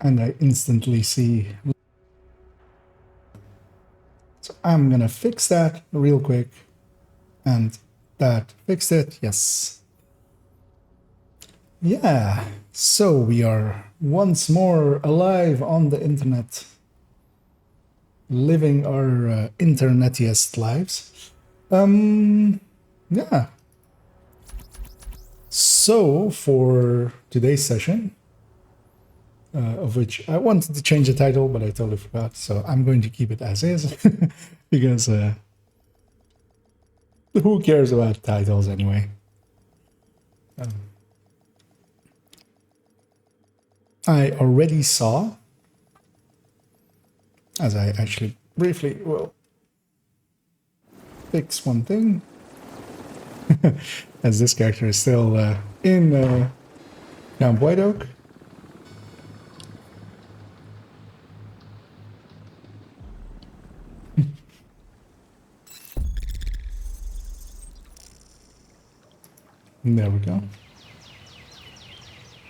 and I instantly see. So I'm gonna fix that real quick, and that fixed it. Yes. Yeah. So we are once more alive on the internet, living our internetiest lives. Yeah. So for today's session, of which I wanted to change the title, but I totally forgot. So I'm going to keep it as is because who cares about titles anyway? I already saw, as I actually briefly will fix one thing, as this character is still in Camp White Oak. There we go.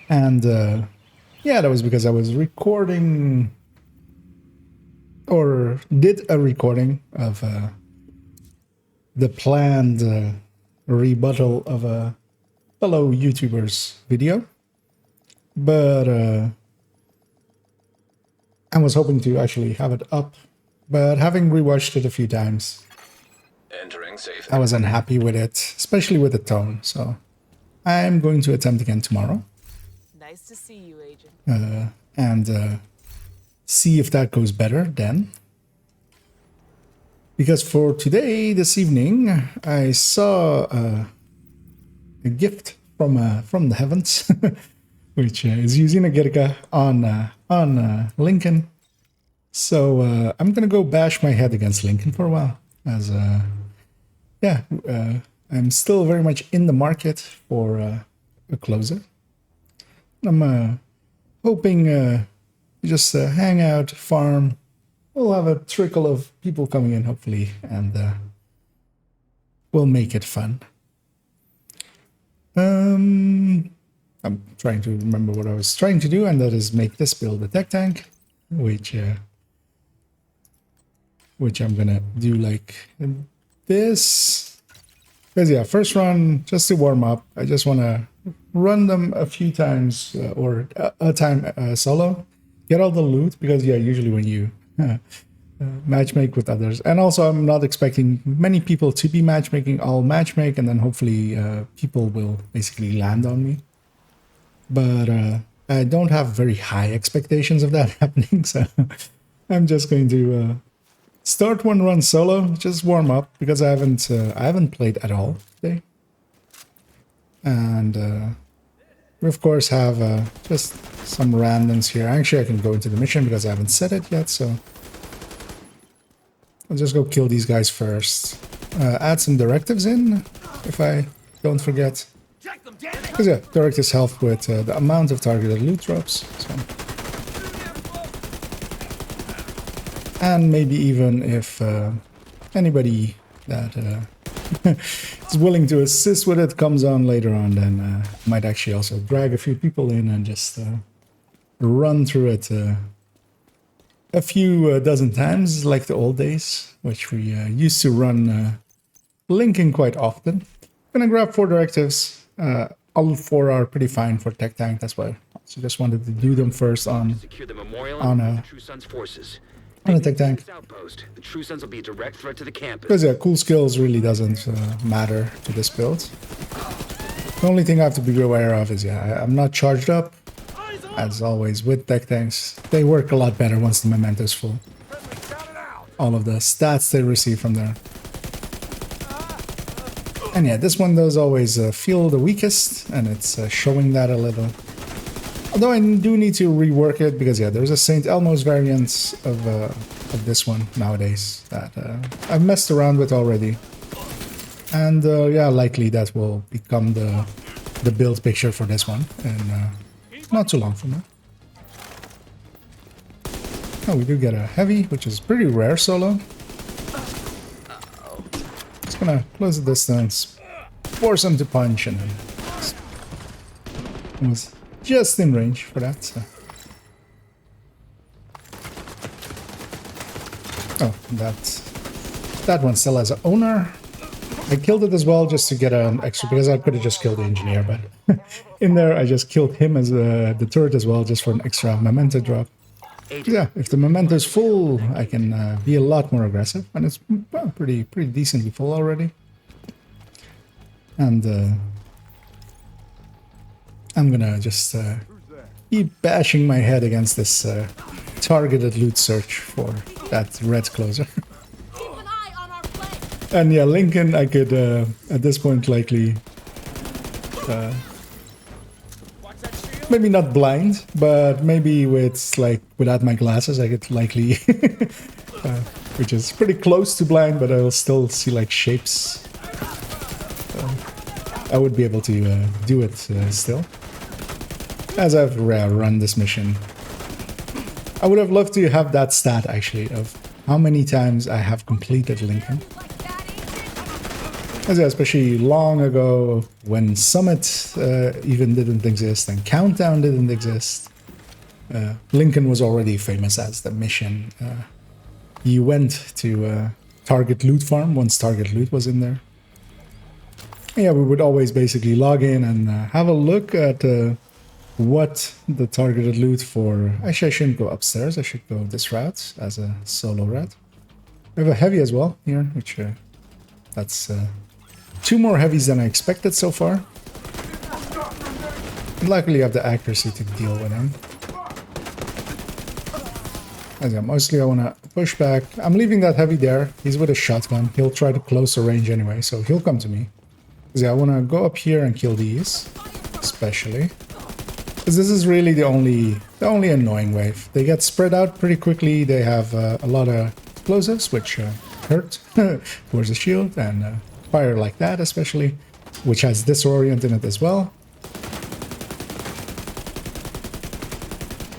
And yeah, that was because I was recording, or did a recording of the planned rebuttal of a fellow YouTuber's video. But I was hoping to actually have it up, but having rewatched it a few times, I was unhappy with it, especially with the tone. So I'm going to attempt again tomorrow. Nice to see you, Agent. And see if that goes better then. Because for today, this evening, I saw a gift from the heavens, which is using a Girka on Lincoln. So I'm gonna go bash my head against Lincoln for a while, as yeah, I'm still very much in the market for a closer. I'm hoping just hang out, farm. We'll have a trickle of people coming in, hopefully, and we'll make it fun. I'm trying to remember what I was trying to do, and that is make this build a tech tank, which I'm gonna do like this. Because yeah, first run, just to warm up, I just want to run them a few times, or a time solo, get all the loot, because yeah, usually when you matchmake with others, and also I'm not expecting many people to be matchmaking, I'll matchmake, and then hopefully people will basically land on me. But I don't have very high expectations of that happening, so I'm just going to start one run solo, just warm up, because I haven't played at all today. And we of course have just some randoms here. Actually, I can go into the mission because I haven't set it yet, so I'll just go kill these guys first. Add some directives in, if I don't forget. Because yeah, directives help with the amount of targeted loot drops. So. And maybe even if anybody that is willing to assist with it comes on later on, then might actually also drag a few people in and just run through it a few dozen times, like the old days, which we used to run Lincoln quite often. I'm gonna grab 4 directives. All 4 are pretty fine for tech tank. That's why I just wanted to do them first on a tech tank. The True Sons will be a direct threat to the campus. Because yeah, cool skills really doesn't matter to this build. The only thing I have to be aware of is yeah, I'm not charged up. As always with tech tanks, they work a lot better once the memento's full. All of the stats they receive from there. And yeah, this one does always feel the weakest, and it's showing that a little. Although I do need to rework it, because yeah, there's a St. Elmo's variant of this one nowadays that I've messed around with already. And yeah, likely that will become the build picture for this one, and not too long from now. Oh, we do get a heavy, which is pretty rare solo. Just gonna close the distance, force him to punch, and then... It was just in range for that, so... That one still has an owner. I killed it as well just to get an extra, because I could have just killed the engineer, but in there I just killed him as the turret as well, just for an extra memento drop. Yeah, if the memento is full, I can be a lot more aggressive, and it's well, pretty decently full already. And I'm gonna just keep bashing my head against this targeted loot search for that red closer. And yeah, Lincoln, I could, at this point, likely, maybe not blind, but maybe with, like, without my glasses, I could likely, which is pretty close to blind, but I'll still see, like, shapes. I would be able to do it still. As I've run this mission. I would have loved to have that stat, actually, of how many times I have completed Lincoln. Especially long ago, when Summit even didn't exist and Countdown didn't exist. Lincoln was already famous as the mission. You went to Target Loot Farm once Target Loot was in there. Yeah, we would always basically log in and have a look at what the targeted loot for... Actually, I shouldn't go upstairs. I should go this route as a solo route. We have a heavy as well here, which that's... 2 more heavies than I expected so far. Luckily, I have the accuracy to deal with him. Mostly I want to push back. I'm leaving that heavy there. He's with a shotgun. He'll try to close the range anyway, so he'll come to me. I want to go up here and kill these, especially. Because this is really the only annoying wave. They get spread out pretty quickly. They have a lot of explosives, which hurt towards the shield, and fire like that especially, which has disorient in it as well.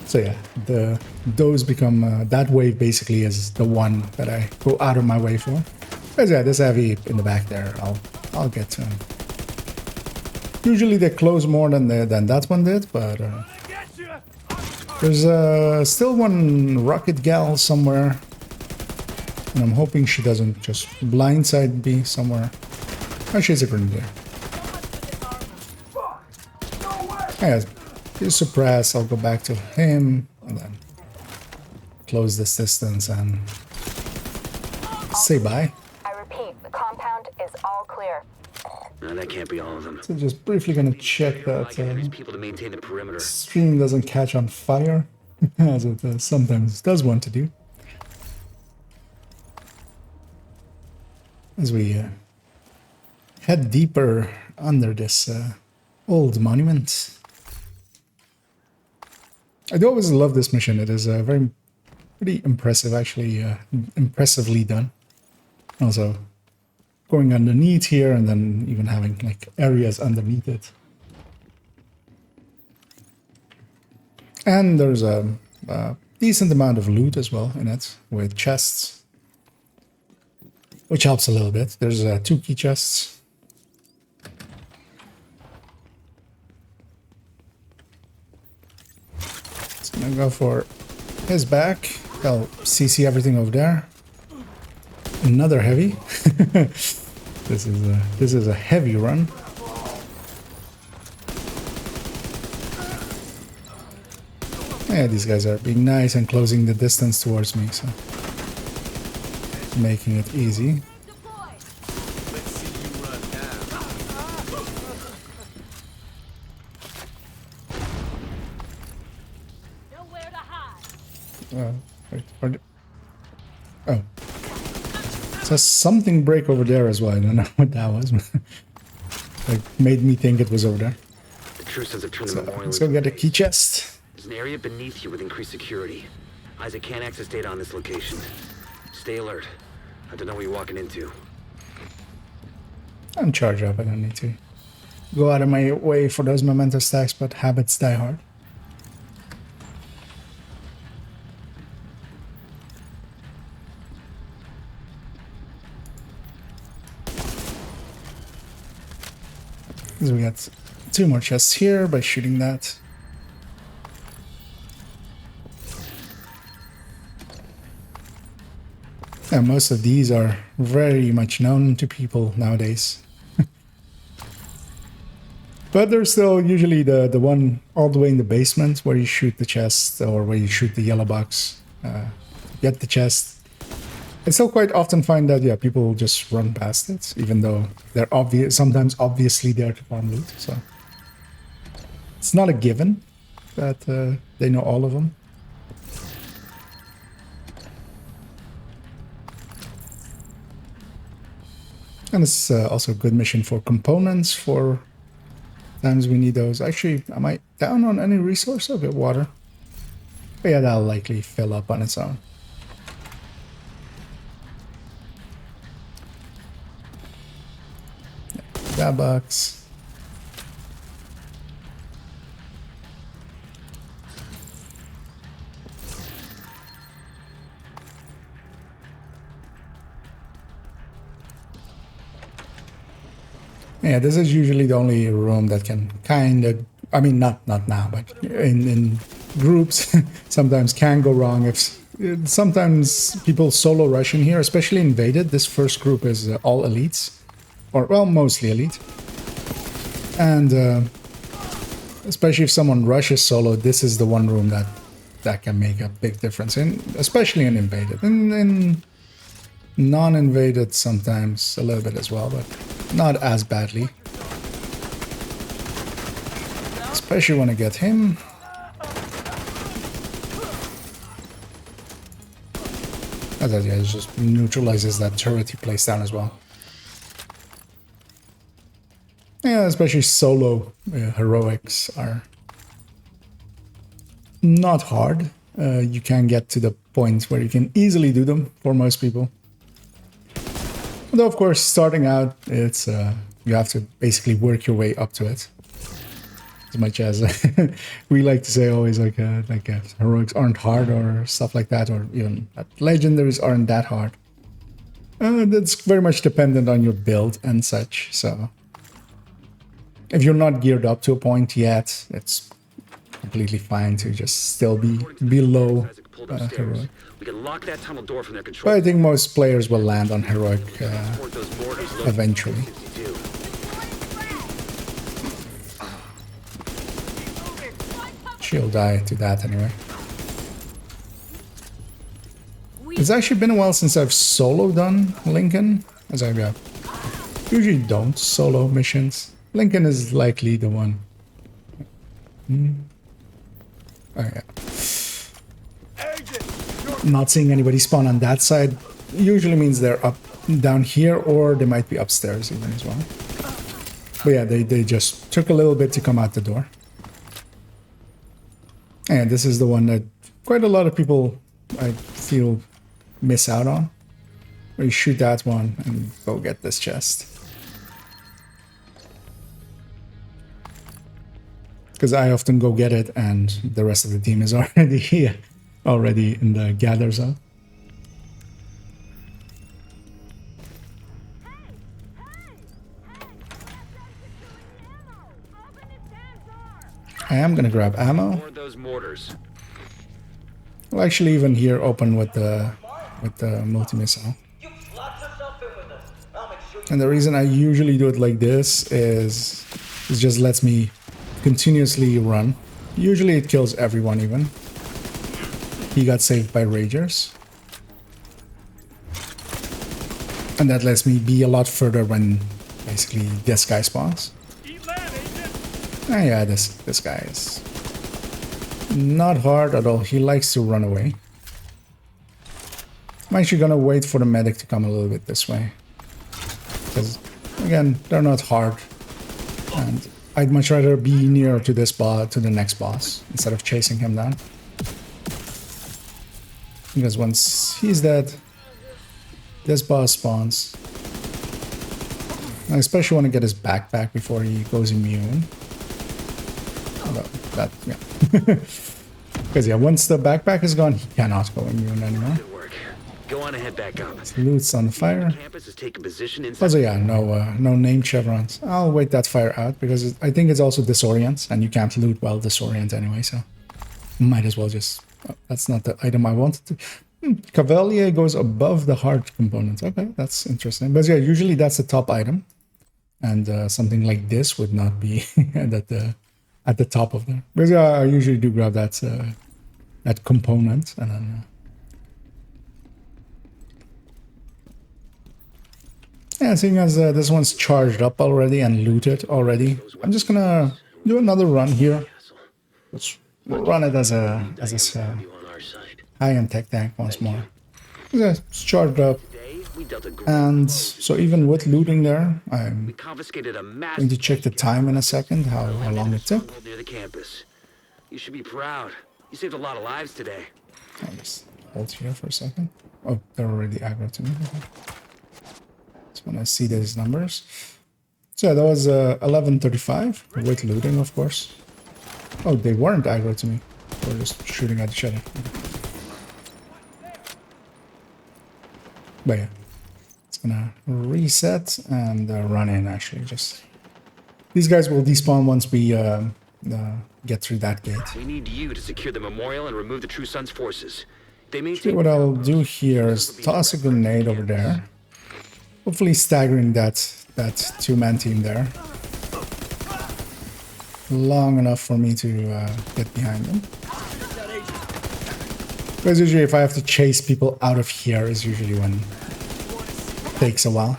So yeah, those become that wave basically is the one that I go out of my way for. Because yeah, this heavy in the back there, I'll get to him. Usually they close more than that one did, but there's still one rocket gal somewhere. And I'm hoping she doesn't just blindside me somewhere. Oh, she's a grenadier. Yeah, he's suppressed. I'll go back to him and then close this distance and say bye. I repeat, the compound is all clear. No, that can't be all of them. So just briefly gonna check that People to maintain the perimeter. stream doesn't catch on fire, as it sometimes does want to do. As we head deeper under this old monument. I do always love this mission. It is pretty impressive, actually, impressively done. Also, going underneath here and then even having like areas underneath it. And there's a decent amount of loot as well in it, with chests. Which helps a little bit. There's 2 key chests. Just gonna go for his back. I'll CC everything over there. Another heavy. This is a heavy run. Yeah, these guys are being nice and closing the distance towards me, so making it easy. Wait, oh. So something break over there as well. I don't know what that was. It made me think it was over there. The true sense of turn the memorial. Let's go get a key chest. There's an area beneath you with increased security. Isaac can't access data on this location. Stay alert. I don't know what you're walking into. I'm charged up. I don't need to go out of my way for those memento stacks, but habits die hard. So we got 2 more chests here by shooting that. And most of these are very much known to people nowadays. But there's still usually the one all the way in the basement where you shoot the chest, or where you shoot the yellow box, get the chest. I still quite often find that, yeah, people just run past it, even though they're sometimes obviously there to farm loot. So it's not a given that they know all of them. And it's also a good mission for components, for times we need those. Actually, am I down on any resource? A bit water. But yeah, that'll likely fill up on its own. That box. Yeah, this is usually the only room that can kind of, I mean, not now, but in groups, sometimes can go wrong. If sometimes people solo rush in here, especially invaded. This first group is all elites, or well, mostly elite. And especially if someone rushes solo, this is the one room that can make a big difference, especially in invaded. In non-invaded, sometimes a little bit as well, but not as badly. Especially when I get him. Oh, that, yeah, it just neutralizes that turret he placed down as well. Yeah, especially solo heroics are not hard. You can get to the point where you can easily do them for most people. Though, of course, starting out, it's you have to basically work your way up to it. As much as we like to say always, like heroics aren't hard or stuff like that, or even legendaries aren't that hard. That's very much dependent on your build and such. So if you're not geared up to a point yet, it's completely fine to just still be below heroic. We can lock that tunnel door from their control. But I think most players will land on heroic eventually. She'll die to that anyway. It's actually been a while since I've solo done Lincoln, as I usually don't solo missions. Lincoln is likely the one. Oh yeah. Not seeing anybody spawn on that side usually means they're up down here, or they might be upstairs even as well. But yeah, they just took a little bit to come out the door. And this is the one that quite a lot of people, I feel, miss out on. Where you shoot that one and go get this chest. Because I often go get it and the rest of the team is already here. Already in the gather zone. I am gonna grab ammo. More of those mortars. Well, actually, even here, open with the multi-missile. And the reason I usually do it like this is it just lets me continuously run. Usually, it kills everyone even. He got saved by Ragers. And that lets me be a lot further when basically this guy spawns. Ah, yeah, this guy is not hard at all. He likes to run away. I'm actually gonna wait for the medic to come a little bit this way. Because, again, they're not hard. And I'd much rather be near to this boss, to the next boss, instead of chasing him down. Because once he's dead, this boss spawns. I especially want to get his backpack before he goes immune. Although, that, yeah. Because, yeah, once the backpack is gone, he cannot go immune anymore. Good work. Go on ahead back up. Loot's on fire. Campus is taking position inside. Also, yeah, no name chevrons. I'll wait that fire out, because I think it's also disorients, and you can't loot while disorient anyway, so might as well just... Oh, that's not the item I wanted to... Cavalier goes above the heart component. Okay, that's interesting. But yeah, usually that's the top item. And something like this would not be at the top of there. But yeah, I usually do grab that that component and then yeah, seeing as this one's charged up already and looted already, I'm just gonna do another run here. Let's run it as a high-end tech tank once more. Yeah, it's charged up. And so even with looting there, I'm going to check the time in a second, how long it took. Near the campus. You should be proud. You saved a lot of lives today. I'll just hold here for a second. Oh, they're already aggro to me. Okay. Just want to see these numbers. So that was 11:35 with looting, of course. Oh, they weren't aggro to me. They were just shooting at each other. But yeah, it's gonna reset and run in. Actually, just these guys will despawn once we get through that gate. We need you to secure the memorial and remove the True Sun's forces. They may Actually, what I'll do here is toss a grenade over there. Hopefully staggering that two-man team there. Long enough for me to get behind them. Because usually if I have to chase people out of here is usually when it takes a while.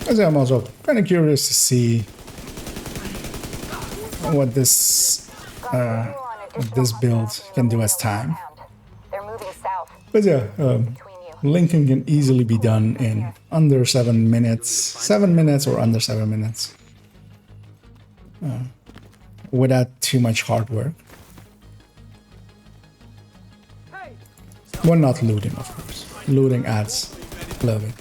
Because I'm also kind of curious to see what this build can do as time. They're moving south. But yeah, linking can easily be done in under 7 minutes. 7 minutes or under 7 minutes. Without too much hard work. Well, not looting, of course. Looting adds a little bit.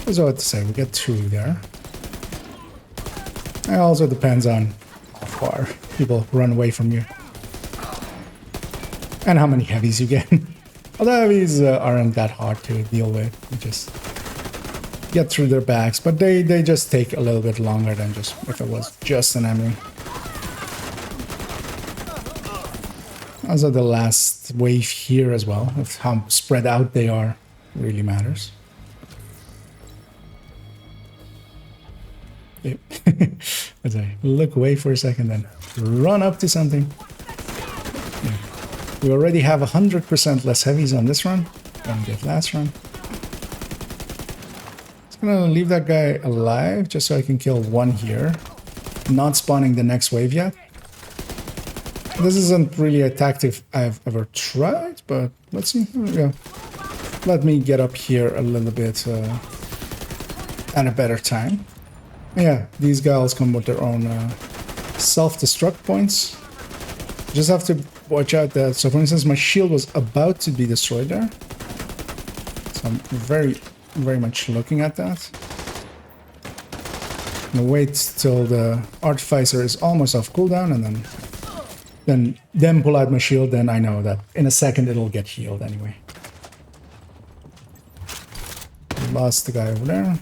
That's what to say, we get 2 there. It also depends on how far people run away from you. And how many heavies you get. Although heavies aren't that hard to deal with. You just get through their backs, but they just take a little bit longer than just if it was just an enemy. Also the last wave here as well, of how spread out they are, really matters. Yep. As I look away for a second, then run up to something. Yeah. We already have 100% less heavies on this run than we did last run. Just gonna leave that guy alive just so I can kill 1 here. Not spawning the next wave yet. This isn't really a tactic I've ever tried, but let's see. There we go. Let me get up here a little bit at a better time. Yeah, these guys come with their own self-destruct points. Just have to watch out that, so for instance, my shield was about to be destroyed there. So I'm very, very much looking at that. I'm gonna wait till the Artificer is almost off cooldown and then pull out my shield, then I know that in a second it'll get healed anyway. Lost the guy over there.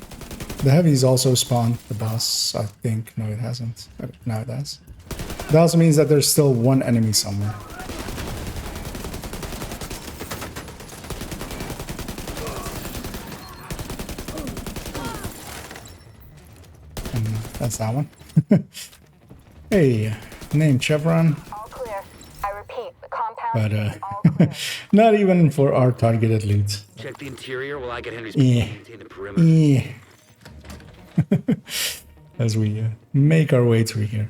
The heavies also spawned the boss, I think. No, it hasn't. Now it has. That also means that there's still 1 enemy somewhere. And that's that one. Hey, name Chevron. All clear. I repeat, the compound But is all clear. not even for our targeted loot. Check the interior while I get Henry's Yeah. maintain the perimeter. Yeah. As we make our way through here.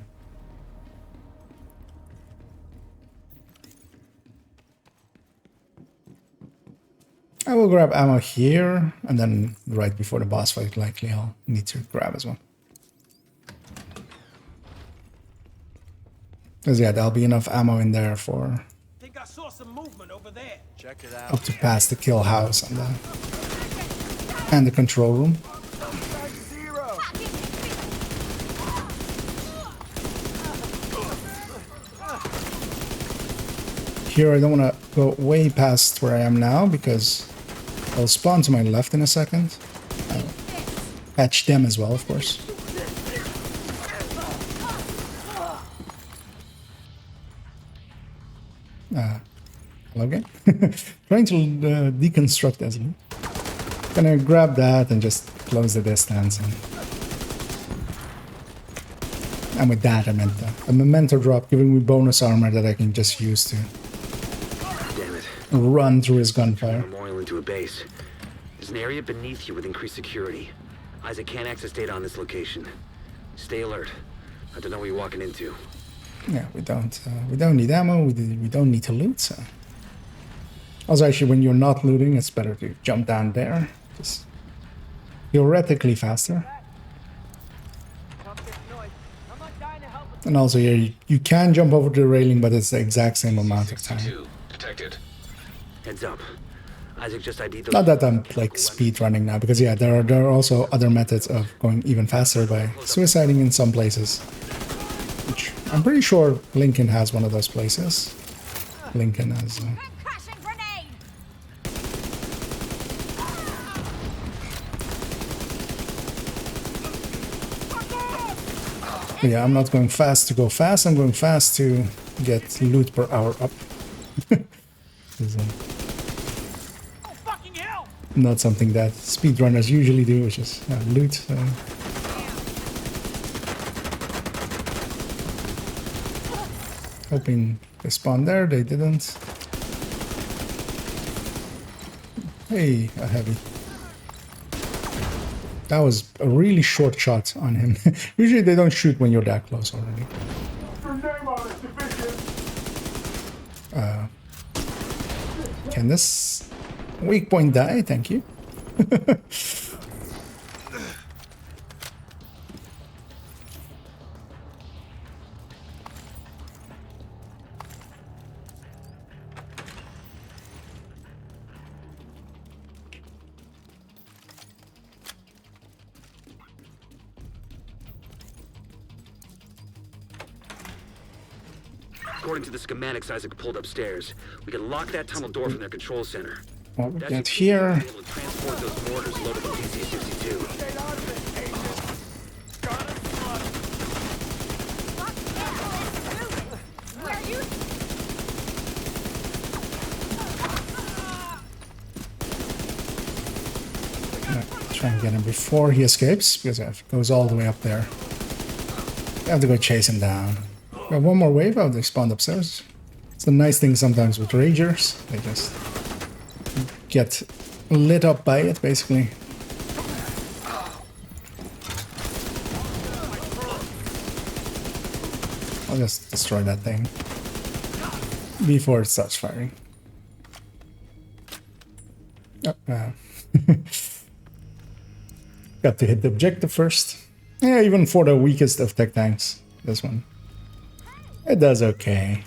I will grab ammo here, and then right before the boss fight, likely I'll need to grab as well. Because yeah, there'll be enough ammo in there for Think I saw some movement over there. Check it out. up to past the kill house and the control room. here I don't want to go way past where I am now because I'll spawn to my left in a second. I'll catch them as well, of course. Hello again. Trying to deconstruct as well. Gonna grab that and just close the distance. And with that, I meant a memento drop, giving me bonus armor that I can just use to Damn it. run through his gunfire. Memorial into a base. There's an area beneath you with increased security. Isaac can't access data on this location. Stay alert. I don't know what you're walking into. Yeah, we don't need ammo. We don't need to loot. So. Also, actually, when you're not looting, it's better to jump down there. Just theoretically faster. And also here, you can jump over the railing, but it's the exact same amount of time. Detected. Heads up. Isaac just ID'd those. Not that I'm like speed running now, because yeah, there are also other methods of going even faster by suiciding in some places. Which I'm pretty sure Lincoln has one of those places. Lincoln has. But yeah, I'm not going fast to go fast. I'm going fast to get loot per hour up. Not something that speedrunners usually do, which is loot. Hoping they spawned there, they didn't. Hey, a heavy. That was a really short shot on him. Usually they don't shoot when you're that close already. Can this weak point die? Thank you. According to the schematics Isaac pulled upstairs, we can lock that tunnel door from their control center. What we That's get the here. key to be able to transport those mortars loaded with DC-62. Try and get him before he escapes, because if it goes all the way up there, you have to go chase him down. We have one more wave. Oh, they spawned upstairs. It's the nice thing sometimes with Ragers. They just get lit up by it, basically. I'll just destroy that thing before it starts firing. Oh, got to hit the objective first. Yeah, even for the weakest of tech tanks, this one. It does okay.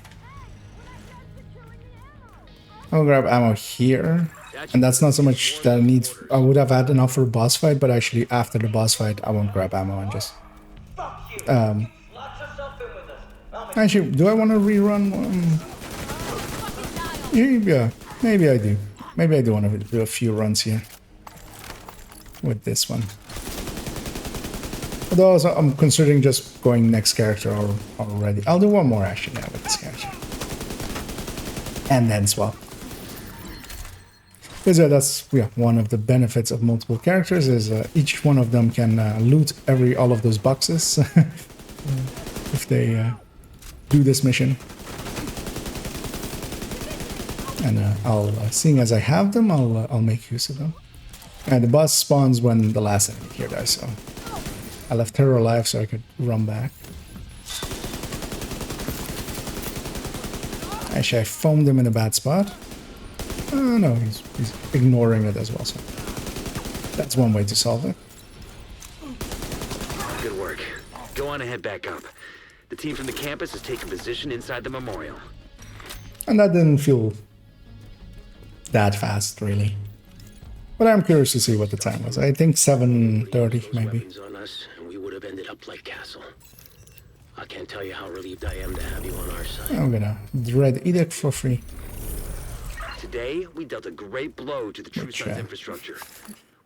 I'll grab ammo here. And that's not so much that I need. I would have had enough for a boss fight, but actually after the boss fight, I won't grab ammo and just... Actually, do I want to rerun one? Yeah, maybe I do. Maybe I do want to do a few runs here. With this one. Although also I'm considering just going next character already. I'll do one more actually now with this character. And then swap. Because that's one of the benefits of multiple characters is each one of them can loot all of those boxes if they do this mission. And I'll seeing as I have them, I'll make use of them. And the boss spawns when the last enemy here dies, so I left her alive so I could run back. Actually, I foamed him in a bad spot. Oh no, he's ignoring it as well, so that's one way to solve it. Good work. Go on and head back up. The team from the campus has taken position inside the memorial. And that didn't feel that fast, really. But I'm curious to see what the time was. I think 7:30 maybe. On us, and we would have ended up like Castle. I can't tell you how relieved I am to have you on our side. I'm gonna dread edict for free. Today, we dealt a great blow to the True Which, Sun's infrastructure.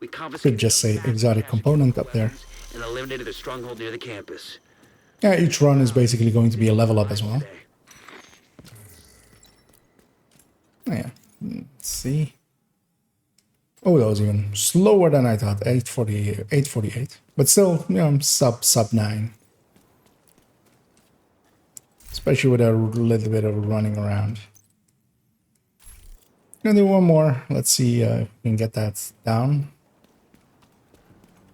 We Could confiscated just say massive exotic cache component up there. and eliminated a stronghold near the campus. Yeah, each run is basically going to be a level up as well. Today. Oh, yeah, let's see. Oh, that was even slower than I thought. 848. But still, you know, sub 9. Especially with a little bit of running around. Gonna do one more. Let's see if we can get that down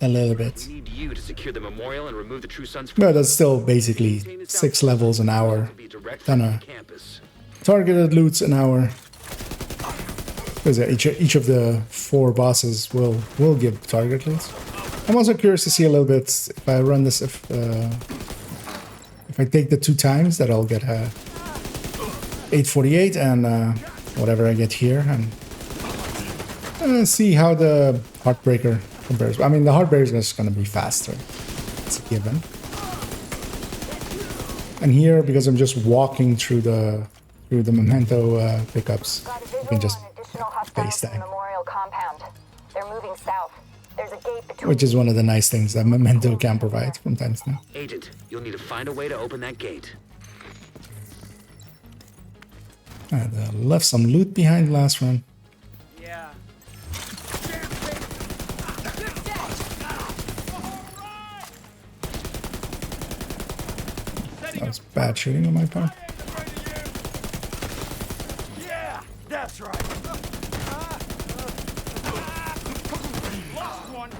a little bit. We need you to secure the memorial and remove the True Sun's. But that's still basically 6 levels an hour. To be direct Done from a the campus. targeted loots an hour. Because each of the 4 bosses will give target loots. I'm also curious to see a little bit if I run this, if I take the 2 times, that I'll get 848 and whatever I get here, and see how the Heartbreaker compares. I mean, the Heartbreaker is just going to be faster. It's a given. And here, because I'm just walking through the memento pickups, you can just face The that. memorial compound. They're moving south. There's a gate between. Which is one of the nice things that memento can provide from time to time. Agent, you'll need to find a way to open that gate. I left some loot behind last run. Yeah. That was bad shooting on my part. Yeah, that's right. Lost one.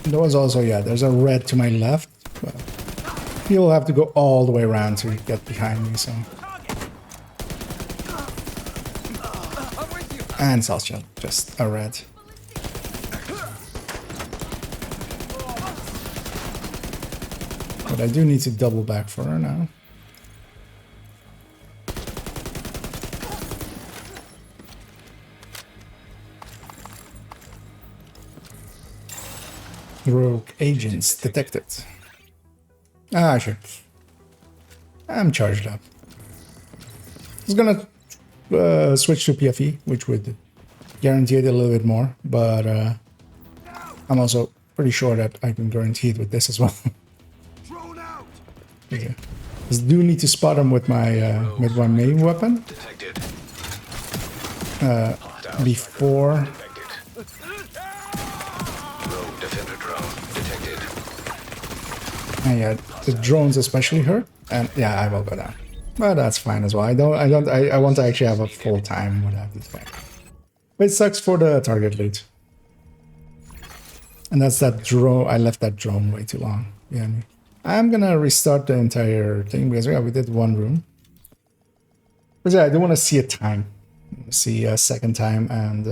There was also, yeah, there's a red to my left, but you'll have to go all the way around to get behind me, so. And Celestial, just a red. But I do need to double back for her now. Rogue agents detected. Ah, sure. I'm charged up. I was gonna switch to PFE, which would guarantee it a little bit more, but I'm also pretty sure that I can guarantee it with this as well. Drone out. Okay. Just do need to spot him with my main weapon Detected. before. Rogue defender drone detected. And yeah, the drones especially hurt, and yeah, I will go down. But that's fine as well. I want to actually have a full time without these guys. But it sucks for the target loot. And that's that drone. I left that drone way too long. Yeah, I'm gonna restart the entire thing because yeah, we did one room. But yeah, I do want to see a time, see a second time, and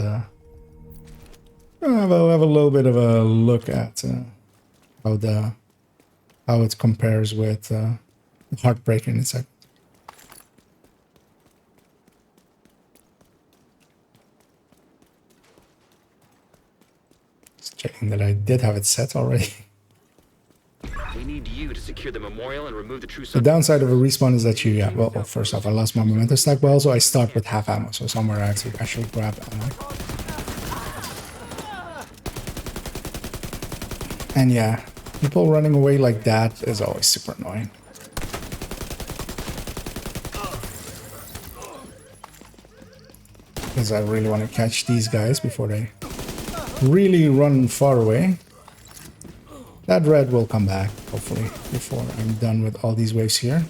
have a little bit of a look at how it compares with Heartbreaker in a second. Just checking that I did have it set already. We need you to secure the memorial and remove the True The Sun. downside of a respawn is that you, yeah, well, first off, I lost my memento stack, but also I start with half ammo, so somewhere I actually grab ammo. And yeah, people running away like that is always super annoying. Because I really want to catch these guys before they really run far away. That red will come back, hopefully, before I'm done with all these waves here.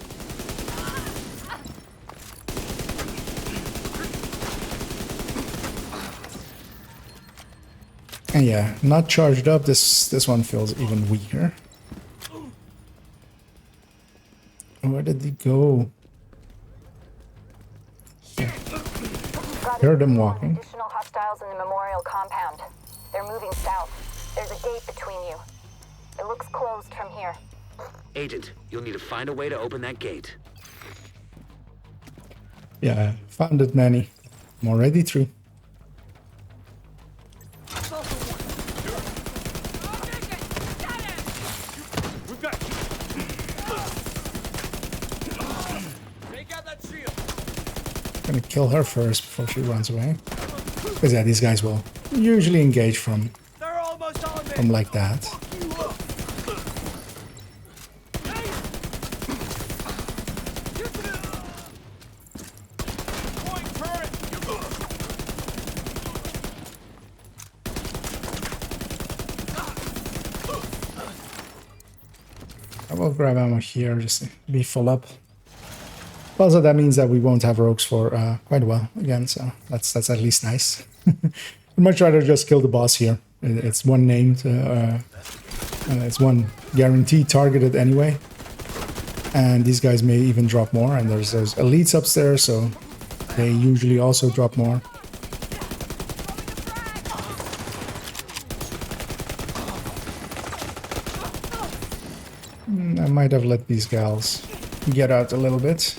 And yeah, not charged up, this one feels even weaker. Where did he go? Heard him walking. Additional hostiles in the memorial compound. They're moving south. There's a gate between you. It looks closed from here. Agent, you'll need to find a way to open that gate. Yeah, found it, Manny. I'm already through. We've got. Gonna kill her first before she runs away. Because yeah, these guys will usually engage from They're almost on me. like that. Point turret. I will grab ammo here just to be full up. Also, that means that we won't have rogues for quite a while again, so that's at least nice. I'd much rather just kill the boss here. It's one named, it's one guaranteed targeted anyway. And these guys may even drop more, and there's those elites upstairs, so they usually also drop more. I might have let these gals get out a little bit.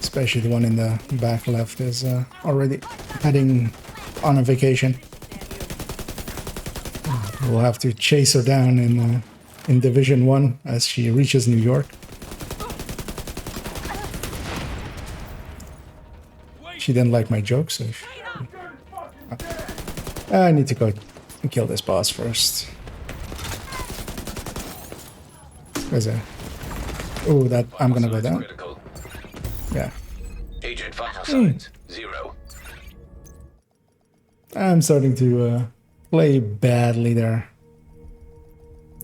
Especially the one in the back left is already heading on a vacation. We'll have to chase her down in Division 1 as she reaches New York. She didn't like my joke, so... I need to go and kill this boss first. Where's that? Oh, that... I'm gonna go down. Critical. Yeah. Agent vital signs 0. I'm starting to play badly there.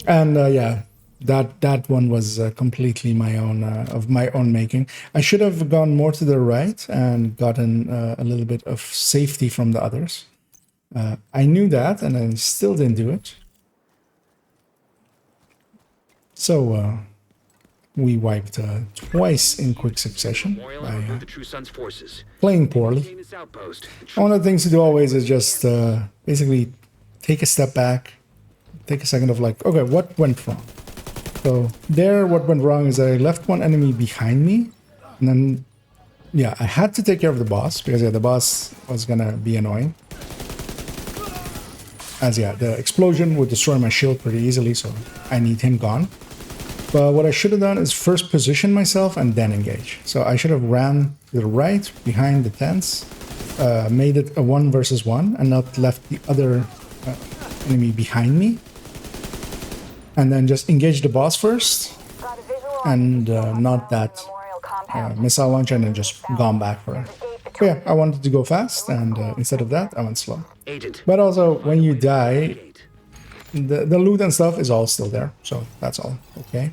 And yeah, that one was completely my own, of my own making. I should have gone more to the right and gotten a little bit of safety from the others. I knew that, and I still didn't do it. So we wiped twice in quick succession by the True Sun's forces. playing poorly. Maintain this outpost. One of the things to do always is just basically take a step back, take a second of like, okay, what went wrong? So there, what went wrong is I left one enemy behind me, and then, yeah, I had to take care of the boss, because yeah, the boss was gonna be annoying. As yeah, the explosion would destroy my shield pretty easily, so I need him gone. But what I should have done is first position myself and then engage. So I should have ran to the right, behind the tents, made it a 1 versus 1, and not left the other enemy behind me. And then just engage the boss first, Got a visual and on not that Memorial Compound. missile launcher, and then just gone back for it. But yeah, I wanted to go fast, and instead of that, I went slow. Agent. But also, when you die, the loot and stuff is all still there, so that's all okay.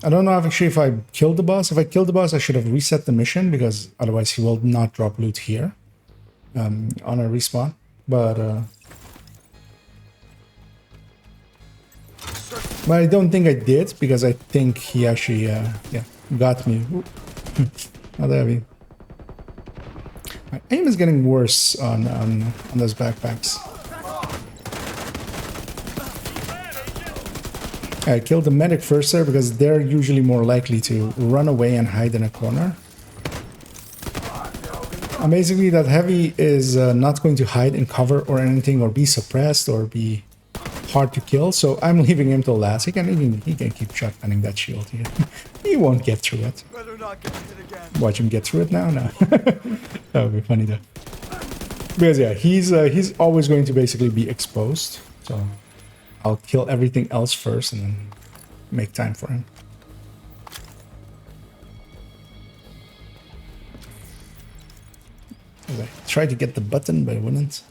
I don't know actually if I killed the boss. If I killed the boss, I should have reset the mission, because otherwise he will not drop loot here on a respawn. But I don't think I did, because I think he actually yeah, got me. Not heavy. My aim is getting worse on those backpacks. I killed the medic first there, because they're usually more likely to run away and hide in a corner. And basically that heavy is not going to hide in cover or anything, or be suppressed, or be hard to kill, so I'm leaving him till last. He can keep shotgunning that shield here. He won't get through it. Better not get hit again. Watch him get through it now? No. That would be funny though. Because yeah, he's always going to basically be exposed, so I'll kill everything else first and then make time for him. I tried to get the button, but I wouldn't.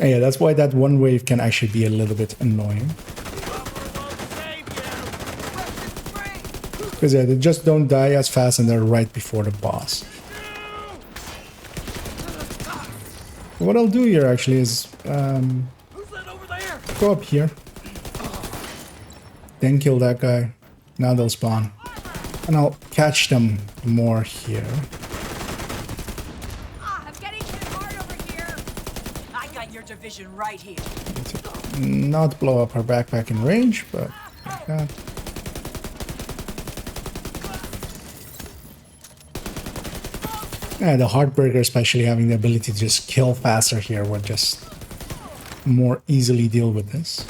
And yeah, that's why that one wave can actually be a little bit annoying. Because yeah, they just don't die as fast, and they're right before the boss. What I'll do here actually is go up here, then kill that guy. Now they'll spawn, and I'll catch them more here. I'm getting hit hard over here. I got your division right here. Not blow up her backpack in range, but like that. Yeah, the Heartbreaker, especially having the ability to just kill faster here, would just more easily deal with this.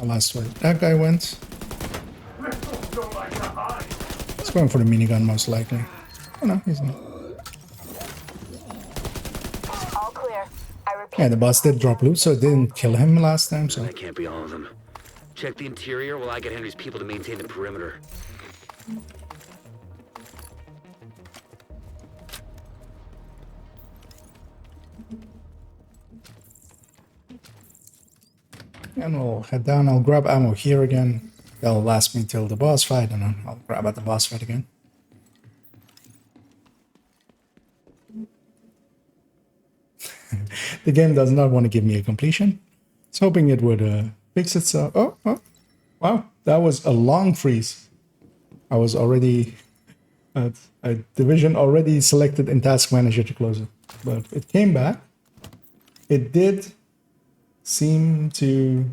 I lost where that guy went. He's going for the minigun most likely. Oh no, he's not. All clear. I repeat. Yeah, the boss did drop loot, so it didn't kill him last time, so... That can't be all of them. Check the interior while I get Henry's people to maintain the perimeter. And we'll head down. I'll grab ammo here again. That'll last me till the boss fight, and then I'll grab at the boss fight again. The game does not want to give me a completion. It's hoping it would fix itself. Oh, wow. That was a long freeze. I was already... a division already selected in Task Manager to close it. But it came back. It did seem to...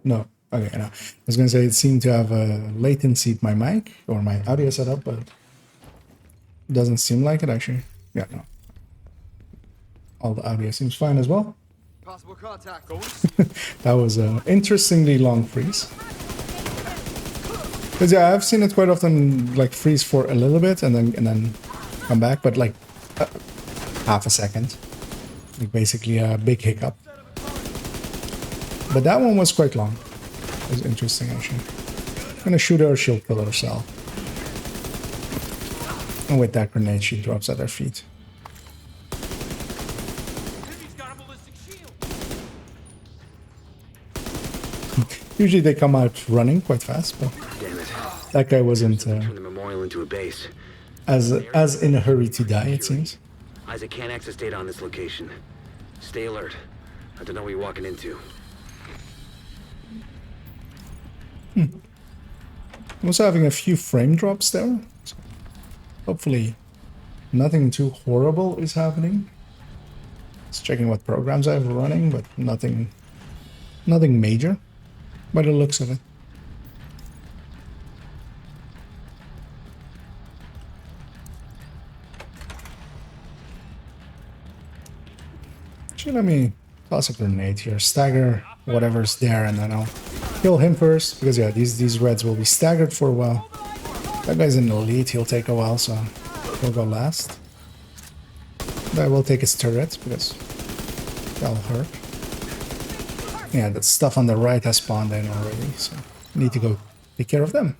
No. Okay, no. I was going to say it seemed to have a latency at my mic or my audio setup, but it doesn't seem like it actually. Yeah, no. All the audio seems fine as well. Possible contact. That was an interestingly long freeze. Because yeah, I've seen it quite often like freeze for a little bit and then come back, but like half a second. Like basically a big hiccup. But that one was quite long. It was interesting actually. I'm gonna shoot her, she'll kill herself. And with that grenade she drops at her feet. Usually they come out running quite fast, but Damn it. that guy wasn't Turn the memorial into a base. as in a hurry to die, it seems. Isaac can't access data on this location. Stay alert. I don't know what you're walking into. I'm also having a few frame drops there. So hopefully nothing too horrible is happening. Just checking what programs I have running, but nothing major by the looks of it. Actually, let me toss a grenade here, stagger whatever's there, and then I'll kill him first, because yeah, these reds will be staggered for a while. That guy's in the lead, he'll take a while, so he'll go last. But I will take his turret, because that'll hurt. Yeah, that stuff on the right has spawned in already, so I need to go take care of them.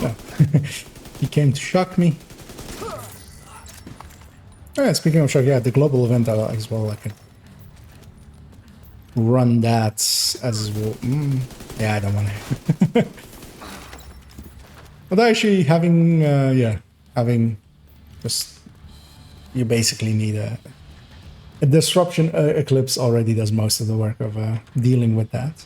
Oh. He came to shock me. Oh, yeah, speaking of shock, yeah, the global event as well, I could run that as well. Yeah, I don't want to. But actually having, having just, you basically need a disruption eclipse already does most of the work of dealing with that.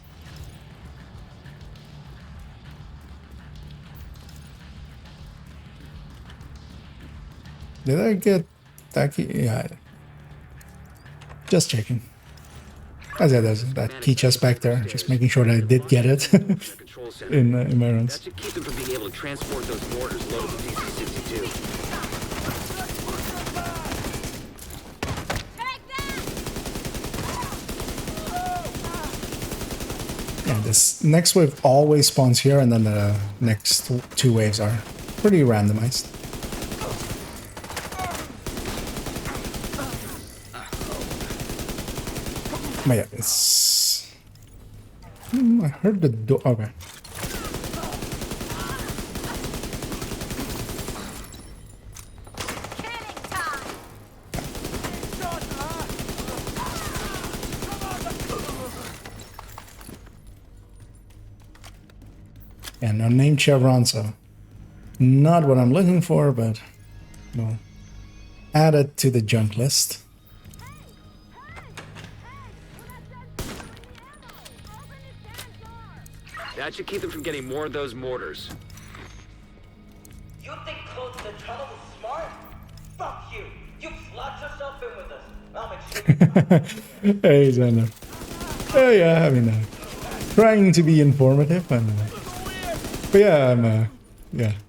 Did I get that key? Yeah. Just checking. As yeah, there's that key chest back there. Just making sure that I did get it in my runs. That should keep them from being able to transport those mortars loaded with DC-62. Yeah, this next wave always spawns here, and then the next two waves are pretty randomized. But yeah, it's... I heard the door. Okay. Yeah, no name chevron, so not what I'm looking for, but we'll add it to the junk list. That should keep them from getting more of those mortars. You think closing the tunnel is smart? Fuck you! You slot yourself in with us. I'll make sure. Hey, Xander. Oh yeah, I mean, trying to be informative, and but yeah,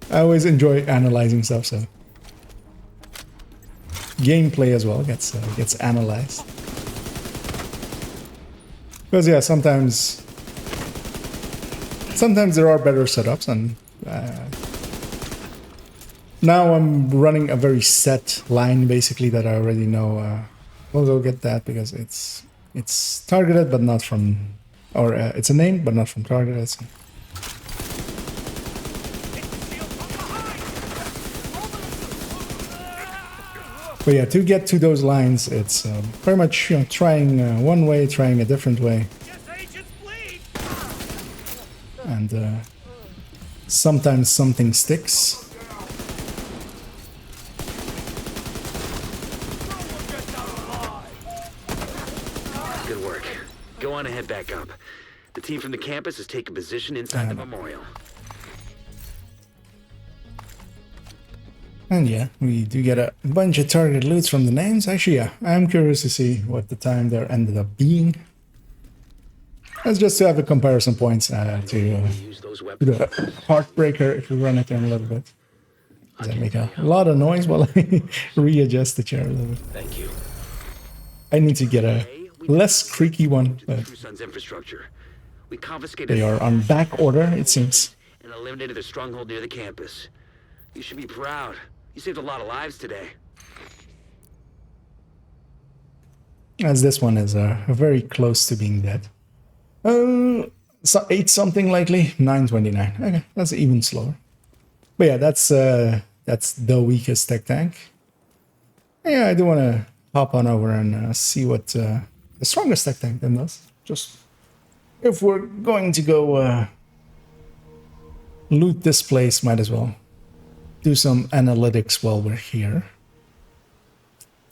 I always enjoy analyzing stuff. So gameplay as well gets analyzed. Because yeah, sometimes there are better setups, and now I'm running a very set line basically that I already know. We'll go get that because it's targeted but not from, or it's a name but not from targeted. So. But yeah, to get to those lines, it's very much trying one way, trying a different way, and sometimes something sticks. Good work. Go on and head back up. The team from the campus has taken position inside the memorial. And yeah, we do get a bunch of target loots from the names. Actually, yeah, I'm curious to see what the time there ended up being. That's just to have a comparison points to the Heartbreaker if we run it in a little bit. Does that make a lot of noise while I readjust the chair a little bit? Thank you. I need to get a less creaky one, but We confiscated they are on back order, it seems. and eliminated the stronghold near the campus. You should be proud. You saved a lot of lives today. As this one is very close to being dead. So 8 something likely, 929. Okay, that's even slower. But yeah, that's the weakest tech tank. Yeah, I do want to hop on over and see what the strongest tech tank then does. Just if we're going to go loot this place, might as well do some analytics while we're here.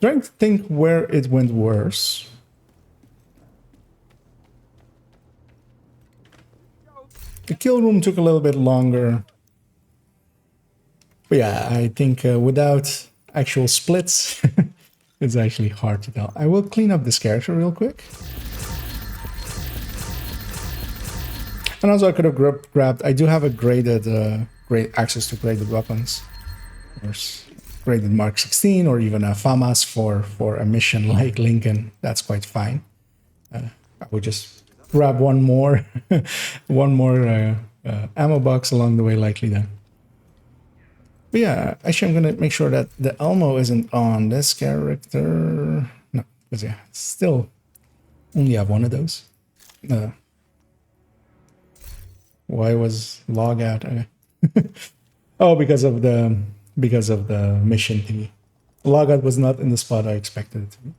Trying to think where it went worse. The kill room took a little bit longer. But yeah, I think without actual splits, it's actually hard to tell. I will clean up this character real quick. And also I could have grabbed, I do have a graded, great access to graded weapons. Or graded Mark 16 or even a FAMAS for a mission like Lincoln. That's quite fine. I would just grab one more, ammo box along the way likely then. But yeah, actually I'm going to make sure that the Elmo isn't on this character. No, because yeah, still only have one of those. Why was log out? Oh, because of the mission thingy. Logout was not in the spot I expected it to be.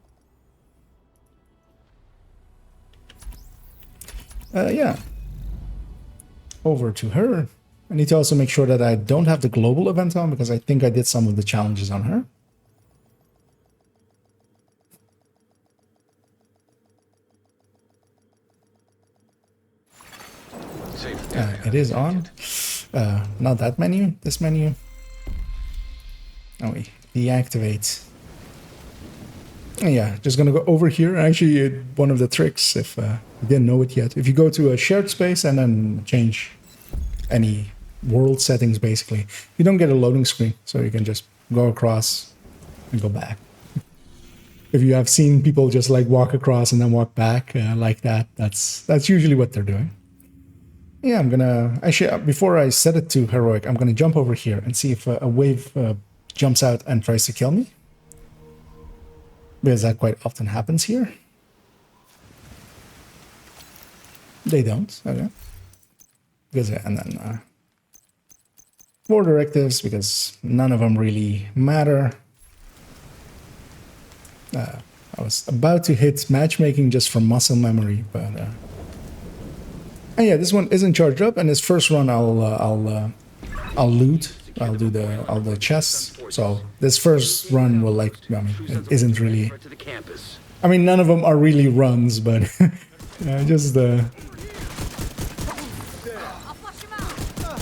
Yeah. Over to her. I need to also make sure that I don't have the global event on because I think I did some of the challenges on her. It is on. Not that menu, this menu. Oh, we deactivate. Yeah, just gonna go over here. Actually, one of the tricks, if you didn't know it yet, if you go to a shared space and then change any world settings, basically, you don't get a loading screen, so you can just go across and go back. If you have seen people just like walk across and then walk back like that, that's usually what they're doing. Yeah, I'm gonna actually before I set it to heroic, I'm gonna jump over here and see if a wave jumps out and tries to kill me, because that quite often happens here. They don't, okay. Because and then more directives because none of them really matter. I was about to hit matchmaking just from muscle memory, but and yeah, this one isn't charged up, and this first run I'll loot. I'll do the chests. So this first run will like, I mean, it isn't really. I mean, none of them are really runs, but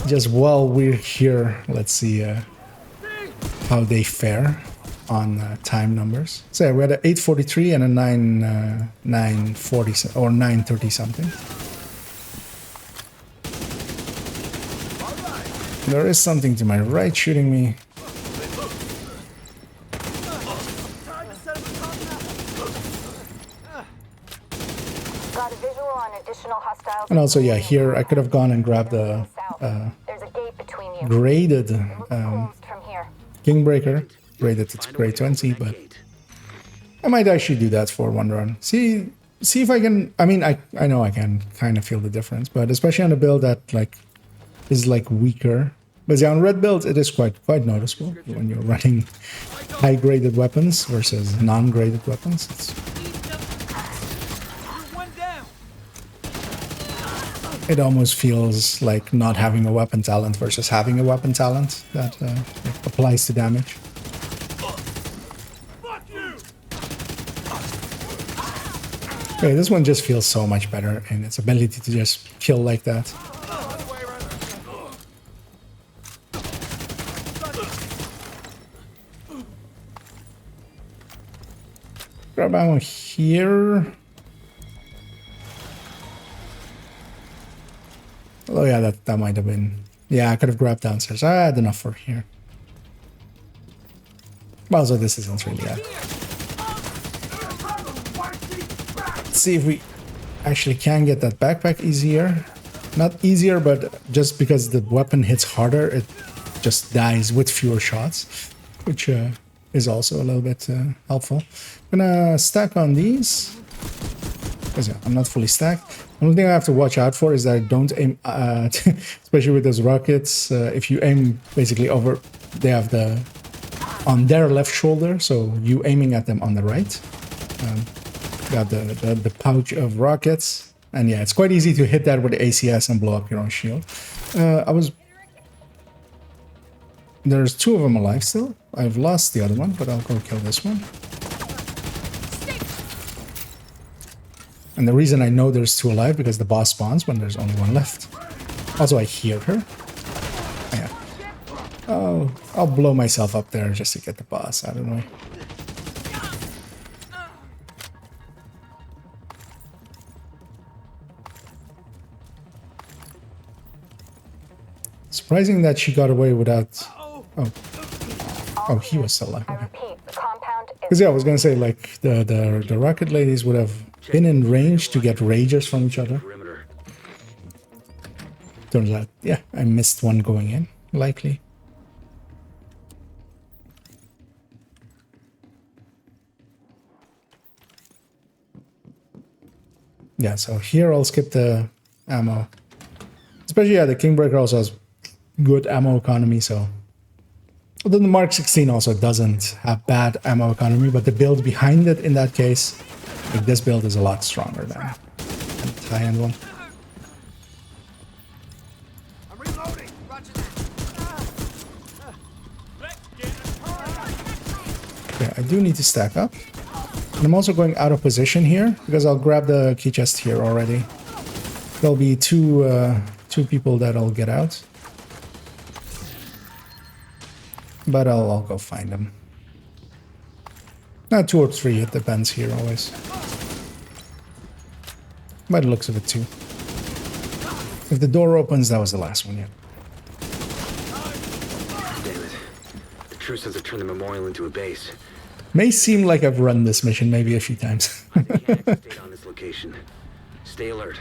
just while we're here, let's see how they fare on time numbers. So yeah, we had an 843 and a 940 or 930 something. There is something to my right shooting me. And also, yeah, here I could have gone and grabbed the There's a gate between you. graded Closed from here. Kingbreaker, graded to grade 20, but I might actually do that for one run. See if I can. I mean, I know I can kind of feel the difference, but especially on a build that like is like weaker. But yeah, on red builds it is quite noticeable when you're running high graded weapons versus non-graded weapons. It almost feels like not having a weapon talent versus having a weapon talent that applies to damage. Okay, this one just feels so much better in its ability to just kill like that. Grab ammo here. Oh yeah, that might have been... Yeah, I could have grabbed downstairs. I had enough for here. But also this isn't really that. Let's see if we actually can get that backpack easier. Not easier, but just because the weapon hits harder, it just dies with fewer shots, which is also a little bit helpful. I'm gonna stack on these. Because yeah, I'm not fully stacked. One thing I have to watch out for is that I don't aim, especially with those rockets. If you aim basically over, they have the on their left shoulder, so you aiming at them on the right. Got the pouch of rockets, and yeah, it's quite easy to hit that with the ACS and blow up your own shield. There's two of them alive still. I've lost the other one, but I'll go kill this one. And the reason I know there's two alive because the boss spawns when there's only one left. Also, I hear her. Yeah. Oh, I'll blow myself up there just to get the boss out of the way. Surprising that she got away without... Oh, he was still alive. Okay. Because yeah, I was gonna say like the rocket ladies would have been in range to get rages from each other. Turns out, yeah, I missed one going in, likely. Yeah, so here I'll skip the ammo. Especially, yeah, the Kingbreaker also has good ammo economy, so... Although the Mark 16 also doesn't have bad ammo economy, but the build behind it, in that case, like this build is a lot stronger than the high-end one. I'm reloading. Roger that. Okay, I do need to stack up. And I'm also going out of position here, because I'll grab the key chest here already. There'll be two people that'll get out. But I'll go find them. Not 2 or 3, it depends here always. By the looks of it too. If the door opens, that was the last one, yeah. Damn it. The truth says I turned the memorial into a base. May seem like I've run this mission maybe a few times. I can't stay on this location. Stay alert.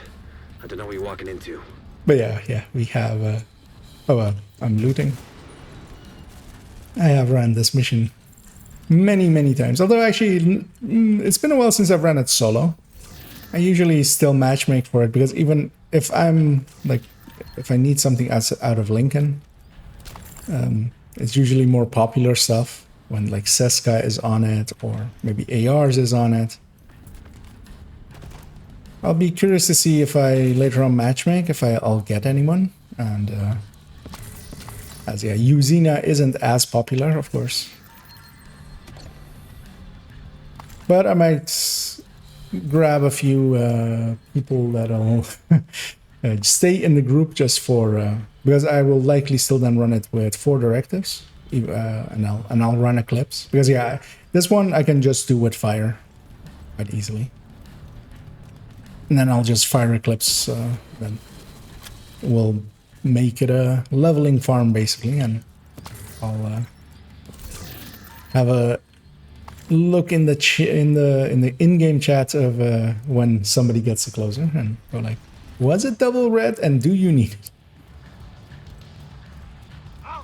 I don't know what you're walking into. But yeah, we have... I'm looting. I have run this mission many times. Although actually, it's been a while since I've run it solo. I usually still matchmake for it because even if I'm like, if I need something out of Lincoln, it's usually more popular stuff when like Seska is on it or maybe ARs is on it. I'll be curious to see if I later on matchmake, if I'll get anyone. And as yeah, Uzina isn't as popular, of course. But I might grab a few people that'll stay in the group just for... because I will likely still then run it with 4 directives. And I'll run Eclipse. Because yeah, this one I can just do with fire quite easily. And then I'll just fire Eclipse. Then we'll make it a leveling farm basically, and I'll have a look in the in-game chat of when somebody gets a closer and go like, Was it double red, and do you need it?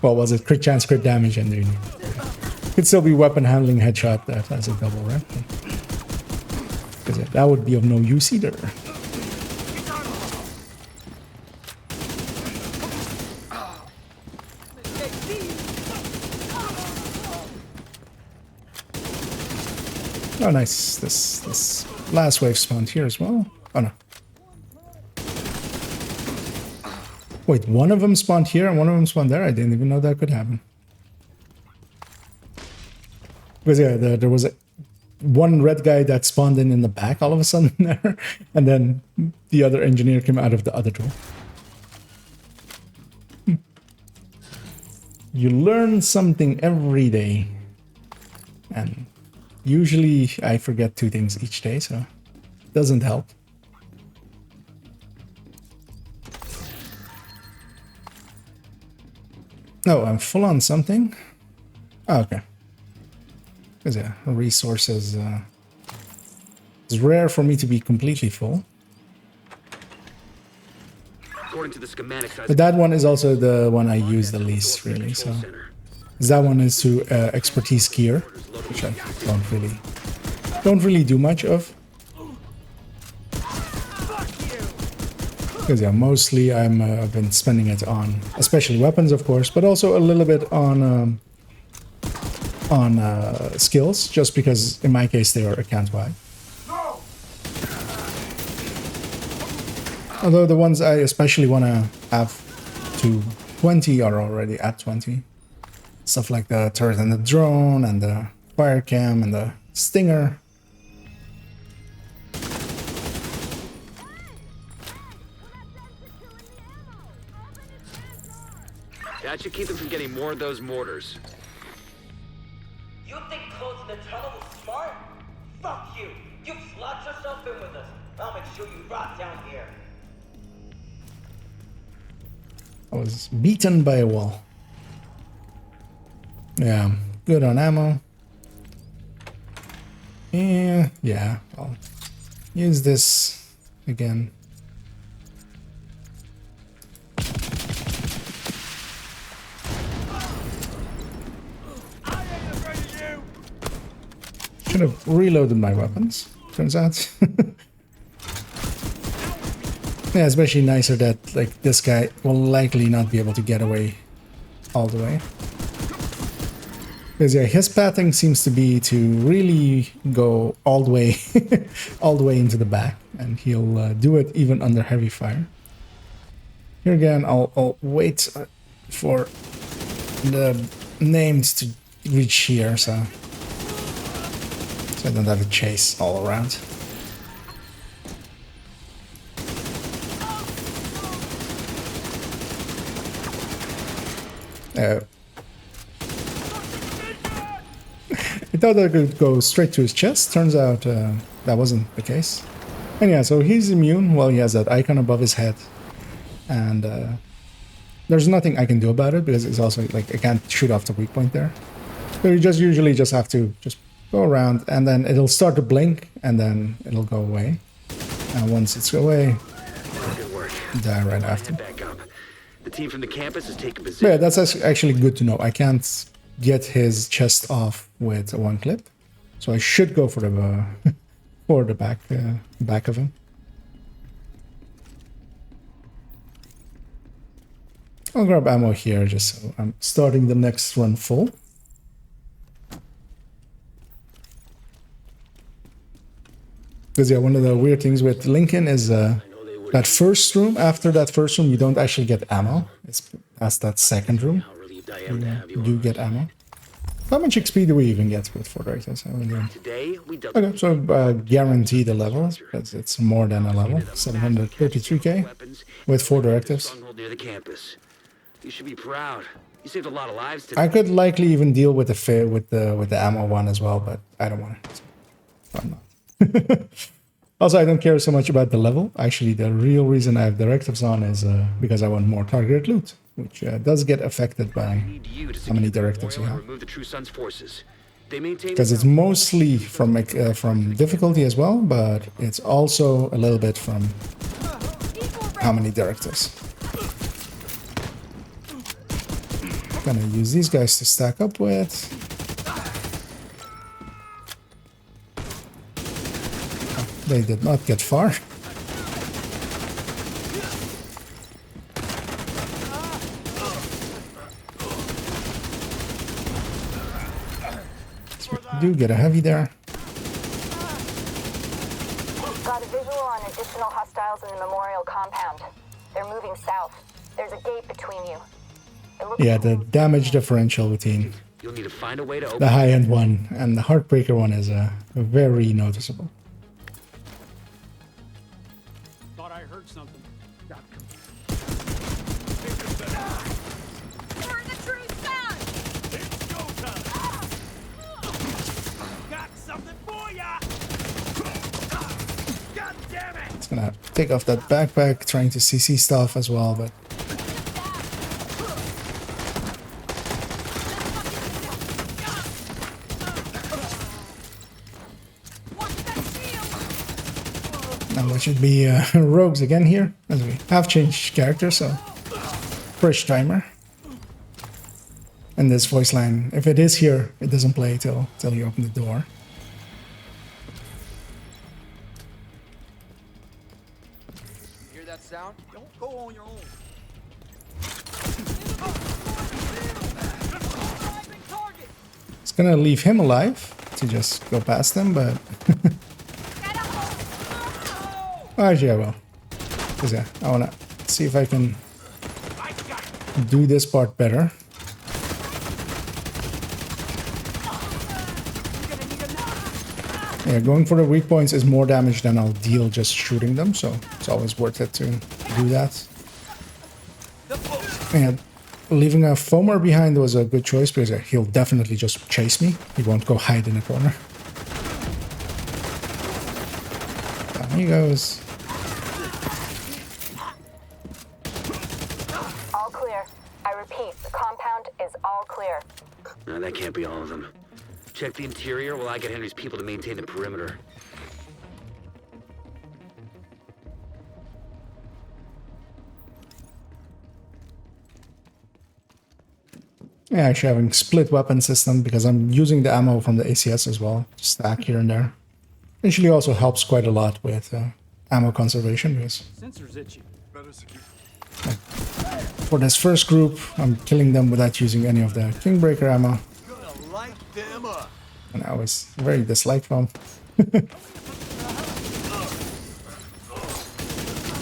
Well, was it crit chance, crit damage, and do you need it? Could still be weapon handling headshot that has a double red. Because that would be of no use either. Oh, nice. This last wave spawned here as well. Oh, no. Wait, one of them spawned here and one of them spawned there? I didn't even know that could happen. Because, yeah, there was one red guy that spawned in the back all of a sudden there. And then the other engineer came out of the other door. You learn something every day. And usually I forget 2 things each day, so it doesn't help. Oh, I'm full on something? Oh, okay. Because, yeah, resources... it's rare for me to be completely full. According to the schematics, But that one is also the one I use the least, really, so... That one is to expertise gear, which I don't really do much of. Because, yeah, mostly I've been spending it on, especially weapons, of course, but also a little bit on skills, just because in my case they are account-wide. Although the ones I especially want to have to 20 are already at 20. Stuff like the turret and the drone and the fire cam and the stinger. that should keep them from getting more of those mortars. You think closing the tunnel was smart? Fuck you! You slot yourself in with us. I'll make sure you rot down here. I was beaten by a wall. Yeah, good on ammo. Yeah, I'll use this again. Should have reloaded my weapons, turns out. Yeah, especially nicer that like this guy will likely not be able to get away all the way. Because yeah, his pathing seems to be to really go all the way, all the way into the back, and he'll do it even under heavy fire. Here again, I'll wait for the names to reach here, so I don't have a chase all around. I thought I could go straight to his chest. Turns out that wasn't the case. And yeah, so he's immune. Well, he has that icon above his head. And there's nothing I can do about it because it's also like I can't shoot off the weak point there. So you just usually just have to just go around and then it'll start to blink and then it'll go away. And once it's away, die right after. Back up. The team from the campus is taking But position. yeah, that's actually good to know. I can't get his chest off with one clip, so I should go for the for the back of him. I'll grab ammo here just so I'm starting the next run full. Because yeah, one of the weird things with Lincoln is that first room. After that first room, you don't actually get ammo. It's past that second room. How relieved I am to have you You do on. get ammo. How much XP do we even get with 4 directors? Today we double Okay, so guarantee the level because it's more than a level. 733k with 4 directives. stronghold near the campus. You should be proud. You saved a lot of lives today. I could likely even deal with the ammo one as well, but I don't want it. So I'm not. Also, I don't care so much about the level. Actually, the real reason I have directives on is because I want more targeted loot, which does get affected by Need you to how many secure the directives you memorial and have. remove the True Sun's forces. They maintain Because it's mostly from difficulty as well, but it's also a little bit from how many directors. Gonna use these guys to stack up with. They did not get far. So we do get a heavy there. Got a visual on additional hostiles in the memorial compound. They're moving south. There's a gate between you. It looks Yeah, the damage differential between You'll need to find a way to open. the high-end one and the Heartbreaker one is very noticeable. Thought I heard something. We're in the true sun! It's go time. Got something for ya. God damn it! It's gonna take off that backpack, trying to CC stuff as well, but now it should be rogues again here, as we have changed characters, so fresh timer. And this voice line, if it is here, it doesn't play till you open the door. Hear that sound? Don't go on your own. It's gonna leave him alive to just go past them, but actually I will. 'Cause yeah, I wanna see if I can do this part better. Yeah, going for the weak points is more damage than I'll deal just shooting them, so it's always worth it to do that. And leaving a foamer behind was a good choice because he'll definitely just chase me. He won't go hide in a corner. Down he goes. all clear. I repeat, the compound is all clear. No, that can't be all of them. Check the interior while I get Henry's people to maintain the perimeter. Yeah, actually having split weapon system because I'm using the ammo from the ACS as well, to stack here and there. Usually also helps quite a lot with ammo conservation because Sensors itchy. Better secure. for this first group, I'm killing them without using any of the Kingbreaker ammo. Gonna light them up. And I was very disliked from.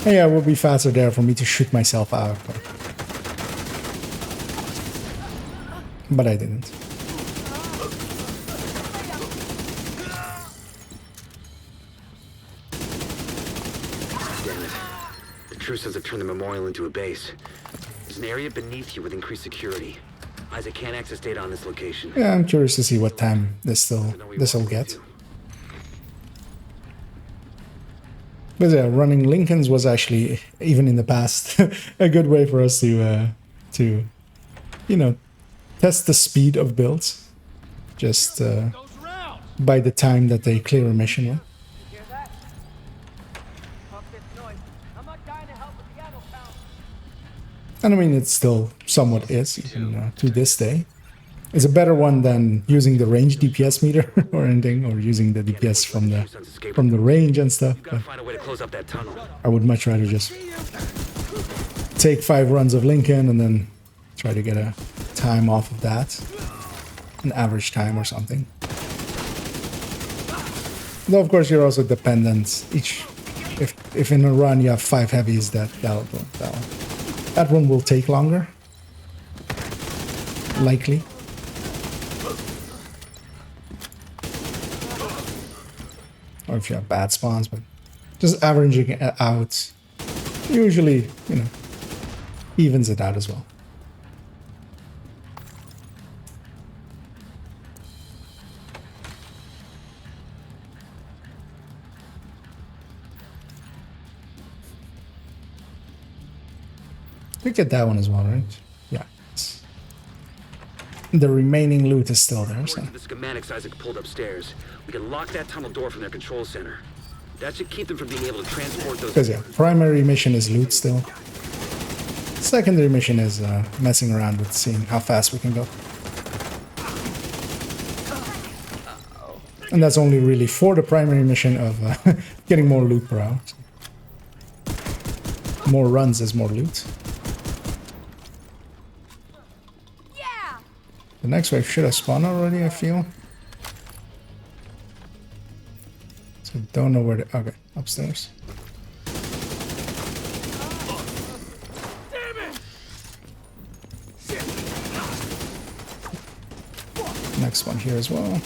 Yeah, it would be faster there for me to shoot myself out. But I didn't. Damn it. The truce has turned the memorial into a base. There's an area beneath you with increased security. Isaac can't access data on this location. Yeah, I'm curious to see what time this'll get. But yeah, running Lincolns was actually, even in the past, a good way for us to you know, test the speed of builds. Just Goes around. by the time that they clear a mission. Yeah? Hear that? Pump this noise. I'm not dying to help with the ammo count. And I mean, it still somewhat is, even to this day. It's a better one than using the range DPS meter or anything, or using the DPS from the range and stuff. You gotta find a way to close up that tunnel. I would much rather just take 5 runs of Lincoln and then try to get a time off of that, an average time or something. Though of course you're also dependent. If in a run you have 5 heavies, that one will take longer, likely. Or if you have bad spawns, but just averaging it out usually, evens it out as well. We get that one as well, right? Yeah. The remaining loot is still there, so. According to the schematics Isaac pulled upstairs, we can lock that tunnel door from their control center. That should keep them from being able to transport those. Because yeah, primary mission is loot still. Secondary mission is messing around with seeing how fast we can go. And that's only really for the primary mission of getting more loot per hour. More runs is more loot. Yeah. The next wave should have spawned already, I feel. So don't know where to... Okay, upstairs. Next one here as well.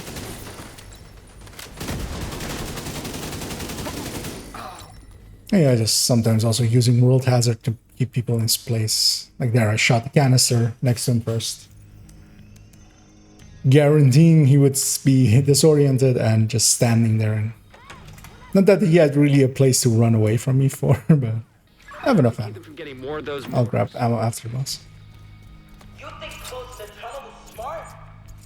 Yeah, just sometimes also using World Hazard to keep people in his place. Like there, I shot the canister next to him first. Guaranteeing he would be disoriented and just standing there. And not that he had really a place to run away from me for, but I have enough ammo. From getting more of those. I'll grab ammo after the boss. You think closing the tunnel is smart?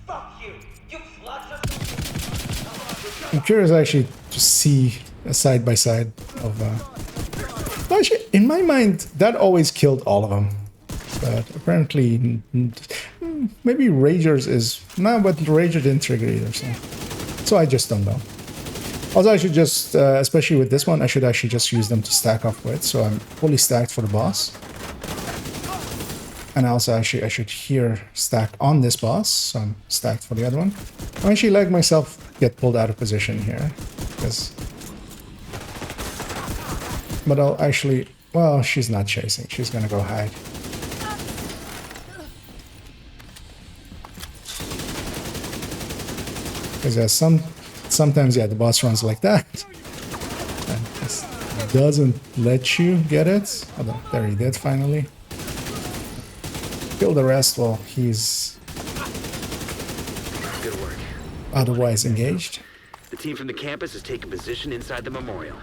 Fuck you! You flood yourself. I'm curious actually to see a side by side of. Actually, in my mind, that always killed all of them. But apparently, maybe Ragers is. No, but Rager didn't trigger either, so I just don't know. Also, I should just, especially with this one, I should actually just use them to stack off with. So I'm fully stacked for the boss. And also, actually, I should here stack on this boss. So I'm stacked for the other one. I actually let myself get pulled out of position here. Because... But I'll actually... Well, she's not chasing. She's gonna go hide. Because there's sometimes, yeah, the boss runs like that. And just doesn't let you get it. Although, there he did finally. Kill the rest while he's Good work. otherwise engaged. The team from the campus has taken position inside the memorial.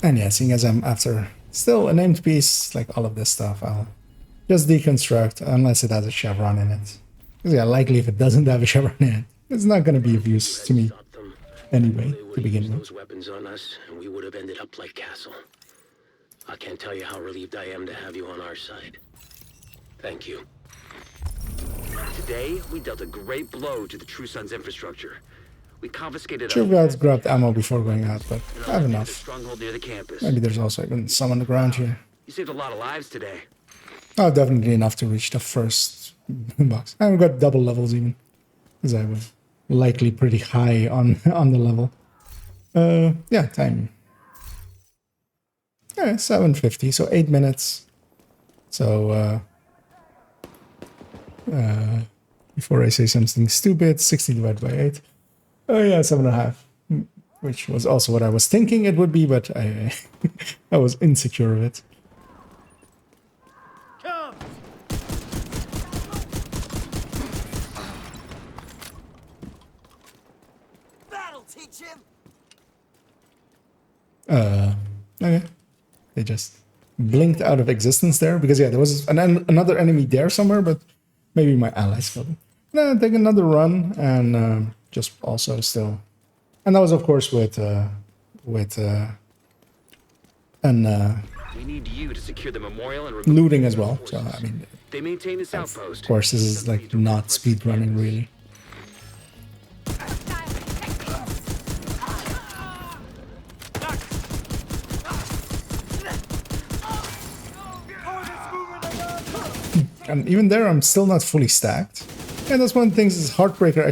And yeah, seeing as I'm after still a named piece, like all of this stuff, I'll just deconstruct unless it has a chevron in it. Because yeah, likely if it doesn't have a chevron in it, it's not going to be of use to me anyway, to begin with. Those weapons on us, and we would have ended up like Castle. I can't tell you how relieved I am to have you on our side. Thank you. Today, we dealt a great blow to the True Sons infrastructure. We confiscated. Sure, guys grabbed ammo before going out, but I have a enough. stronghold near the campus. Maybe there's also even some on the ground here. You saved a lot of lives today. Oh, definitely enough to reach the first box. I haven't got double levels even, because I was likely pretty high on the level. Yeah, time. Yeah, 7:50, so 8 minutes. So before I say something stupid, 60 divided by 8. Oh yeah, 7.5, which was also what I was thinking it would be, but I I was insecure of it. That'll teach him. Okay. They just blinked out of existence there because yeah, there was another enemy there somewhere, but maybe my allies killed him. Then take another run and just also still, and that was of course with We need you to secure the memorial and remove looting as well. So I mean, they maintain this of outpost. course, this is like not speed running really. And even there, I'm still not fully stacked. And that's one of the things is Heartbreaker.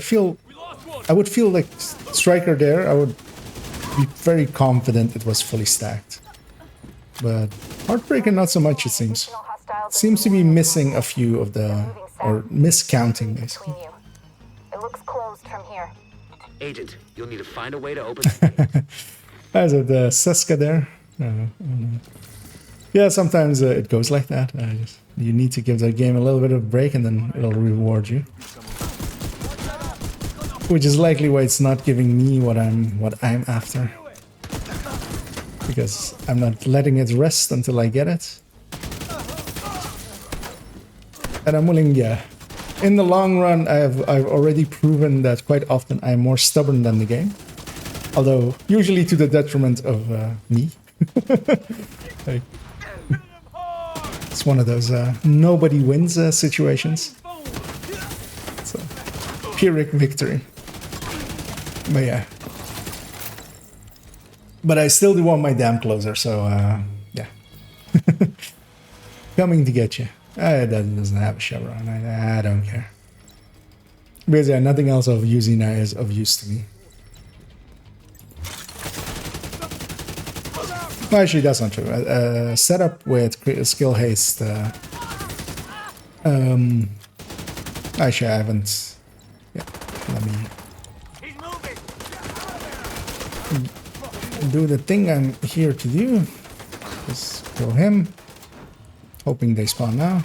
I would feel like Striker there, I would be very confident it was fully stacked. But Heartbreaker, not so much, it seems. Seems to be missing a few of the, or miscounting, basically. Between you. It looks closed from here. Agent, you'll need to find a way to open the gate. There's the Seska there. Yeah, sometimes it goes like that. You need to give the game a little bit of a break and then it'll reward you. Which is likely why it's not giving me what I'm after. Because I'm not letting it rest until I get it. And I'm willing, yeah, in the long run, I've already proven that quite often I'm more stubborn than the game. Although, usually to the detriment of me. Like, it's one of those nobody wins situations. It's a Pyrrhic victory. But yeah. But I still do want my damn closer, so yeah. Coming to get you. That doesn't have a chevron. I don't care. Because yeah, nothing else of using that is of use to me. Well, actually, that's not true. Setup with skill haste. Actually, I haven't. Yeah, let me do the thing I'm here to do. Just kill him. Hoping they spawn now.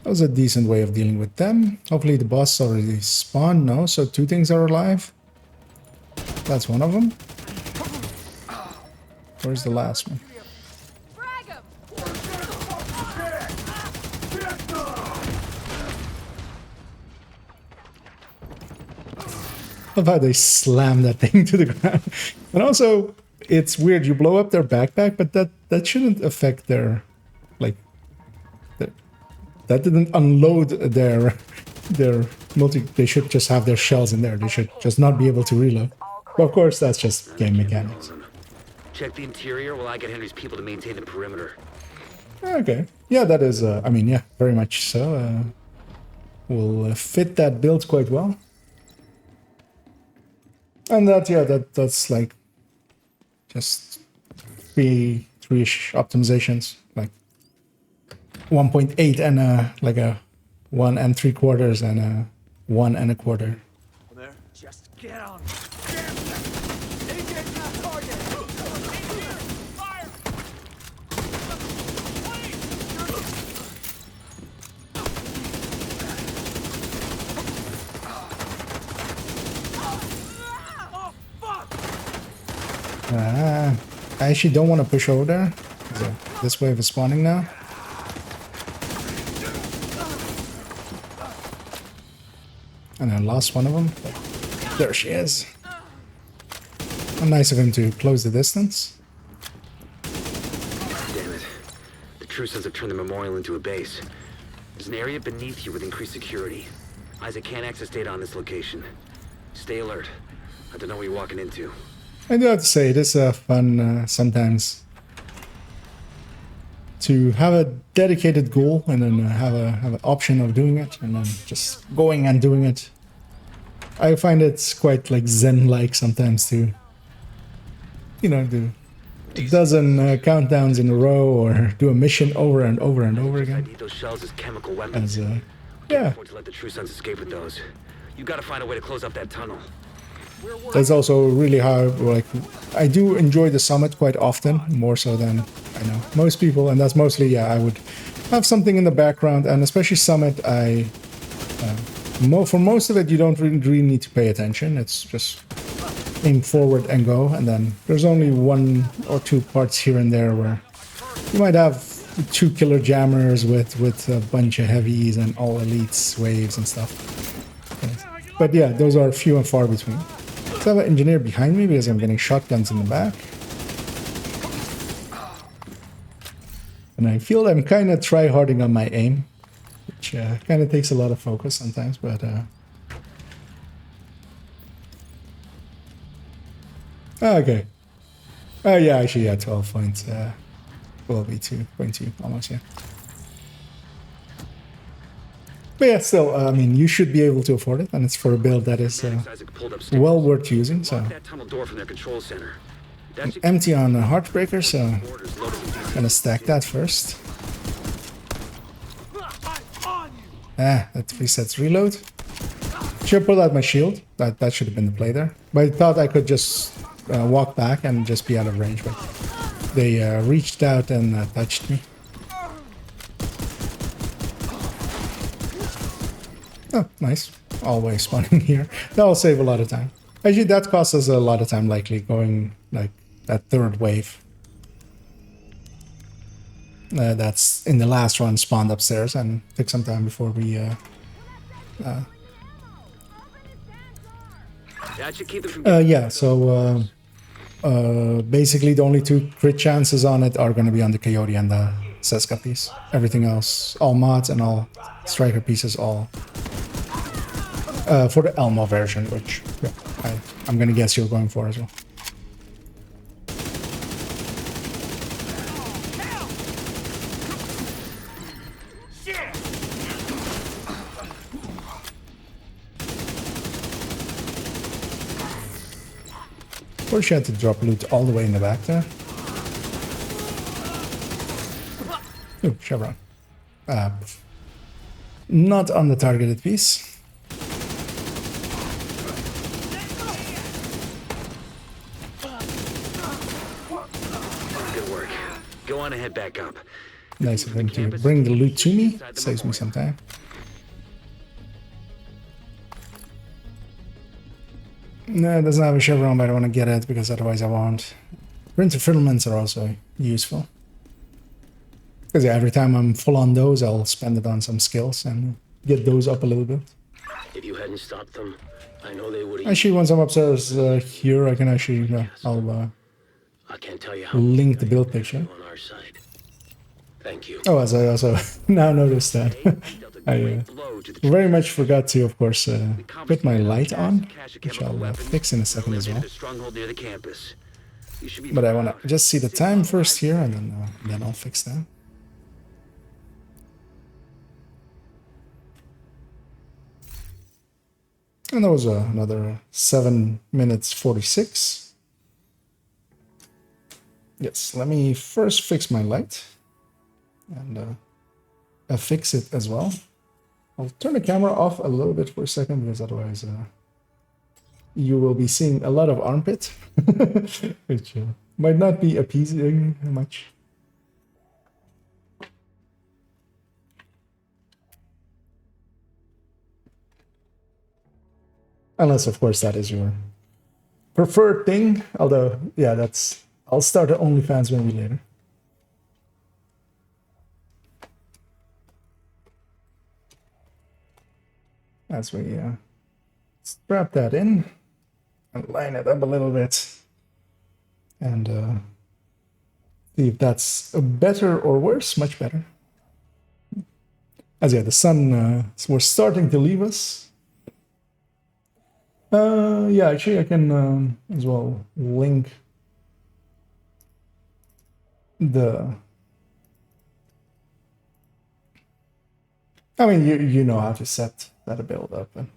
That was a decent way of dealing with them. Hopefully the boss already spawned. No, so 2 things are alive. That's one of them. Where's the last one? I love how they slam that thing to the ground. And also, it's weird. You blow up their backpack, but that shouldn't affect their, like, that didn't unload their multi. They should just have their shells in there. They should just not be able to reload. But of course, that's just game mechanics. Check the interior while I get Henry's people to maintain the perimeter. Okay. Yeah, that is. I mean, yeah, very much so. Will fit that build quite well. And that, yeah, that's like just three-ish optimizations, like 1.8 and like a 1 3/4 and a 1 1/4. There. Just get on. Engage that target. Fire. Oh, fuck. I actually don't want to push over there. So this wave is spawning now. And I lost one of them. There she is. How nice of him to close the distance. Damn it. The True Sons have turned the memorial into a base. There's an area beneath you with increased security. Isaac can't access data on this location. Stay alert. I don't know what you're walking into. I do have to say, it is fun sometimes to have a dedicated goal and then have an option of doing it and then just going and doing it. I find it's quite like Zen-like sometimes to, you know, do a dozen countdowns in a row or do a mission over and over and over I again. need those shells as chemical weapons. As Can't yeah, afford to let the True Sons escape with those. You gotta find a way to close up that tunnel. that's also really how, like, I do enjoy the summit quite often, more so than I know most people, and that's mostly, yeah, I would have something in the background, and especially summit, for most of it, you don't really need to pay attention. It's just aim forward and go, and then there's only 1 or 2 parts here and there where you might have 2 killer jammers with a bunch of heavies and all elites waves and stuff. But yeah, those are few and far between. So I have an engineer behind me because I'm getting shotguns in the back. And I feel I'm kind of try-harding on my aim, which kind of takes a lot of focus sometimes, but... okay. Oh yeah, actually, yeah, 12 points. Will be 2.2, almost, yeah. But yeah, still, I mean, you should be able to afford it, and it's for a build that is Isaac pulled upstairs. well worth using, so... Lock that tunnel door from their control center. That should Empty on a Heartbreaker, so orders loaded with gonna stack that first. On you. Ah, that resets reload. Should pull out my shield. That should have been the play there. But I thought I could just walk back and just be out of range, but they reached out and touched me. Oh, nice. always spawning here. That'll save a lot of time. Actually, that costs us a lot of time, likely, going like that third wave. That's in the last run spawned upstairs and took some time before we That should keep them from yeah, so basically the only two crit chances on it are going to be on the Coyote and the Seska piece. Everything else, all mods and all striker pieces, all for the Elmo version, which yeah, I'm going to guess you're going for as well. Of course, you had to drop loot all the way in the back there. Ooh, chevron. Not on the targeted piece. good work. Go on and head back up. Nice of him to bring the loot to me. Saves me some time. No, it doesn't have a chevron, but I want to get it because otherwise I won't. Printer filaments are also useful. Because yeah, every time I'm full on those, I'll spend it on some skills and get those up a little bit. If you hadn't stopped them, I know they would have. Actually, once I'm upstairs here, I can actually, I'll I can't tell you how link the build picture. on our side. Thank you. Oh, as I also now noticed that. I very much forgot to, of course, put my light on, which I'll fix in a second as well. But I want to just see the time first here, and then I'll fix that. And that was another 7 minutes 46. Yes, let me first fix my light, and fix it as well. I'll turn the camera off a little bit for a second, because otherwise you will be seeing a lot of armpit, which might not be appeasing much. Unless, of course, that is your preferred thing. Although, yeah, that's... I'll start an OnlyFans maybe later. As we strap that in and line it up a little bit, and see if that's better or worse. Much better. As yeah, the sun was starting to leave us. Yeah, actually I can as well link the... I mean, you know how to set that build up and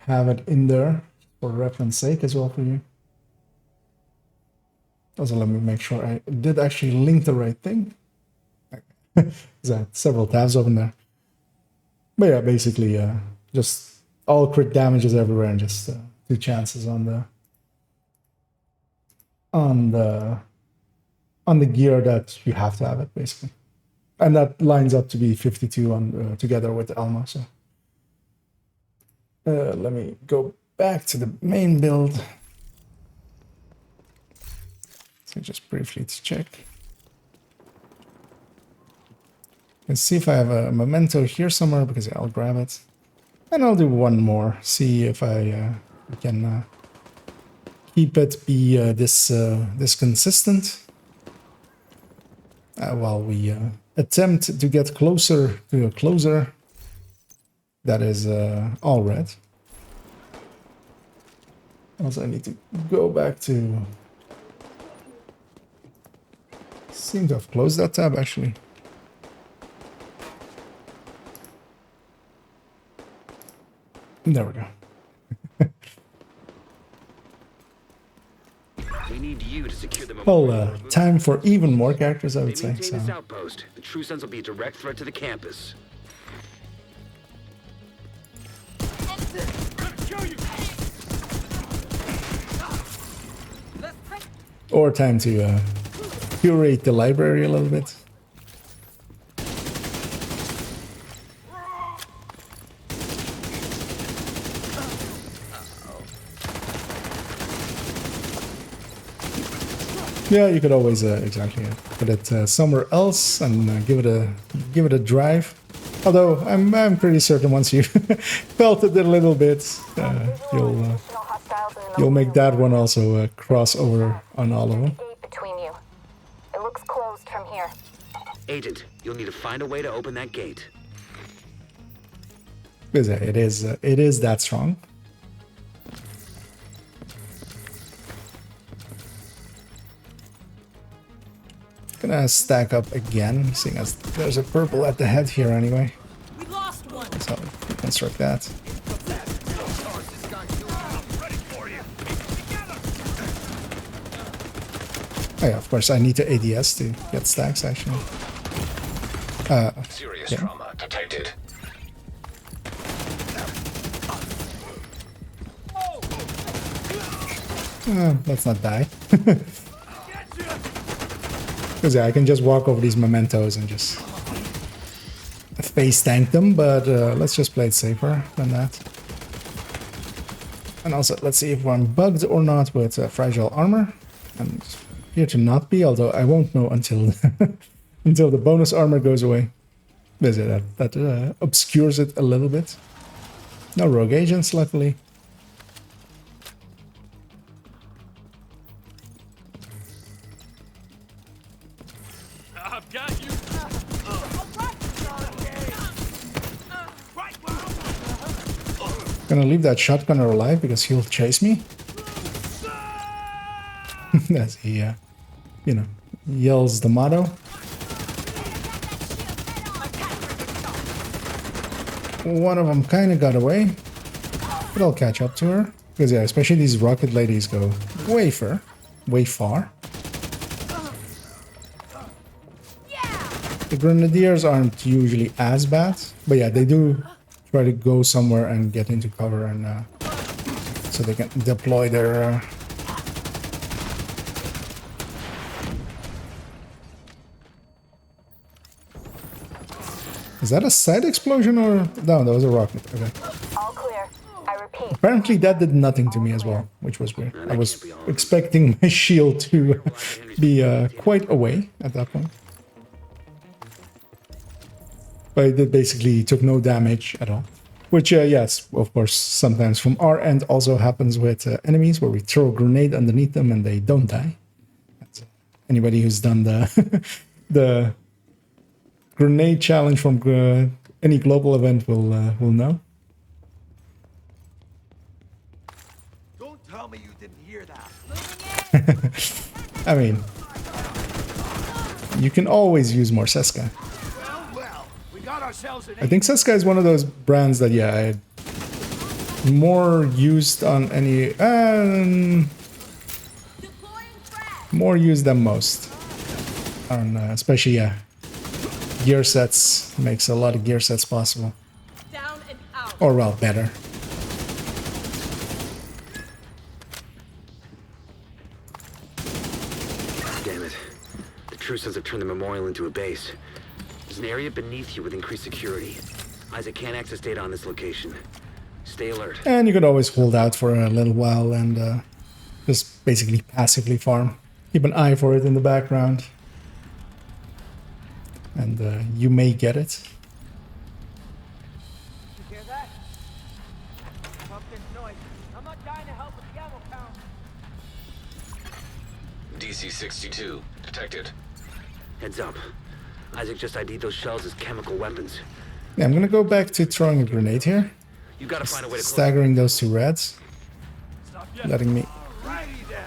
have it in there for reference sake as well for you. Also, let me make sure I did actually link the right thing. There's several tabs open there. But yeah, basically, just all crit damages everywhere, and just 2 chances on the gear that you have to have it, basically. And that lines up to be 52 on together with Elmo. So let me go back to the main build. So just briefly to check. And see if I have a memento here somewhere, because I'll grab it. And I'll do one more. See if I can keep it be this consistent. While we attempt to get closer to a closer that is all red. Also, I need to go back to... Seem to have closed that tab, actually. There we go. We need you to secure the Well, time for even more characters, I would say. maintain this So. outpost. The True Sons will be a direct threat to the campus. Or time to curate the library a little bit. Yeah, you could always exactly put it somewhere else and give it a drive. Although I'm pretty certain once you felt it a little bit, you'll make that one also cross over on all of them. Gate between you. It looks closed from here. Agent, you'll need to find a way to open that gate. Because it is that strong. Gonna stack up again, seeing as there's a purple at the head here anyway. We lost one. So construct that. Oh yeah, of course I need to ADS to get stacks actually. Serious yeah. trauma detected. Let's not die. Because yeah, I can just walk over these mementos and just face tank them, but let's just play it safer than that. And also, let's see if I'm bugged or not with fragile armor. And here to not be, although I won't know until until the bonus armor goes away. Because that obscures it a little bit. No rogue agents, luckily. I've got you. Gonna leave that shotgunner alive because he'll chase me. As he, you know, yells the motto. One of them kind of got away, but I'll catch up to her. Because yeah, especially these rocket ladies go way far. The grenadiers aren't usually as bad, but yeah, they do try to go somewhere and get into cover, and so they can deploy their. Is that a side explosion or no? That was a rocket. Okay. All clear. I repeat. Apparently that did nothing to me as well, which was weird. I was expecting my shield to be quite away at that point. But it basically took no damage at all. Which, yes, of course, sometimes from our end also happens with enemies, where we throw a grenade underneath them and they don't die. That's, anybody who's done the the grenade challenge from any global event will know. Don't tell me you didn't hear that. I mean, you can always use more Seska. Well, we got ourselves an I think Seska is one of those brands that, yeah, I more used on any... more used than most. On, especially, yeah, gear sets. Makes a lot of gear sets possible. Down and out. Or, well, better. Damn it. The True Sons have turned the memorial into a base. There's an area beneath you with increased security. Isaac can't access data on this location. Stay alert. And you could always hold out for a little while and just basically passively farm. Keep an eye for it in the background. And you may get it. You hear that? Something's noise. I'm not dying to help with the ammo count. DC-62 detected. Heads up. Isaac just ID'd those shells as chemical weapons. Yeah, I'm gonna go back to throwing a grenade here. You gotta find a way to close. Staggering those two reds. Letting me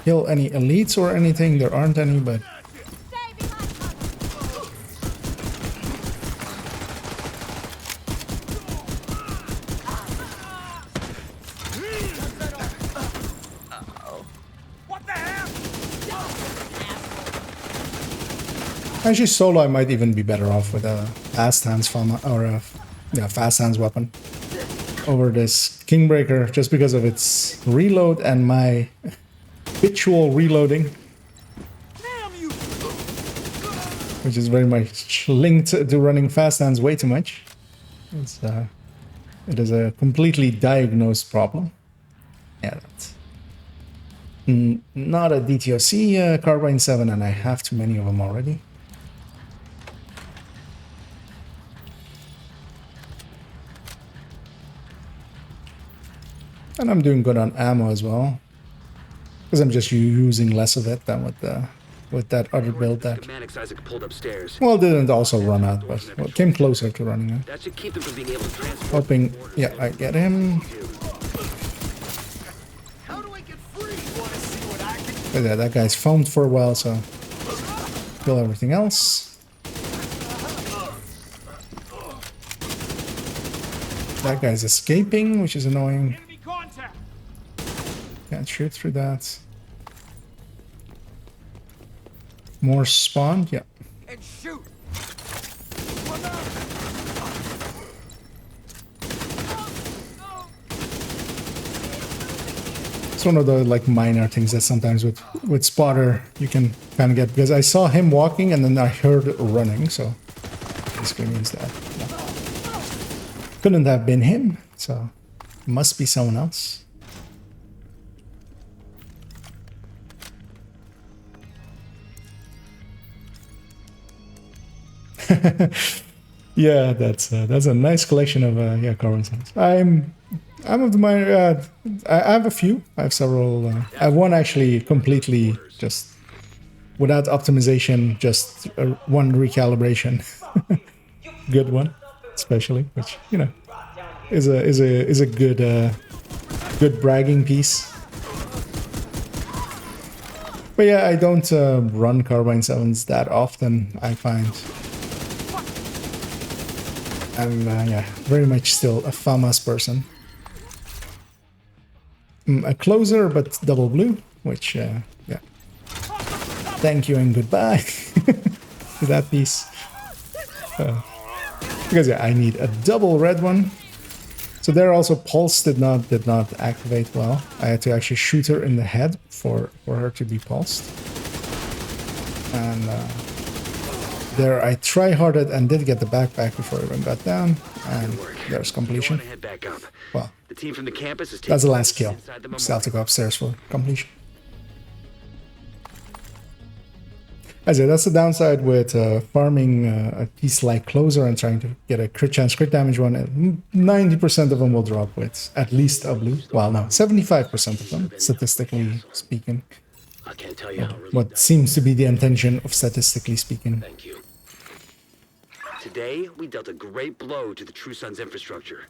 kill any elites or anything. There aren't any, but... Actually, solo I might even be better off with a fast hands fast hands weapon over this Kingbreaker, just because of its reload and my habitual reloading, which is very much linked to running fast hands way too much. It is a completely diagnosed problem. Yeah, Not a DTOC carbine 7, and I have too many of them already. And I'm doing good on ammo as well, because I'm just using less of it than with that other build that, Schematics Isaac pulled upstairs. well, didn't also run out, but well, came closer to running out. That should keep them from being able to transport. Hoping, yeah, I get him. How do I get free? Wanna see what I can But yeah, that guy's foamed for a while, so kill everything else. That guy's escaping, which is annoying. enemy contact? Can't shoot through that. More spawned, yeah. And shoot! It's one of the like minor things that sometimes with spotter you can kind of get, because I saw him walking and then I heard running, so basically means that couldn't have been him, so it must be someone else. Yeah, that's a nice collection of yeah, carbon sounds. I'm of the minor. I have a few. I have several. I have one actually completely just without optimization, just one recalibration. Good one, especially, which you know is a good good bragging piece. But yeah, I don't run carbine 7s that often, I find. I'm yeah, very much still a FAMAS person. A closer, but double blue, which, yeah. Thank you and goodbye to that piece. Because, yeah, I need a double red one. So there also Pulse did not activate well. I had to actually shoot her in the head for her to be pulsed. And there I try-harded and did get the backpack before I even got down. And there's completion. Head back up. Well, The team from the campus is that's the taking last place kill. inside the Still have to go memorial. upstairs for completion. As I, that's the downside with farming a piece like Closer and trying to get a crit chance, crit damage one. 90% of them will drop with at least a blue. Well, no, 75% of them, statistically speaking. I can't tell you how relieved What seems to be the intention of statistically speaking. Thank you. Today, we dealt a great blow to the True Sons infrastructure.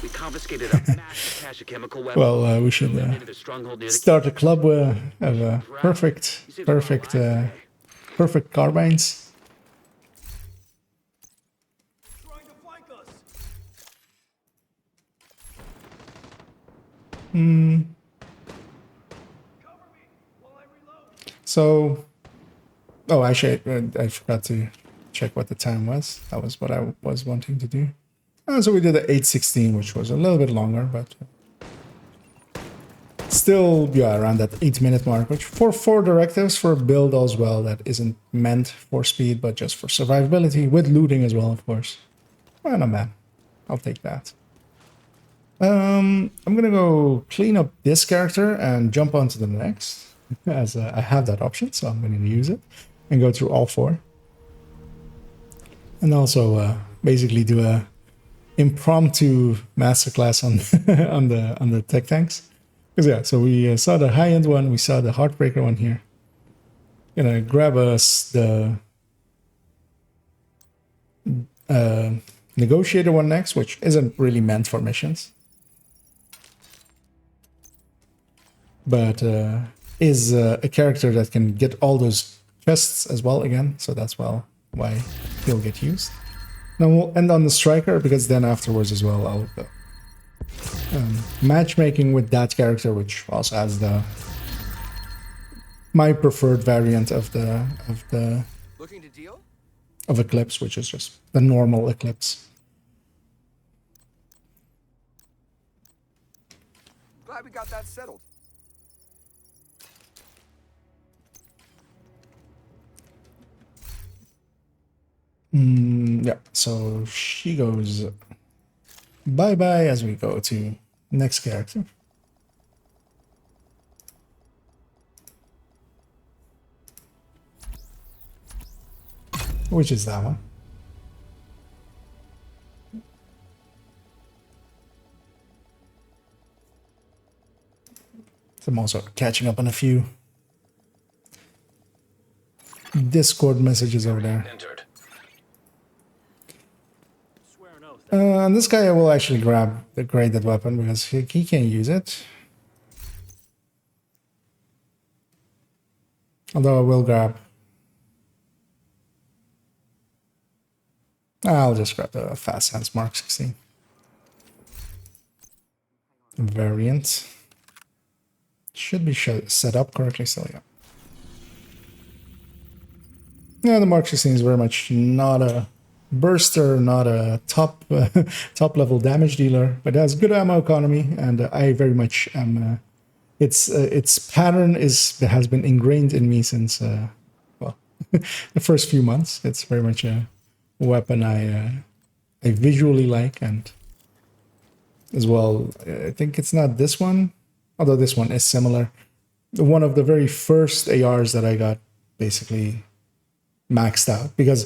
We confiscated a massive cache of chemical weapons. Well, we should into their stronghold near the start a club of perfect carbines. Trying to flank us. Cover me while I reload. So, oh, actually, I forgot to check what the time was. That was what I was wanting to do. So we did the 8:16, which was a little bit longer, but still, yeah, around that 8-minute mark, which for 4 directives for a build as well that isn't meant for speed, but just for survivability, with looting as well, of course. Well, not bad. I'll take that. I'm gonna go clean up this character and jump onto the next, as I have that option, so I'm going to use it and go through all 4. And also basically do a impromptu masterclass on on the tech tanks. Because yeah, so we saw the high-end one, we saw the Heartbreaker one here. Gonna grab us the Negotiator one next, which isn't really meant for missions. But is a character that can get all those chests as well again, so that's why he'll get used. Then we'll end on the Striker, because then afterwards as well I'll go matchmaking with that character, which also has my preferred variant of Looking to deal? Eclipse, which is just the normal Eclipse. Glad we got that settled. Yeah, so she goes bye-bye as we go to next character. which is that one. So I'm also catching up on a few Discord messages over there. And this guy I will actually grab the graded weapon because he can't use it. Although I will grab... I'll just grab the Fast Hands Mark 16. Variant. Should be set up correctly still, yeah. Yeah, the Mark 16 is very much not a burster, not a top top level damage dealer, but it has good ammo economy, and I very much am. Its pattern has been ingrained in me since well the first few months. It's very much a weapon I visually like, and as well I think it's not this one, although this one is similar. One of the very first ARs that I got basically maxed out because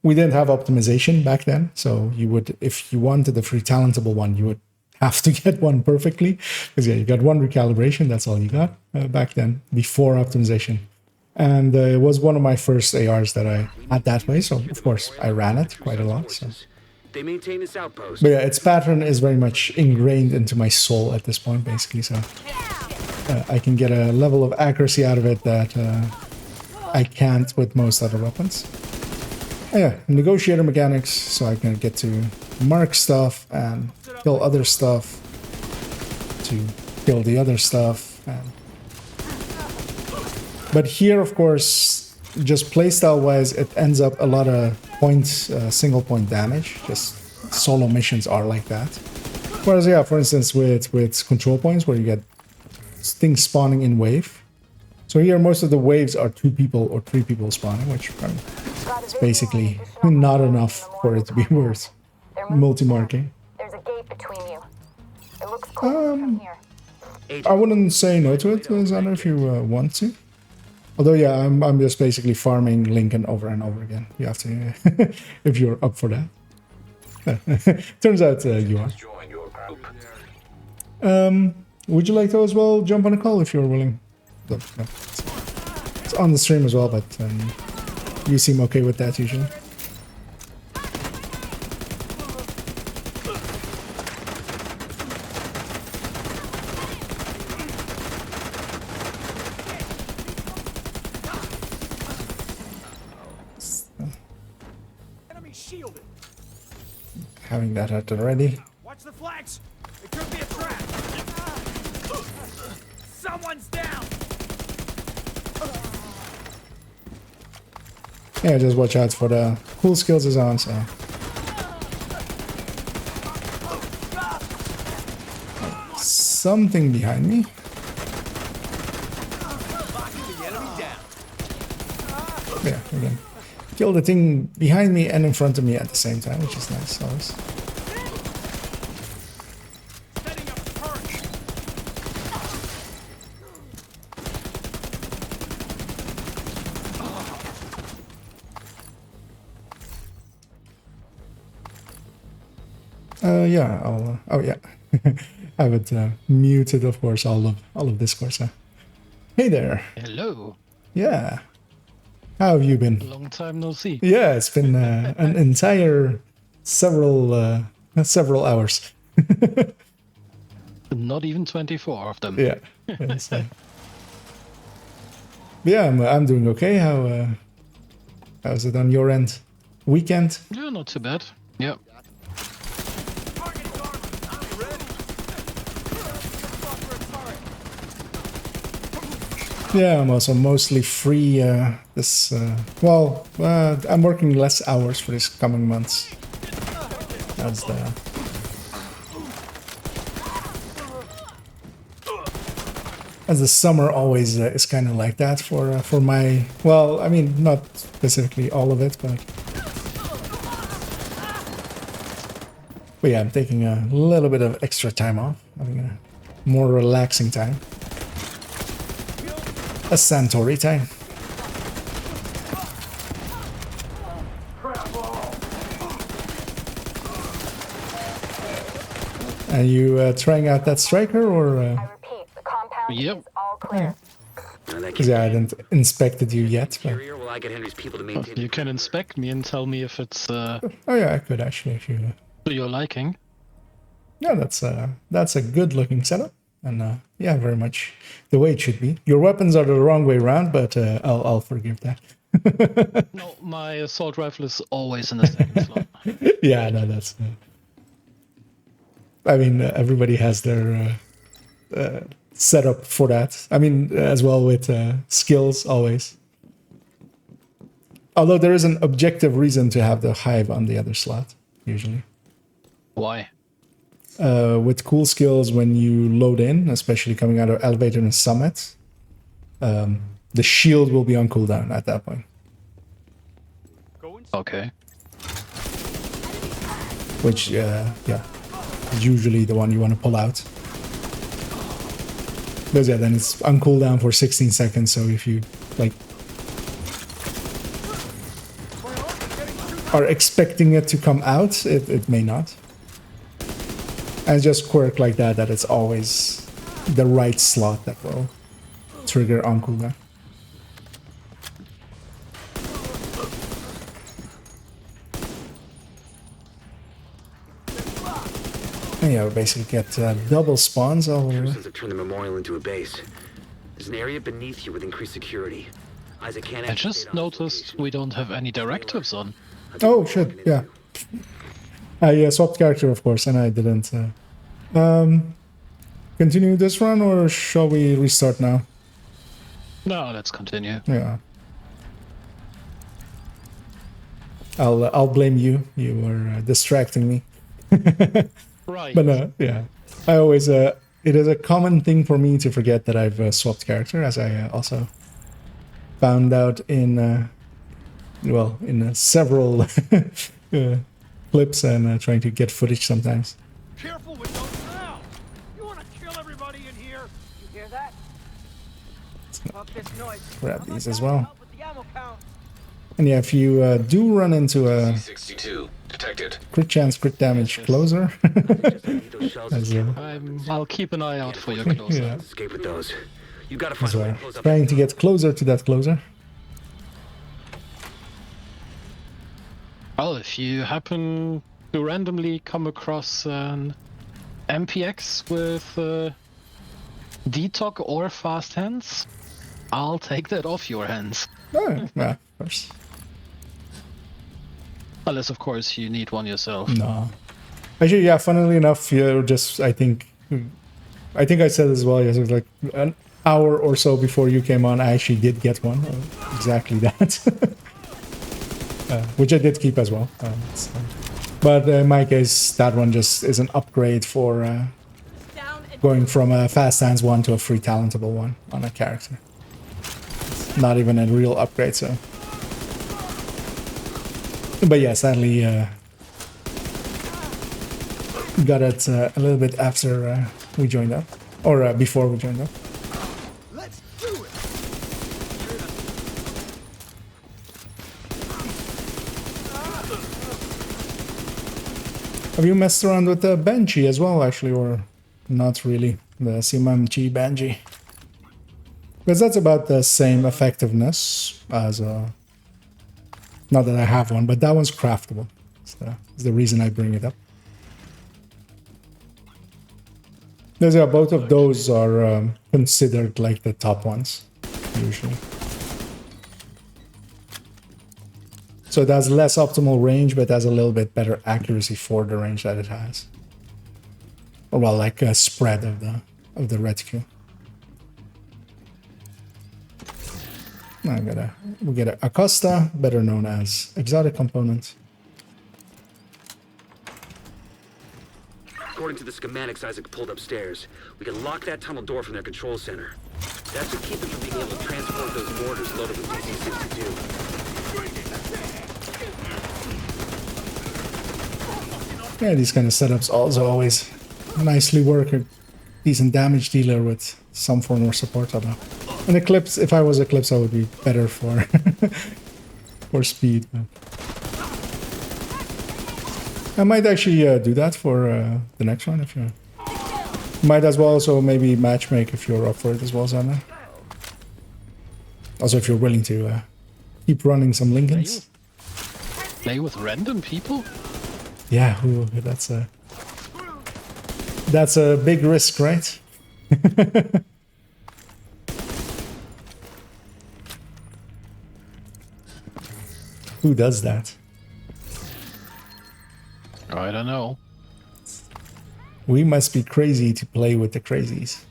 we didn't have optimization back then. So you would, if you wanted the free talentable one, you would have to get one perfectly because yeah, you got one recalibration. That's all you got back then before optimization. And it was one of my first ARs that I had that way. So of course I ran it quite a lot. So. They maintain this outpost. But yeah, its pattern is very much ingrained into my soul at this point, basically. So I can get a level of accuracy out of it that I can't with most other weapons. Yeah, negotiator mechanics, so I can get to mark stuff and kill other stuff to kill the other stuff. But here, of course, just playstyle wise, it ends up a lot of points, single point damage. Just solo missions are like that. Whereas, yeah, for instance, with control points where you get things spawning in wave. So here, most of the waves are 2 people or 3 people spawning, which is basically not enough for it to be worth multi-marking. There's a gate between you. It looks close from here. I wouldn't say no to it, Xander, if you want to. Although, yeah, I'm just basically farming Lincoln over and over again. You have to, if you're up for that. Turns out you are. Would you like to as well jump on a call if you're willing? No. It's on the stream as well, but you seem okay with that usually. Enemy shielded. Having that out already. Watch the flags. It could be a trap. Someone's down. Yeah, just watch out for the cool skills is on, so. Something behind me. Yeah, again. Kill the thing behind me and in front of me at the same time, which is nice always. Yeah, I'll. Oh yeah, I have it muted, of course. All of Discord. So. Hey there. Hello. Yeah. How have you been? Long time no see. Yeah, it's been an entire several hours. Not even 24 of them. Yeah. Yeah, I'm doing okay. How's it on your end? Weekend? Yeah, not too bad. Yep. Yeah, I'm also mostly free this, I'm working less hours for this coming months. That's the... As the summer always is kind of like that for my... Well, I mean, not specifically all of it, but... But yeah, I'm taking a little bit of extra time off. Having a more relaxing time. A Santori time. And you trying out that striker or? I repeat, the compound Yep. is all clear. Now that Because yeah, I hadn't inspected you yet. But... interior, will I get Henry's people to maintain? You can inspect me and tell me if it's Oh yeah, I could actually if you. to your liking. Yeah, that's a good looking setup, and yeah, very much the way it should be. Your weapons are the wrong way around, but I'll forgive that. No, my assault rifle is always in the second slot. Yeah, no, that's. I mean, everybody has their setup for that. I mean, as well with skills always. Although there is an objective reason to have the hive on the other slot, usually. Why? With cool skills, when you load in, especially coming out of elevator and summit, the shield will be on cooldown at that point. Okay. Which, yeah, is usually the one you want to pull out. Because yeah, then it's on cooldown for 16 seconds, so if you, like, are expecting it to come out, it may not. And just quirk like that it's always the right slot that will trigger on cooldown. And yeah, we basically get double spawns all over. Cruisers have turned the memorial into a base. There's an area beneath you with increased security. Isaac can't I just noticed we don't have any directives on. Oh shit, yeah. I swapped character, of course, and I didn't continue this run, or shall we restart now? No, let's continue. Yeah. I'll blame you. You were distracting me. Right. But yeah, I always it is a common thing for me to forget that I've swapped character, as I also found out in well, in several clips and trying to get footage sometimes. Careful with those sounds! You want to kill everybody in here? You hear that? Fuck this noise. Grab I'm not these as down to well. help with the ammo count. And yeah, if you do run into a 62 detected. crit chance, crit damage closer, as, I'll keep an eye out for your closer. yeah, Escape with those. You gotta as find a way well. to close up. Trying to get closer to that closer. Well, if you happen to randomly come across an MPX with detox or fast hands, I'll take that off your hands. Oh, yeah, of course. Unless, of course, you need one yourself. No. Actually, yeah, funnily enough, you're just, I think I said as well, yes, it was like an hour or so before you came on, I actually did get one. Exactly that. Which I did keep as well. But in my case, that one just is an upgrade for going from a fast hands one to a free talentable one on a character. It's not even a real upgrade, so. But yeah, sadly, got it a little bit after we joined up, or before we joined up. Let's do it! Have you messed around with the Banshee as well, actually, or not really? The Simamchi Banshee. Because that's about the same effectiveness as not that I have one, but that one's craftable. So that's the reason I bring it up. There's, both of those are considered like the top ones, usually. So it has less optimal range, but has a little bit better accuracy for the range that it has. Or well, like a spread of the reticule. We get a Acosta, better known as exotic component. According to the schematics Isaac pulled upstairs, we can lock that tunnel door from their control center. That should keep them from being able to transport those mortars loaded with DC-62. Yeah, these kind of setups also always nicely work. A decent damage dealer with some form of support. I don't know. And Eclipse, if I was Eclipse, I would be better for for speed. But I might actually do that for the next one if you Might as well also maybe matchmake if you're up for it as well, Xander. Also, if you're willing to keep running some Lincolns. Play with random people? Yeah, that's a big risk, right? Who does that? I don't know. We must be crazy to play with the crazies.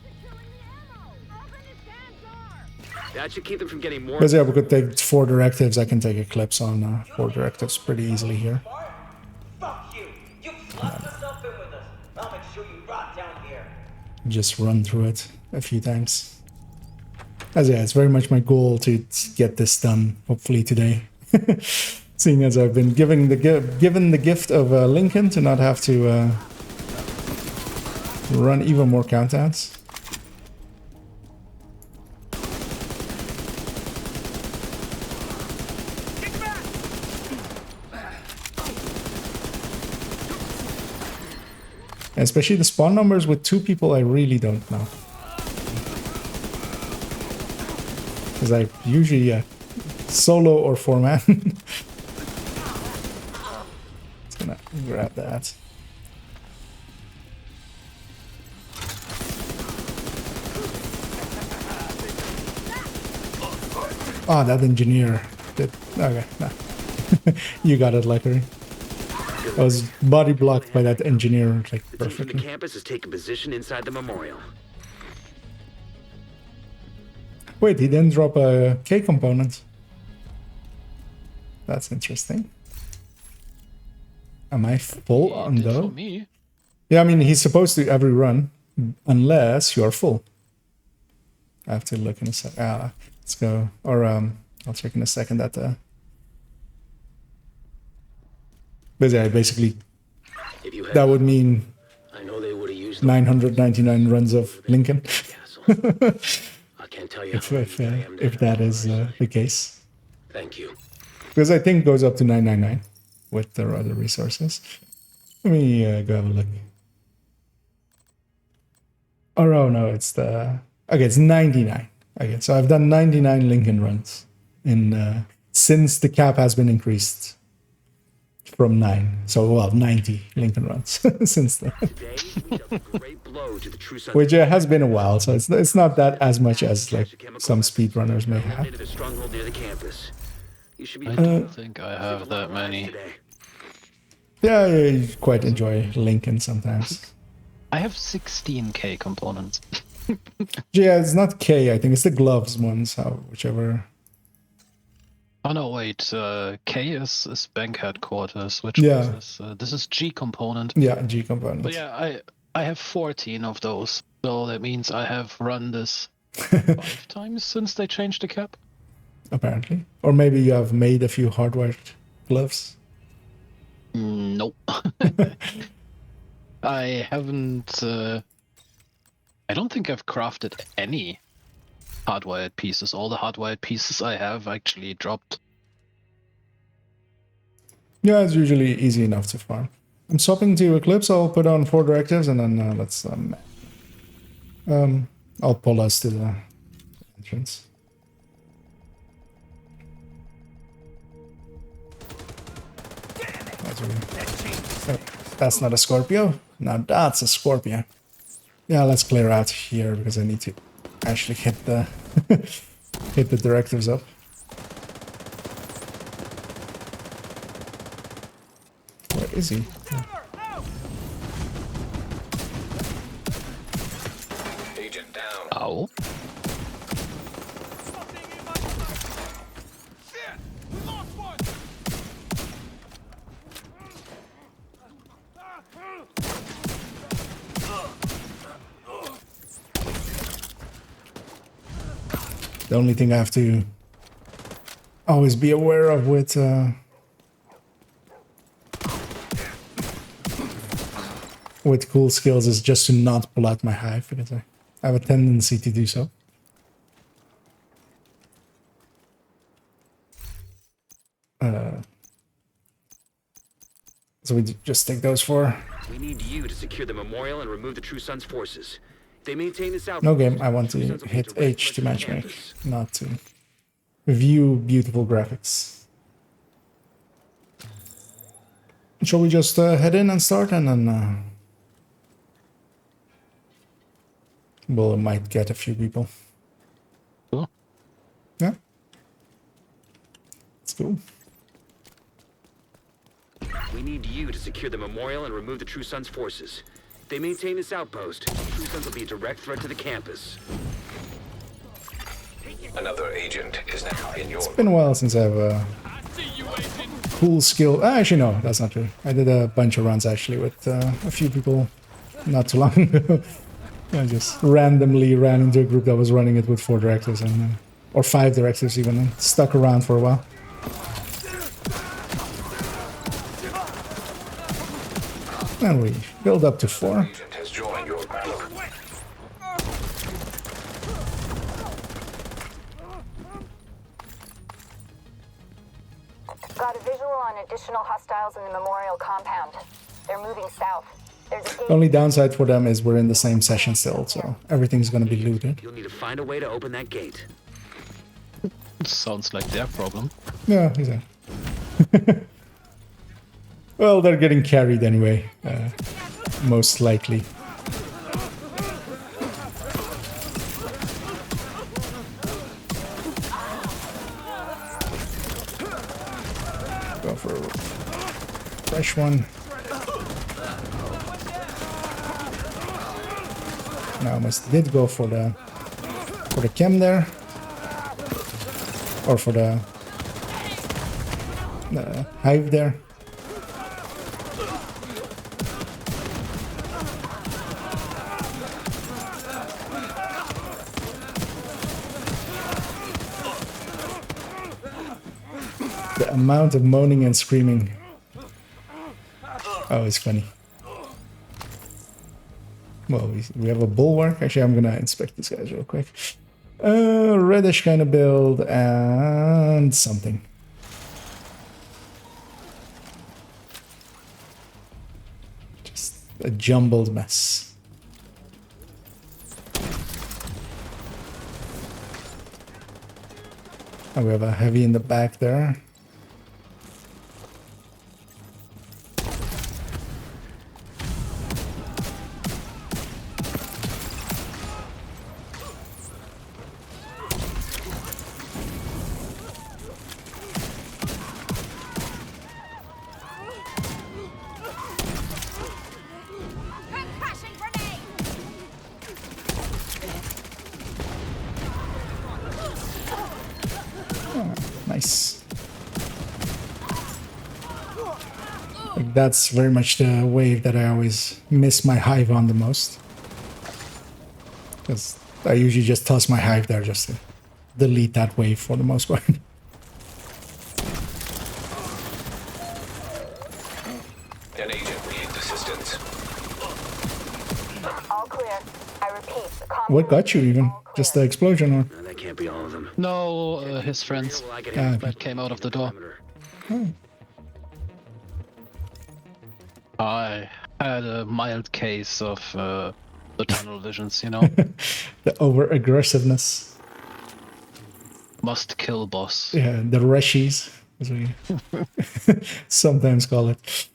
That should keep them from getting more. Because yeah, we could take 4 directives. I can take Eclipse on 4 directives pretty easily here. Fuck you! You locked yourself in with us. I'll make sure you rot down here. Just run through it a few times. As yeah, it's very much my goal to get this done, hopefully today. Seeing as I've been given the gift of Lincoln to not have to run even more countdowns. Especially the spawn numbers with 2 people, I really don't know. Because I usually solo or 4-man. Just gonna grab that. Oh, that engineer did. Okay, no. You got it, luckily. I was body blocked by that engineer like The team from perfectly. the campus has taken position inside the memorial. Wait, he didn't drop a K component. That's interesting. Am I full on Did for though? me. Yeah, I mean, he's supposed to every run, unless you're full. I have to look in a sec. Let's go. Or I'll check in a second at the... But yeah, basically, If you had, that would mean I know they would have used 999 runs of Lincoln. castle. I can't tell you if, how if, relieved I am to if have that you on is our side. the case. Thank you. Because I think it goes up to 999 with their other resources. Let me go have a look. Oh no, it's the... Okay, it's 99. Okay, so I've done 99 Lincoln runs in since the cap has been increased from 9. So, well, 90 Lincoln runs since then. Today, we dealt a great blow to the true sons Which has been a while, so it's not that as much as like some speedrunners may have. eliminated a stronghold near the campus. You should be I don't think I have that many. today. Yeah, I quite enjoy Lincoln sometimes. I have 16k components. Yeah, it's not K, I think it's the gloves one, so whichever. Oh no, wait. K is bank headquarters, which Yeah. was this is G component. Yeah, G component. But yeah, I have 14 of those, so that means I have run this 5 times since they changed the cap. Apparently. Or maybe you have made a few hardwired gloves. Nope. I haven't. I don't think I've crafted any hardwired pieces. All the hardwired pieces I have actually dropped. Yeah, it's usually easy enough to farm. I'm swapping to Eclipse. I'll put on 4 directives and then let's I'll pull us to the entrance. That's not a Scorpio. Now that's a Scorpio. Yeah, let's clear out here because I need to actually hit the hit the directives up. Where is he? Agent down. Ow. Shit! We lost one! The only thing I have to always be aware of with cool skills is just to not pull out my hive because I have a tendency to do so. So we just take those 4. We need you to secure the memorial and remove the True Sons forces. If they maintain this outpost, No game, I want True to Sons will be hit direct H threat to the matchmake, campus. not to view beautiful graphics. Shall we just head in and start, and then we'll might get a few people. Cool. Yeah. Let's go. We need you to secure the memorial and remove the True Sons forces. If they maintain this outpost, True Sons will be a direct threat to the campus. Another agent is now in your... It's been a while since I've cool skill. Actually, no, that's not true. I did a bunch of runs actually with a few people not too long ago. I just randomly ran into a group that was running it with 4 directives and or 5 directives even, and stuck around for a while. And we build up to 4. Agent has joined your battle. Got a visual on additional hostiles in the memorial compound. They're moving south. There's a gate. The only downside for them is we're in the same session still, so everything's gonna be looted. You'll need to find a way to open that gate. Sounds like their problem. Yeah, exactly. Well, they're getting carried anyway, most likely. Go for a fresh one. I almost did go for the chem there, or for the hive there. The amount of moaning and screaming. Oh, it's funny. Well, we have a bulwark. Actually, I'm gonna inspect these guys real quick. Reddish kind of build and something. Just a jumbled mess. And we have a heavy in the back there. Nice. Like that's very much the wave that I always miss my hive on the most. Because I usually just toss my hive there just to delete that wave for the most part. An agent needs assistance. All clear. I repeat, the compound What got you even? all clear. Just the explosion or? No, that can't be all of them. No, his friends Well, I can Ah, handle that came out of the door. perimeter. I had a mild case of the tunnel visions, you know. The over aggressiveness. Must kill boss. Yeah, the rushies, as we sometimes call it.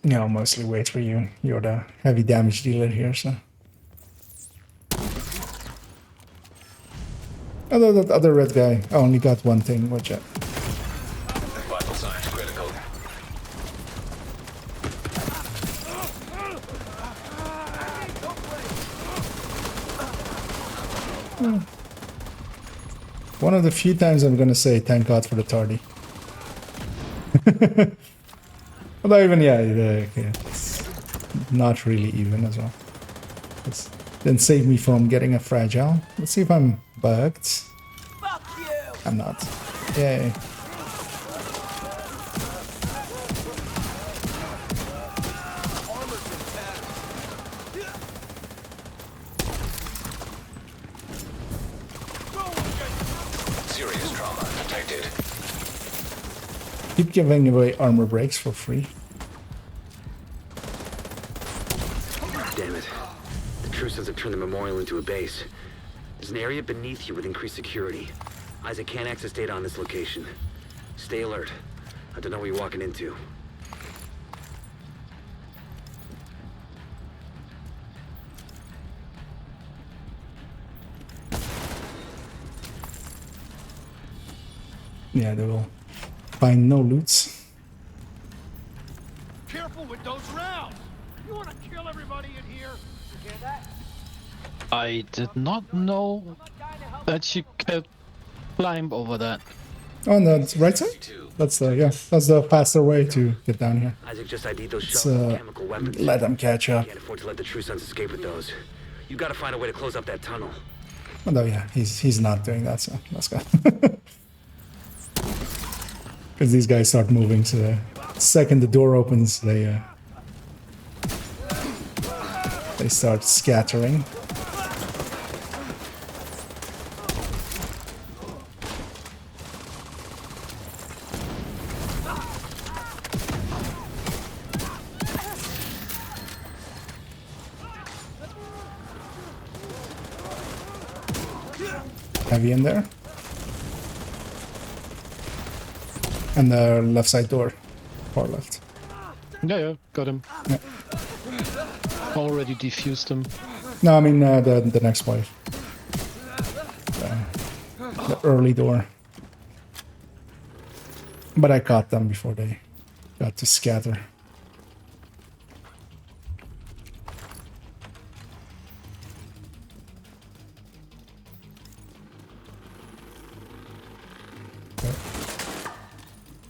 Yeah, I'll mostly wait for you. You're the heavy damage dealer here, so. Although that other red guy only got one thing, watch out. Vital signs critical. One of the few times I'm gonna say thank God for the tardy. Although even, yeah, okay, it's not really even as well. It's, didn't save me from getting a fragile. Let's see if I'm bugged. Fuck you! I'm not. Yay. trauma detected. Keep giving away armor breaks for free. Damn it. The True Sons have turned the memorial into a base. There's an area beneath you with increased security. Isaac can't access data on this location. Stay alert. I don't know what you're walking into. Yeah, they will find no loots. Careful with those rounds! You want to kill everybody in here? You hear that? I did not know that you could climb over that. On the right side? That's the that's the faster way to get down here. Isaac just ID'd those Let's, shells with chemical weapons. let them catch up. Can't afford to let the True Sons escape with those. You gotta find a way to close up that tunnel. Oh no, yeah, he's not doing that, so let's go. Because these guys start moving, so the second the door opens, they start scattering. Heavy in there. And the left side door. Far left. Yeah, got him. Yeah. Already defused him. No, I mean the next wave. The early door. But I caught them before they got to scatter.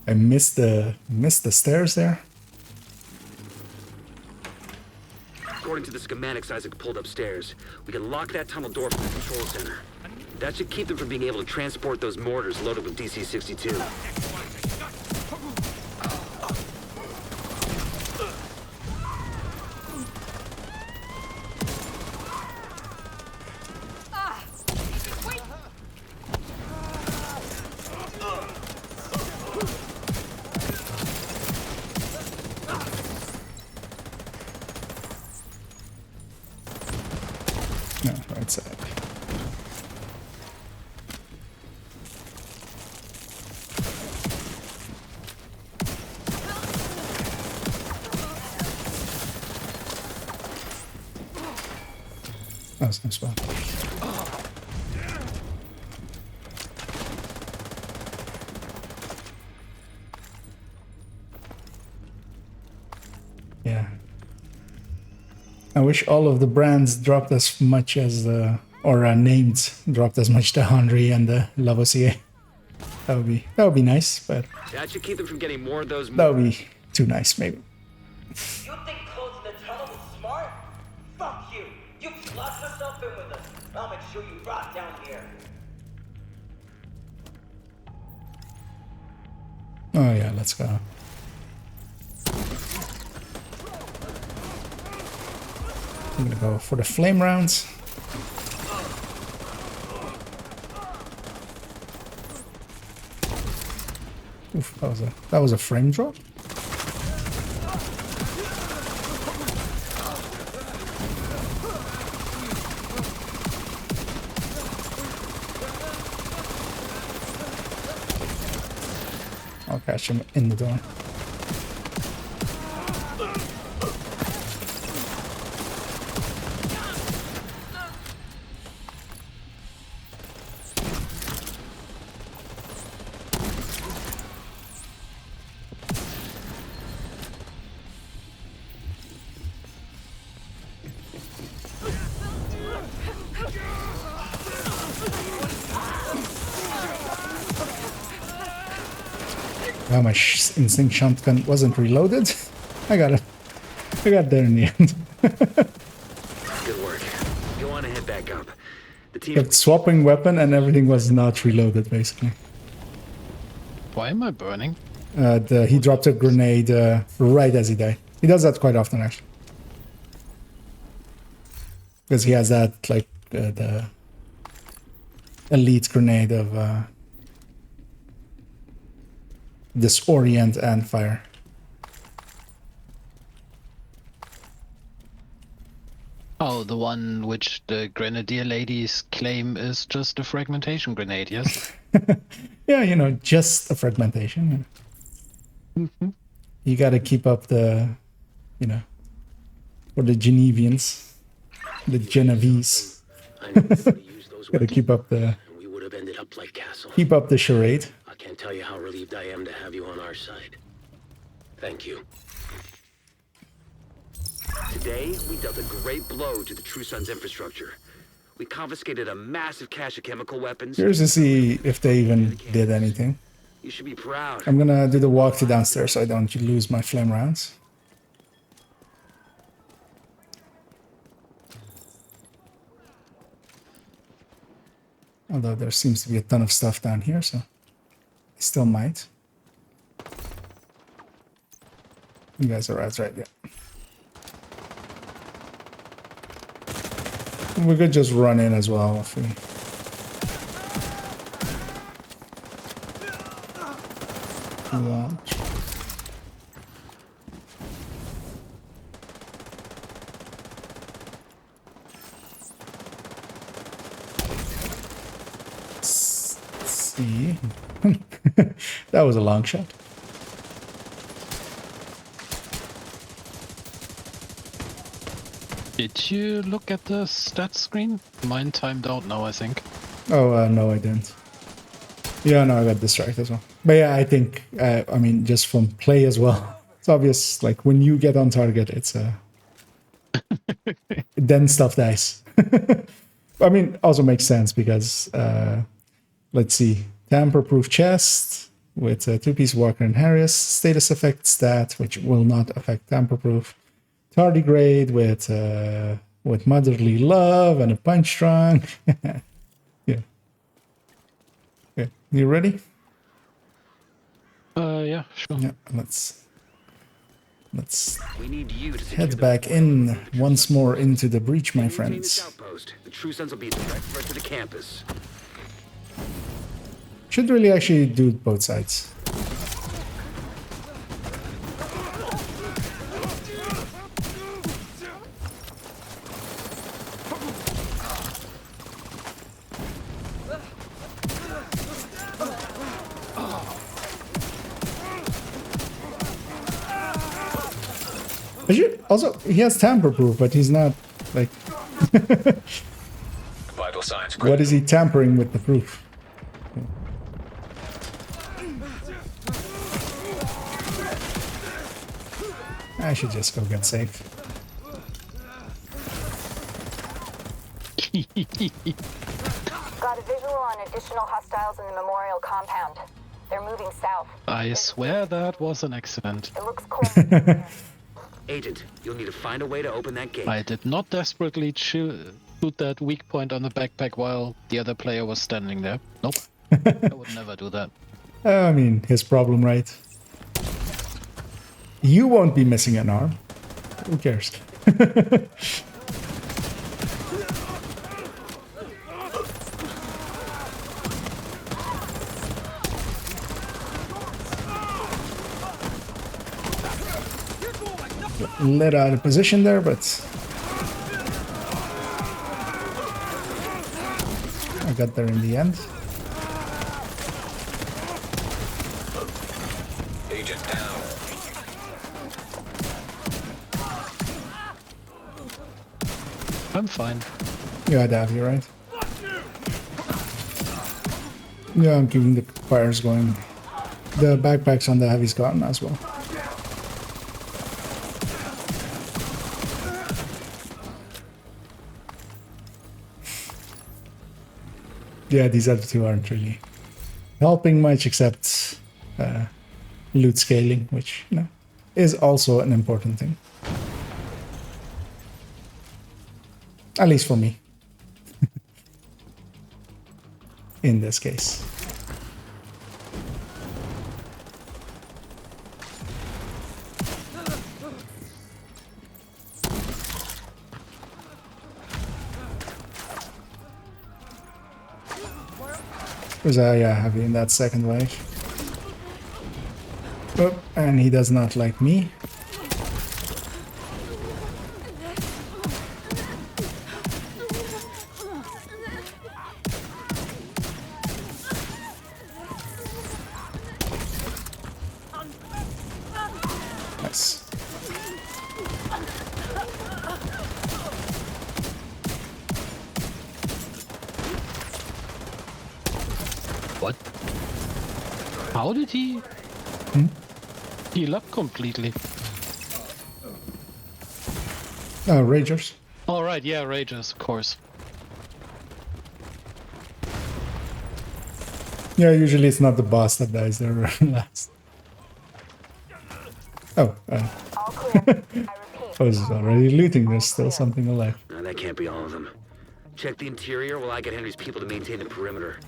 I missed the stairs there. According to the schematics Isaac pulled upstairs, we can lock that tunnel door from the control center. That should keep them from being able to transport those mortars loaded with DC-62. No, right side. That was a nice spot. Yeah. I wish all of the brands dropped as much as or names dropped as much to Henry and the Lavoisier. That would be nice, but That should keep them from getting more of those. that would be too nice, maybe. You think closing the tunnel is smart? Fuck you! You locked yourself in with us. I'll make sure you rot down here. Oh yeah, let's go. I'm gonna go for the flame rounds. Oof, that was a frame drop. I'll catch him in the door. Wow, my instinct shotgun wasn't reloaded. I got there in the end. Good work. Go on and head back up. The team. Kept swapping weapon and everything was not reloaded, basically. Why am I burning? He dropped a grenade right as he died. He does that quite often, actually. Because he has that, like, the elite grenade of disorient and fire. Oh, the one which the grenadier ladies claim is just a fragmentation grenade, yes? Yeah, you know, just a fragmentation. You gotta keep up the, you know, for the Genevians, the Genovese. I knew we would have used those Gotta weapons, keep up the and we would have ended up like Castle. keep up the charade. I can't tell you how relieved I am to have you on our side. Thank you. Today, we dealt a great blow to the True Sun's infrastructure. We confiscated a massive cache of chemical weapons. Curious to see if they even did anything. You should be proud. I'm gonna do the walk to downstairs so I don't lose my flame rounds. Although there seems to be a ton of stuff down here, so I still might. You guys are right, yeah. We could just run in as well if we... want. See. That was a long shot. Did you look at the stats screen? Mine timed out now, I think. Oh, no, I didn't. Yeah, no, I got distracted as well. But yeah, I think, I mean, just from play as well, it's obvious, like, when you get on target, it's then stuff dies. I mean, also makes sense because, let's see, tamper-proof chest with a two-piece Walker and Harris, status effect stat, which will not affect tamper-proof, tardigrade with motherly love and a punch strong. Yeah. Okay, you ready? Yeah, sure. Yeah, let's We need you to secure head the back in once more into the breach, my Maintain this friends. outpost. The True Sons will be a direct threat to the campus. Should really actually do both sides. Also, he has tamper-proof, but he's not, like... Vital signs What critical. is he tampering with the proof? I should just go get safe. Got a visual on additional hostiles in the memorial compound. They're moving south. I swear that was an accident. It looks cool. Agent, you'll need to find a way to open that gate. I did not desperately shoot that weak point on the backpack while the other player was standing there. Nope. I would never do that. I mean, his problem, right? You won't be missing an arm. Who cares? Let out of position there, but I got there in the end. Agent down. I'm fine. You had Davy, right? Yeah, I'm keeping the fires going. The backpacks on the heavy's gone as well. Yeah, these other two aren't really helping much except loot scaling, which, you know, is also an important thing. At least for me. In this case. Was yeah, heavy in that second wave. Oh, and he does not like me. Nice. What? How did he heal up completely? Ragers. All right, yeah, Rages, of course. Yeah, usually it's not the boss that dies there last. Oh, All clear. I repeat. I was already looting. There's still something alive. No, that can't be all of them. Check the interior while I get Henry's people to maintain the perimeter.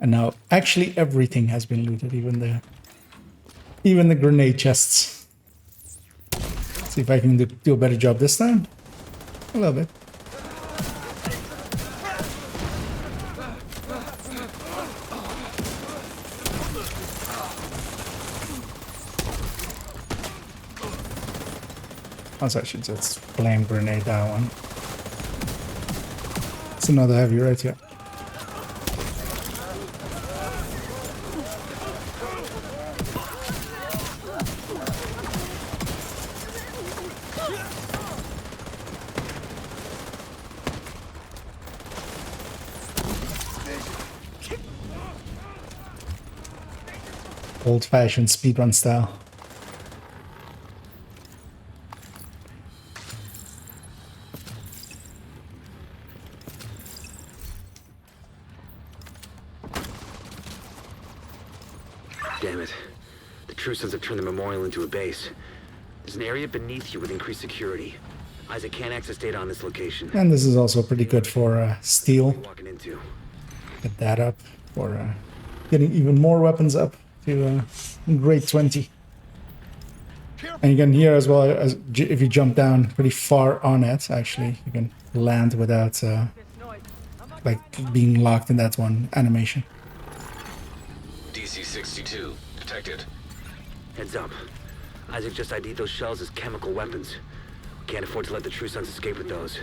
And now, actually, everything has been looted, even the grenade chests. See if I can do a better job this time. A little bit. Also, I should just flame grenade that one. It's another heavy right here. Old-fashioned speedrun style. Damn it. The True Sons have turned the memorial into a base. There's an area beneath you with increased security. Isaac can't access data on this location. And this is also pretty good for steel. What are you walking into? Get that up for getting even more weapons up to grade 20. And you can hear as well, as if you jump down pretty far on it, actually, you can land without like being locked in that one animation. DC-62 detected. Heads up. Isaac just ID'd those shells as chemical weapons. We can't afford to let the True Sons escape with those.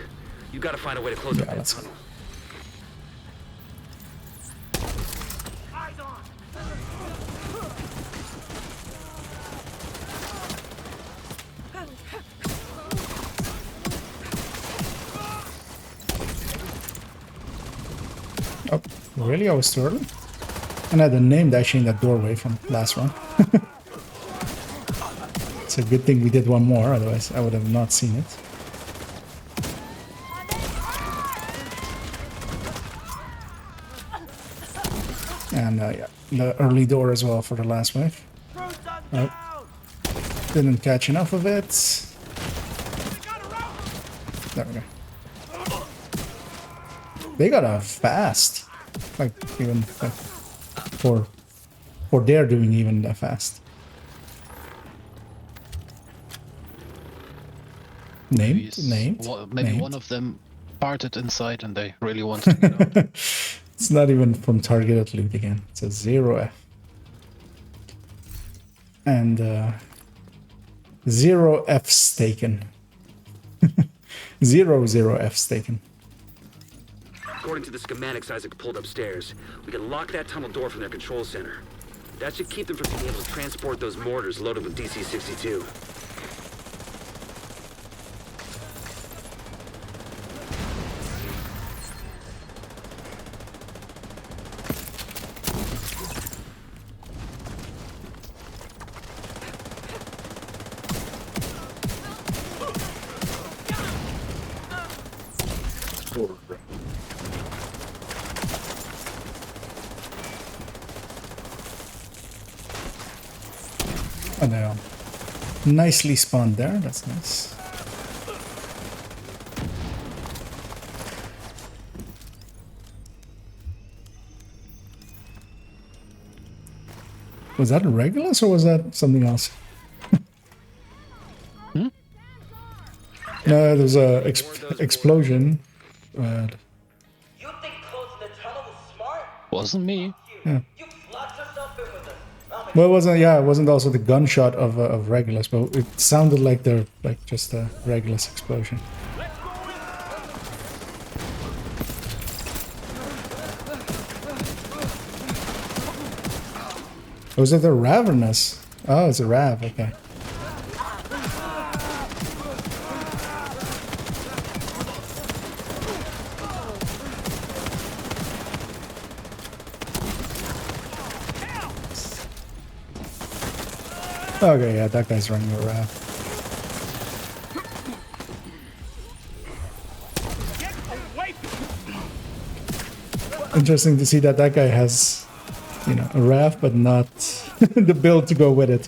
You gotta find a way to close up that let's tunnel. Eyes on. Oh, really? I was too early? And I had a name actually in that doorway from last run. It's a good thing we did one more, otherwise I would have not seen it. And yeah, the early door as well for the last wave. Oh, didn't catch enough of it. There we go. They got off fast, like even like, for their doing even that fast. Named. Maybe one of them farted inside and they really wanted to get out. It's not even from targeted loot again. It's a 0F. And 0F's taken. 0F's taken. According to the schematics Isaac pulled upstairs, we can lock that tunnel door from their control center. That should keep them from being able to transport those mortars loaded with DC-62. And they are nicely spawned there. That's nice. Was that a Regulus or was that something else? No, there's a explosion. But You think closing the tunnel was smart? Wasn't me. yeah. You locked yourself in with us. I'll make Well, it wasn't. Yeah, it wasn't also the gunshot of Regulus, but it sounded like they're like just a Regulus explosion. Was it a Ravenous? Oh, it's a Rav. Okay. Okay, yeah, that guy's running a Rav. Interesting to see that guy has, you know, a Rav, but not the build to go with it.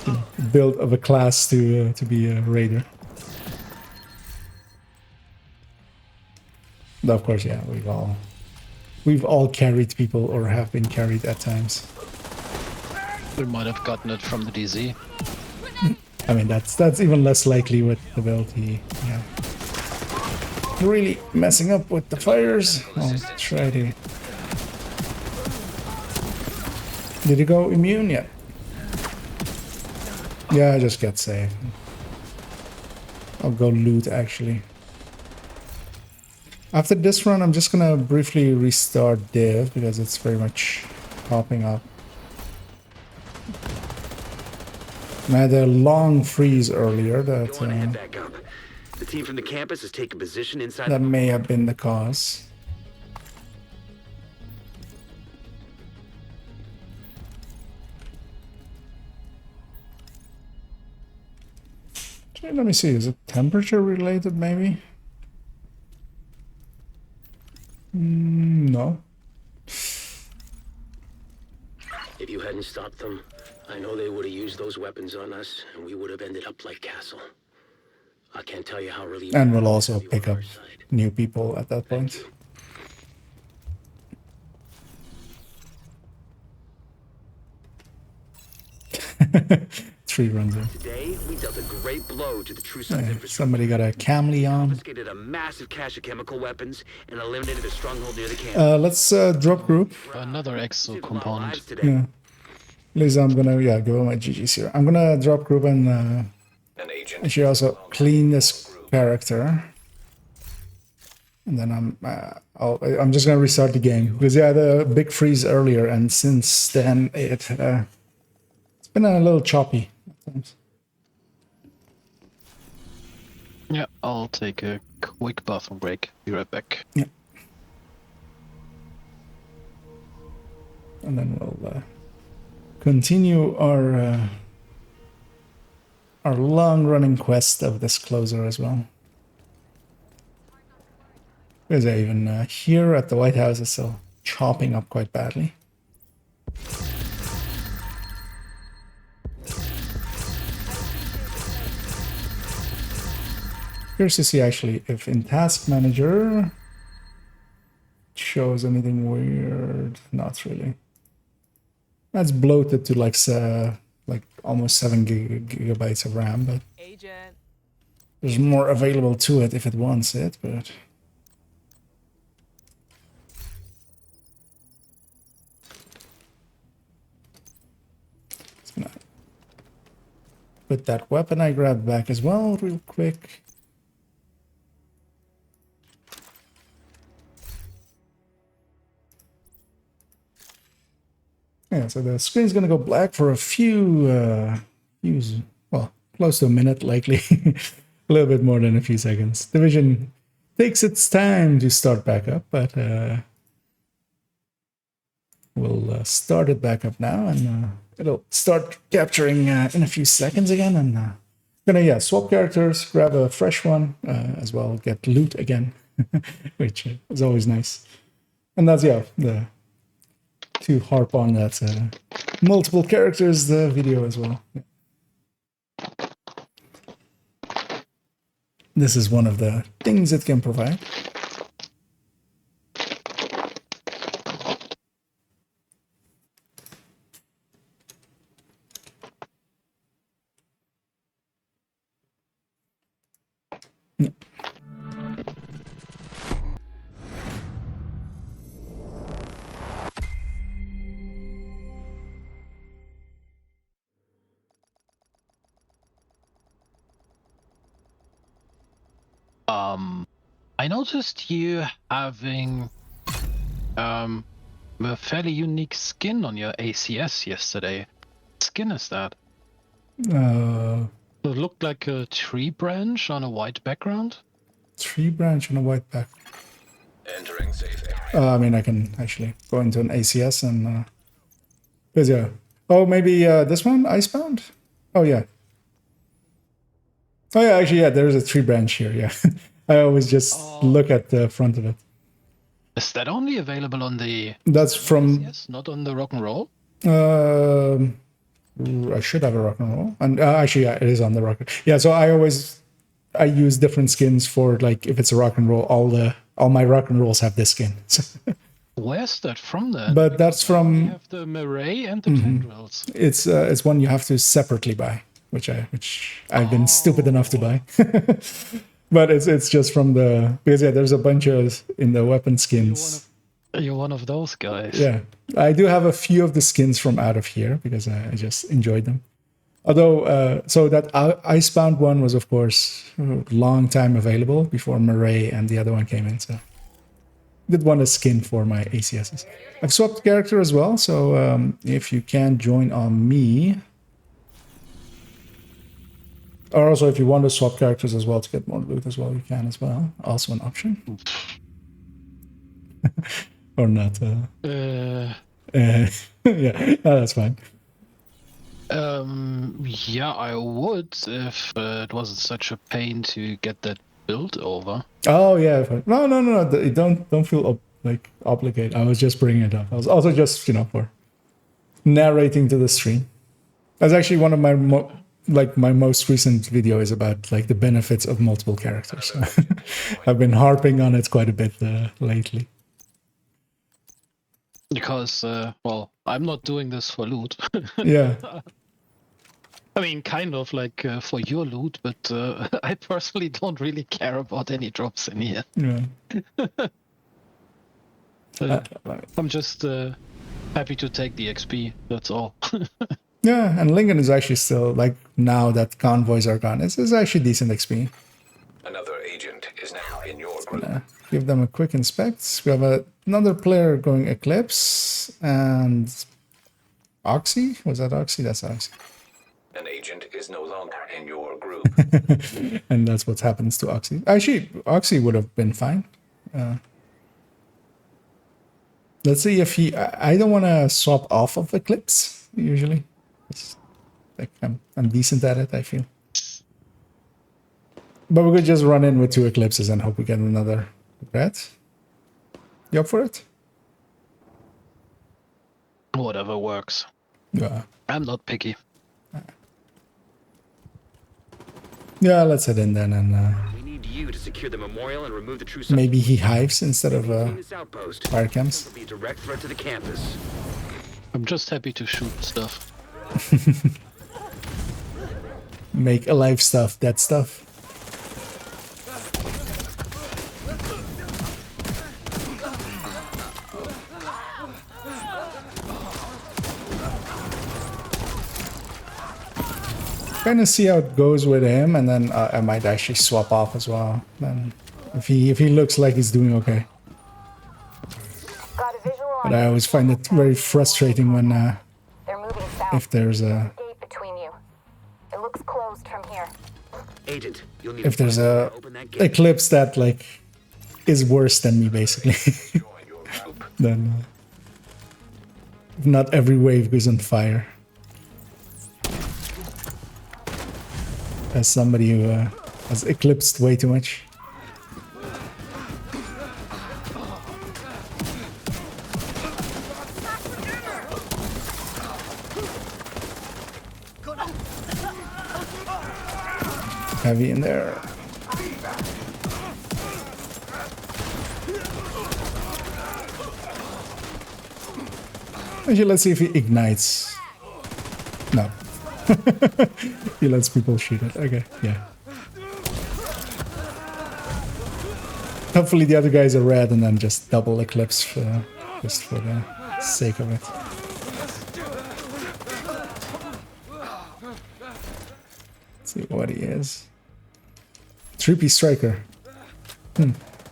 You know, build of a class to be a raider. But of course, yeah, we've all carried people or have been carried at times. We might have gotten it from the DZ. I mean, that's even less likely with the build. Yeah, really messing up with the fires. I'll try to. Did he go immune yet? Yeah, I just got saved. I'll go loot actually. After this run, I'm just gonna briefly restart Div because it's very much popping up. I had a long freeze earlier that Head back up. The team from the campus has taken position inside. that may have been the cause. Okay, let me see, is it temperature related maybe? No. If you hadn't stopped them, I know they would have used those weapons on us, and we would have ended up like Castle. I can't tell you how relieved. And we'll also pick up new people at that point. 3 runs in. Today, we dealt a great blow to the True Sun's infrastructure. Somebody got a Camly on. Confiscated a massive cache of chemical weapons and eliminated a stronghold near the camp. Let's drop group. Another exo component. Yeah. Lisa, I'm gonna give her my GGs here. I'm gonna drop group and An agent. actually also clean this character. And then I'm just gonna restart the game because I had a big freeze earlier, and since then it's been a little choppy at times. Yeah, I'll take a quick bathroom break. Be right back. Yeah. And then we'll continue our long-running quest of this closer as well. Because even here at the White House is still chopping up quite badly. Curious to see actually if in Task Manager it shows anything weird. Not really. That's bloated to like almost 7 gigabytes of RAM, but Agent. there's more available to it if it wants it, but it's gonna put that weapon I grabbed back as well real quick. Yeah, so the screen's gonna go black for a few, well, close to a minute, likely. A little bit more than a few seconds. Division takes its time to start back up, but we'll start it back up now, and it'll start capturing in a few seconds again. And gonna swap characters, grab a fresh one as well, get loot again, which is always nice. And that's to harp on that multiple characters the video as well. Yeah. This is one of the things it can provide. I noticed you having a fairly unique skin on your ACS yesterday. What skin is that? It looked like a tree branch on a white background. Tree branch on a white back. Entering safe area. I mean, I can actually go into an ACS and... Because, yeah. Oh, maybe this one? Icebound? Oh, yeah. Oh, yeah, actually, yeah, there's a tree branch here, yeah. I always just look at the front of it. Is that only available on the... That's from... ACS, not on the rock and roll? I should have a rock and roll. And actually, yeah, it is on the rock. Yeah, so I use different skins for, like, if it's a rock and roll, all my rock and rolls have this skin. Where's that from then? But that's from... You have the Murray and the Tendrils. It's one you have to separately buy, which I've been stupid enough to buy. But it's just from the... Because, yeah, there's a bunch of in the weapon skins. You're one of those guys. Yeah. I do have a few of the skins from out of here because I just enjoyed them. Although, so that Icebound one was, of course, a long time available before Murray and the other one came in. So did want a skin for my ACSs. I've swapped character as well. So if you can join on me... Or also, if you want to swap characters as well to get more loot as well, you can as well. Also an option. Or not. Yeah, that's fine. Yeah, I would if it wasn't such a pain to get that build over. Oh, yeah. No. Don't feel obligated. I was just bringing it up. I was also just, for narrating to the stream. That's actually one of my my most recent video is about the benefits of multiple characters. I've been harping on it quite a bit lately. Because, well, I'm not doing this for loot. Yeah. I mean, kind of for your loot, but I personally don't really care about any drops in here. Yeah. I'm just happy to take the XP, that's all. Yeah, and Lincoln is actually still, now that convoys are gone, it's actually decent XP. Another agent is now in your group. Give them a quick inspect. We have another player going Eclipse and Oxy? Was that Oxy? That's Oxy. An agent is no longer in your group. And that's what happens to Oxy. Actually, Oxy would have been fine. Let's see if he... I don't want to swap off of Eclipse, usually. It's I'm decent at it, I feel. But we could just run in with 2 Eclipses and hope we get another red. You up for it? Whatever works. Yeah. I'm not picky. Yeah, let's head in then and We need you to secure the memorial and remove the true maybe he hives instead of this outpost. fire camps. It'll be a direct threat to the campus. I'm just happy to shoot stuff. Make alive stuff, dead stuff. Kind of see how it goes with him, and then I might actually swap off as well. Then, if he looks like he's doing okay. Got a visual on But I always find it very frustrating when They're moving south. if there's a Gate between you. It looks closed from here. Agent, you'll need if there's to a open that gate. eclipse that is worse than me basically. Join your group. Then not every wave goes on fire. As somebody who has eclipsed way too much. Heavy in there. Actually, let's see if he ignites. No. He lets people shoot it. Okay, yeah. Hopefully the other guys are red and then just double eclipse just for the sake of it. Let's see what he is. 3P striker.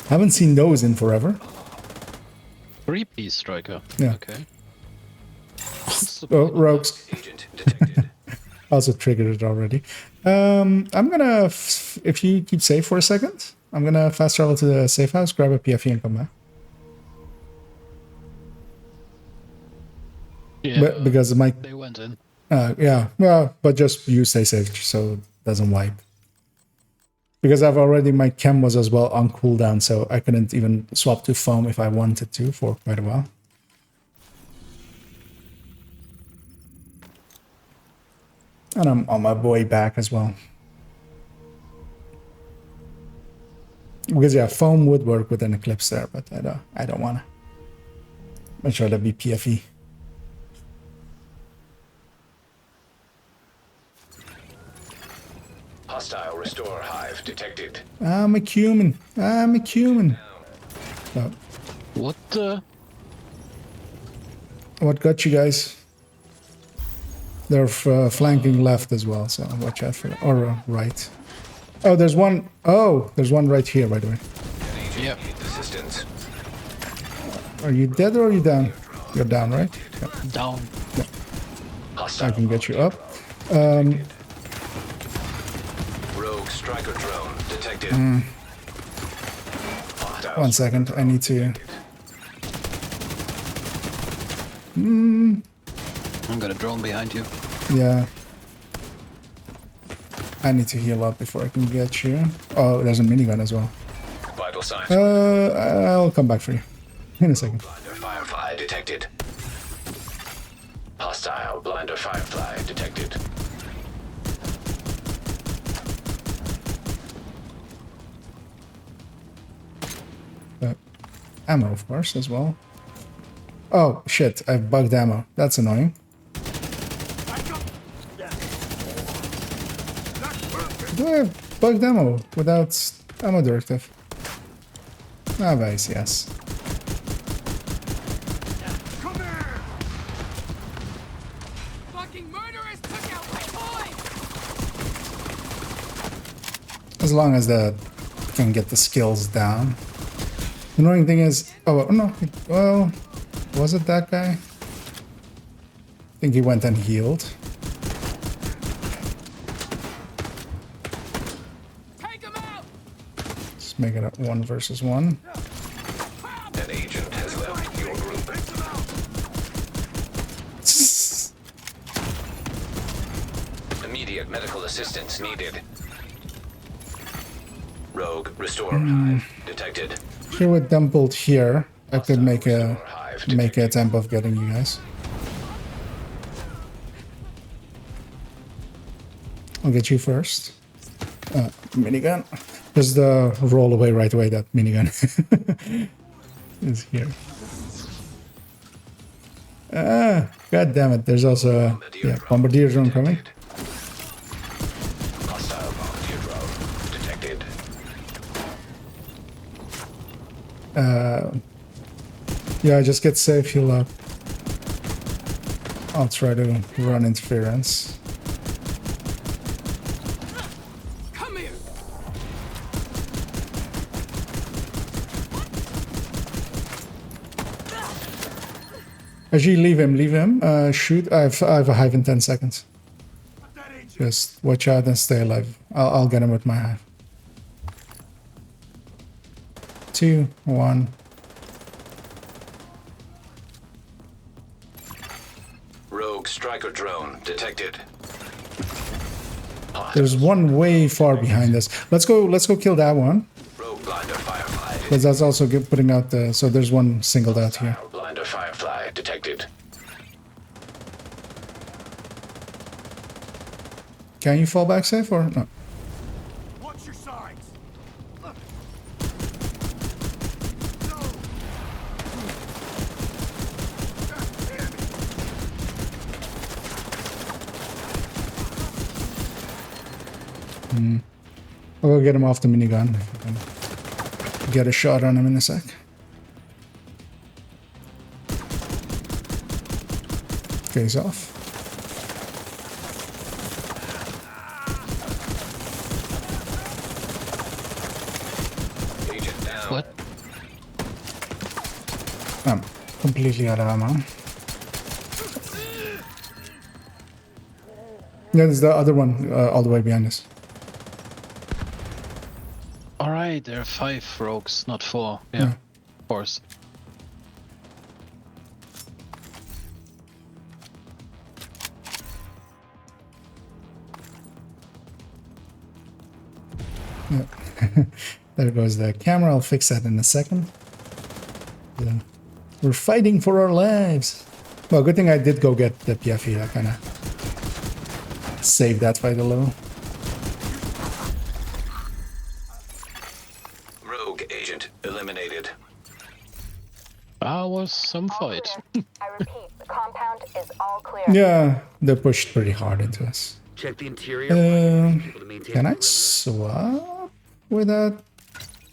Haven't seen those in forever. 3-piece striker. Yeah. Okay. Oh, rogues. Agent detected. Also triggered it already. I'm gonna, if you keep safe for a second, I'm gonna fast travel to the safe house, grab a PFE and come back. Yeah. But because my, They went in. yeah, well, but just you stay safe so it doesn't wipe. Because I've already, my chem was as well on cooldown, so I couldn't even swap to foam if I wanted to for quite a while. And I'm on my way back as well. Because yeah, foam would work with an eclipse there, but I don't wanna. I'd rather be PFE. Hostile restore hive detected. I'm a human. I'm a human. Oh, What the? what got you guys? They're flanking left as well, so watch out for that. Or right. Oh, there's one. Oh, there's one right here, by the way. Yep. Assistance. Are you dead or are you down? You're down, right? Yeah. Down. I can get you up. Rogue striker drone detected. One second, I need to. I'm gonna drone behind you. Yeah. I need to heal up before I can get you. Oh, there's a minigun as well. Vital signs. I'll come back for you in a second. Blinder firefly detected. Hostile blinder firefly detected. Ammo, of course, as well. Oh, shit, I've bugged ammo. That's annoying. Do I have bugged ammo without ammo directive? Ah, nice, yes. Come here! Fucking murderers took out my toy! As long as the can get the skills down. The annoying thing is, oh no, well, was it that guy? I think he went and healed. Take him out! Let's make it a 1 versus 1. An agent has left your group. Immediate medical assistance needed. Rogue restore hive detected. Here with Dumpled here, I could make a attempt of getting you guys. I'll get you first. Minigun. Just roll away right away, that minigun is here. God damn it, there's also a bombardier drone coming. Hostile bombardier drone detected. Yeah, just get safe, heal up. I'll try to run interference. Come here! Actually, leave him. Shoot. I have a hive in 10 seconds. Just watch out and stay alive. I'll get him with my hive. 2, 1. Rogue striker drone detected. There's one way far behind us. Let's go kill that one. Rogue blinder firefly. Because that's also putting out the... So there's one singled out here. Blinder firefly detected. Can you fall back safe or no? Watch your sides! Look. I'll go get him off the minigun. If I can get a shot on him in a sec. Okay, he's off. Agent completely out of ammo. Yeah, there's the other one all the way behind us. Alright, there are 5 rogues, not 4. Yeah, of course. Yeah. There goes the camera. I'll fix that in a second. Yeah. We're fighting for our lives. Well, good thing I did go get the PFE. I kind of saved that fight a little. Rogue agent eliminated. That was some All fight. clear. I repeat, the compound is all clear. Yeah, they pushed pretty hard into us. Check the interior. People to maintain Can the I perimeter. swap with that?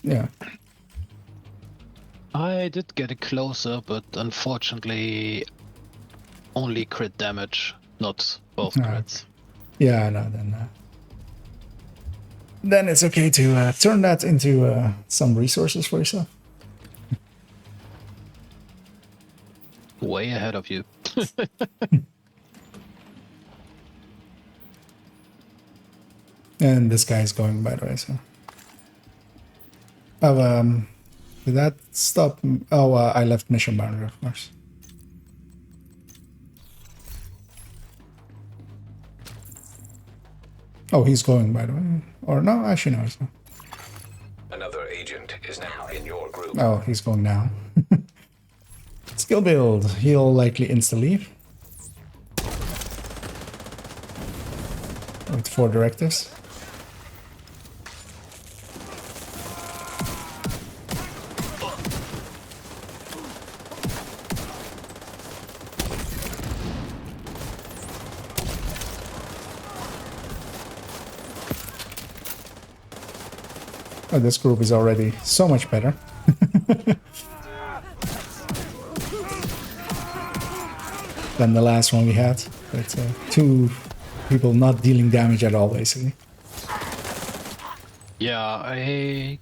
Yeah. I did get it closer, but unfortunately only crit damage, not both crits. Yeah, I know. Then it's okay to turn that into some resources for yourself. Way ahead of you. And this guy's going, by the way, so. Oh, did that stop? Oh, I left mission boundary, of course. Oh, he's going, by the way. Or no, actually, no, he's not. Another agent is now in your group. Oh, he's going now. Skill build. He'll likely insta-leave. With 4 directives. Oh, this group is already so much better. Than the last one we had. But 2 people not dealing damage at all, basically. Yeah, I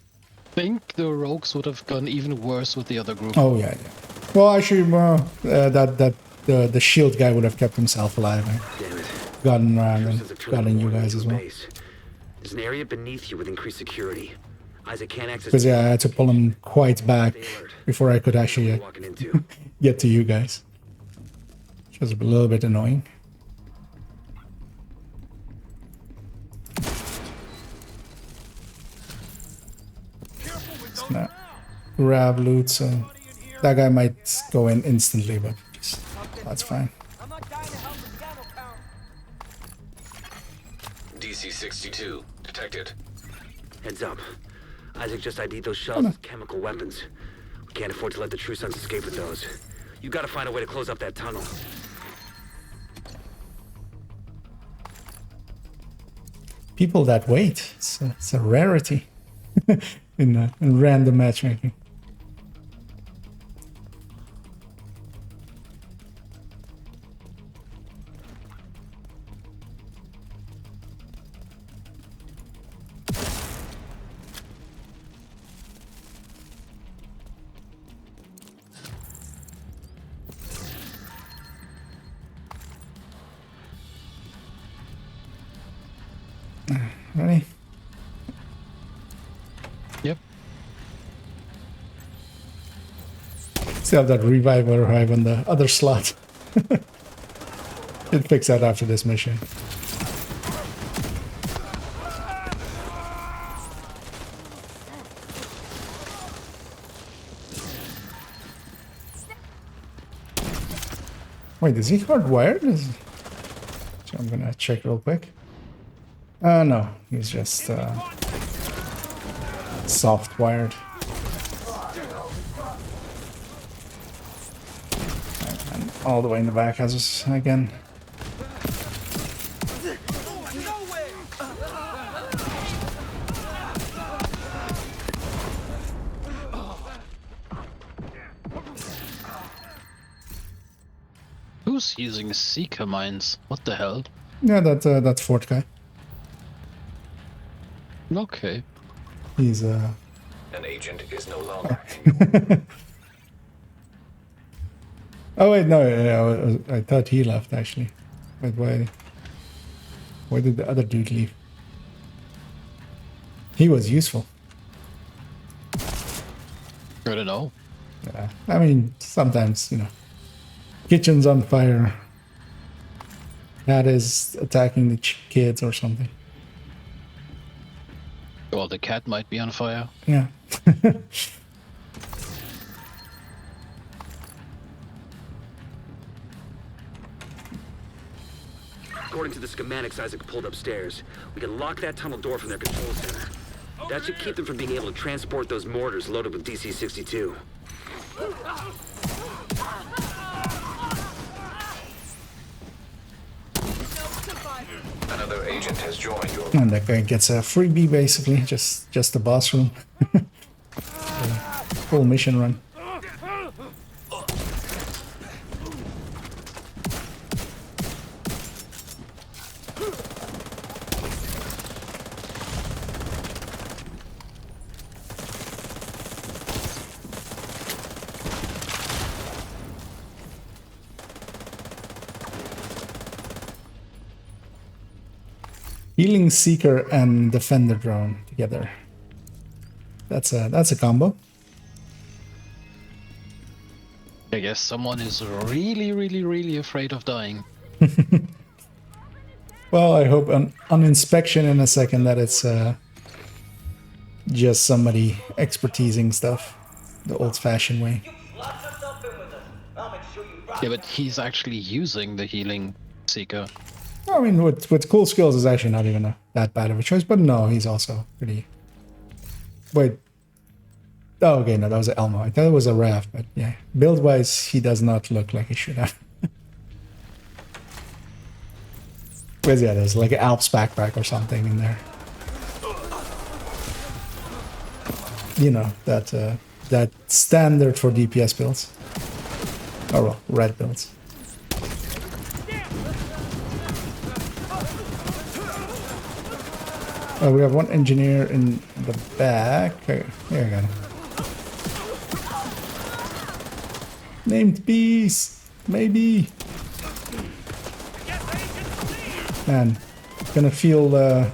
think the rogues would have gone even worse with the other group. Oh yeah, yeah. Well, actually, the shield guy would have kept himself alive. Damn it. Gotten around Truce and has turned the gotten you memorial guys into as a well. base. There's an area beneath you with increased security. Isaac can't access. Because yeah, I had to pull him quite back before I could actually walking into. get to you guys. Which was a little bit annoying. Just gonna grab loot, so that guy might go in instantly, but just, that's fine. I'm not dying to help with the ammo count. DC-62 detected. Heads up. Isaac just ID'd those shells as chemical weapons. We can't afford to let the True Sons escape with those. You gotta find a way to close up that tunnel. People that wait, it's a rarity in random matchmaking. Ready? Yep. Still have that reviver arrive on the other slot. Should fix that after this mission. Wait, is he hardwired? So I'm gonna check real quick. No, he's just soft wired. And all the way in the back has us again. Who's using Seeker mines? What the hell? Yeah, that Fort guy. Okay. He's An agent is no longer in your Oh wait, no, I thought he left actually. Wait, why did the other dude leave? He was useful. I don't know. Yeah, I mean, sometimes, you know, kitchen's on fire. Cat is attacking the kids or something. Well, the cat might be on fire. Yeah. According to the schematics Isaac pulled upstairs, we can lock that tunnel door from their control center. That should keep them from being able to transport those mortars loaded with DC-62. Another agent has joined your... And that guy gets a freebie basically, just the boss room. Full mission run. Healing Seeker and Defender drone together. That's a combo. I guess someone is really afraid of dying. Well, I hope on inspection in a second that it's just somebody expertising stuff the old-fashioned way. Lock yourself in with us. I'll make sure you rock. Yeah, but he's actually using the healing seeker. I mean, with cool skills is actually not even that bad of a choice, but no, he's also pretty... Wait. Oh, okay, no, that was an Elmo. I thought it was a Raft, but yeah. Build-wise, he does not look like he should have. Where's yeah, there's like an Alps backpack or something in there. You know, that standard for DPS builds. Oh well, red builds. Oh, we have one engineer in the back. Okay, here I got him. Named Beast, maybe. Man, gonna feel an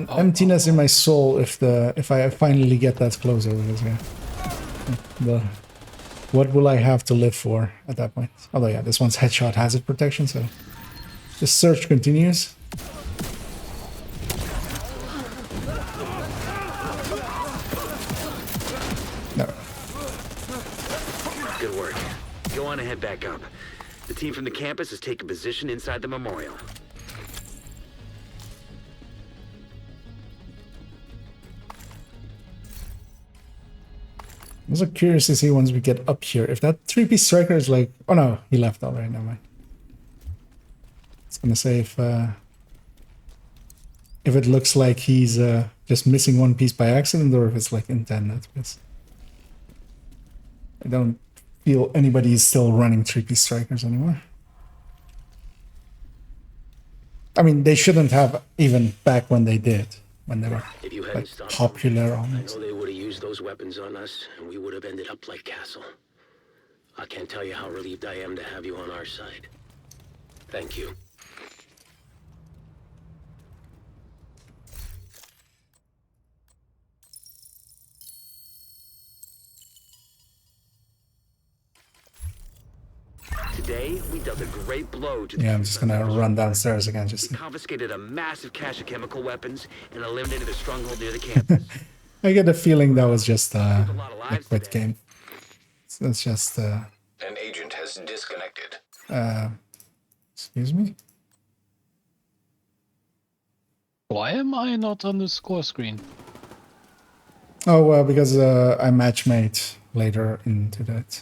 emptiness in my soul if I finally get that closer with this guy. What will I have to live for at that point? Although yeah, this one's headshot hazard protection, so the search continues. No. Good work. Go on and head back up. The team from the campus has taken position inside the memorial. I'm also curious to see once we get up here if that three-piece striker is like... Oh no, he left already, never mind. I was gonna say if it looks like he's just missing one piece by accident or if it's like intended, because I don't feel anybody is still running three-piece strikers anymore. I mean, they shouldn't have even back when they did, when they were If you hadn't like stopped popular them, I almost. know they would have used those weapons on us, and we would have ended up like Castle. I can't tell you how relieved I am to have you on our side. Thank you. Today, we dealt a great blow to the Yeah, I'm just gonna run downstairs again. Just We confiscated a massive cache of chemical weapons and eliminated a stronghold near the campus. I get the feeling that was just a lot of a lives quit today. game. So it's just An agent has disconnected. excuse me. Why am I not on the score screen? Oh well, because I matchmade later into that.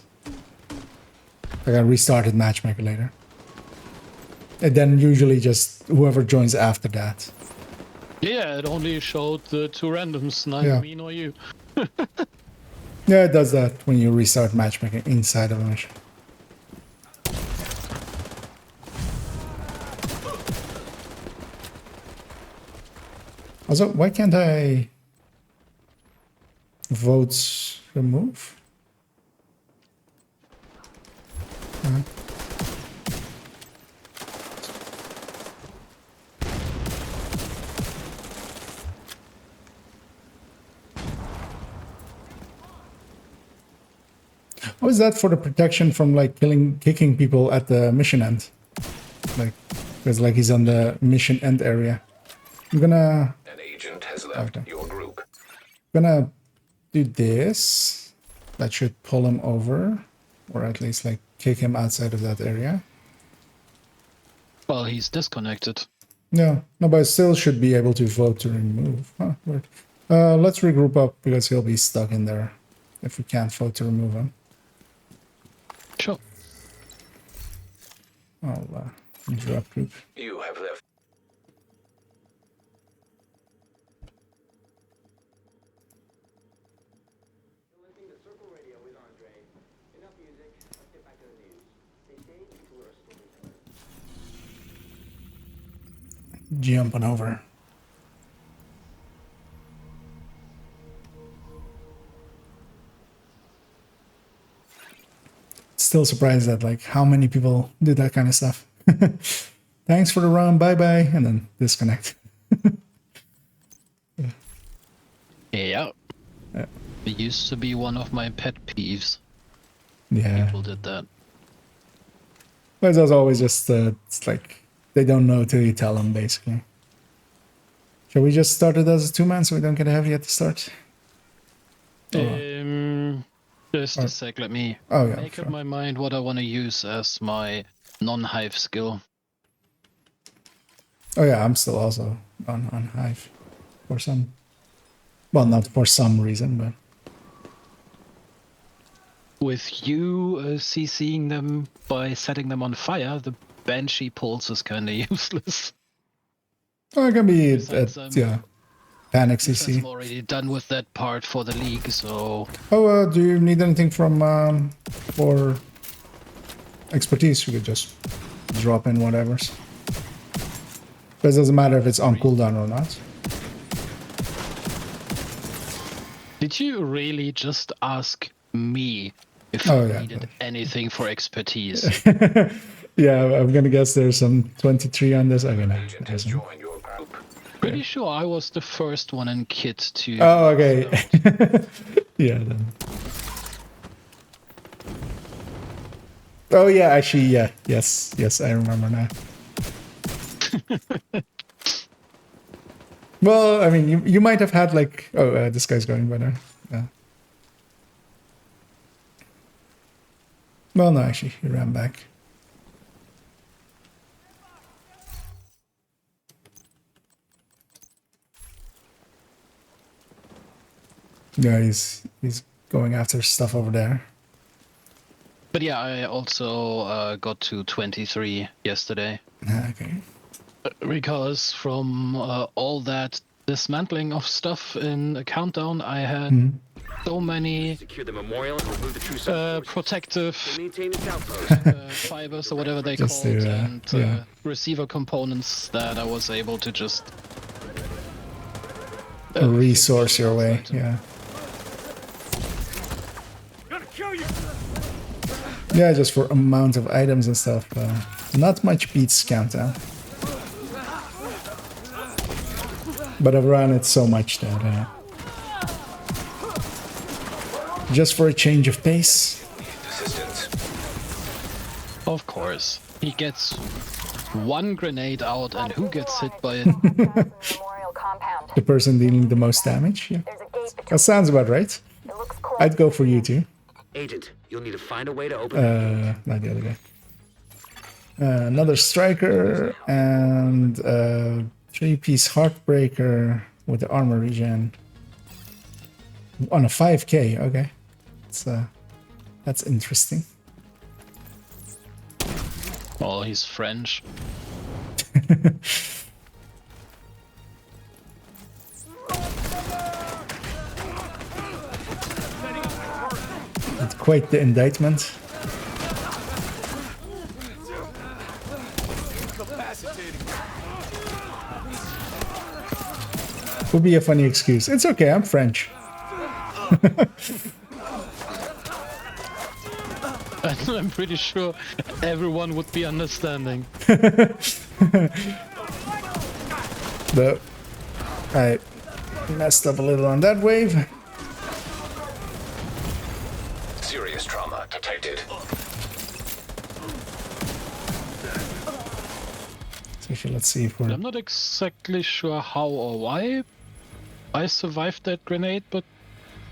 I got restarted matchmaker later. And then usually just whoever joins after that. Yeah, it only showed the two randoms, neither Yeah. me nor you. Yeah, it does that when you restart matchmaking inside of a mission. Also, why can't I votes remove? How is that for the protection from like kicking people at the mission end? Like, because like he's on the mission end area. I'm gonna. An agent has left your group. Gonna do this. That should pull him over, or at least like kick him outside of that area. Well, he's disconnected. No, but I still should be able to vote to remove. Huh, weird. Let's regroup up because he'll be stuck in there if we can't vote to remove him. Sure. I'll drop group. You have left. Jumping over. Still surprised at like how many people do that kind of stuff. Thanks for the run, bye bye, and then disconnect. Yeah. It used to be one of my pet peeves. Yeah. People did that. But it's always just it's like they don't know till you tell them, basically. Shall we just start it as a 2-man so we don't get heavy at the start? Just a sec, let me make up my mind what I want to use as my non-hive skill. Oh yeah, I'm still also on hive for some. Well, not for some reason, but. With you CCing them by setting them on fire, the Banshee pulse is kind of useless. Oh, it can be, yeah, panic I'm CC. already done with that part for the league, so... Oh, do you need anything from, for expertise? You could just drop in whatever's. But it doesn't matter if it's on cooldown or not. Did you really just ask me if I needed anything for expertise? Yeah, I'm gonna guess there's some 23 on this. I'm gonna. Pretty sure I was the first one in kit to. Oh, okay. Yeah. Then. Oh yeah, actually, yeah, yes, I remember now. Well, I mean, you might have had like, this guy's going better. Yeah. Well, no, actually, he ran back. Yeah, he's going after stuff over there. But yeah, I also got to 23 yesterday. Okay. Because from all that dismantling of stuff in a countdown, I had so many Secure the memorial and remove the true protective fibers or whatever they Just called, to, and receiver components that I was able to just resource your way. Yeah. Yeah, just for amount of items and stuff. Not much beats countdown. But I've run it so much that just for a change of pace. Of course. He gets one grenade out, and who gets hit by it? The person dealing the most damage. Yeah. That sounds about right. I'd go for you too. Agent, you'll need to find a way to open not the other guy. Another striker and 3-piece heartbreaker with the armor regen on a 5k. Okay, that's interesting. Oh, he's French. It's quite the indictment. Would be a funny excuse. It's okay, I'm French. I'm pretty sure everyone would be understanding. But I messed up a little on that wave. Serious trauma detected. So let's see if we're... I'm not exactly sure how or why I survived that grenade, but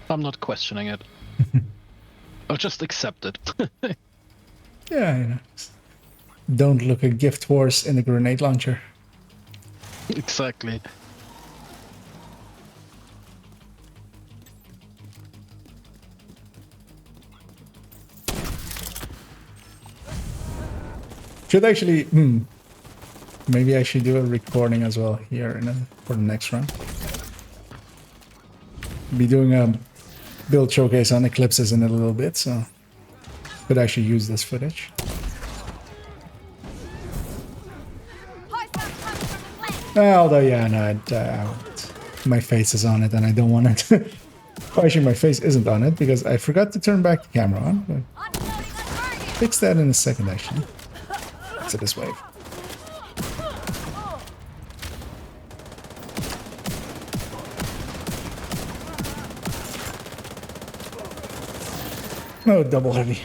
I'm not questioning it. I'll just accept it. Yeah, you know. Don't look a gift horse in a grenade launcher. Exactly. Should actually... Maybe I should do a recording as well here for the next round. Be doing a build showcase on eclipses in a little bit, so could actually use this footage. Although, yeah, no, my face is on it and I don't want it. Well, actually, my face isn't on it because I forgot to turn back the camera on. But fix that in a second, actually. To this wave. Oh, double heavy.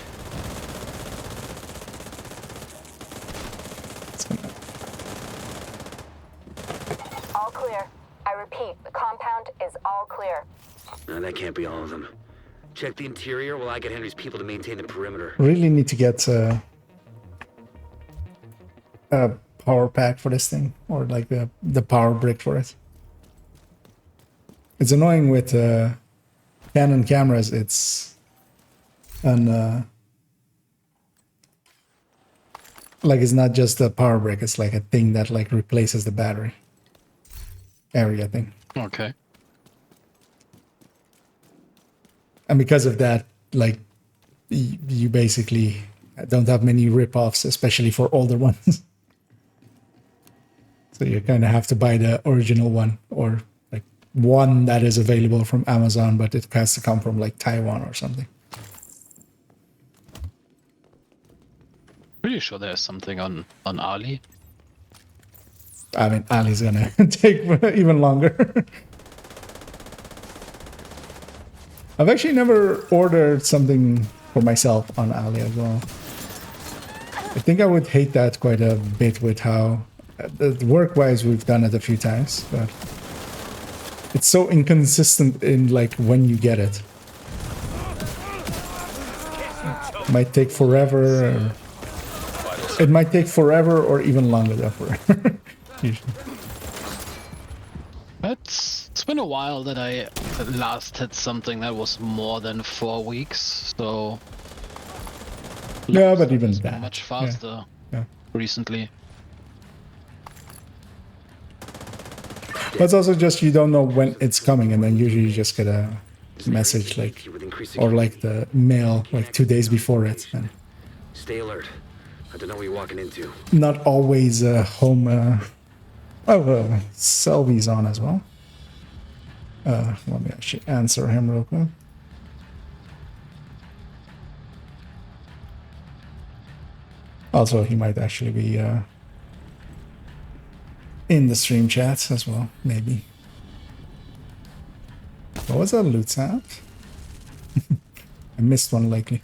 All clear. I repeat, the compound is all clear. No, that can't be all of them. Check the interior while I get Henry's people to maintain the perimeter. Really need to get a power pack for this thing, or like the power brick for it. It's annoying with Canon cameras. It's like it's not just a power brick. It's like a thing that like replaces the battery area thing. Okay. And because of that, like you basically don't have many rip-offs, especially for older ones. So you kind of have to buy the original one, or like one that is available from Amazon, but it has to come from like Taiwan or something. Pretty sure there's something on Ali. I mean, Ali's gonna take even longer. I've actually never ordered something for myself on Ali as well. I think I would hate that quite a bit with how work-wise we've done it a few times, but it's so inconsistent in like when you get it. It might take forever. It might take forever or even longer than forever. Usually. It's been a while that I last had something that was more than 4 weeks, so yeah, but even that much faster recently. But it's also just you don't know when it's coming, and then usually you just get a message like, or like the mail like 2 days before it. And stay alert. I don't know what you're walking into. Not always home. Selby's on as well. Let me actually answer him real quick. Also, he might actually be in the stream chat as well, maybe. What was that loot sound? I missed one lately.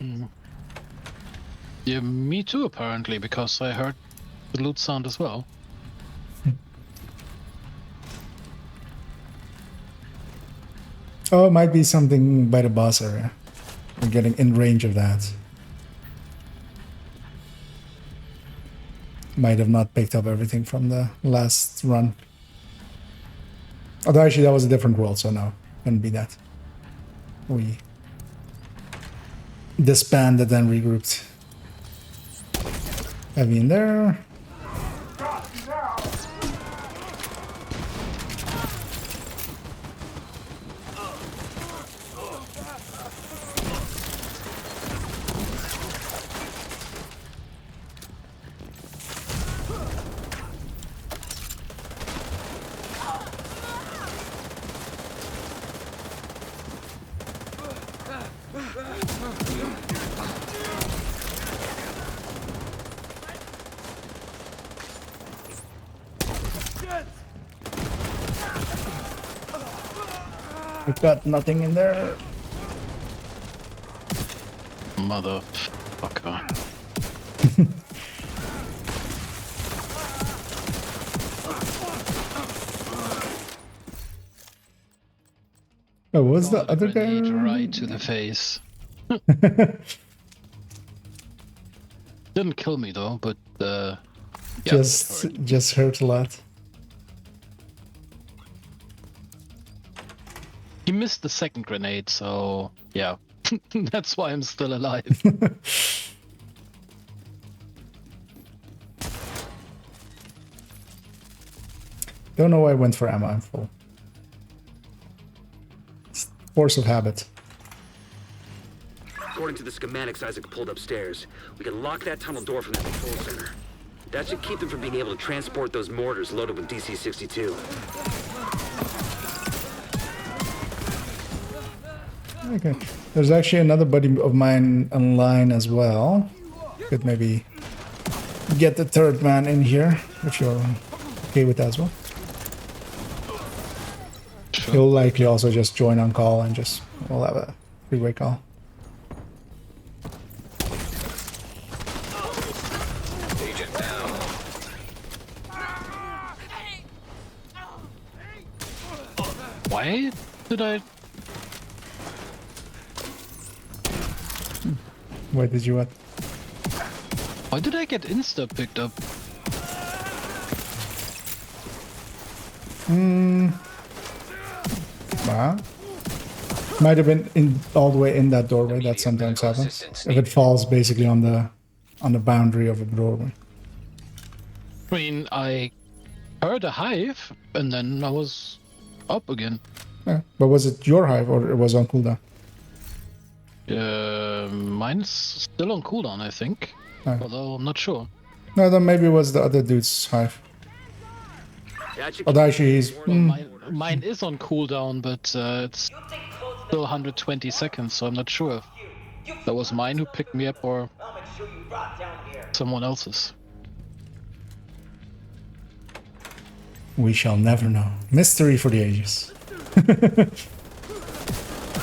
Yeah, me too, apparently, because I heard the loot sound as well. Oh, it might be something by the boss area. We're getting in range of that. Might have not picked up everything from the last run. Although actually that was a different world, so no, couldn't be that. We disbanded and regrouped. Heavy in there. We've got nothing in there. Motherfucker. Oh, was the Oh, other guy? grenade right to the face. Didn't kill me though, but yeah, it hurt. just hurt a lot. He missed the second grenade, so yeah. That's why I'm still alive. Don't know why I went for ammo. I'm full. It's force of habit. According to the schematics Isaac pulled upstairs, we can lock that tunnel door from the control center. That should keep them from being able to transport those mortars loaded with DC-62. Okay. There's actually another buddy of mine online as well. Could maybe get the third man in here if you're okay with that as well. Sure. He'll likely also just join on call and just we'll have a three-way call. Agent down. Why did I? Why did you what? Why did I get insta picked up? Might have been in all the way in that doorway. That sometimes happens. If it falls basically on the boundary of a doorway. I mean, I heard a hive, and then I was up again. Yeah. But was it your hive or it was on cooldown? Mine's still on cooldown, I think. Oh. Although I'm not sure. No, then maybe it was the other dude's hive. Although actually he's... Mine is on cooldown, but it's still 120 seconds, so I'm not sure if that was mine who picked me up or someone else's. We shall never know. Mystery for the ages.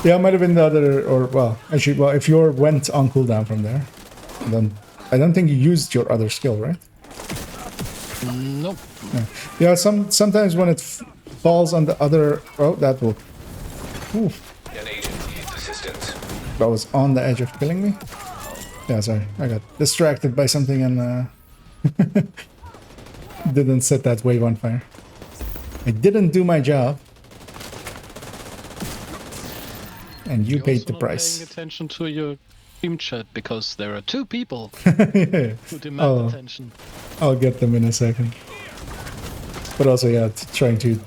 Yeah, it might have been the other, or well, actually, well, if yours went on cooldown from there, then I don't think you used your other skill, right? Nope. Yeah, sometimes when it falls on the other, oh, that will. Ooh, An agent needs assistance. that was on the edge of killing me. Yeah, sorry, I got distracted by something and didn't set that wave on fire. I didn't do my job. And you paid the price. Paying attention to your stream chat because there are two people who demand attention. I'll get them in a second. But also, yeah, trying to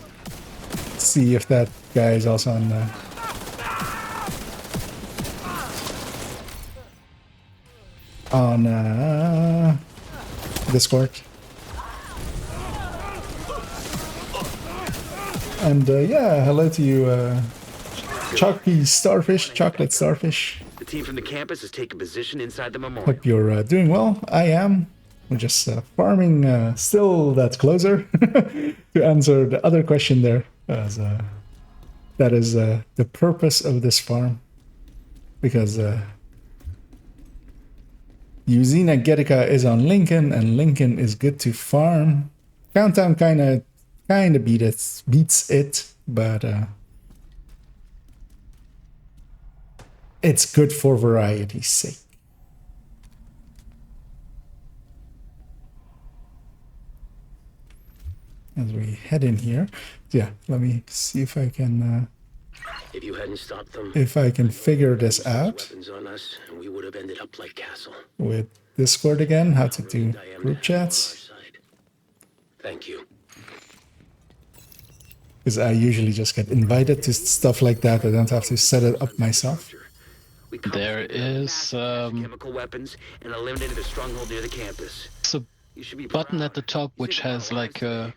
see if that guy is also on Discord. And yeah, hello to you, Chalky Starfish, Chocolate Starfish. The team from the campus has taken position inside the memorial. Hope you're doing well. I am. We're just farming still that closer to answer the other question there. As, that is the purpose of this farm. Because Usina Getica is on Lincoln and Lincoln is good to farm. Countdown kind of beats it, but it's good for variety's sake. As we head in here, yeah, let me see if I can If you hadn't stopped them, if I can figure this out weapons on us, and we would have ended up like Castle. with Discord again, how to do group chats, Thank you. because I usually just get invited to stuff like that. I don't have to set it up myself. There is chemical weapons and eliminated the stronghold near the campus. a button at the top which has like a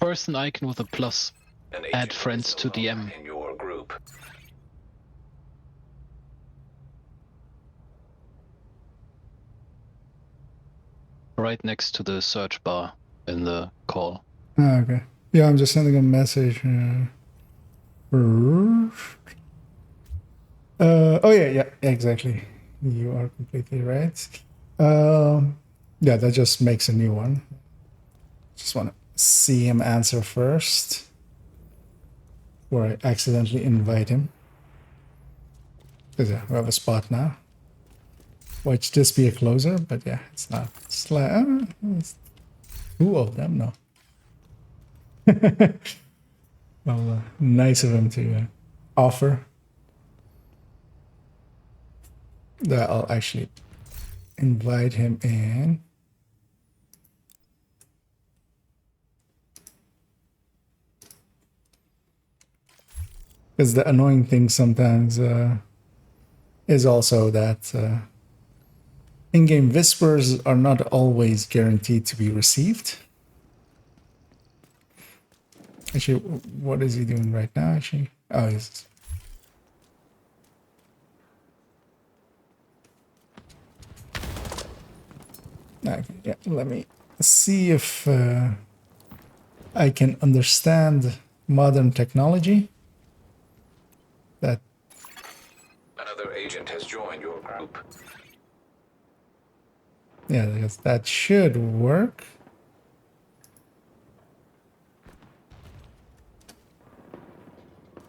person icon with a plus. An Add agent friends is to DM. alone in your group. Right next to the search bar in the call. Ah, okay. Yeah, I'm just sending a message. Oh yeah, exactly. You are completely right. Yeah, that just makes a new one. Just want to see him answer first, or I accidentally invite him. Because yeah, we have a spot now. Watch this be a closer, but yeah, it's not. It's like it's two of them, no. Well, nice of him to offer. That I'll actually invite him in. Because the annoying thing sometimes is also that in-game whispers are not always guaranteed to be received. Actually, what is he doing right now? Actually, oh, he's. Okay, yeah, let me see if I can understand modern technology. That. Another agent has joined your group. Yeah, that should work.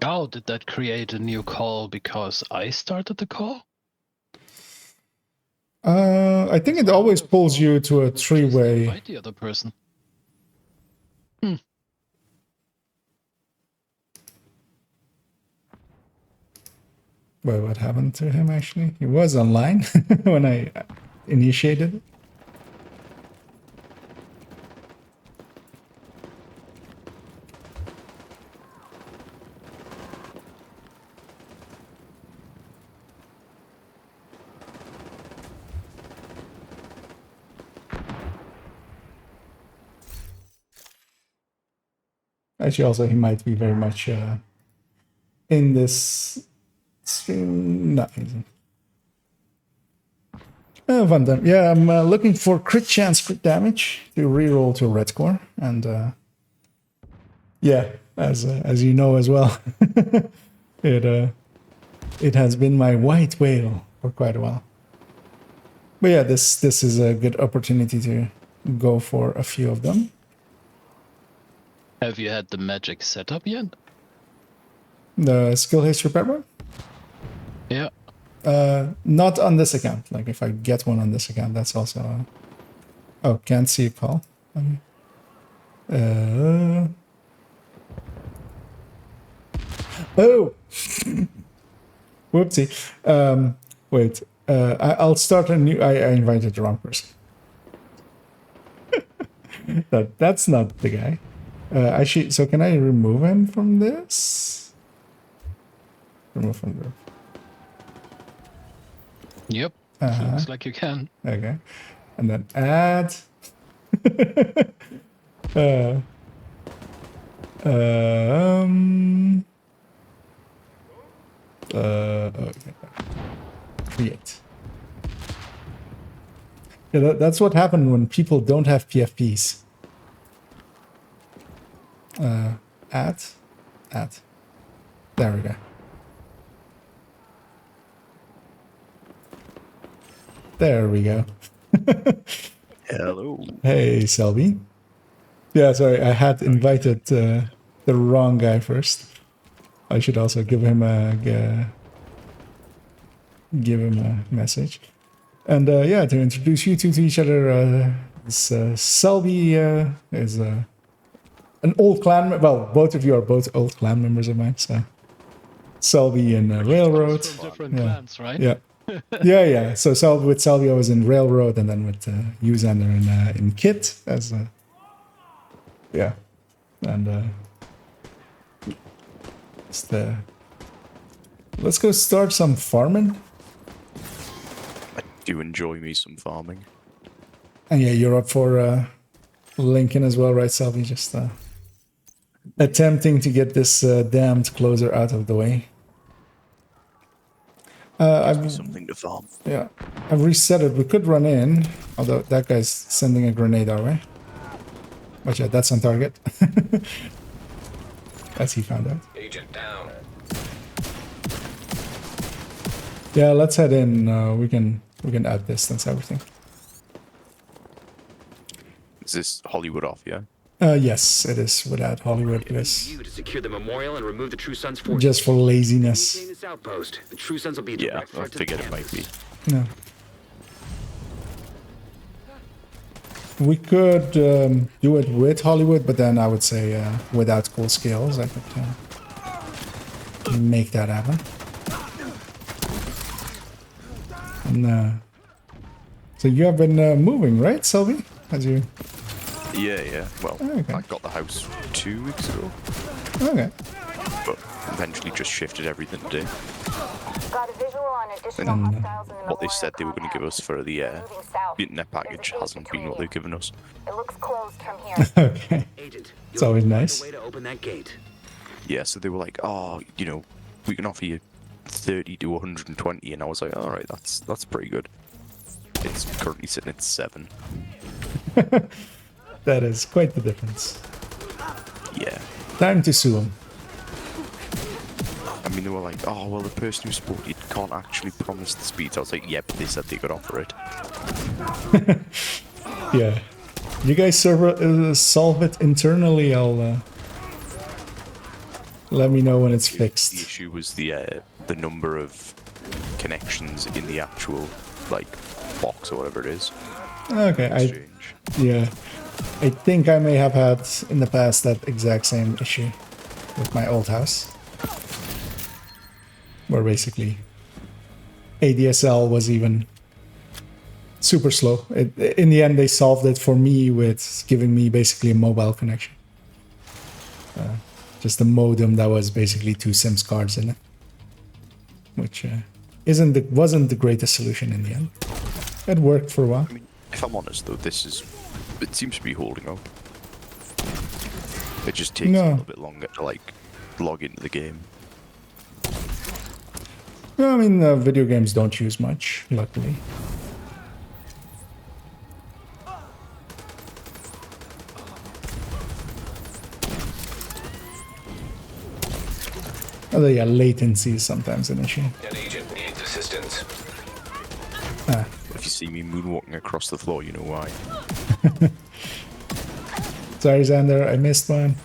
Oh, did that create a new call because I started the call? I think it always pulls you to a three-way. Invite the other person. Well, what happened to him actually? He was online when I initiated it. Actually, also, he might be very much in this stream. No, he's fun time. Yeah, I'm looking for crit chance, crit damage to reroll to red score, and yeah, as you know as well, it has been my white whale for quite a while. But yeah, this is a good opportunity to go for a few of them. Have you had the magic setup yet? The skill history pepper? Yeah. Not on this account. Like if I get one on this account, that's also. Oh, can't see a call. Oh, whoopsie. Wait. I'll start a new. I invited the wrong person. That's not the guy. Actually, so can I remove him from this? Remove from there. Yep. Looks like you can. Okay. And then add. Okay. Create. Yeah, that's what happened when people don't have PFPs. Add. There we go. There we go. Hello. Hey, Selby. Yeah, sorry, I had invited the wrong guy first. I should also give him a message. And yeah, to introduce you two to each other, Selby is an old clan. Well, both of you are both old clan members of mine. So Selby in Railroad. From different clans, right? Yeah. yeah. So with Selby, I was in Railroad, and then with Usander in Kit as yeah, and let's go start some farming. I do enjoy me some farming. And yeah, you're up for Lincoln as well, right, Selby? Just attempting to get this damned closer out of the way. I've something to farm. Yeah, I've reset it. We could run in, although that guy's sending a grenade our way. But yeah, that's on target. As he found out. Agent down. Yeah, let's head in. We can add distance everything. Is this Hollywood off, yeah? Yes, it is without Hollywood. It is You to secure the memorial and remove the True Sons forces. just for laziness. Maintain this outpost. The True Sons will be a Yeah, direct I threat to the figured it might campus. be. No. We could do it with Hollywood, but then I would say without cool skills, I could make that happen. And, so you have been moving, right, Sylvie? As you... Yeah. Well, Okay. I got the house 2 weeks ago, Okay. but eventually just shifted everything today. Got a visual on additional And hostiles in the What they memorial said they were going to give compound. us for the Moving south. internet package There's a gate hasn't been between what you. they've given us. It looks closed from here. Okay. Agent, It's always nice. a way to open that gate. Yeah, so they were like, oh, you know, we can offer you 30 to 120, and I was like, all right, that's pretty good. It's currently sitting at 7. That is quite the difference. Yeah. Time to sue him. I mean, they were like, oh, well, the person who spoke it can't actually promise the speeds. I was like, yep, they said they could offer it. Yeah. You guys solve it internally. I'll let me know when it's The fixed. issue was the number of connections in the actual, like, box or whatever it is. Okay, Exchange. yeah. I think I may have had in the past that exact same issue with my old house. Where basically ADSL was even super slow. In the end, they solved it for me with giving me basically a mobile connection. Just a modem that was basically 2 SIM cards in it. Which wasn't the greatest solution in the end. It worked for a while. I mean, if I'm honest, though, it seems to be holding up. It just takes a little bit longer to, like, log into the game. No, I mean, video games don't use much, luckily. Although, yeah, latency is sometimes an issue. An agent needs assistance. If you see me moonwalking across the floor, you know why. Sorry, Xander, I missed one.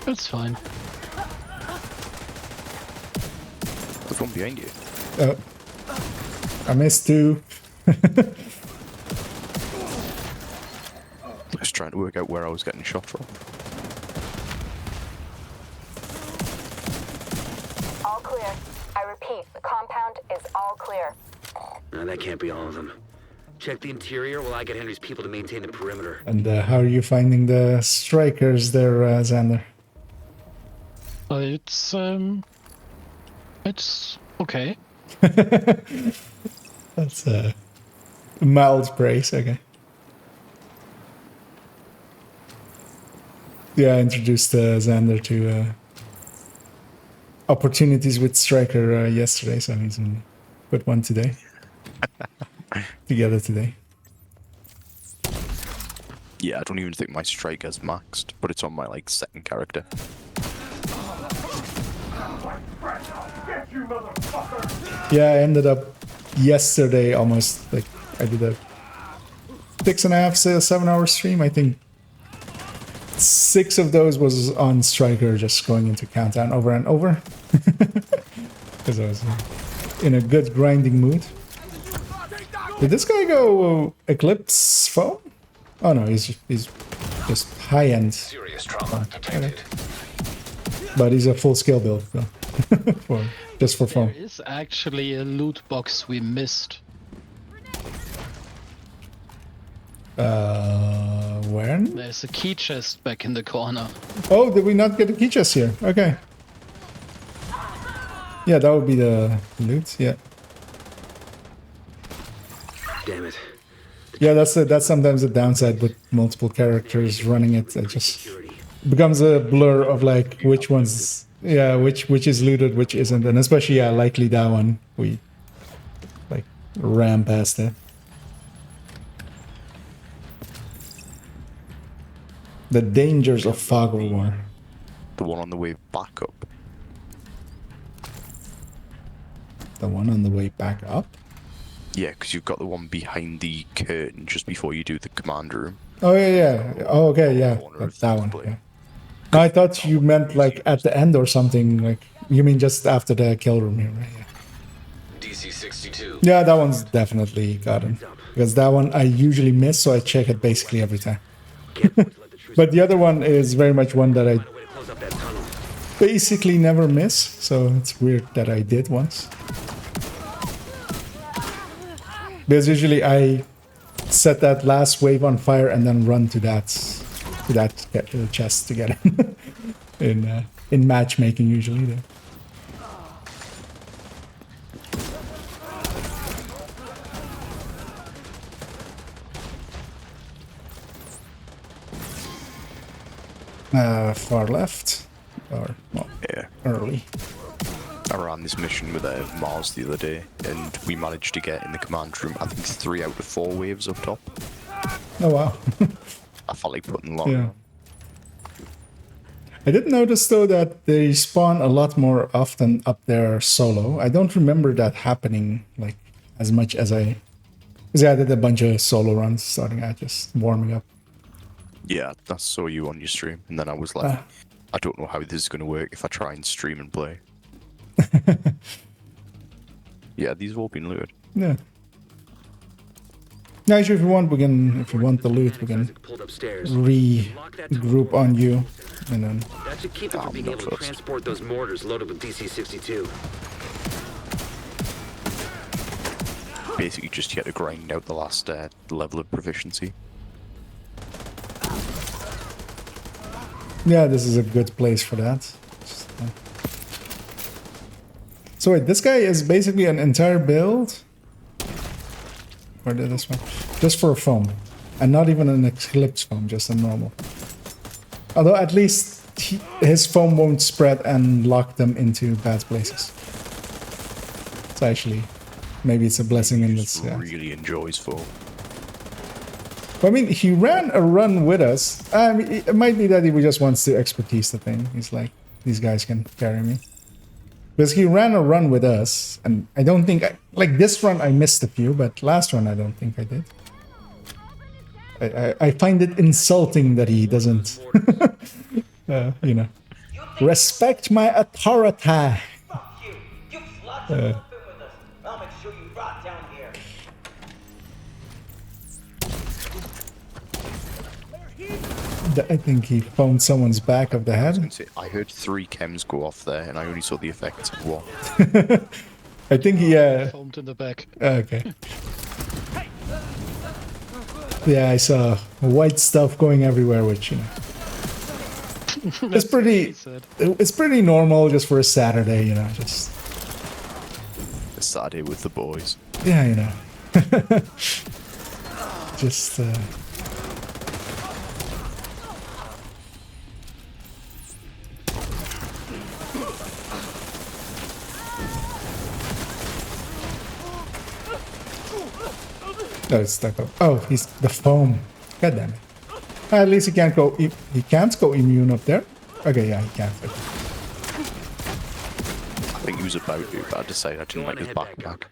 It's fine. There's one behind you. Oh, I missed 2. I was trying to work out where I was getting shot from. All clear. I repeat, the compound is all clear. No, that can't be all of them. Check the interior while I get Henry's people to maintain the perimeter. And how are you finding the strikers there, Xander? It's okay. That's a mild praise, okay. Yeah, I introduced Xander to opportunities with Striker yesterday, so he's in put one today. Together today. Yeah, I don't even think my strike is maxed, but it's on my, like, second character. Yeah, I ended up yesterday almost, like, I did a 6.5, 7 hour stream. I think 6 of those was on Striker, just going into countdown over and over. Because I was in a good grinding mood. Did this guy go Eclipse phone? Oh no, he's just high-end. Serious trauma detected. But he's a full-scale build, though. Just for There fun. is actually a loot box we missed. Where? There's a key chest back in the corner. Oh, did we not get a key chest here? Okay. Yeah, that would be the loot, yeah. Damn it. Yeah, that's sometimes the downside with multiple characters running it. It just becomes a blur of like which one's which is looted, which isn't, and especially likely that one we like ram past it. The dangers of fog of war. The one on the way back up. The one on the way back up? Yeah, because you've got the one behind the curtain just before you do the command room. Oh, yeah. Oh, okay, yeah. That one, yeah. No, I thought you meant like at the end or something. Like, you mean just after the kill room here, right? Yeah. DC-62. Yeah, that one's definitely gotten. Because that one I usually miss, so I check it basically every time. But the other one is very much one that I basically never miss, so it's weird that I did once. Because usually I set that last wave on fire and then run to that chest to get it. in matchmaking usually there. Far left, or well, yeah, early. I ran this mission with Mars the other day, and we managed to get in the command room, I think 3 out of 4 waves up top. Oh wow. I felt like putting long. Yeah. I did notice though that they spawn a lot more often up there solo. I don't remember that happening like as much as I did a bunch of solo runs starting out, just warming up. Yeah, I saw you on your stream, and then I was like, I don't know how this is going to work if I try and stream and play. Yeah, these have all been looted. Yeah. Now, if you want, we can. If you want the loot, we can regroup on you, and then. That should keep them from being able to transport those mortars loaded with DC-62. Basically, just you had to grind out the last level of proficiency. Yeah, this is a good place for that. So wait, this guy is basically an entire build. Where did this one? Just for a foam, and not even an Eclipse foam, just a normal. Although at least his foam won't spread and lock them into bad places. It's actually, maybe it's a blessing in this. Yeah. Really enjoys foam. I mean, he ran a run with us. I mean, it might be that he just wants to expertise the thing. He's like, these guys can carry me. Because he ran a run with us, and I don't think... like, this run I missed a few, but last run I don't think I did. I find it insulting that he doesn't... you know. Respect my authority. Fuck you! You slut yourself in with us. I'll make sure you rot down here. I think he found someone's back of the head. I heard 3 chems go off there, and I only saw the effects of 1. I think he foamed in the back. Okay. Yeah, I saw white stuff going everywhere, which, you know, it's pretty normal just for a Saturday, you know, just a Saturday with the boys. Yeah, you know. Just oh, it's stuck up. Oh, he's the foam. God damn it. At least he can't go. He can't go immune up there. Okay, yeah, he can't. I think he was about to, but I decided I didn't like his backpack.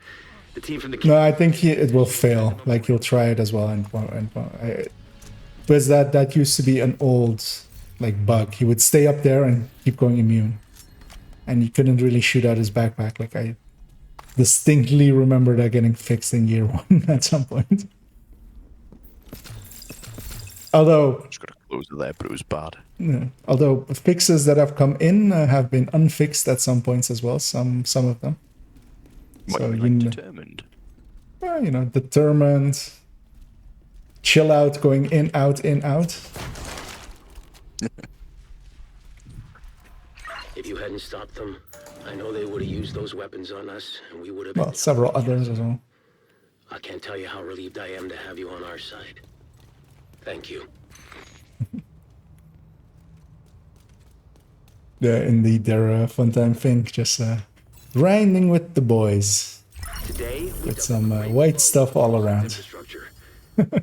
The team from the No, I think it will fail. Like he'll try it as well, because that used to be an old like bug. He would stay up there and keep going immune, and he couldn't really shoot out his backpack. Like I distinctly remember that getting fixed in year 1 at some point. Although, I just got to close it there, but it was bad. Yeah, although fixes that have come in have been unfixed at some points as well. Some of them. What, So you mean, like, determined? Well, you know, determined. Chill out, going in, out, in, out. If you hadn't stopped them, I know they would have used those weapons on us, and we would have... Well, several others as well. I can't tell you how relieved I am to have you on our side. Thank you. Yeah, indeed, they're a fun time thing. Just grinding with the boys. Today, with some white stuff all around.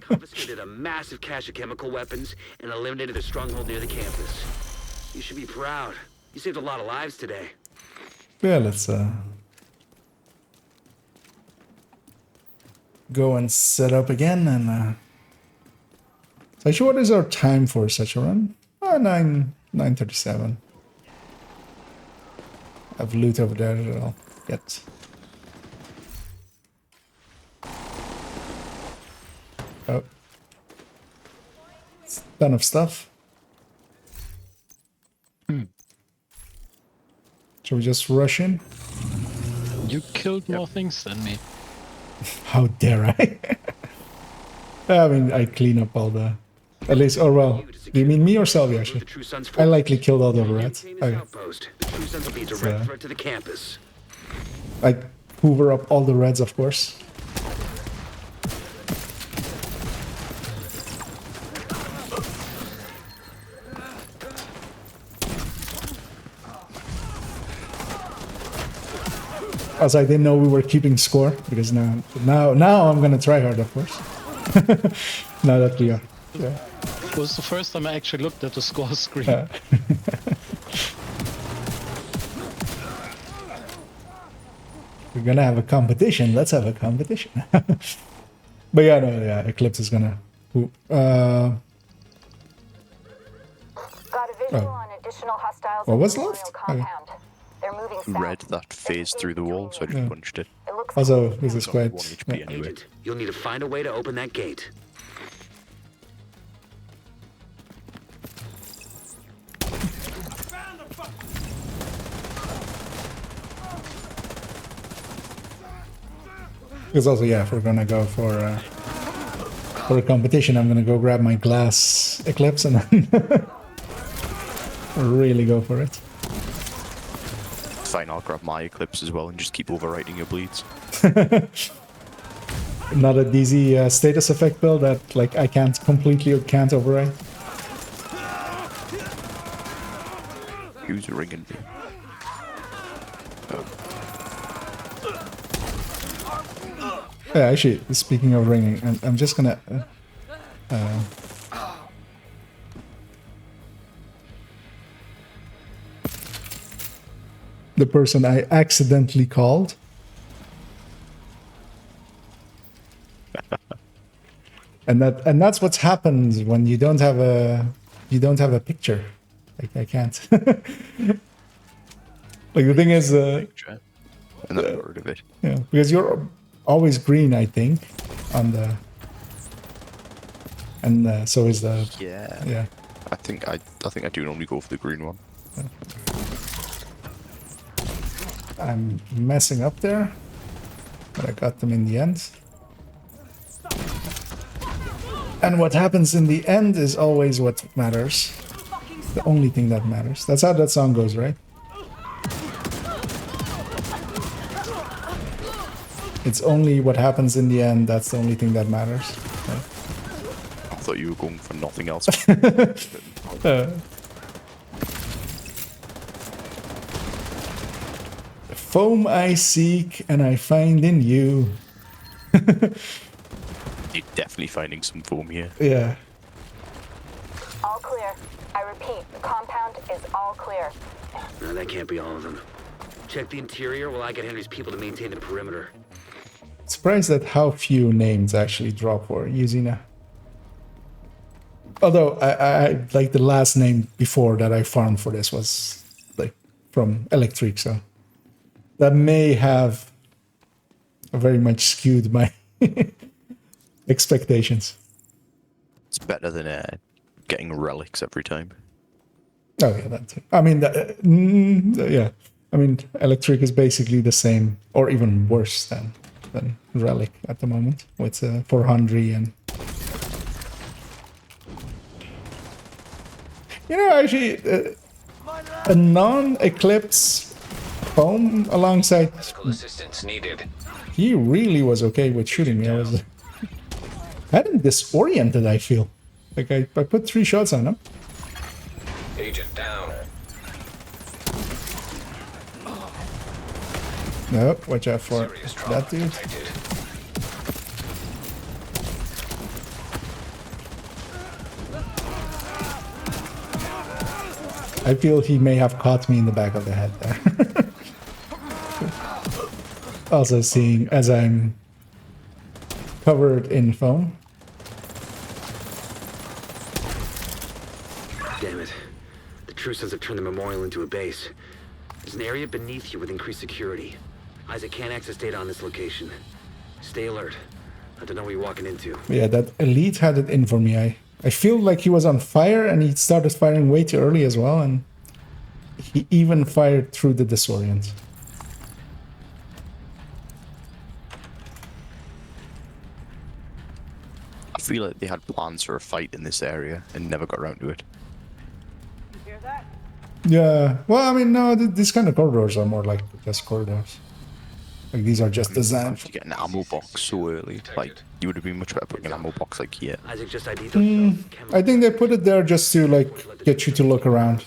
Confiscated a massive cache of chemical weapons and eliminated a stronghold near the campus. You should be proud. You saved a lot of lives today. Yeah, let's go and set up again. And so actually, what is our time for such a run? 9:37. I have loot over there that I'll get. Oh, it's a ton of stuff. Shall we just rush in? You killed more things than me. How dare I? I mean, I clean up all the... At least, oh well. Do you mean me or Selby, actually? I likely killed all the rats. Okay. The True Sons will be a direct threat to the campus. I hoover up all the reds, of course. As I didn't know we were keeping score, because now I'm gonna try hard, of course. Now that we are. Yeah. It was the first time I actually looked at the score screen. We're gonna have a competition. Let's have a competition. But yeah, no, yeah, Eclipse is gonna. Got a visual on additional hostiles What in was the left? Memorial compound. They're moving south. Read that phase through the wall, so I just punched it. It looks Also, this is quite. 1 HP anyway. Agent, you'll need to find a way to open that gate. Because also, yeah, if we're gonna go for a competition, I'm gonna go grab my glass Eclipse and then really go for it. Fine, I'll grab my Eclipse as well and just keep overwriting your bleeds. Not a DZ status effect build that like I can't overwrite. Who's ringing me? Yeah, actually, speaking of ringing, I'm just gonna. The person I accidentally called. and that's what's happened when you don't have a picture. Like I can't. Like the thing is, And then I got rid of it. yeah, because you're always green, I think, on the, and so is the. Yeah. Yeah. I think I do normally go for the green one. I'm messing up there, but I got them in the end. And what happens in the end is always what matters. The only thing that matters. That's how that song goes, right? It's only what happens in the end, that's the only thing that matters. Right? I thought you were going for nothing else. Foam I seek and I find in you. You're definitely finding some foam here. Yeah. all clear. I repeat, the compound is all clear. No, that can't be all of them. Check the interior while I get Henry's people to maintain the perimeter. Surprised at how few names actually drop for Yuzina. Although I like the last name before that I farmed for this was like from Electric, so that may have very much skewed my expectations. It's better than getting relics every time. Oh yeah, that too. I mean, yeah. I mean, Electric is basically the same, or even worse than Relic at the moment with 400 and. You know, actually, a non-Eclipse foam alongside. Assistance needed. He really was okay with shooting me. I was had him disoriented. I feel like I put 3 shots on him. Agent down. Nope, watch out for that dude. I feel he may have caught me in the back of the head there. Also seeing as I'm covered in foam. Damn it. The Truces have turned the memorial into a base. There's an area beneath you with increased security. Isaac can't access data on this location. Stay alert. I don't know what you're walking into. Yeah, that elite had it in for me. I feel like he was on fire and he started firing way too early as well, and he even fired through the disorient. I feel like they had plans for a fight in this area and never got around to it. You hear that? Yeah, well, I mean, no, these kind of corridors are more like just corridors. Like, these are just designed to get an ammo box so early. Like, you would have been much better putting an ammo box like here. Isaac just ID'd I think they put it there just to, like, get you to look around. You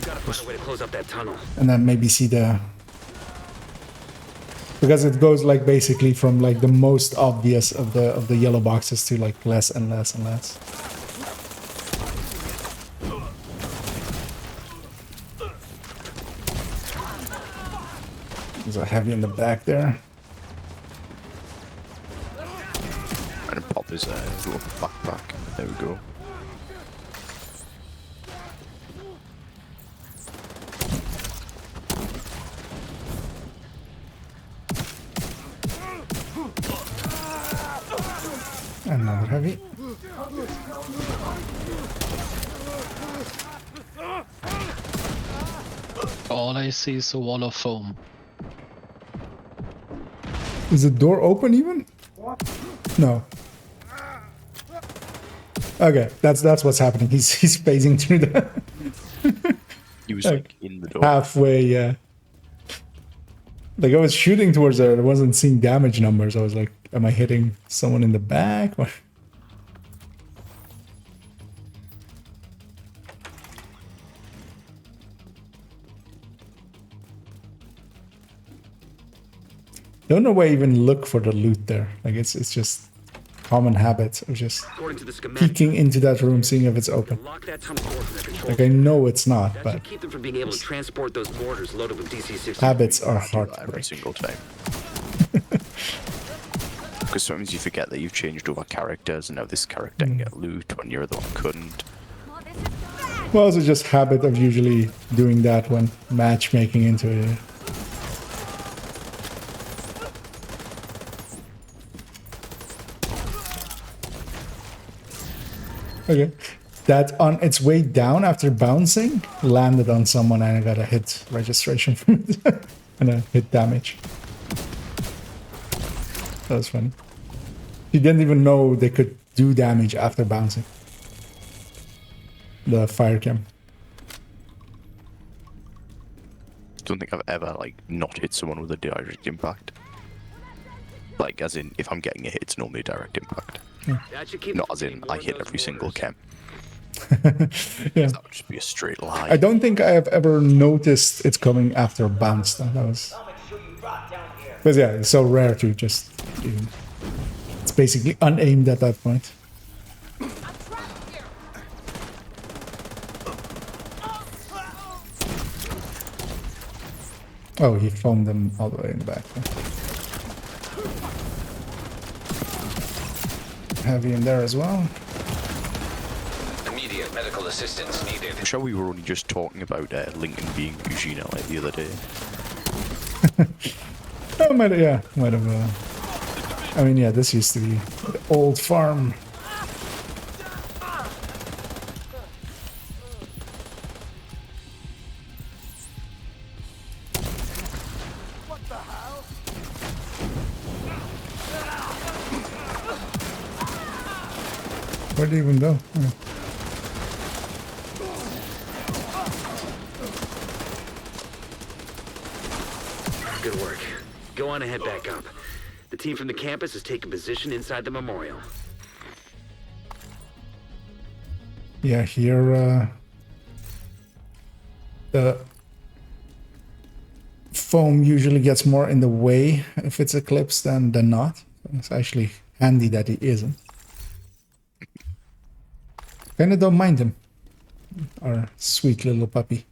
gotta find a way to close up that tunnel. And then maybe see the... Because it goes, like, basically from, like, the most obvious of the yellow boxes to, like, less and less and less. There's a heavy in the back there. And pop his little backpack. There we go. Another heavy. All I see is a wall of foam. Is the door open even? No. Okay, that's what's happening. He's phasing through the He was like in the door. halfway, yeah. Like I was shooting towards it, I wasn't seeing damage numbers. I was like, am I hitting someone in the back? Or... Don't know why I even look for the loot there. Like it's just common habit of just peeking into that room, seeing if it's open. Like I know it's not, but keep them from being able to transport those mortars loaded with DC-6. Habits are hard to every break. single time. Because sometimes you forget that you've changed over characters and now this character can get loot when your other one couldn't. Well, it's just habit of usually doing that when matchmaking into it. Okay, that on its way down after bouncing landed on someone and I got a hit registration from it and a hit damage. That was funny. He didn't even know they could do damage after bouncing. The fire cam. Don't think I've ever like not hit someone with a direct impact. Like as in, if I'm getting a hit, it's normally a direct impact. Yeah. Not as in, I hit every single chem. Yeah. That would just be a straight line. I don't think I have ever noticed it's coming after a bounce though. That was... But yeah, it's so rare to just... It's basically unaimed at that point. Oh, he foamed them all the way in the back. Heavy in there as well. Immediate medical assistance needed. I'm sure we were only just talking about Lincoln being Eugene like the other day. Oh, might have. I mean, yeah, this used to be the old farm. Where'd he even go? Oh. Good work. Go on and head back up. The team from the campus has taken position inside the memorial. Yeah, here the foam usually gets more in the way if it's eclipsed than not. It's actually handy that it isn't. Kinda don't mind him. our sweet little puppy.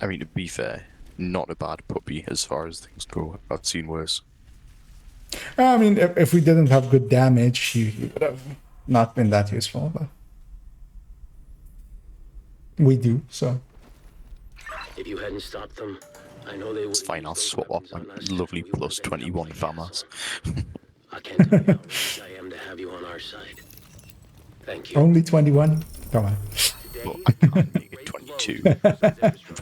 I mean, to be fair, not a bad puppy as far as things go. I've seen worse. I mean, if we didn't have good damage, he would have not been that useful, but we do, so. If you hadn't stopped them, I know they would. It's fine, I'll swap up my lovely plus 21 FAMAS. I can't tell you how pleased I am to have you on our side. Thank you. Only 21? Come on. But I can't make it 22.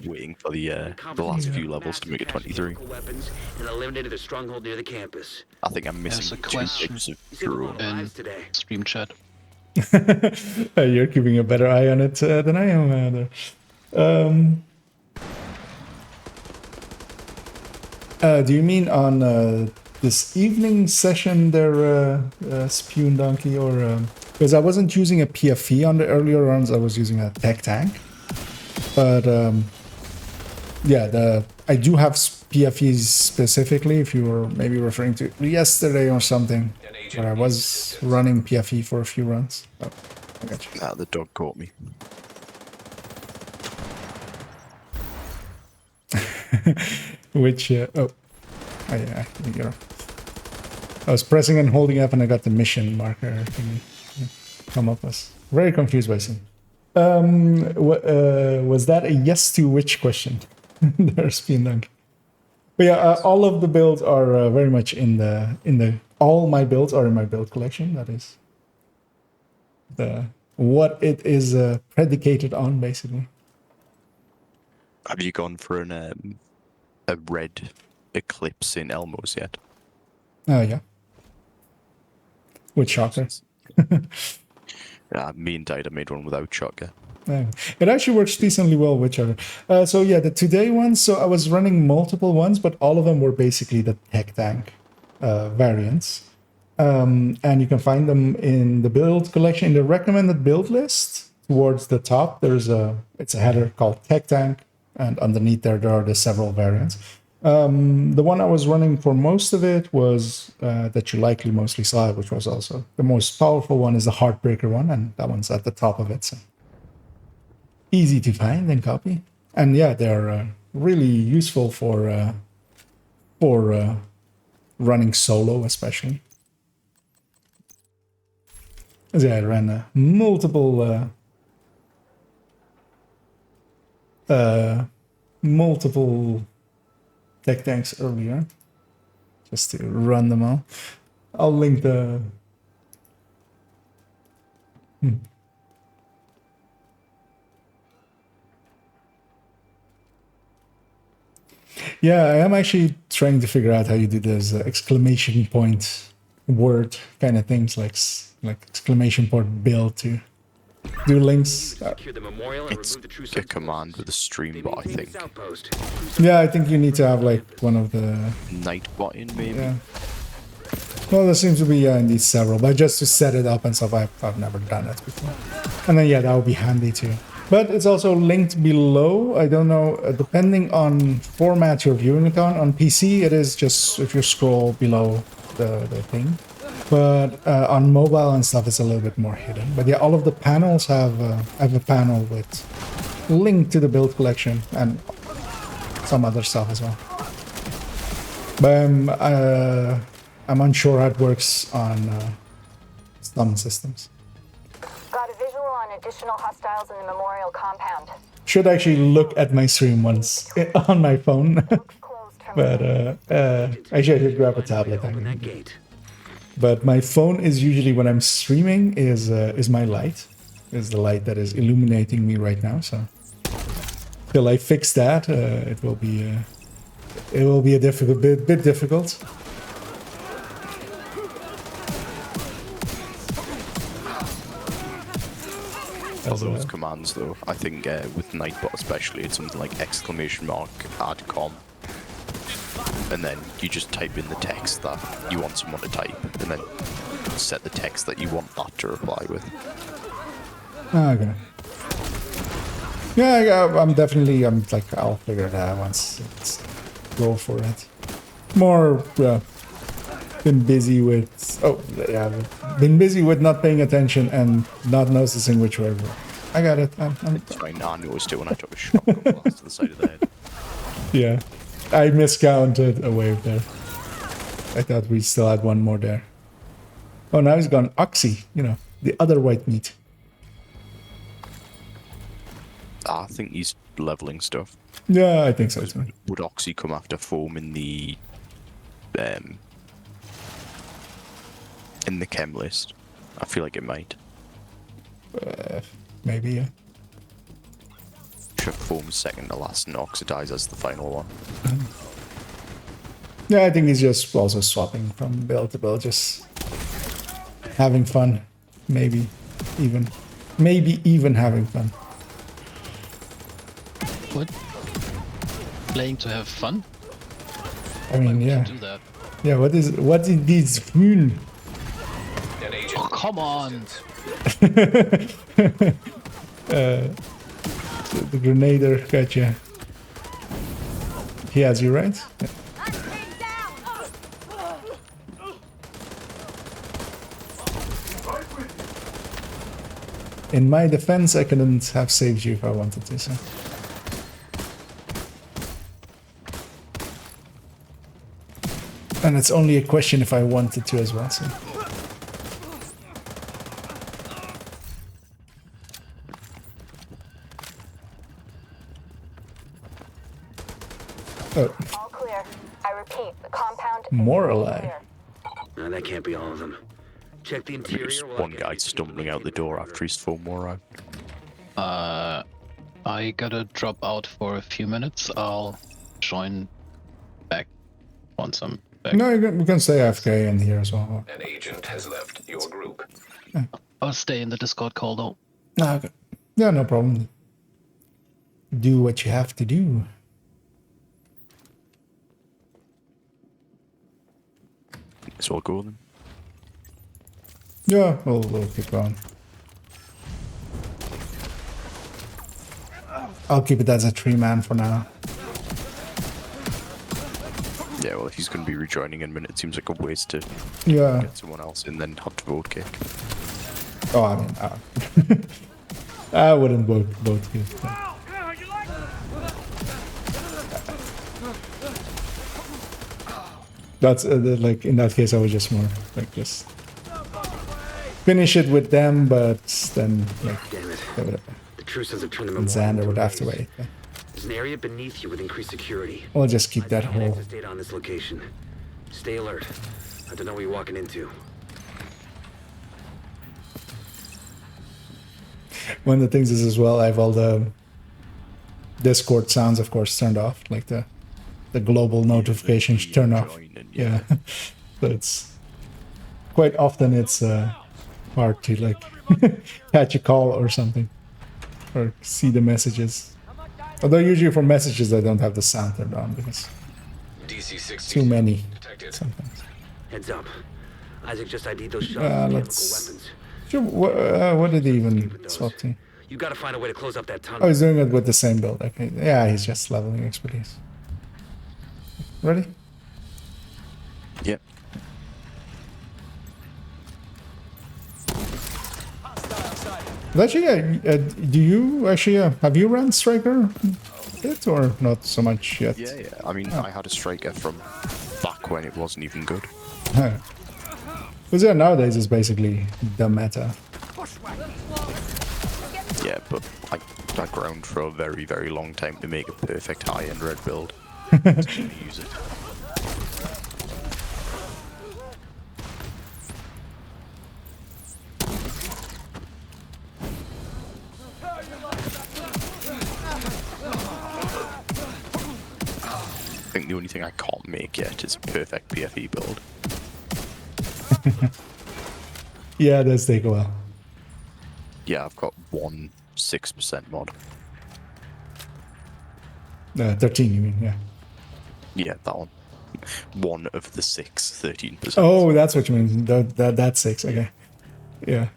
Waiting for the last few levels to make it 23. Weapons and eliminated a stronghold near the campus. I think I'm There's missing a 2 question bits of drone. in stream chat. You're keeping a better eye on it than I am. Do you mean on this evening session there, Spune Donkey, or because I wasn't using a PFE on the earlier runs, I was using a tech tank. But yeah, I do have PFEs specifically. If you were maybe referring to yesterday or something, where I was running PFE for a few runs. Oh, I got you. Ah, the dog caught me. Which oh yeah, you know. I was pressing and holding up, and I got the mission marker thing come up. Was very confused by some. Was that a yes to which question? There's Spin Dunk. But yeah, all of the builds are very much in the. All my builds are in my build collection. That is what it is predicated on, basically. Have you gone for a red Eclipse in Elmos yet? Oh yeah. With shocker. Me and Dida made one without shocker. It actually works decently well with shocker. So yeah, the today ones. So I was running multiple ones, but all of them were basically the tech tank variants. And you can find them in the build collection, in the recommended build list. Towards the top, it's a header called tech tank, and underneath there are the several variants. The one I was running for most of it was that you likely mostly saw, which was also the most powerful one, is the Heartbreaker one, and that one's at the top of it. So easy to find and copy, and yeah, they're really useful for running solo, especially. As yeah, I ran multiple tech tanks earlier, just to run them all. I'll link the. Yeah, I am actually trying to figure out how you do those exclamation point word kind of things, like exclamation point build to do links. It's a command with a stream bot, I think. Yeah, I think you need to have like one of the night bot in, maybe. Yeah. Well, there seems to be indeed several, but just to set it up and stuff, I've never done it before. And then yeah, that would be handy too. But it's also linked below. I don't know, depending on format you're viewing it on. On PC, it is just if you scroll below the thing. But on mobile and stuff, it's a little bit more hidden. But yeah, all of the panels have a panel with link to the build collection and some other stuff as well. But I'm unsure how it works on some systems. Got a visual on additional hostiles in the memorial compound. Should actually look at my stream once on my phone. But actually I did grab a tablet. But my phone is usually, when I'm streaming, is my light. Is the light that is illuminating me right now. So till I fix that, it will be a bit difficult. All those commands, though, I think with Nightbot especially, it's something like exclamation mark add com, and then you just type in the text that you want someone to type, and then set the text that you want that to reply with. Okay. Yeah, I'm like, I'll figure it out once. Let's go for it. More Been busy with been busy with not paying attention and not noticing which way. I got it. It's fine. I noticed it when I took a shotgun blast to the side of the head. Yeah, I miscounted a wave there. I thought we still had one more there. Oh, now he's gone Oxy. You know, the other white meat. I think he's leveling stuff. Yeah, I think so too. Would Oxy come after foam in the chem list? I feel like it might. Maybe, yeah. Sure, foam's second to last and oxidizer's the final one. Yeah, I think he's just also swapping from build to build, just having fun. Maybe even having fun. What? Playing to have fun? I mean, yeah. Do that. Yeah, what is this fun? Oh, come on! The Grenader, gotcha. He has you, right? Yeah. In my defense, I couldn't have saved you if I wanted to, so. And it's only a question if I wanted to as well, so. Oh. All clear. I repeat, the compound. More alive. No, that can't be all of them. Check the interior. There's one guy stumbling out the door after his foam wore out. I gotta drop out for a few minutes. I'll join back once I'm back. No, we can stay AFK in here as well. An agent has left your group. Yeah. I'll stay in the Discord call though. Ah, okay. Yeah, no problem. Do what you have to do. It's all go then. Yeah, we'll keep going. I'll keep it as a 3-man for now. Yeah, well, if he's going to be rejoining in a minute, it seems like a waste to get someone else and then have to vote kick. Oh, I mean, I wouldn't vote kick. That's like in that case, I was just more like just finish it with them, but then like Damn it. The true sons have turned the Xander would have to wait. Yeah. There's an area beneath you with increased security. We'll just keep that whole. Access data on this location. Stay alert. I don't know what you're walking into. One of the things is as well, I have all the Discord sounds, of course, turned off, like the global notifications turn off. Yeah, so it's quite often it's hard to like catch a call or something, or see the messages. Although usually for messages I don't have the sound turned on because too many sometimes. Heads up. Isaac just ID'd those shots with chemical weapons. Sure, what did he even swap to? You gotta find a way to close up that tunnel. Oh, he's doing it with the same build. Okay, yeah, he's just leveling expertise. Ready? Yep. Actually, do you actually have you run Striker yet or not so much yet? Yeah. I mean, I had a Striker from back when it wasn't even good. Because yeah, nowadays it's basically the meta. Yeah, but I ground for a very, very long time to make a perfect high-end red build. Just gonna use it. I think the only thing I can't make yet is a perfect PFE build. Yeah, it does take a while. Yeah, I've got 6% mod. 13, you mean? Yeah. Yeah, that one. One of the 13%. Oh, that's what you mean. That's 6. Okay. Yeah.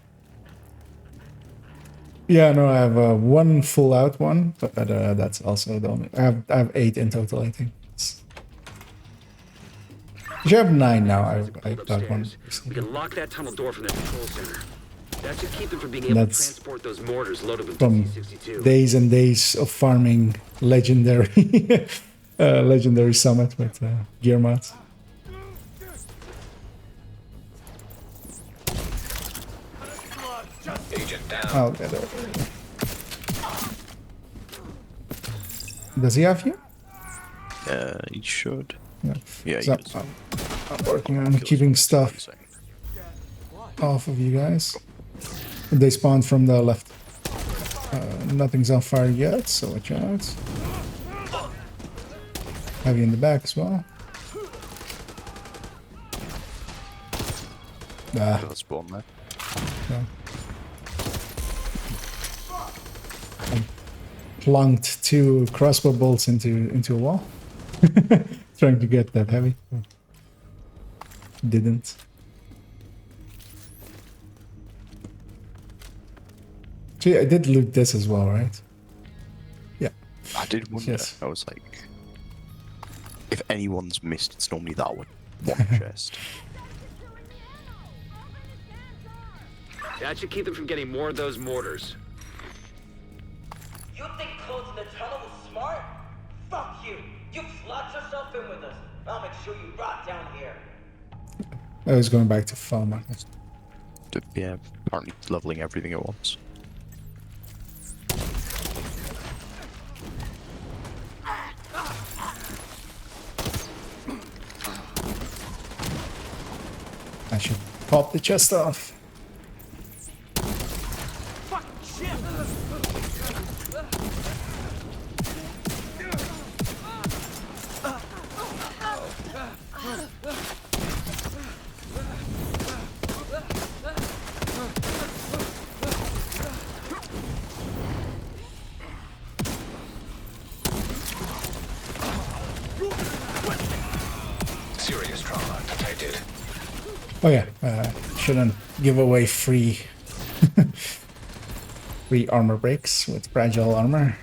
Yeah, no, I have one full out one, but that's also the only. I have 8 in total, I think. You have 9 now. As it I pulled got one. upstairs. We can lock that tunnel door from the control center. That should keep them from being able to That's transport those mortars loaded with From DC-62. days and days of farming legendary legendary summit with gear mods. Agent down. I'll get it. Does he have you? He should. Yeah. Yeah, So, he does. I'm working on keeping stuff off of you guys. They spawned from the left. Nothing's on fire yet, so watch out. Heavy in the back as well. Got a spawn there. No. I plunked 2 crossbow bolts into a wall. Trying to get that heavy. Didn't. Gee, I did loot this as well, right? Yeah. I did wonder. Yes. I was like, if anyone's missed, it's normally that one chest. That should keep them from getting more of those mortars. You think closing the tunnel was smart? Fuck you! You locked yourself in with us. I'll make sure you rot down here. I was going back to farm. Yeah, apparently leveling everything at once. I should pop the chest off. Serious trauma detected. Oh yeah, shouldn't give away free free armor breaks with fragile armor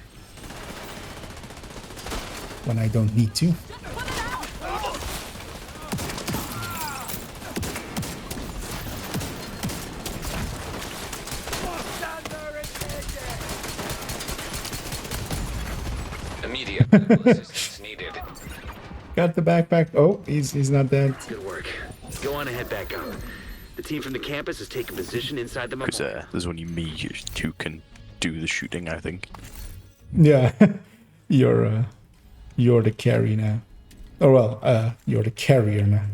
when I don't need to. Immediate medical assistance needed. Got the backpack. Oh, he's not dead. Good work. Go on and head back up. The team from the campus has taken position inside the Because memorial. there's only me who can do the shooting, I think. Yeah, you're the carry now. Oh well, you're the carrier now.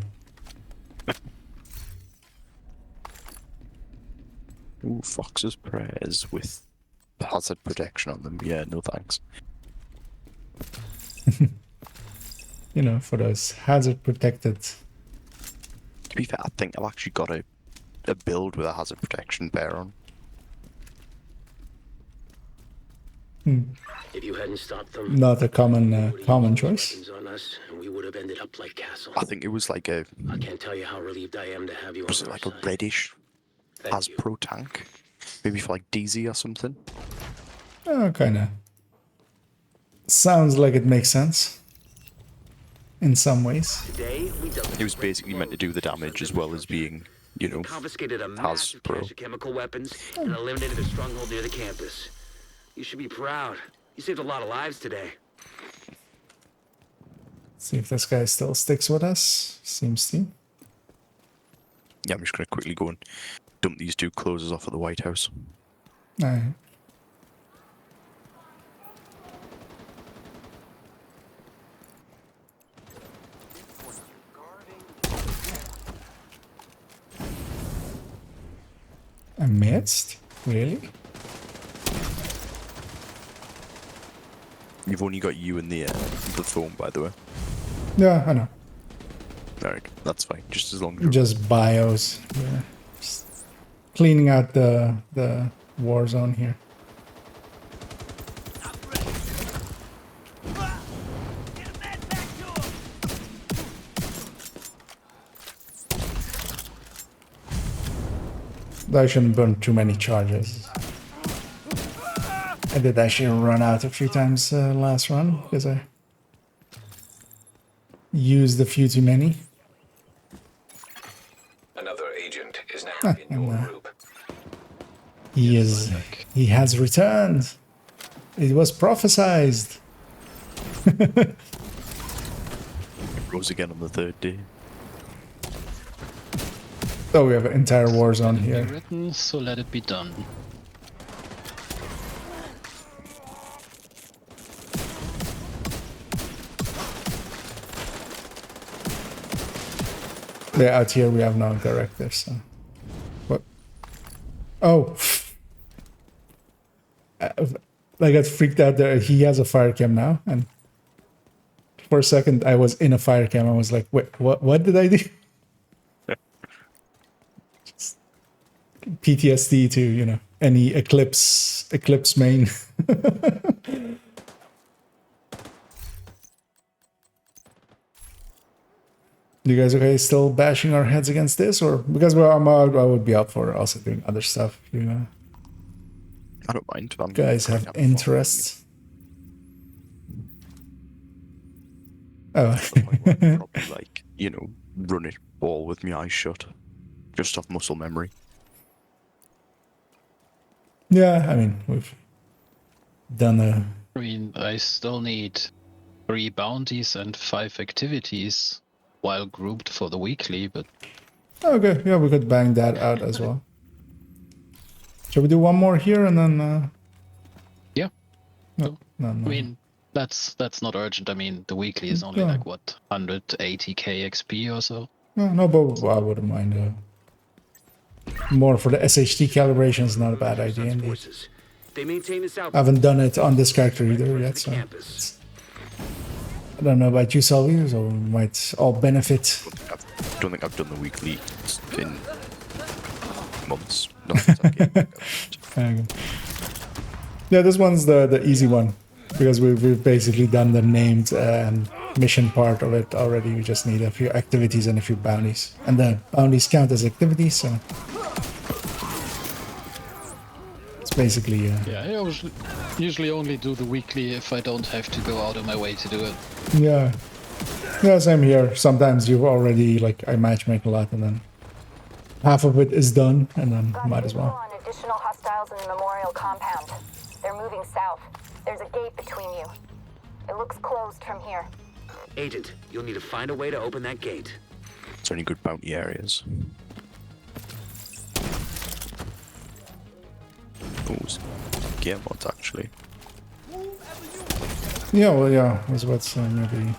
Ooh, Fox's prayers with hazard protection on them. Yeah, no thanks. You know, for those hazard protected. To be fair, I think I've actually got a build with a hazard protection bear on. If you hadn't stopped them, Not a common common those choice. weapons on us, and we would have ended up like Castle. I think it was like a I can't tell you how relieved I am to have you was on it our like a side. reddish Thank you. Hasbro tank? Maybe for like DZ or something. Oh, kind of. Sounds like it makes sense. In some ways. Today, we dug It was basically meant to do the damage as well as being, you know, confiscated a massive Hasbro. cache of chemical weapons and eliminated a stronghold near the campus. You should be proud. You saved a lot of lives today. See if this guy still sticks with us. Seems to. Yeah, I'm just gonna quickly go and dump these 2 closes off at the White House. Alright. I missed? Really? You've only got you and the phone, by the way. Yeah, I know. Alright, that's fine. Just as long as you're Just bios. Yeah. Just cleaning out the war zone here. I shouldn't burn too many charges. I did actually run out a few times last run because I used a few too many. now in your group. He has returned. It was prophesied. It rose again on the third day. Oh, we have an entire war zone here. Written, so let it be done. Yeah, out here we have no directives. So. What? Oh. I got freaked out there. He has a fire cam now, and for a second I was in a fire cam. I was like, wait, what did I do? Just PTSD to, you know, any Eclipse main. You guys okay still bashing our heads against this, or because I would be up for also doing other stuff, you know? I don't mind. I'm Guys have interests. Oh. Probably like, you know, run it all with my eyes shut. Just off muscle memory. Yeah, I mean, we've done a... I mean, I still need 3 bounties and 5 activities while grouped for the weekly, but... Okay, yeah, we could bang that out as well. Shall we do one more here and then... Yeah. No. I mean, that's not urgent. I mean, the weekly is only like, what, 180k XP or so? No, but I wouldn't mind. More for the SHT calibration is not a bad idea indeed. They maintain this I haven't done it on this character either yet, so... I don't know about you, Salvi, so we might all benefit. I don't think I've done the weekly in months. Not since I came back. Okay. Yeah, this one's the easy one, because we've basically done the named mission part of it already. We just need a few activities and a few bounties. And the bounties count as activities, so... It's basically... Yeah, I usually only do the weekly if I don't have to go out of my way to do it. Yeah. Yeah, same here. Sometimes you already, like, I matchmake a lot, and then half of it is done, and then might as well. On additional hostiles in the memorial compound. They're moving south. There's a gate between you. It looks closed from here. Agent, you'll need to find a way to open that gate. Is there any good bounty areas? Oh, gear mods actually. Yeah, well, yeah, I was about to say maybe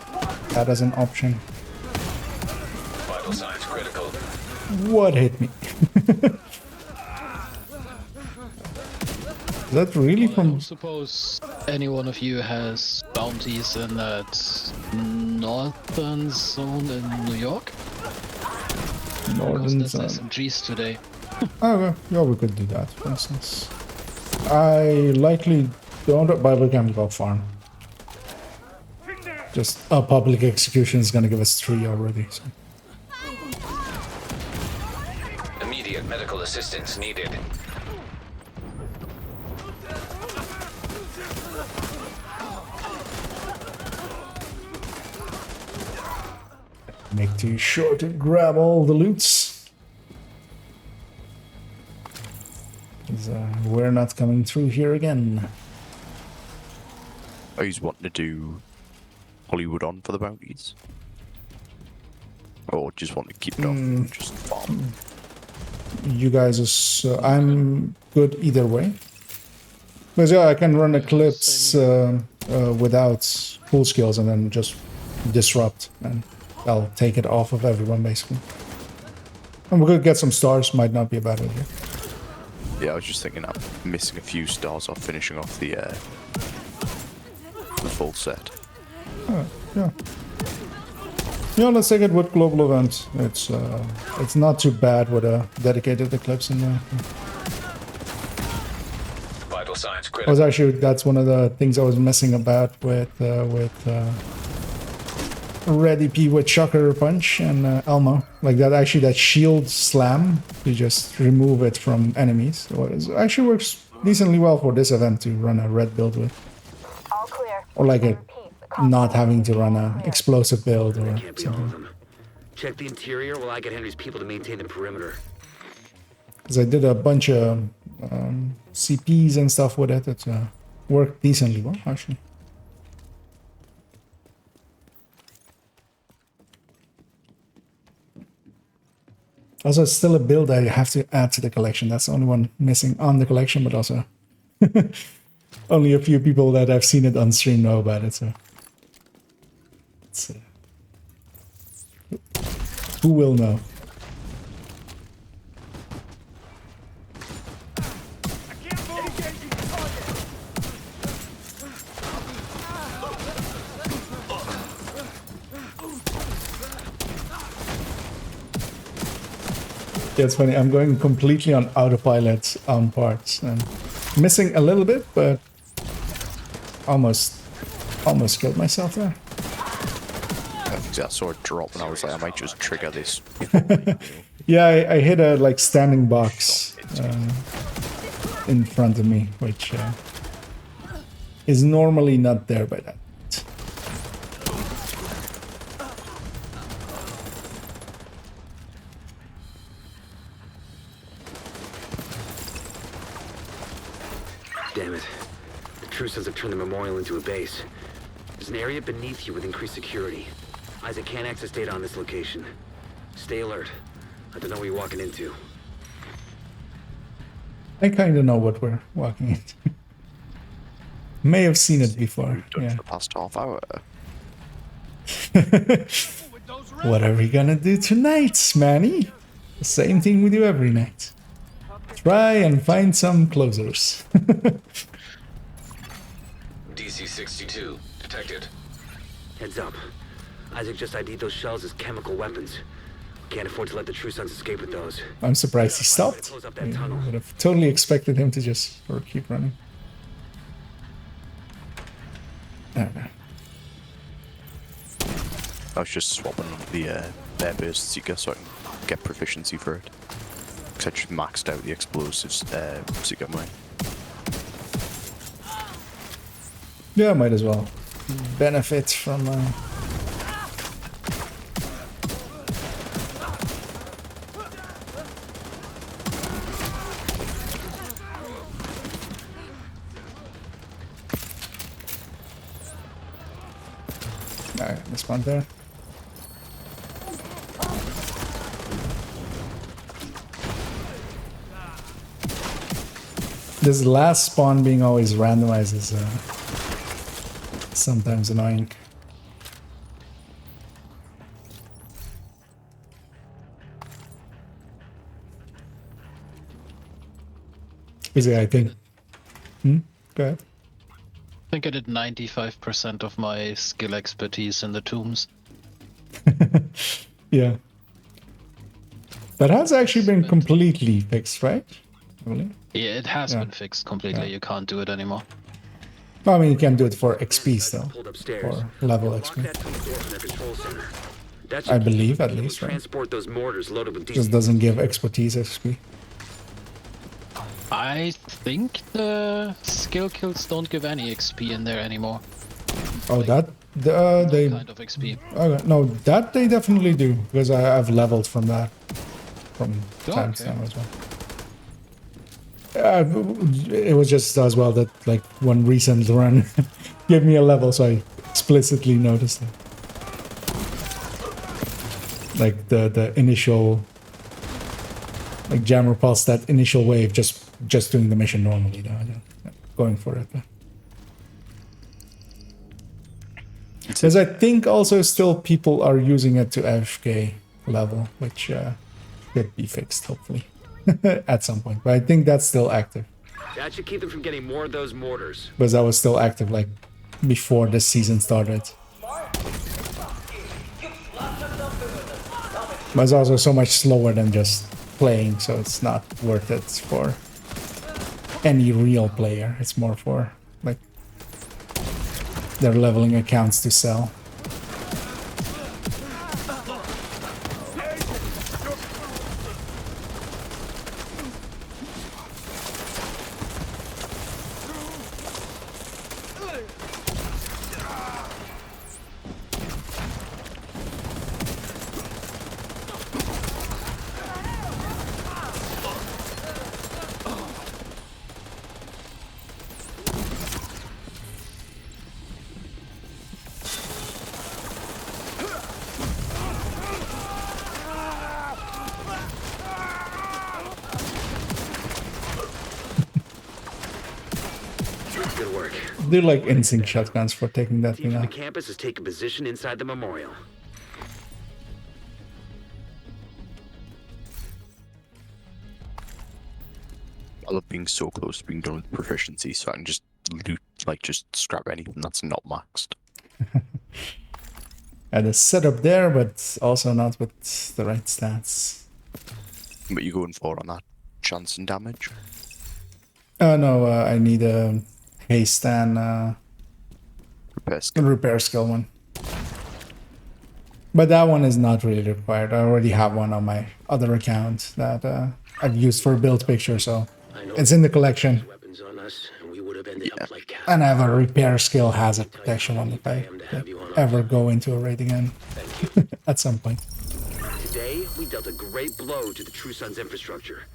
that as an option. Vital signs critical. What hit me? Is that really I from... don't suppose any one of you has bounties in that northern zone in New York? Northern Because zone? there's SMGs today. Oh, okay. Yeah, we could do that, for instance. I likely don't, but we can go farm. Just a public execution is gonna give us 3 already, so... Immediate medical assistance needed. Make too sure to grab all the loots. 'Cause, we're not coming through here again. I was wanting to do Hollywood on for the bounties. Or just want to keep it off and just farm. You guys are... I'm good either way. Because yeah, I can run Eclipse without full skills and then just disrupt. And I'll take it off of everyone, basically. And we could get some stars, might not be a bad idea. Yeah, I was just thinking I'm missing a few stars off finishing off the full set. Yeah. Yeah, let's take it with global events. It's not too bad with a dedicated Eclipse in there. Vital signs I critical. was actually, that's one of the things I was messing about with Red EP with Shocker Punch and Elmo. Like that, actually, that shield slam, you just remove it from enemies. So it actually works decently well for this event to run a red build with. All clear. Or like a not having to run a Clear. explosive build or Can't be all of something. them. Check the interior while I get Henry's people to maintain the perimeter. because I did a bunch of CPs and stuff with it. It worked decently well, actually. Also, it's still a build I have to add to the collection. That's the only one missing on the collection, but also only a few people that I've seen it on stream know about it. So, it's, who will know? Yeah, it's funny. I'm going completely on autopilot on parts and missing a little bit, but almost killed myself there. I saw it drop and I was like, I might just trigger this. Yeah, I hit a like standing box in front of me, which is normally not there by that. Damn it. The true sons have turned the memorial into a base. There's an area beneath you with increased security. Isaac can't access data on this location. Stay alert. I don't know what you're walking into. I kind of know what we're walking into. May have seen it before. Done Yeah. for the past half hour. What are we gonna do tonight, Manny? The same thing we do every night. Try and find some closers. DC-62 detected. Heads up. Isaac just ID'd those shells as chemical weapons. Can't afford to let the true sons escape with those. I'm surprised he stopped. Close up that I tunnel. would have totally expected him to just keep running. I don't know. I was just swapping the air-based seeker so I can get proficiency for it. Because I just maxed out the explosives seeker mine. Yeah, might as well benefit from. Alright, this one there. This last spawn being always randomized is sometimes annoying. Is it, I think. Go ahead. I think I did 95% of my skill expertise in the tombs. Yeah. That has actually been completely fixed, right? Really? Yeah, it has been fixed completely. You can't do it anymore. I mean, you can do it for XP still, Pulled upstairs. for level Lock XP. that tunnel door from their control center. That I should believe, at able to least, right? transport those mortars loaded with Just DC. doesn't give expertise XP. I think the skill kills don't give any XP in there anymore. Oh, that they Kind of XP. okay, no, that they definitely do because I've leveled from that from time to okay. time as well. It was just as well that like one recent run gave me a level, so I explicitly noticed it. Like the initial like jammer pulse, that initial wave, just doing the mission normally, though, going for it. Because I think also still people are using it to AFK level, which could be fixed hopefully at some point. But I think that's still active. That should keep them from getting more of those mortars. Because that was still active like before this season started. But it's also so much slower than just playing, so it's not worth it for any real player. It's more for like their leveling accounts to sell. Good work. Do like instinct shotguns for taking that Team thing from the out. campus has taken position inside the memorial. I love being so close to being done with proficiency, so I can just loot, like, just scrap anything that's not maxed. Had a setup there, but also not with the right stats. What you going for on that? Chance and damage? Oh no, I need a haste and repair skill one. But that one is not really required. I already have one on my other account that I've used for build picture, so it's in the collection. And I have a repair skill hazard protection one if I ever go into a raid again at some point. Today, we dealt a great blow to the True Sun's infrastructure.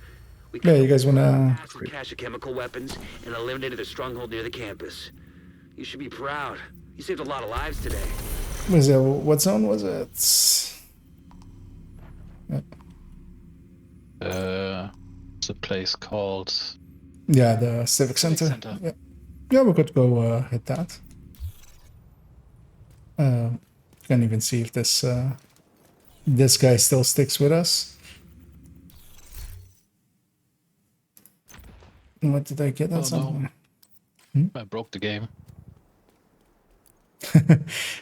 We Yeah, you guys wanna... massive cache of chemical weapons and eliminated their stronghold near the campus. You should be proud. You saved a lot of lives today. Was it, what zone was it? It's a place called... Yeah, the Civic Center. Yeah. Yeah, we could go hit that. Can't even see if this this guy still sticks with us. What did I get? No. I broke the game.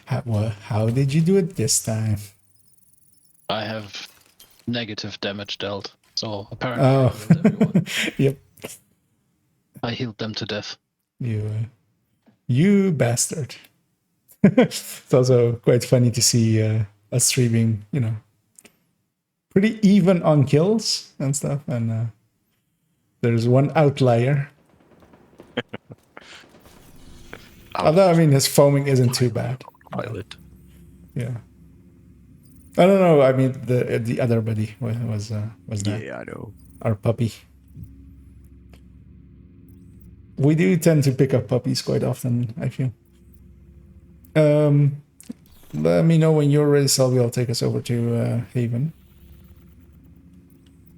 How did you do it this time? I have negative damage dealt, so apparently Oh. I healed everyone. Yep. I healed them to death. You bastard. It's also quite funny to see us three being, you know, pretty even on kills and stuff, and there's one outlier. Although, I mean, his foaming isn't too bad. Pilot. Yeah. I don't know. I mean, the other buddy was that. Yeah, I know. Our puppy. We do tend to pick up puppies quite often, I feel. Let me know when you're ready, Selby. I'll take us over to Haven.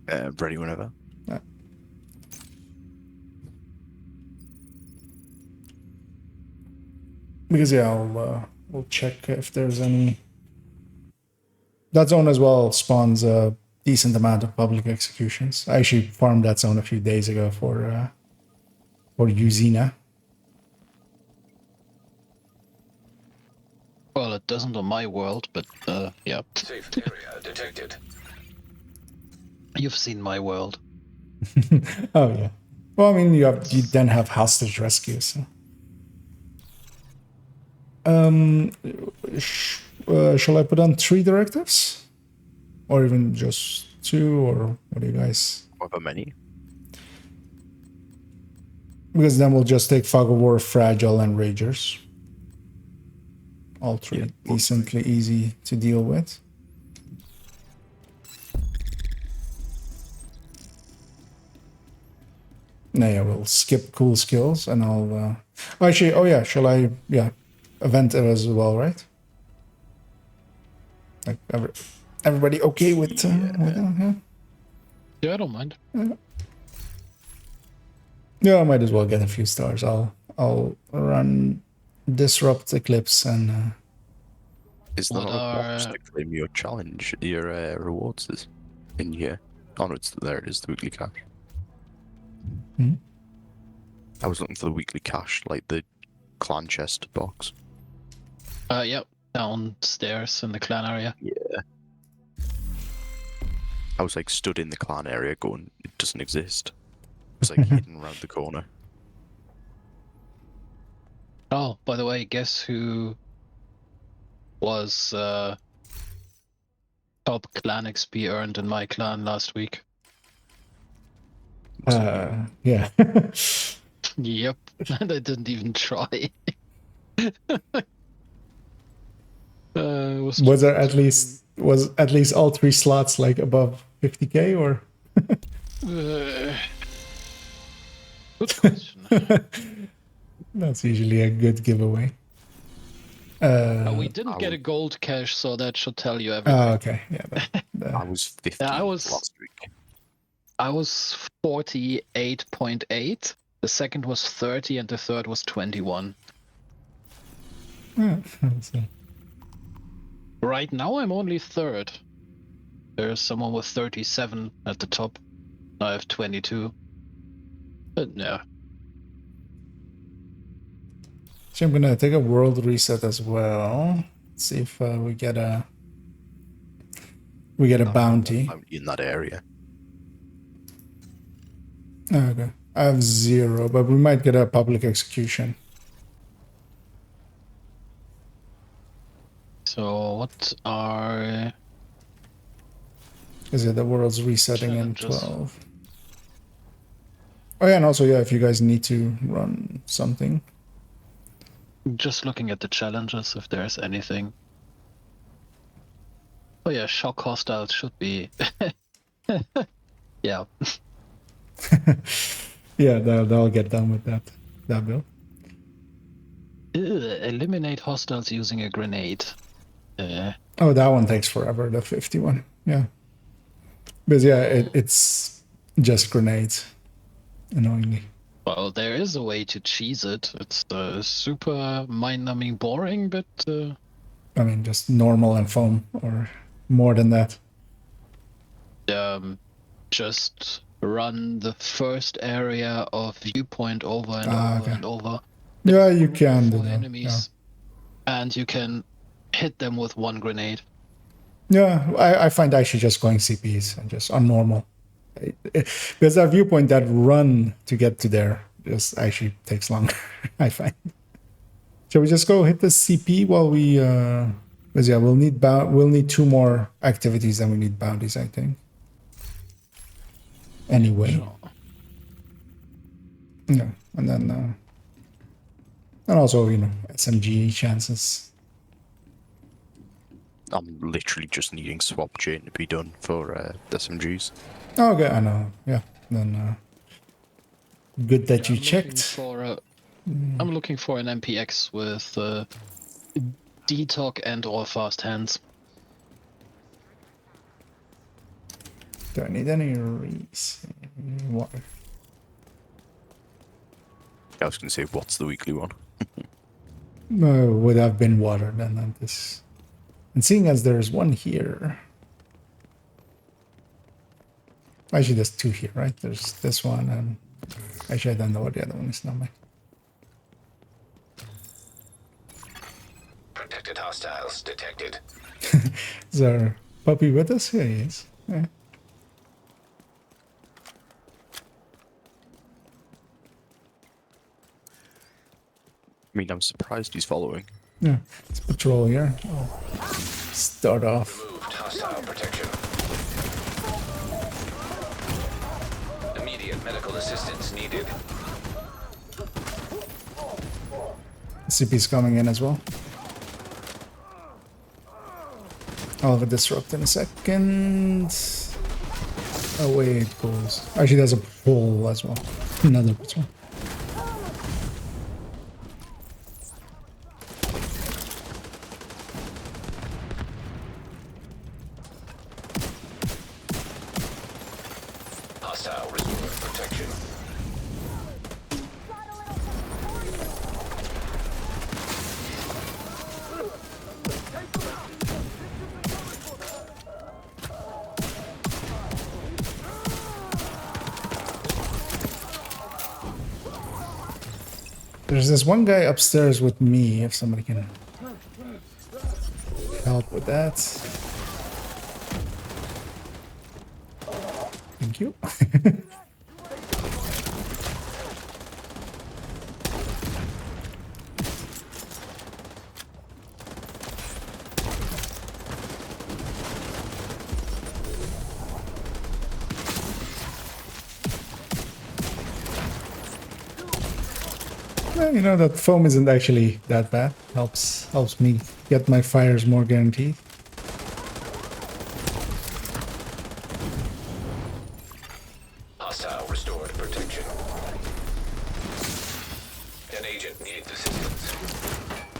Ready whenever. Because yeah, we'll check if there's any. That zone as well spawns a decent amount of public executions. I actually farmed that zone a few days ago for Uzina. Well, it doesn't on my world, but yeah. Safe area detected. You've seen my world. Oh yeah. Well, I mean, you then have hostage rescue. So. Shall I put on 3 directives, or even just 2, or what do you guys? However many. Because then we'll just take Fog of War, Fragile, and Ragers. All 3 decently easy to deal with. Now, yeah, we'll skip cool skills, and I'll... Actually, oh yeah, shall I... Yeah, event as well, right? Like, everybody okay with that? Yeah? Yeah, I don't mind. Yeah, I might as well get a few stars. I'll run Disrupt, Eclipse, and... Is there not a box to claim your challenge, your rewards is in here? Oh no, there it is, the weekly cash. Hmm? I was looking for the weekly cash, like the clan chest box. Yep, downstairs in the clan area. Yeah. I was like stood in the clan area going, it doesn't exist. It was like hidden around the corner. Oh, by the way, guess who was top clan XP earned in my clan last week? Yeah. Yep, and I didn't even try. Was at least all 3 slots like above 50k or? Good question. That's usually a good giveaway. We didn't get a gold cache, so that should tell you everything. Oh, okay. Yeah. I was 50 Yeah, last week. I was 48.8. The second was 30 and the third was 21. Yeah, so, Right now I'm only third. There's someone with 37 at the top. I have 22. But yeah. so I'm gonna take a world reset as well. See if we get a bounty. In that area. Okay, I have 0, but we might get a public execution. So what are... Is it the world's resetting challenges? in 12? Oh yeah, and also yeah, if you guys need to run something. Just looking at the challenges, if there's anything. Oh yeah, shock hostiles should be... yeah. Yeah, they'll get done with that build. Eliminate hostiles using a grenade. Oh, that one takes forever, the 51. Yeah. Because yeah, it's just grenades, annoyingly. Well, there is a way to cheese it. It's super mind-numbing boring, but... I mean, just normal and foam, or more than that. Just run the first area of viewpoint over and over Okay. and over. Yeah, you can do that. Enemies, and you can hit them with one grenade. Yeah, I find actually just going CPs and just on normal. There's a viewpoint that run to get to there just actually takes longer, I find. Shall we just go hit the CP while we because yeah, we'll need 2 more activities than we need bounties, I think. Anyway. Sure. Yeah, and then and also, you know, SMG chances. I'm literally just needing swap chain to be done for SMGs. Okay, I know. Yeah, then good that you checked. I'm looking for an MPX with DTOC and or fast hands. Do I need any water? I was going to say, what's the weekly one? Would have been water then on this. And seeing as there's one here. Actually, there's 2 here, right? There's this one, and actually, I don't know what the other one is now. Protected hostiles detected. Is our puppy with us? Here he is. Yeah. I mean, I'm surprised he's following. Yeah, let's patrol here. Oh. Start off. Moved hostile protection. Immediate medical assistance needed. CP's coming in as well. I'll have a disrupt in a second. Away it goes. Actually, there's a pull as well. Another patrol. Hostile restored protection. There's this one guy upstairs with me, if somebody can help with that. Thank you. Well, you know, that foam isn't actually that bad. Helps me get my fires more guaranteed. Hostile restored protection. An agent needs assistance.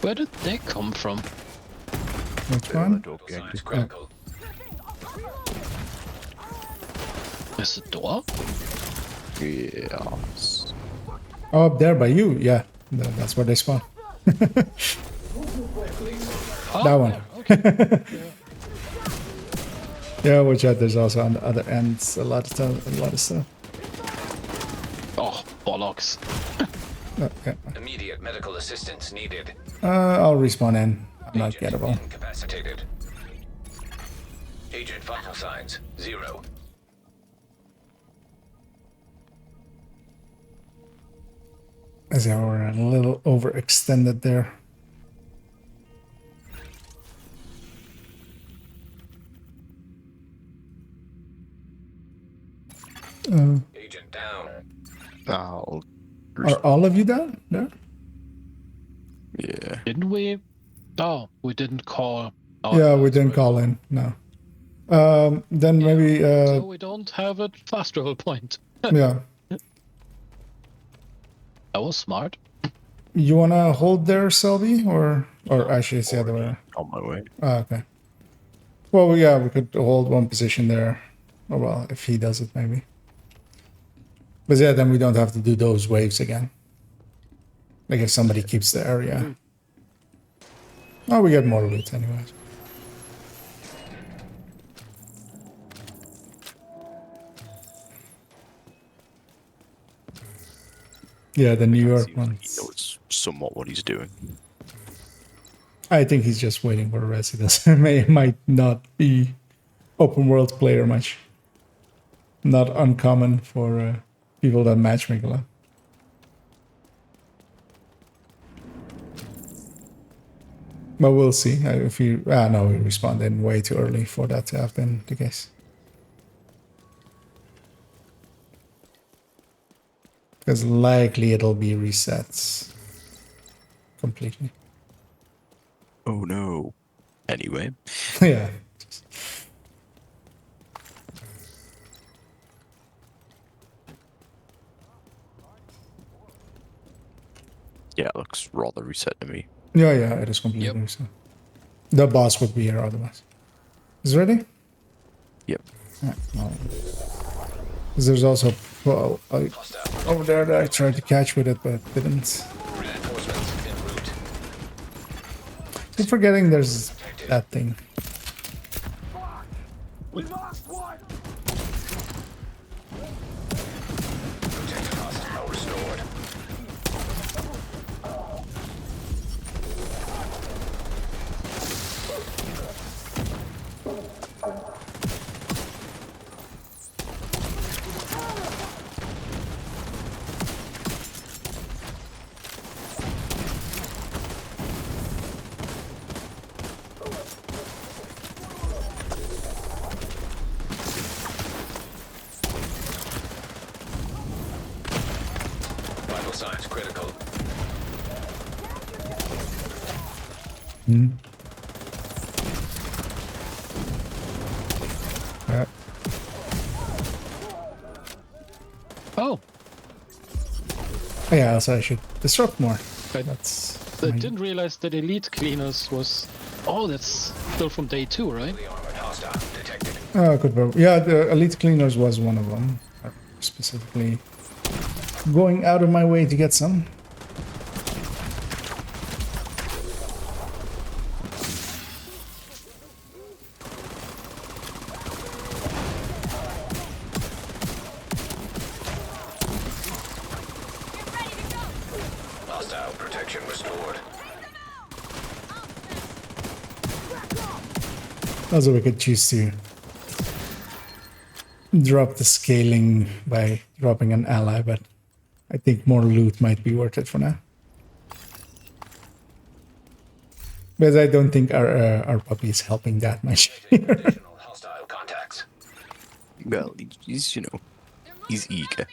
Where did they come from? Which one? Signs critical. There's a door? Yes. Oh, up there by you, yeah. That's where they spawn. That one. Yeah, watch out. There's also on the other end a lot of stuff. Oh, bollocks. Oh, yeah. Immediate medical assistance needed. I'll respawn in. I'm not Agent gettable. incapacitated. Agent vital signs 0. As they were a little overextended there. Agent down. I'll... Are all of you down there? Yeah. Didn't we? Oh, we didn't call. Yeah, we didn't call in. No. Then maybe. So we don't have a fast travel point. Yeah. That was smart. You wanna hold there, Selby, or actually it's the other way. On my way. Oh, okay. Well, yeah, we could hold one position there. Oh well, if he does it, maybe. But yeah, then we don't have to do those waves again. Like if somebody keeps the area. Oh, we get more loot anyways. Yeah, the New York one. He knows somewhat what he's doing. I think he's just waiting for residents. Might not be open world player much. Not uncommon for people that matchmake a lot. But we'll see if you. No, we responded way too early for that to have been the case. Because likely it'll be resets completely. Oh no. Anyway. Yeah. Yeah, it looks rather reset to me. Yeah, it is completely reset. The boss would be here otherwise. Is it ready? Yep. Yeah, well, 'cause there's also over there that I tried to catch with it, but didn't. Reinforcements en route. Keep forgetting there's that thing. We lost one. Protected hostile restored. Vital signs critical. Yeah. Oh, Yeah, so I should disrupt more. I That's. didn't realize that Elite Cleaners was. Oh, that's still from day 2, right? The armored hostile detected. Could be. Yeah, the Elite Cleaners was one of them. Specifically going out of my way to get some. Hostile protection restored. Also, we could choose to drop the scaling by dropping an ally, but I think more loot might be worth it for now. But I don't think our puppy is helping that much. Additional hostile contacts. Well, he's, you know, he's eager.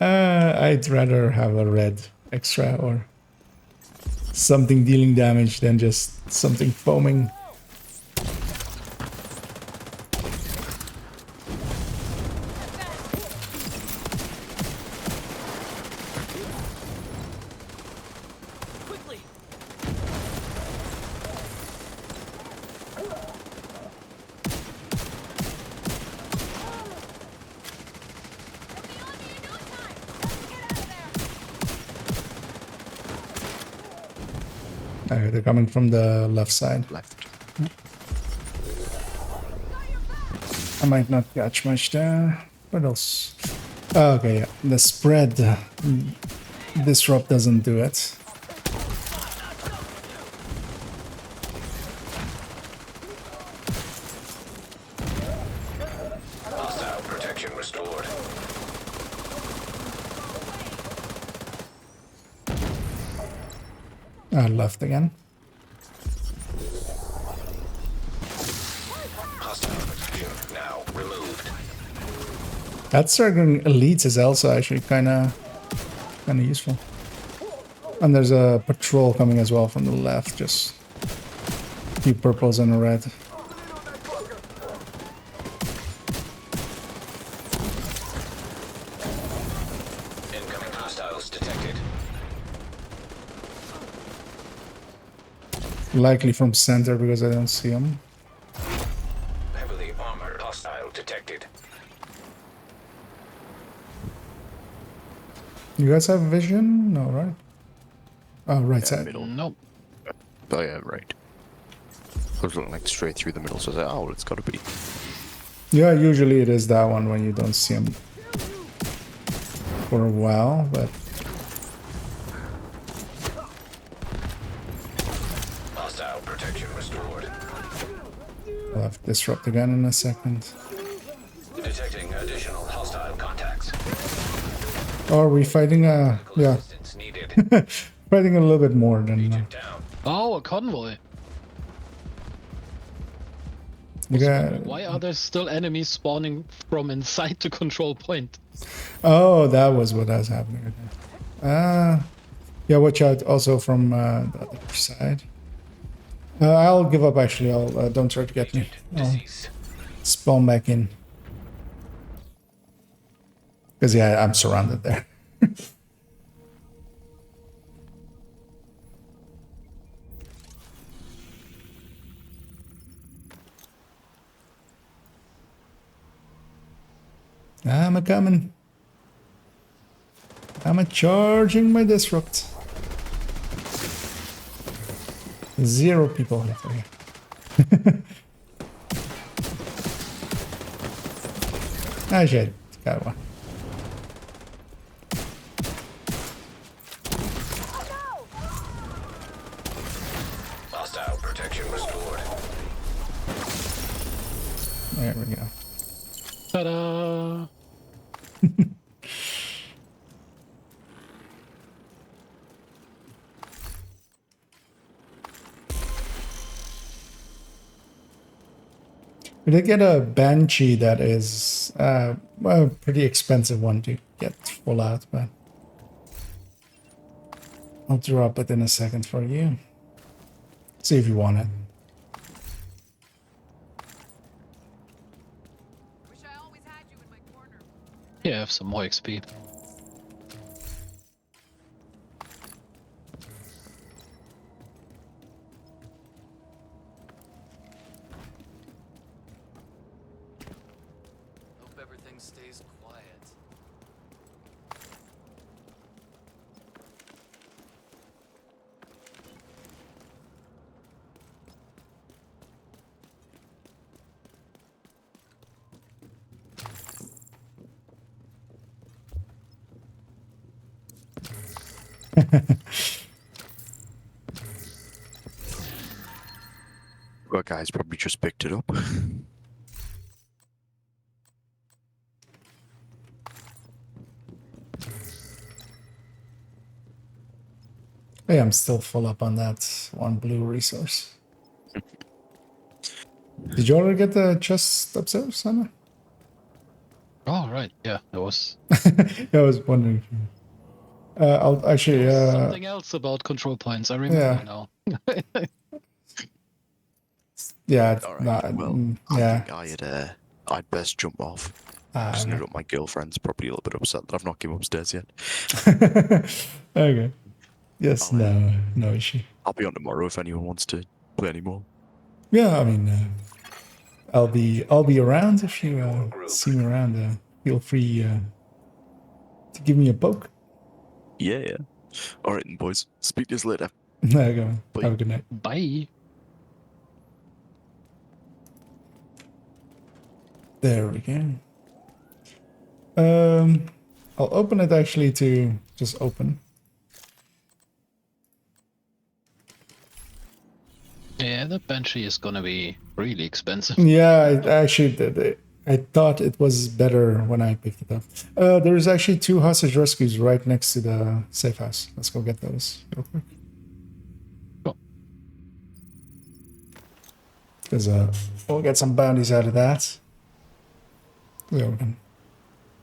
I'd rather have a red extra or something dealing damage than just something foaming. Quickly. They're coming from the left side. Left. I might not catch much there. What else? Oh, okay, yeah. The spread. Disrupt doesn't do it. Hostile protection restored. Left again. Hostile protection now removed. That circling elites is also actually kind of useful. And there's a patrol coming as well from the left. Just a few purples and a red. Incoming hostiles detected. Likely from center because I don't see them. Heavily armored hostile detected. You guys have vision? No, right? Oh, right side. Middle. Nope. Oh yeah, right. I was looking like straight through the middle, so I was like, oh, well, it's got to be. Yeah, usually it is that one when you don't see them for a while, but Hostile protection restored. I'll have to disrupt again in a second. Detecting additional hostile contacts. Or are we fighting a... yeah. Assistance needed. Fighting a little bit more than... Down. Oh, a convoy. you got... Why are there still enemies spawning from inside the control point? Oh, that was what was happening. Yeah, watch out also from the other side. I'll give up actually. I'll don't try to get me. I'll Deceased. spawn back in. Because yeah, I'm surrounded there. I'm a coming. I'm a charging my disrupt. 0 people left here. Ah shit, got one. Hostile protection restored. There we go. Ta-da! We did get a Banshee that is well, a pretty expensive one to get full out, but I'll drop it in a second for you. See if you want it. Wish I always had you in my corner. Yeah, have some more XP. Hope everything stays quiet. Well, guys probably just picked it up. Hey, I'm still full up on that one blue resource. Did you already get the chest upstairs, Anna? Oh, right. Yeah, that was Yeah, I was wondering. I'll actually. something else about control points. I remember now. Yeah. All right. Nah, Well, yeah. I think I'd best jump off. Ah, Just okay. know my girlfriend's probably a little bit upset that I've not came upstairs yet. Okay. Yes. No. No issue. I'll be on tomorrow if anyone wants to play anymore. Yeah. I mean, I'll be around if you see me around. Feel free to give me a poke. Yeah, yeah. All right, then, boys. Speak to you later. There you go. Have a good night. Bye. There we go. I'll open it actually to just open. Yeah, the Banshee is gonna be really expensive. Yeah, I actually did. I thought it was better when I picked it up. There's actually 2 hostage rescues right next to the safe house. Let's go get those real quick. Cool. Because we'll get some bounties out of that. So we can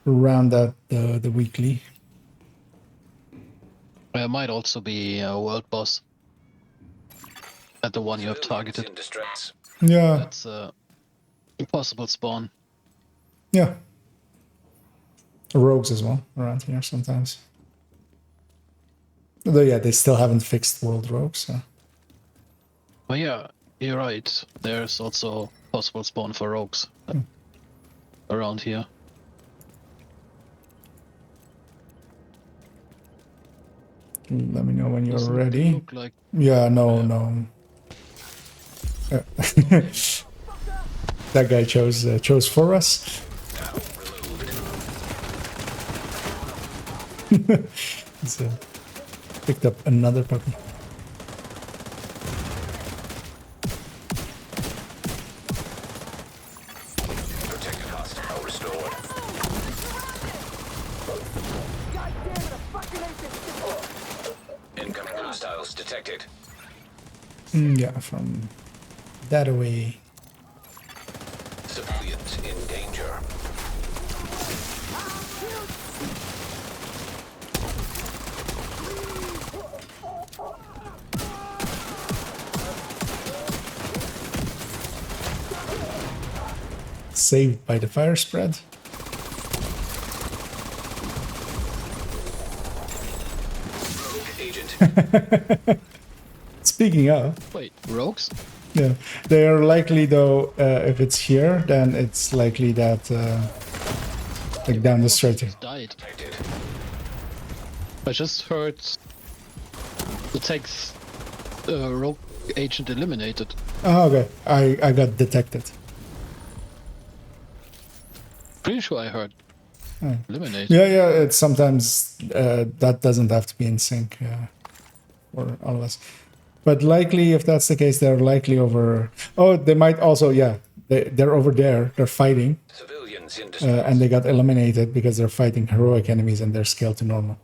round out the weekly. There might also be a world boss. At the one you have Civilians targeted. in distress. Yeah, That's a possible spawn. yeah. Rogues as well around here sometimes. Though yeah, they still haven't fixed world rogues. So. But yeah, you're right. There's also possible spawn for rogues around here. Let me know when you're Doesn't ready. look like Yeah, no. That guy chose for us. So, picked up another puppy. Protected hostile restored. Incoming hostiles detected. Yeah, from that away. Civilians in danger. Saved by the fire spread. Agent. Speaking of, wait, rogues? yeah, they are likely though. If it's here, then it's likely that like down the street. Here. Died. Detected. I just heard the text rogue agent eliminated. Oh, okay. I got detected. Pretty sure I heard eliminated. Yeah. It's sometimes that doesn't have to be in sync for all of us. But likely, if that's the case, they're likely over. Oh, they might also. Yeah, they're over there. They're fighting, Civilians in distress. and they got eliminated because they're fighting heroic enemies and they're scaled to normal.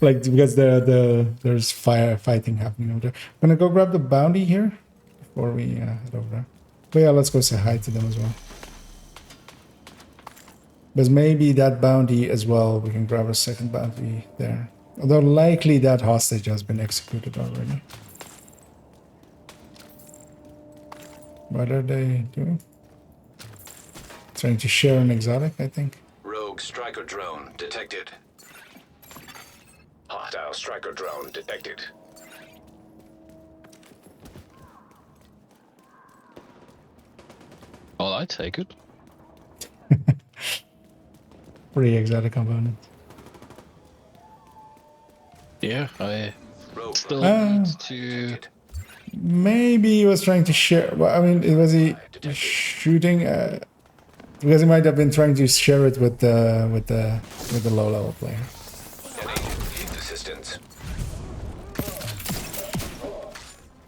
Like because there's fighting happening over there. I'm gonna go grab the bounty here before we head over there. But yeah, let's go say hi to them as well. But maybe that bounty as well, we can grab a second bounty there. Although likely that hostage has been executed already. What are they doing? Trying to share an exotic, I think. Rogue striker drone detected. Hostile striker drone detected. Well, I take it. Free exotic component. Yeah, I Rogue still Ah. need to. Maybe he was trying to share. Well, I mean, was he shooting? Because he might have been trying to share it with the low level player. An agent needs assistance.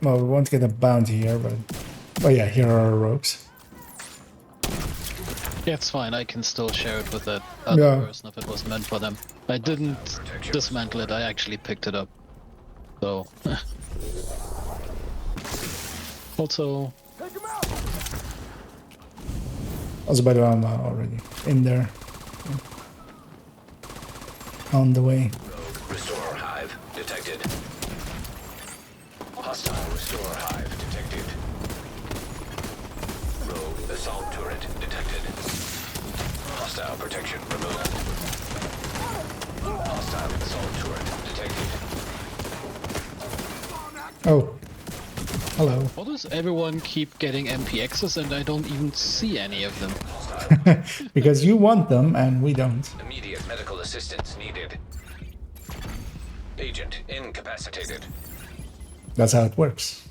Well, we won't get a bounty here, but yeah, here are our rogues. Yeah, it's fine. I can still share it with that other Yeah. person if it was meant for them. I didn't dismantle it. I actually picked it up. So. Also, Also, by the way, I'm already in there. On the way. Rogue restore hive detected. Hostile restore hive detected. Rogue assault turret detected. Hostile protection removed. Hostile assault turret detected. Oh. Hello. why does everyone keep getting MPXs and I don't even see any of them? Because you want them and we don't. Immediate medical assistance needed. Agent incapacitated. That's how it works.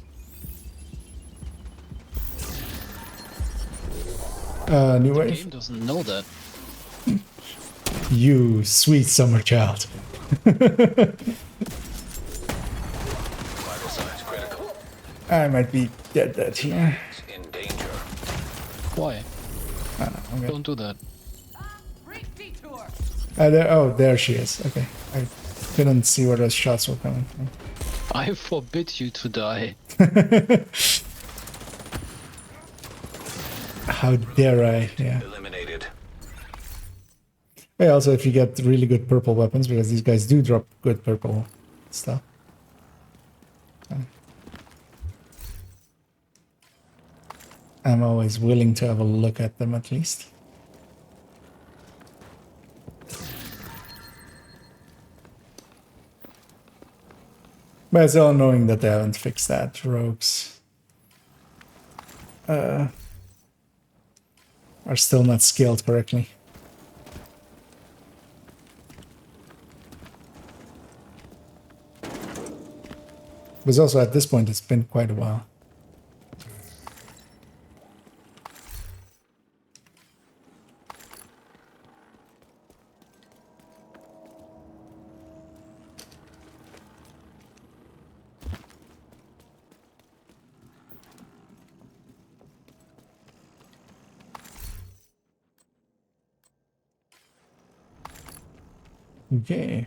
New The wave. game doesn't know that. You sweet summer child. Vital signs critical. I might be dead here. In danger. Why? Okay. Don't do that. Brief detour. There she is. Okay. I couldn't see where those shots were coming from. I forbid you to die. How dare I? Yeah. Eliminated. Hey, also, if you get really good purple weapons, because these guys do drop good purple stuff. I'm always willing to have a look at them at least. But it's all knowing that they haven't fixed that. Rogues are still not scaled correctly. But also at this point, it's been quite a while. Okay.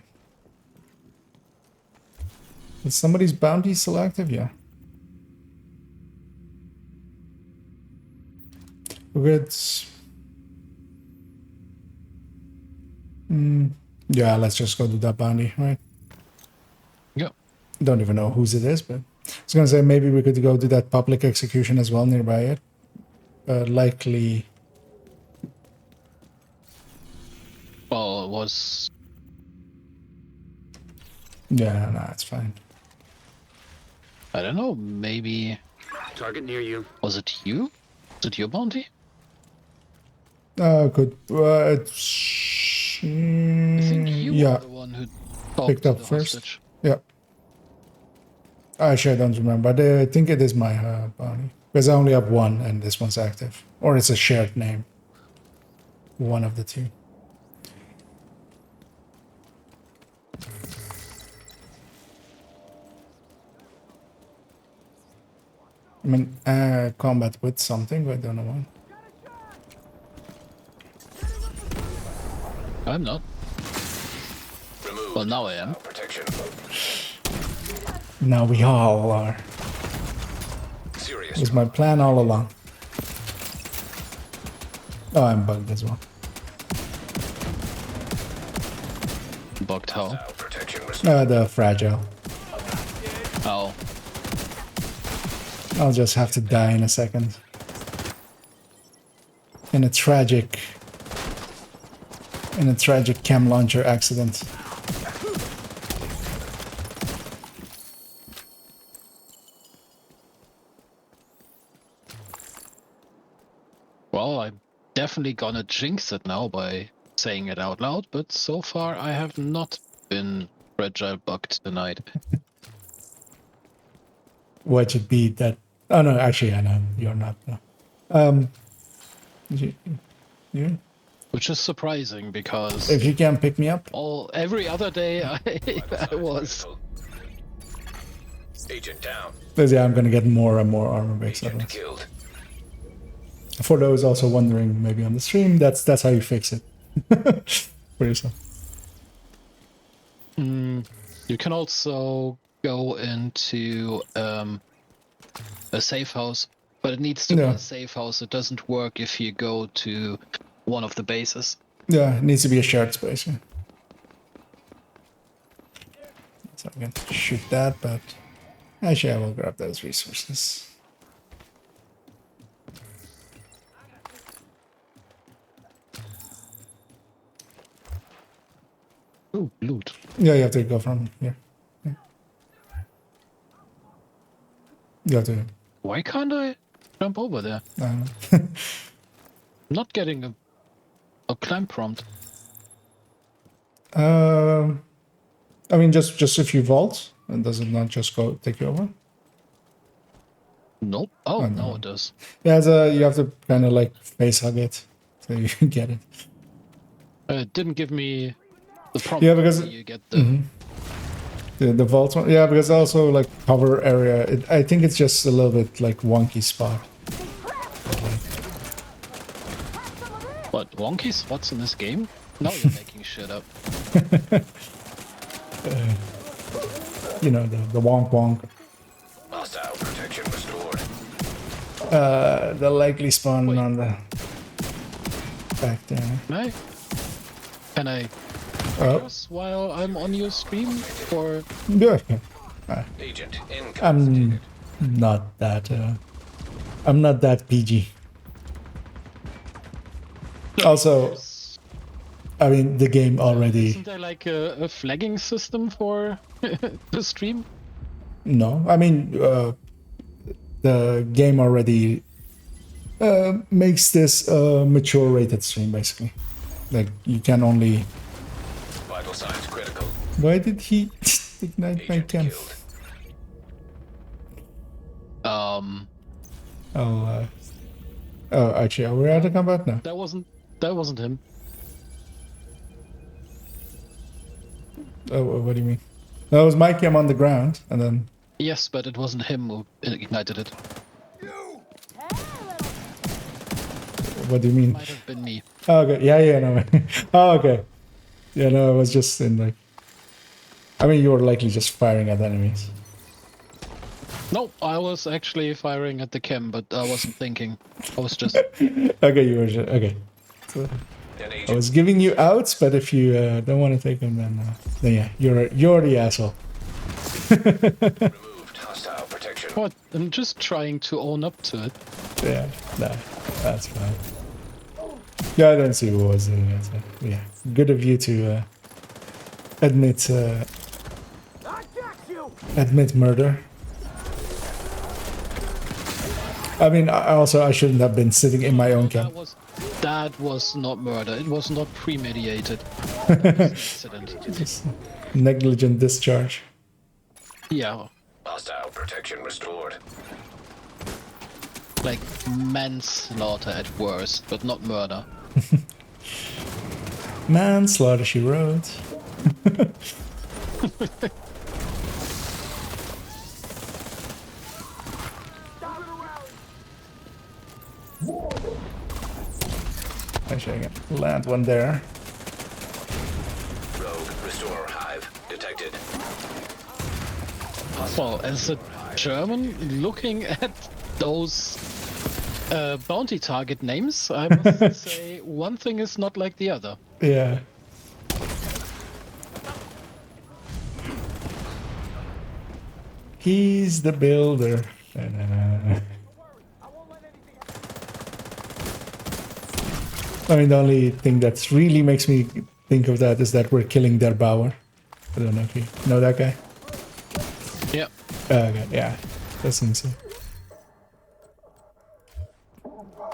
Is somebody's bounty still active? Yeah. Good. Yeah, let's just go do that bounty, right? Yeah. Don't even know whose it is, but I was gonna say maybe we could go do that public execution as well nearby it. Likely. Well, it was. Yeah, no, it's fine. I don't know, maybe. Target near you. Was it you? Was it your bounty? Could. I think you Yeah, were the one who talked picked to up the first. hostage. Yeah. Actually, I don't remember, but I think it is my bounty. Because I only have one, and this one's active. Or it's a shared name. One of the two. I mean, combat with something, but I don't know what. I'm not. Remove. Well, now I am. Protection. Now we all are. Serious. It was my plan all along. Oh, I'm bugged as well. Bugged how? Protection. The fragile. Oh. I'll just have to die in a second. In a tragic chem launcher accident. Well, I'm definitely gonna jinx it now by saying it out loud, but so far I have not been fragile bugged tonight. What should be that? Oh no, actually, I know you're not. No. You? Which is surprising because If you can't pick me up, every other day I was. Agent down. because yeah, I'm gonna get more and more armor breaks. Agent killed. For those also wondering, maybe on the stream, that's how you fix it for yourself. You can also go into a safe house, but it needs to be a safe house. It doesn't work if you go to one of the bases. Yeah, it needs to be a shared space. Yeah. So I can shoot that, but actually I will grab those resources. Oh, loot. Yeah, you have to go from here. Yeah. You have to. Why can't I jump over there? I don't know. I'm not getting a climb prompt. I mean, just if you vault, and does it not just go take you over? Nope. Oh, Oh, no, no. it does. Yeah, you have to kind of like face hug it so you can get it. It didn't give me the prompt. Yeah, because You get the vault one. Yeah, because also like cover area. I think it's just a little bit like wonky spot. What, wonky spots in this game? No, you're making shit up. You know, the wonk wonk. Hostile protection restored. The likely spawn on the back there. Can I Oh, curse while I'm on your stream? Or yeah. Agent I'm not that. I'm not that PG. Also, I mean, the game already. isn't there like a flagging system for the stream? No, I mean, the game already makes this mature rated stream, basically. Like, you can only... vital signs critical. Why did he ignite my cam? Oh, actually, are we out of combat now? That wasn't him. Oh, what do you mean? That was my cam on the ground, and then... Yes, but it wasn't him who ignited it. What do you mean? Might have been me. Oh, okay, yeah, no. Oh, okay. Yeah, no, I was just in like... I mean, you were likely just firing at enemies. No, I was actually firing at the chem, but I wasn't thinking. I was just... Okay, you were just... Okay. So, I was giving you outs, but if you don't want to take them, then yeah, you're the asshole. Removed hostile protection. What? I'm just trying to own up to it. Yeah, no, that's fine. Yeah, I don't see who was doing it. So, yeah, good of you to admit murder. I mean, I shouldn't have been sitting in my own camp. That was not murder. It was not premeditated. That was an accident. Just negligent discharge. Yeah. Hostile protection restored. Like manslaughter at worst, but not murder. Manslaughter, she wrote. Actually, I can land one there. Rogue restore hive detected. Well, as a German, looking at those bounty target names, I must say one thing is not like the other. Yeah. He's the builder. I mean, the only thing that really makes me think of that is that we're killing Der Bauer. I don't know if you know that guy. Yeah. Okay, yeah, that seems so.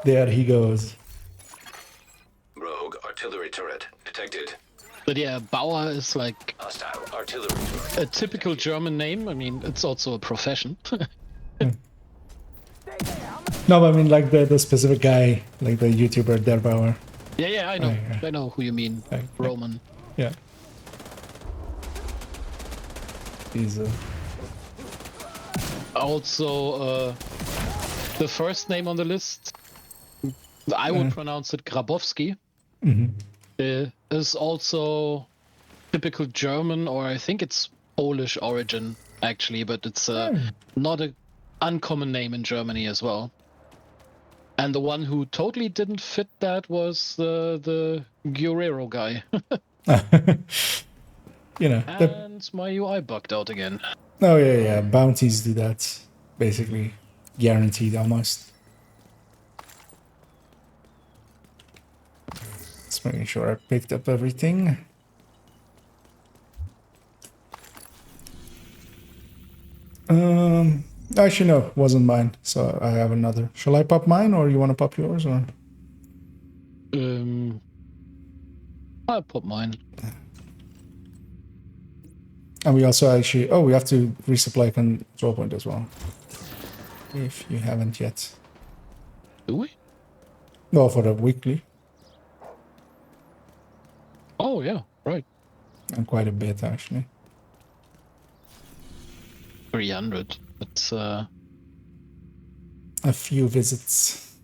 There he goes. Rogue artillery turret detected. But yeah, Bauer is like Hostile artillery turret. a typical German name. I mean, it's also a profession. No, but I mean like the specific guy, like the YouTuber Der Bauer. Yeah, I know. Yeah. I know who you mean. Yeah. Roman. Yeah. He's Also, the first name on the list, I would pronounce it Grabowski, is also typical German, or I think it's Polish origin, actually, but it's not an uncommon name in Germany as well. And the one who totally didn't fit that was the Guerrero guy. you know. And my UI bugged out again. Oh yeah. Bounties do that, basically, guaranteed almost. Just making sure I picked up everything. Actually no, wasn't mine. So I have another. Shall I pop mine, or you want to pop yours, or? I'll put mine. And we also actually... Oh, we have to resupply control point as well. If you haven't yet. Do we? Well, for the weekly. Oh, yeah, right. And quite a bit, actually. 300. It's A few visits.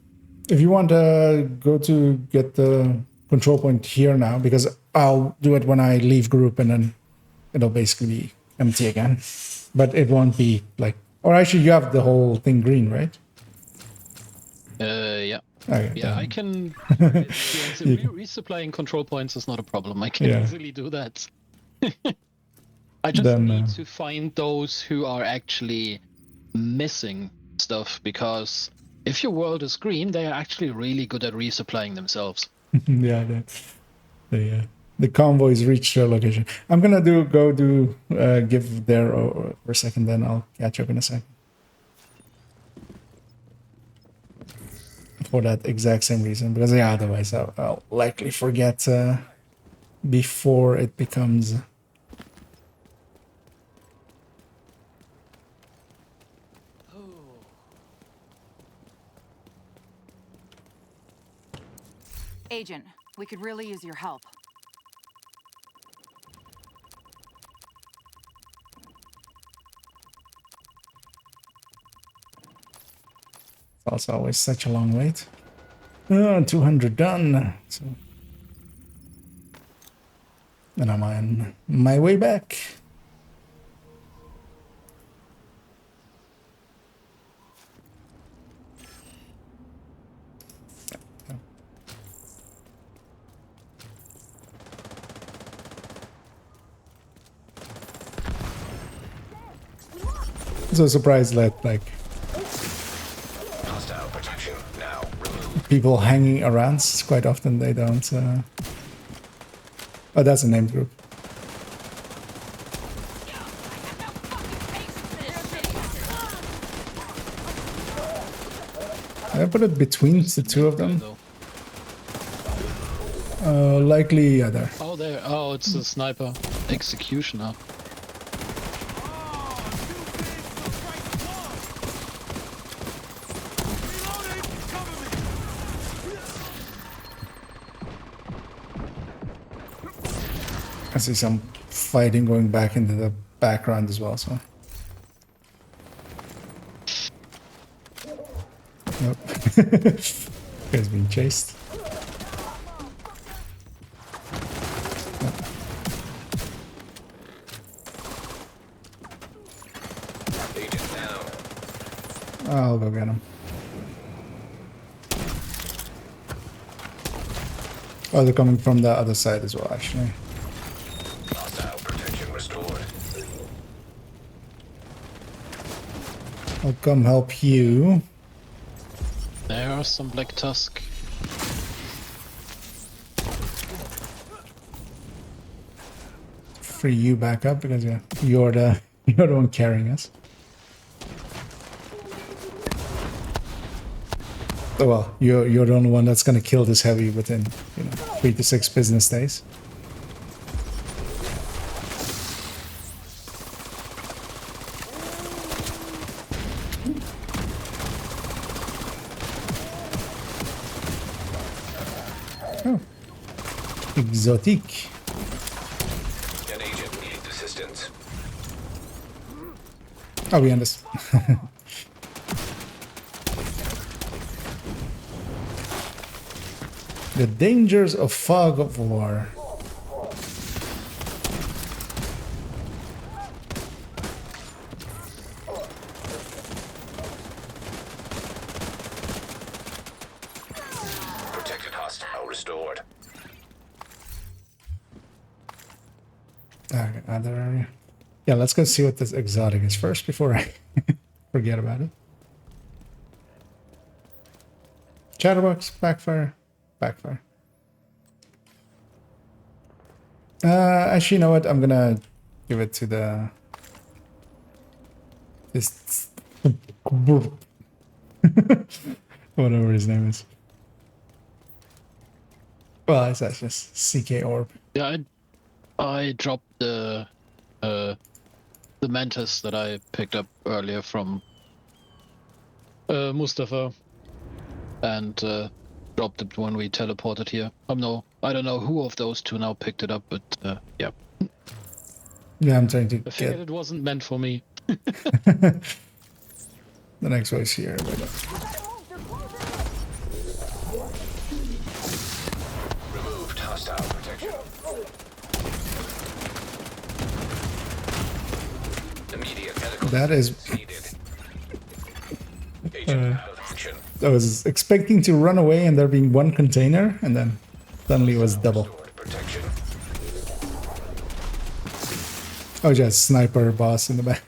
If you want to go to get the control point here now, because I'll do it when I leave group and then it'll basically be empty again. But it won't be like... Or actually, you have the whole thing green, right? yeah. Okay, Yeah, then- I can... Resupplying control points is not a problem. I can Yeah. easily do that. I just Then, need to find those who are actually missing stuff, because if your world is green, they are actually really good at resupplying themselves. yeah, the convoys reach their location. I'm gonna give there for a second, then I'll catch up in a second. For that exact same reason, because yeah, otherwise I'll likely forget before it becomes... Agent, we could really use your help. It's also always such a long wait. 200 done. So, and I'm on my way back. So surprised that like Hostile protection now removed. people hanging around quite often they don't. Oh, that's a named group. I put it between the two of them. Likely, yeah, there. Oh, there. Oh, it's a sniper executioner. I see some fighting going back into the background as well, so. Nope. Guy's being chased. Agent down. I'll go get him. Oh, they're coming from the other side as well, actually. Hostile protection restored. I'll come help you. There are some Black Tusk. Free you back up because yeah, you're the one carrying us. Oh, well, you're the only one that's gonna kill this heavy within 3 to 6 business days. Oh, exotic. An agent needs assistance. Oh, we end this. The dangers of fog of war. Protected hostile restored. Okay, other area. Yeah, let's go see what this exotic is first before I forget about it. Chatterbox, backfire, backfire. Actually, you know what? I'm gonna give it to the this whatever his name is. Well, it's just CK Orb. Yeah, I dropped the the mantis that I picked up earlier from Mustafa, and dropped it when we teleported here. I don't know who of those two now picked it up, but yeah. Yeah, I'm trying to I figured get it wasn't meant for me. the next voice here. Removed hostile protection. Immediate medical That is. needed. Agent out of action. I was expecting to run away and there being one container, and then suddenly it was double. Restored protection. Oh, just sniper boss in the back.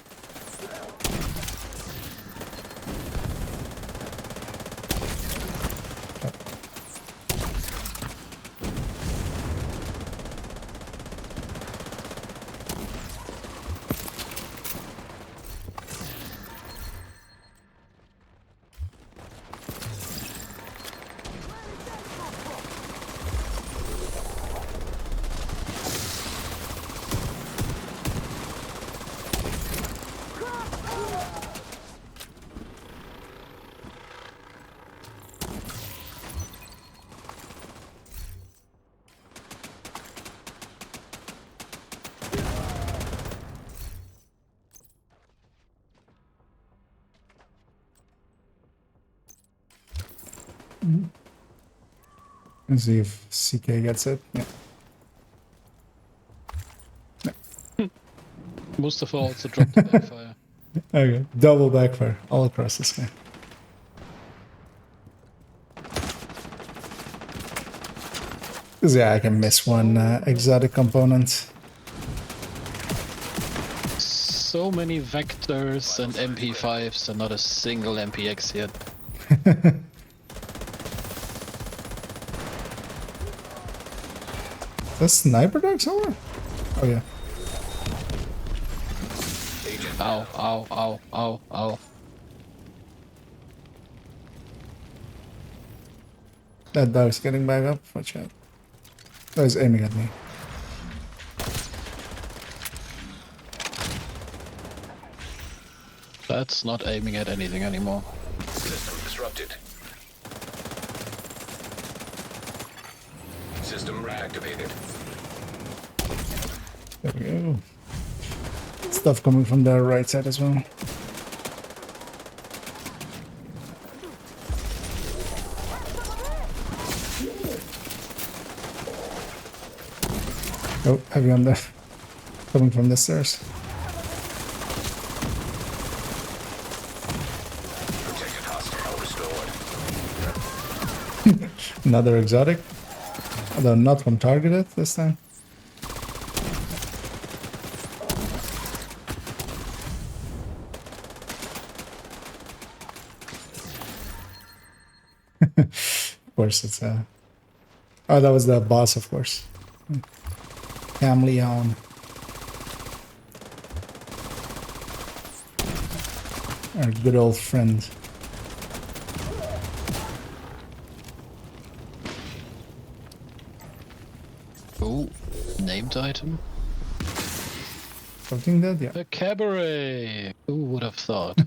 Let's see if CK gets it. Yeah. Mustafa also dropped the backfire. Okay, double backfire all across the sky. Because yeah, I can miss one exotic component. So many vectors and MP5s and not a single MPX yet. Is that sniper dog somewhere? Oh yeah. Ow, ow, ow, ow, ow. That dog's getting back up. Watch out. Oh, he's aiming at me. That's not aiming at anything anymore. System disrupted. System reactivated. There we go. Stuff coming from the right side as well. Oh, heavy on the coming from the stairs. Protected hostile restored. Another exotic. Although not from targeted this time. Of course, it's oh, that was the boss, of course. Camleon. Our good old friend. Oh, named item? Something that, yeah. A cabaret! Who would have thought?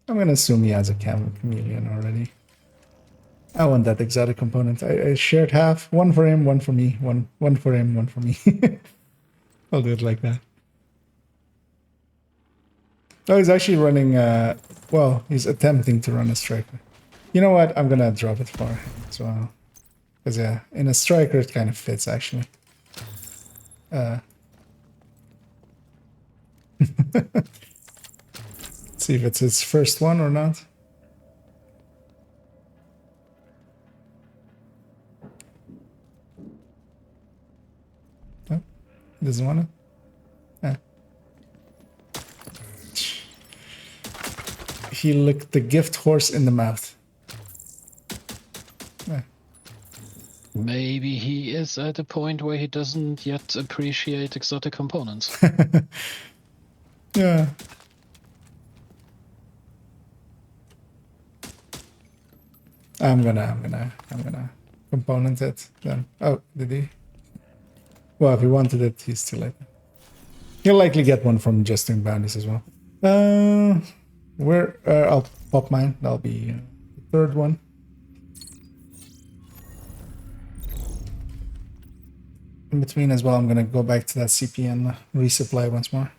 I'm gonna assume he has a chameleon already. I want that exotic component. I shared half. One for him, one for me. One for him, one for me. I'll do it like that. Oh, he's actually running, well, he's attempting to run a striker. You know what? I'm gonna drop it for him as well. Because, yeah, in a striker it kind of fits, actually. See if it's his first one or not. No, he doesn't want it. He licked the gift horse in the mouth. Maybe he is at a point where he doesn't yet appreciate exotic components. Yeah. I'm gonna component it then. Oh, did he? Well, if he wanted it, he's too late. He'll likely get one from just doing bounties as well. I'll pop mine. That'll be the third one. In between as well, I'm gonna go back to that CP and resupply once more.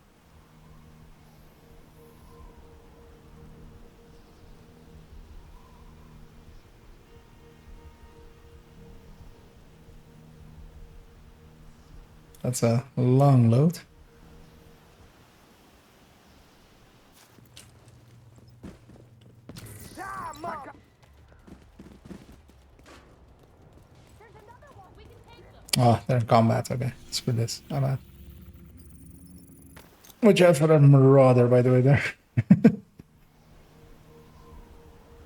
That's a long load. Oh, they're in combat. Okay, screw this. How about? Watch out for that marauder, by the way, there.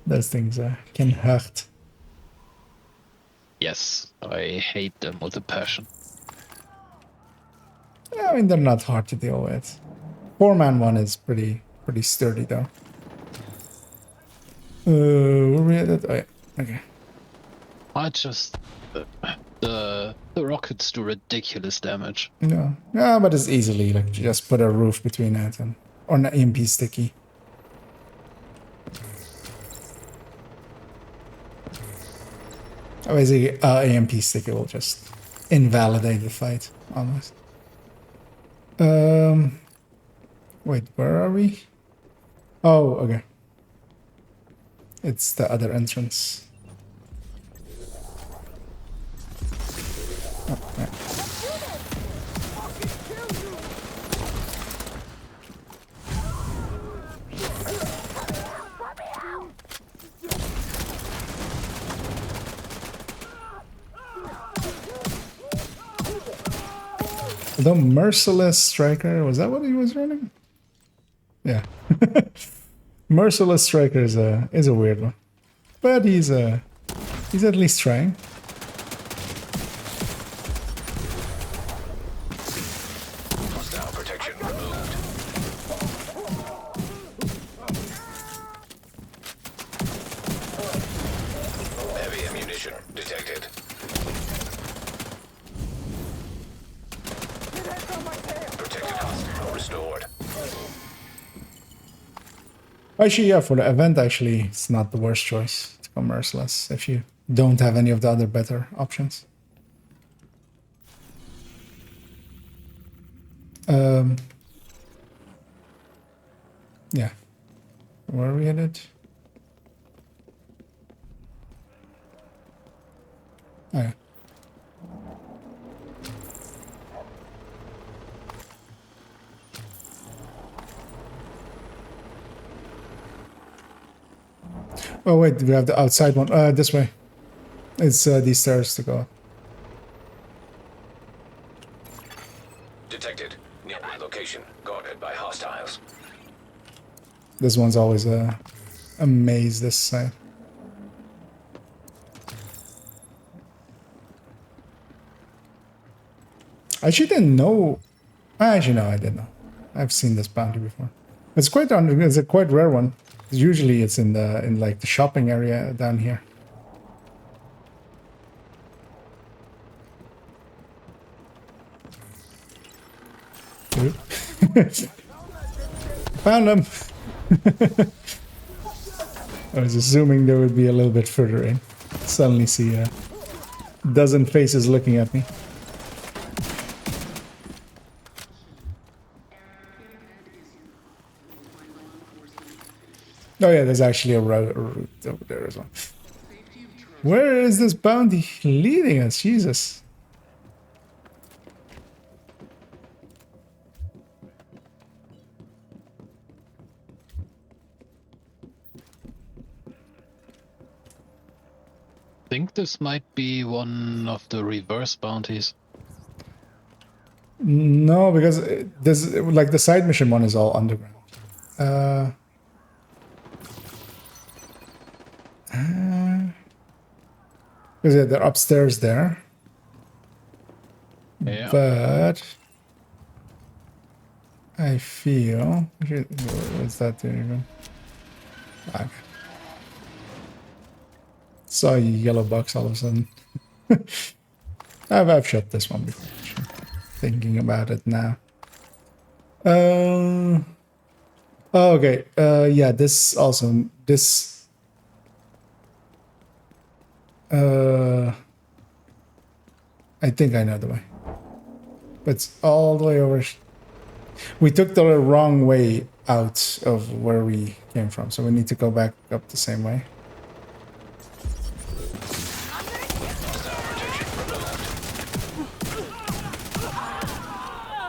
Those things can hurt. Yes, I hate them with a passion. Yeah, I mean, they're not hard to deal with. 4-man one is pretty sturdy, though. Where we at it? Oh, yeah. Okay. I just... the rockets do ridiculous damage. No. Yeah, but it's easily, like, you just put a roof between it and... Or an EMP sticky. Basically, EMP sticky will just invalidate the fight, almost. Wait, where are we? Oh, okay. It's the other entrance. Oh, yeah. The Merciless Striker, was that what he was running? Yeah. Merciless Striker is a weird one. But he's at least trying. Hostile protection removed. Heavy ammunition detected. Protected hostile restored. Actually, yeah, for the event, actually, it's not the worst choice to go Merciless if you don't have any of the other better options. Yeah. Where are we headed? Oh, yeah. Oh wait, we have the outside one. This way. It's these stairs to go. Detected. Nearby location guarded by hostiles. This one's always a maze, this side. I actually didn't know. Actually, no, I didn't know. I've seen this bounty before. It's quite it's a quite rare one. Usually, it's in like the shopping area down here. Found them. I was assuming they would be a little bit further in. Suddenly see a dozen faces looking at me. Oh yeah, there's actually a route over there as well. Where is this bounty leading us? Jesus. I think this might be one of the reverse bounties. No, because there's like the side mission one is all underground. Because yeah, they're upstairs there. Yeah. But I feel what's that doing? Okay. saw a yellow box all of a sudden. I've shot this one before, actually. Thinking about it now. Oh, okay. Yeah, this also I think I know the way. But it's all the way over. We took the wrong way out of where we came from, so we need to go back up the same way.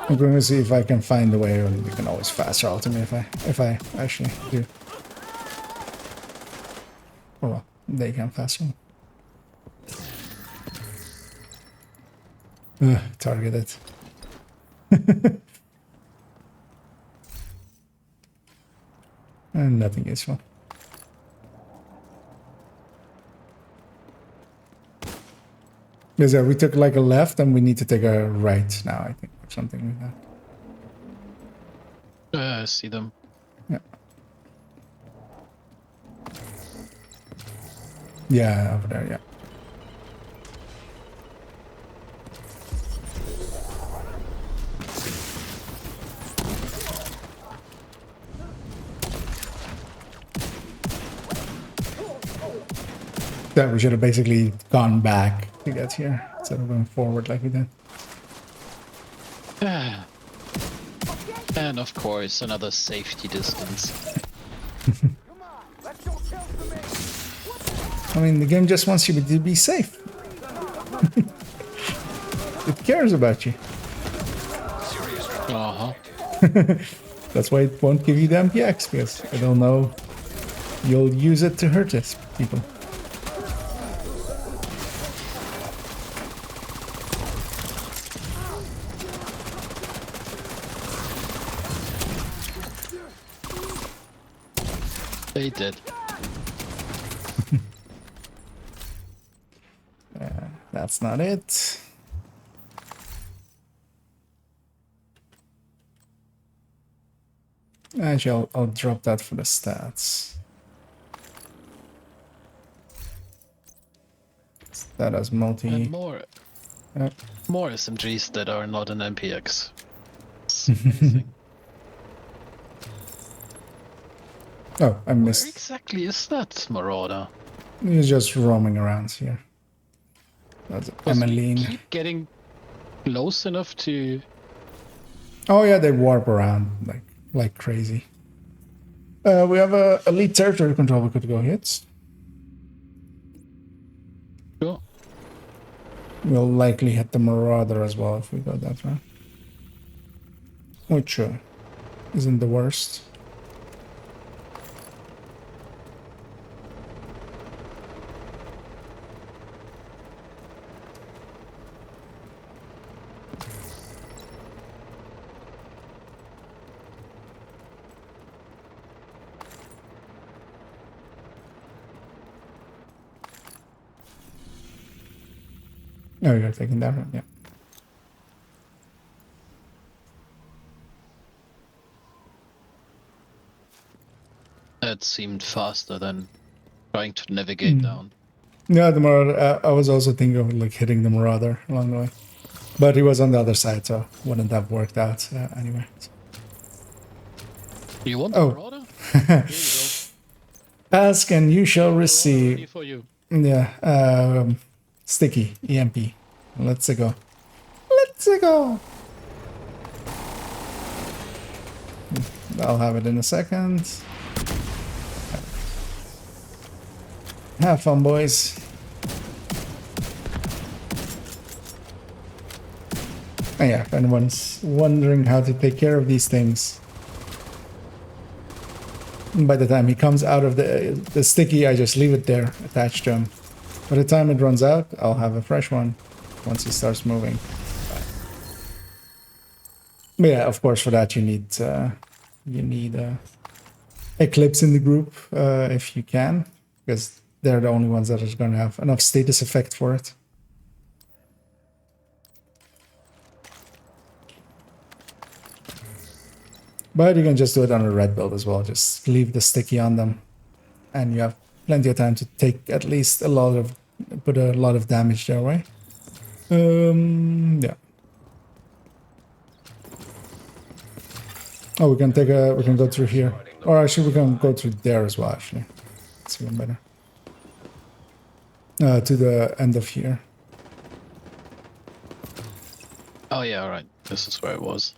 I'm going to see if I can find the way, or you can always fast travel to me if I actually do. Oh well, they can fast travel. Targeted. And nothing useful. Because we took like a left and we need to take a right now, I think, or something like that. I see them. Yeah. Yeah, over there, yeah. Yeah, we should have basically gone back to get here instead of going forward like we did. And of course, another safety distance. I mean, the game just wants you to be safe. It cares about you. That's why it won't give you the MPX, because I don't know you'll use it to hurt us, people. They did. That's not it. Actually, I'll drop that for the stats. That has multi. And more SMGs that are not an MPX. Oh, I missed. Where exactly is that Marauder? He's just roaming around here. That's Emmeline. Keep getting close enough to. Oh yeah, they warp around like crazy. We have a elite territory control we could go hit. Sure. We'll likely hit the Marauder as well if we go that route. Which isn't the worst. Oh, you're taking that one, yeah. That seemed faster than trying to navigate down. Yeah, the Marauder. I was also thinking of like hitting the Marauder along the way, but he was on the other side, so wouldn't have worked out anyway. You want the Marauder? Here you go. Ask and you shall receive. Ready for you. Yeah. Sticky EMP. Let's go. Let's go. I'll have it in a second. Have fun, boys. And yeah, if anyone's wondering how to take care of these things, by the time he comes out of the sticky, I just leave it there attached to him. By the time it runs out, I'll have a fresh one once he starts moving. But yeah, of course, for that you need Eclipse in the group if you can, because they're the only ones that are going to have enough status effect for it. But you can just do it on a red build as well. Just leave the sticky on them, and you have plenty of time to take at least put a lot of damage their way. Yeah. Oh, we can go through here. Or actually, we can go through there as well, actually. It's even better. To the end of here. Oh yeah, alright. This is where it was.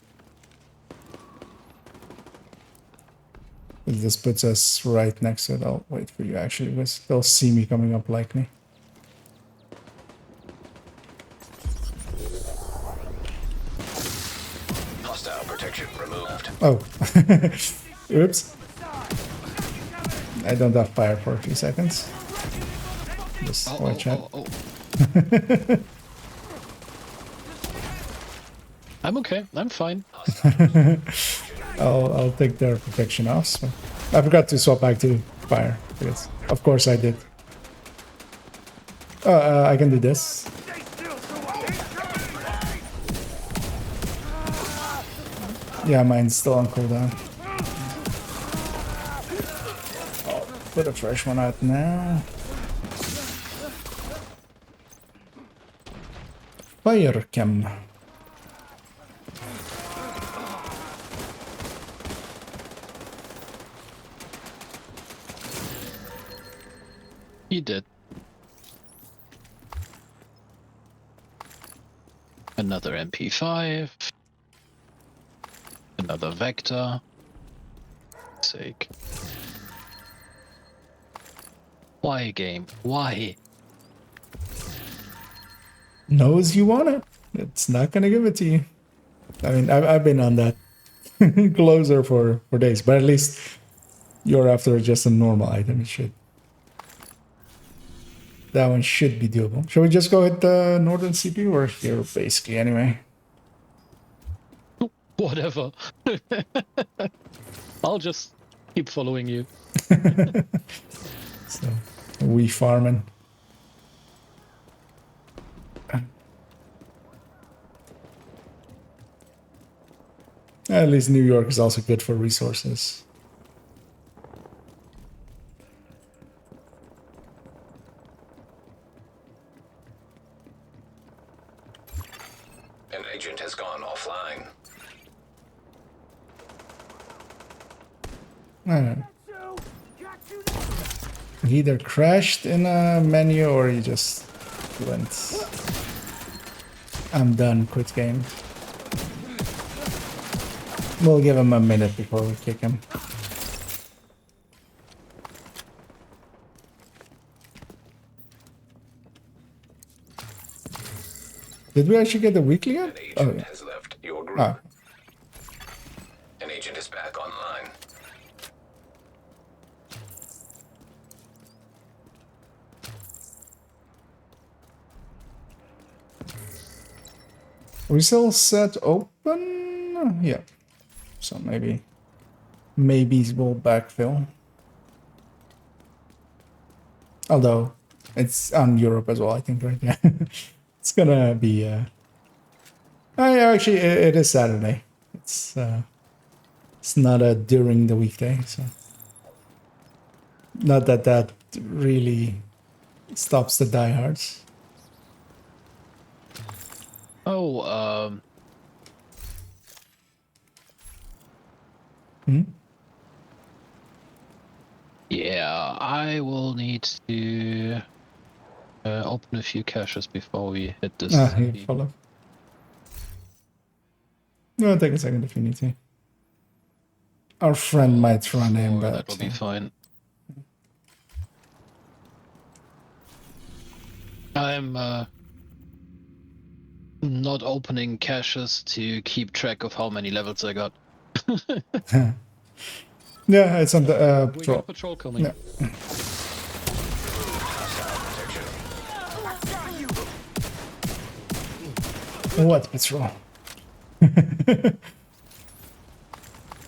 This puts us right next to it. I'll wait for you, actually, because they'll see me coming up likely. Hostile protection removed. Oh. Oops. I don't have fire for a few seconds. Just watch out. I'm okay. I'm fine. I'll take their protection off. So. I forgot to swap back to fire. Because of course I did. I can do this. Yeah, mine's still on cooldown. I'll put a fresh one out now. Fire cam. He did. Another MP5. Another vector. Sake. Why, game? Why? Knows you want it. It's not gonna give it to you. I mean, I've been on that closer for days, but at least you're after just a normal item. It should. That one should be doable. Shall we just go hit the northern CPU or here, basically, anyway? Whatever. I'll just keep following you. So, we farming. At least New York is also good for resources. An agent has gone offline. I don't know. He either crashed in a menu or he just went. I'm done, quit game. We'll give him a minute before we kick him. Did we actually get the weekly yet? An agent has left your group. Ah. An agent is back online. Are we still set open? Yeah. So maybe we'll backfill. Although it's on Europe as well, I think, right? Yeah. It's gonna be actually it is Saturday. It's not during the weekday, so not that really stops the diehards. Oh, yeah, I will need to open a few caches before we hit this. Here, follow. No, take a second if you need to. Our friend might run in, but that will be fine. I'm not opening caches to keep track of how many levels I got. Yeah, it's on the We patrol. got patrol coming. Yeah. What patrol?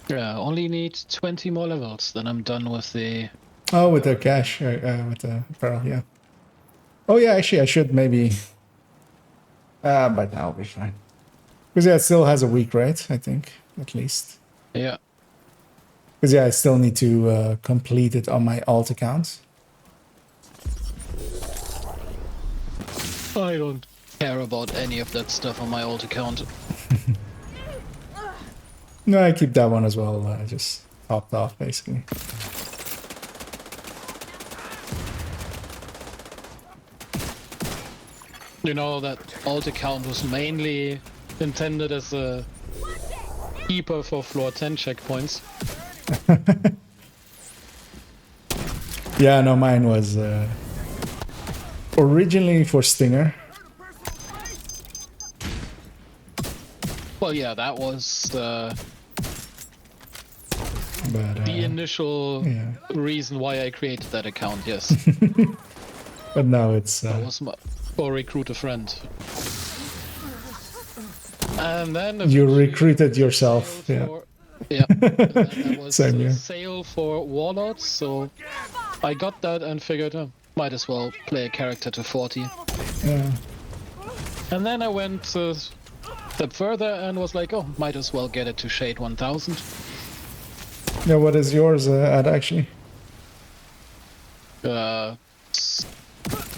Yeah, only need 20 more levels, then I'm done with the... Oh, with the cash, with the apparel, yeah. Oh yeah, actually I should maybe... but that'll be fine. Because yeah, it still has a week, right? I think, at least. Yeah. Because yeah, I still need to complete it on my alt account. I don't care about any of that stuff on my old account. No, I keep that one as well. Just topped off, basically. You know, that old account was mainly intended as a keeper for floor 10 checkpoints. Yeah, no, mine was originally for Stinger. Well, yeah, that was But, the initial yeah. reason why I created that account, yes. But now it's That was for recruit a friend. And then you recruited yourself. Yeah. Yeah. And then there was Same a here. sale for Warlords, so I got that and figured, might as well play a character to 40. Yeah. And then I went a step further and was like, oh, might as well get it to Shade 1000. Yeah. What is yours at actually?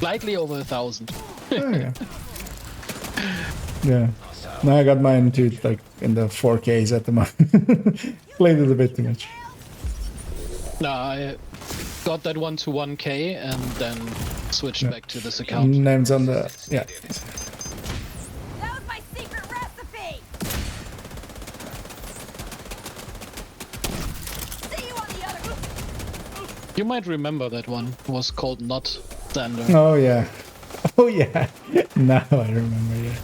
Slightly over 1,000. Oh, yeah. Yeah. No, I got mine too, like in the 4Ks at the moment. Played it a bit too much. No, I got that one to 1K and then switched back to this account. Names on the yeah. That was my secret recipe! See you on the other. You might remember that one. It was called Not Sander. Oh yeah. Oh yeah. Now I remember. Yeah.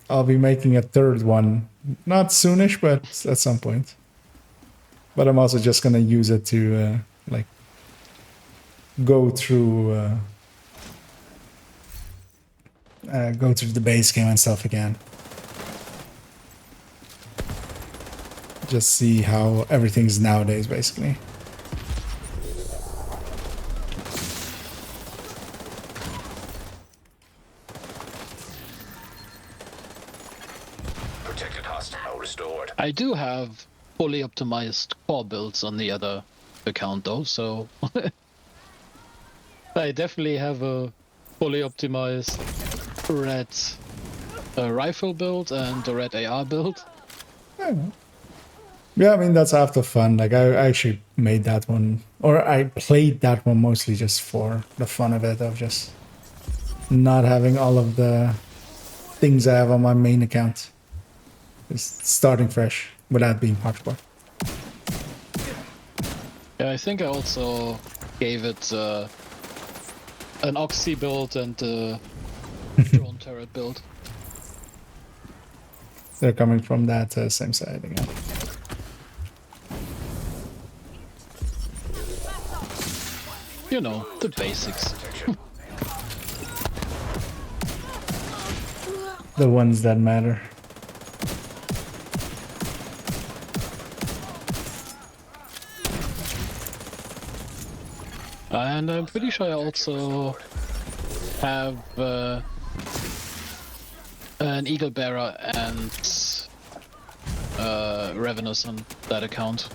I'll be making a third one, not soonish, but at some point. But I'm also just gonna use it to like go through the base game and stuff again. Just see how everything's nowadays, basically. Protected hostile restored. I do have fully optimized core builds on the other account though, so I definitely have a fully optimized red rifle build and a red AR build. Yeah, I mean, that's half the fun. Like, I actually made that one, or I played that one mostly just for the fun of it, of just not having all of the things I have on my main account. Just starting fresh without being hardcore. Yeah, I think I also gave it an Oxy build and a drone turret build. They're coming from that same side again. You know, the basics. The ones that matter. And I'm pretty sure I also have an Eagle Bearer and Ravenous on that account.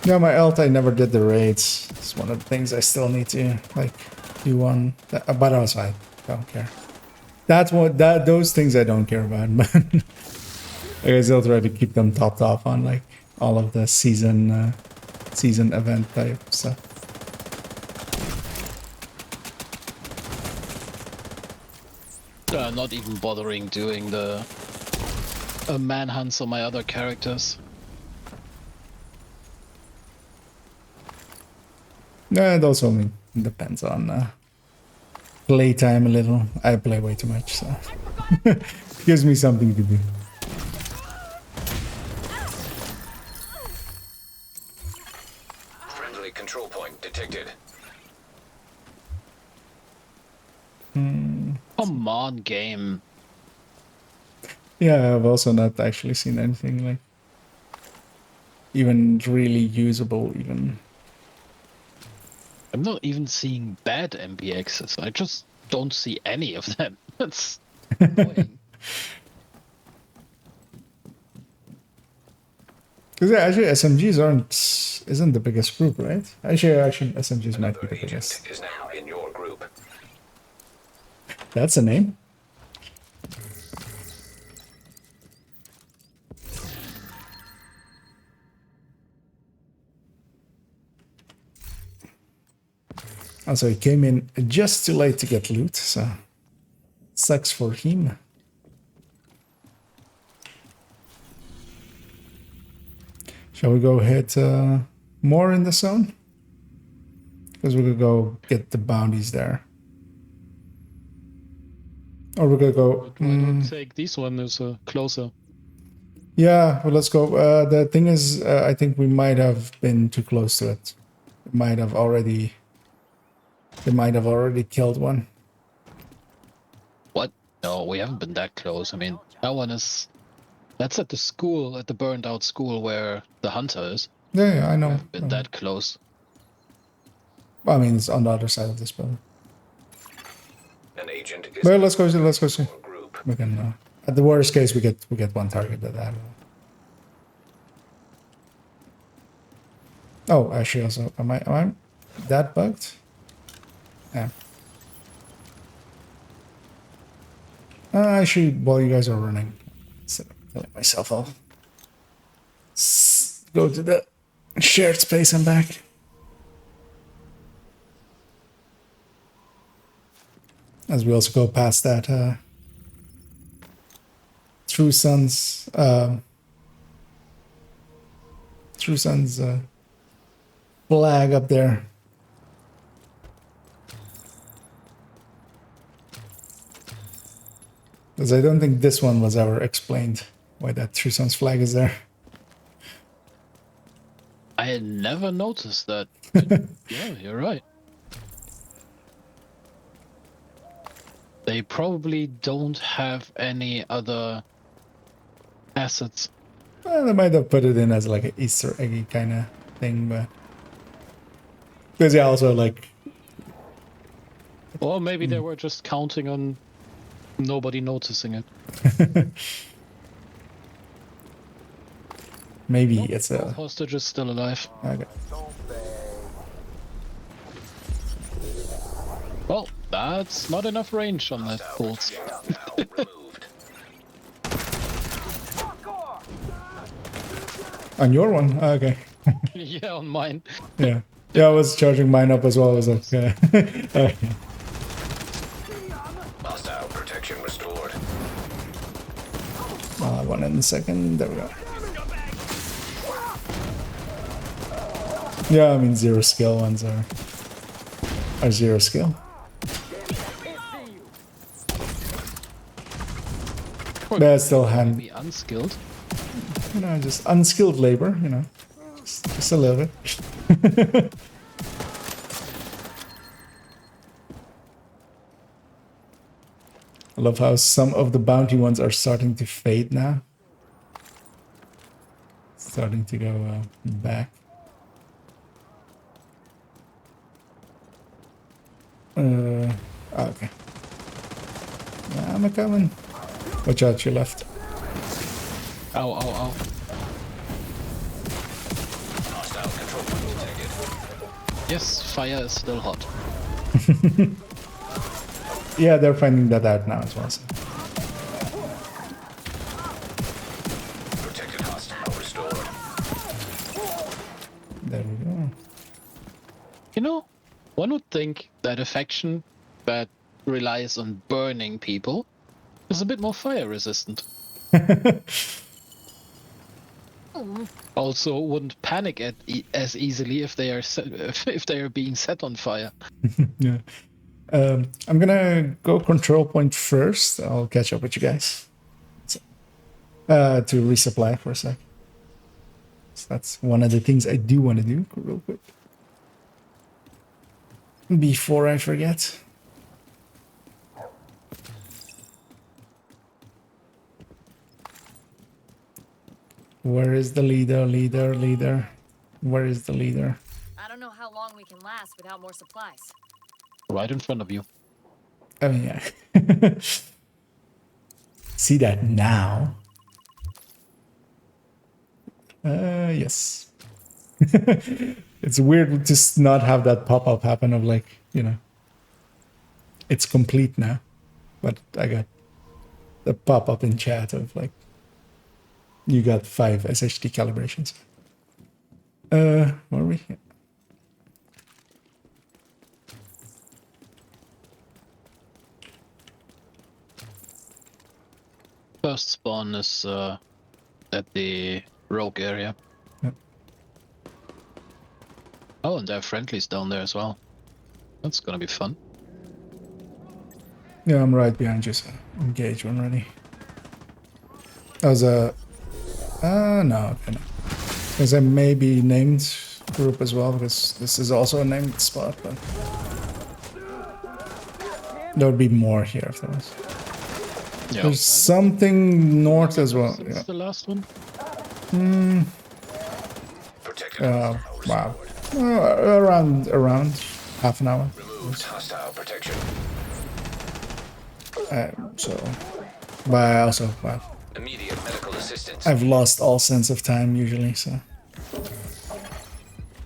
Yeah, my ult, I never did the raids. It's one of the things I still need to, like, do on. But also, I don't care. That's what, those things I don't care about, but I still try to keep them topped off on, like, all of the season event type stuff. Not even bothering doing the manhunts on my other characters. Yeah, it also depends on playtime a little. I play way too much, so gives me something to do. Friendly control point detected. Come on, game. Yeah, I've also not actually seen anything like even really usable even. I'm not even seeing bad MPXs. I just don't see any of them. That's annoying. Because actually SMGs isn't the biggest group, right? Actually SMGs might be the biggest. Is now in your group. That's a name. Also, he came in just too late to get loot, so sucks for him. Shall we go hit more in the zone? Because we could go get the bounties there. Or we could go... Why don't take this one as closer? Yeah, well, let's go. The thing is, I think we might have been too close to it. They might have already killed one. What? No, we haven't been that close. I mean, that one is... That's at the school, at the burned out school where the hunter is. Yeah, I know. We haven't been that close. Well, I mean, it's on the other side of this building. An agent is Well, let's go see. Let's go see. group. We can. At the worst case, we get one target at that. Oh, actually, also, am I that bugged? Yeah. Actually, while you guys are running, instead of killing myself, I'll go to the shared space and back. As we also go past that True Sun's flag up there. Because I don't think this one was ever explained why that True Sun's flag is there. I had never noticed that. Yeah, you're right. They probably don't have any other assets. Well, they might have put it in as like an Easter eggy kind of thing, but because yeah, also like, Or maybe they were just counting on nobody noticing it. maybe it's a Hostage is still alive. okay. Well, that's not enough range on that bolt. On your one, okay. Yeah, on mine. Yeah, I was charging mine up as well. I was like, okay. Hostile protection restored. One in a second. There we go. Yeah, I mean 0 skill ones are 0 skill. That's still hand. Be unskilled. You know, just unskilled labor. You know, just a little bit. I love how some of the bounty ones are starting to fade now. Starting to go back. Okay. Yeah, I'm coming. Watch out, you left. Ow, ow, ow. Hostile control point detected. Yes, fire is still hot. Yeah, they're finding that out now as well. So. Protected hostile restored. There we go. You know, one would think that a faction that relies on burning people is a bit more fire resistant. Also, wouldn't panic as easily if they are if they are being set on fire. Yeah. I'm gonna go control point first. I'll catch up with you guys. To resupply for a sec. So that's one of the things I do want to do real quick. Before I forget. Where is the leader? Where is the leader? I don't know how long we can last without more supplies. Right in front of you. I mean, yeah. See that now? Yes. It's weird to just not have that pop-up happen of like, you know, it's complete now. But I got the pop-up in chat of like, you got 5 SHD calibrations. Where are we? First spawn is at the rogue area. Yep. Oh, and there are friendlies down there as well. That's gonna be fun. Yeah, I'm right behind you, so engage when ready. That was a... no, okay, no. There's a maybe named group as well, because this is also a named spot, but... There would be more here if there was. Yeah. There's something north as well. Yeah. The last one. Wow. Around half an hour. Removed hostile protection. So, but I also, wow. Immediate medical assistance. I've lost all sense of time usually, so.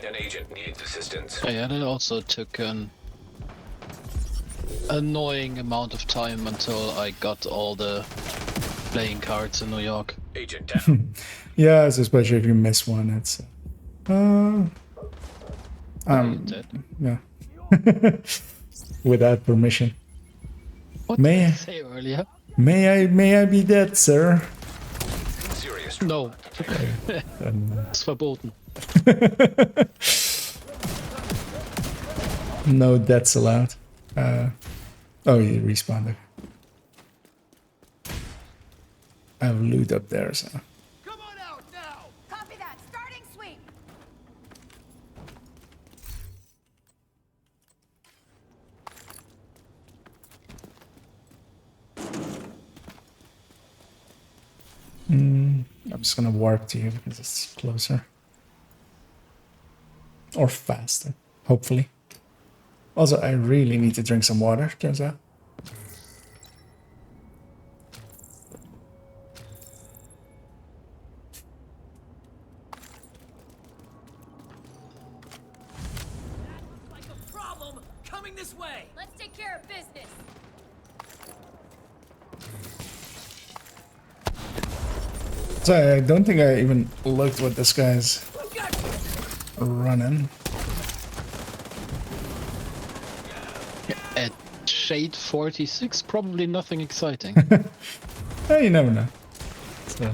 An agent needs assistance. Yeah, that also took an annoying amount of time until I got all the playing cards in New York. Agent down. Yeah, it's especially if you miss one, it's Dead. yeah. Without permission. What did I say earlier? May I be dead, sir? Serious. No. It's verboten. No deaths allowed. Oh, you respawned. I have loot up there, so. Come on out now! Copy that. Starting sweep. I'm just gonna warp to you because it's closer. Or faster, hopefully. Also, I really need to drink some water, turns out. Like a problem coming this way. Let's take care of business. So I don't think I even looked what this guy's running. At Shade 46, probably nothing exciting. You never know. So,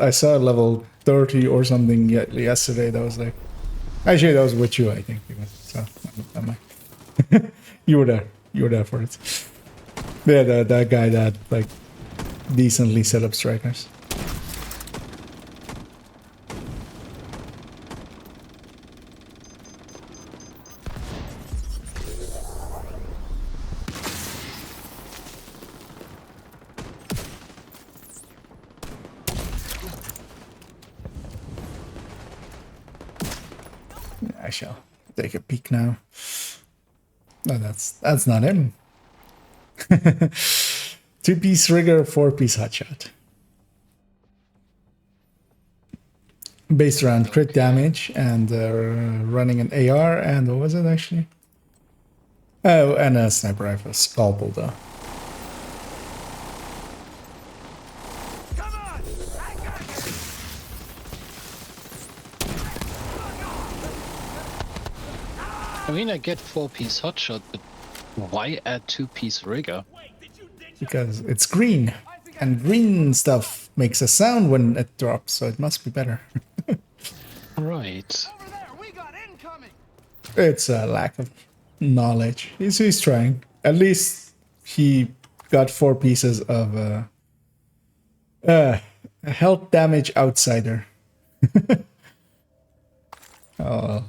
I saw level 30 or something yesterday that was like... Actually, that was with you, I think. So, never mind. You were there. You were there for it. Yeah, that guy that, like, decently set up strikers. I shall take a peek now. No, that's not him. 2-piece rigger, 4-piece hotshot. Based around crit damage and running an AR and what was it actually? Oh, and a sniper rifle, scalpel though. I mean, I get 4-piece hotshot, but why add 2-piece rigger? Because it's green, and green stuff makes a sound when it drops, so it must be better. Right. Over there, we got incoming! It's a lack of knowledge. He's trying. At least he got 4 pieces of health damage outsider. Oh.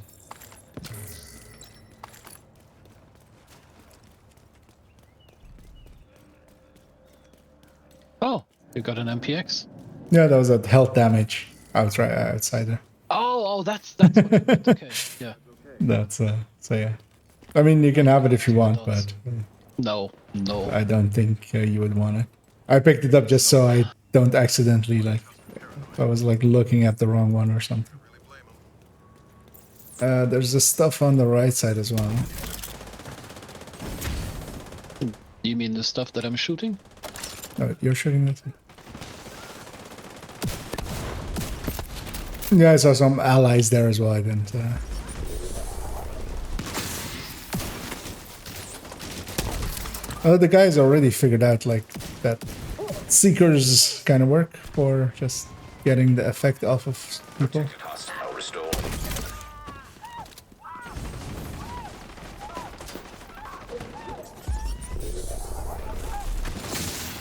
Oh, you got an MPX? Yeah, that was a health damage outsider. Oh, that's what it meant. Okay, yeah. That's so yeah. I mean, you can have it if you want, but No. I don't think you would want it. I picked it up just so I don't accidentally like if I was like looking at the wrong one or something. There's the stuff on the right side as well. You mean the stuff that I'm shooting? No, you're shooting it. Yeah, I saw some allies there as well. I didn't. Oh, the guys already figured out like that seekers kind of work for just getting the effect off of people.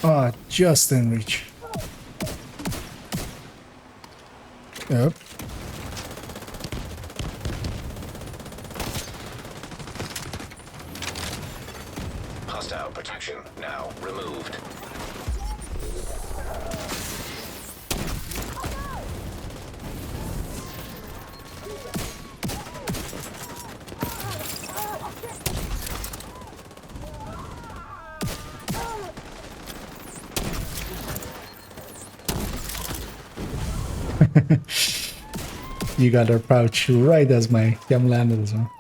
Ah, just in reach. Yep. Hostile protection now removed. You got her pouch right as my gem landed as well.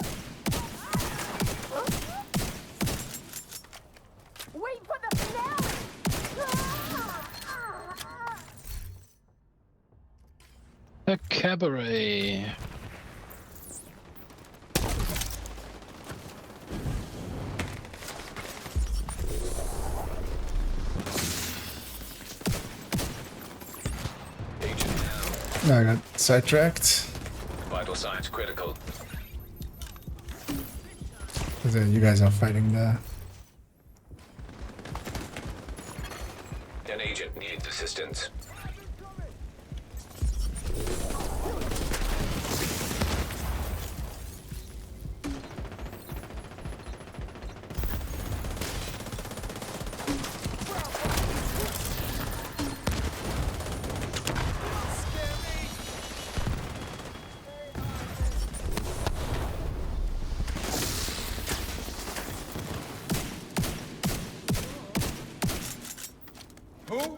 Wait for the finale! A cabaret. I got sidetracked. Vital signs critical. Because you guys are fighting the... An agent needs assistance.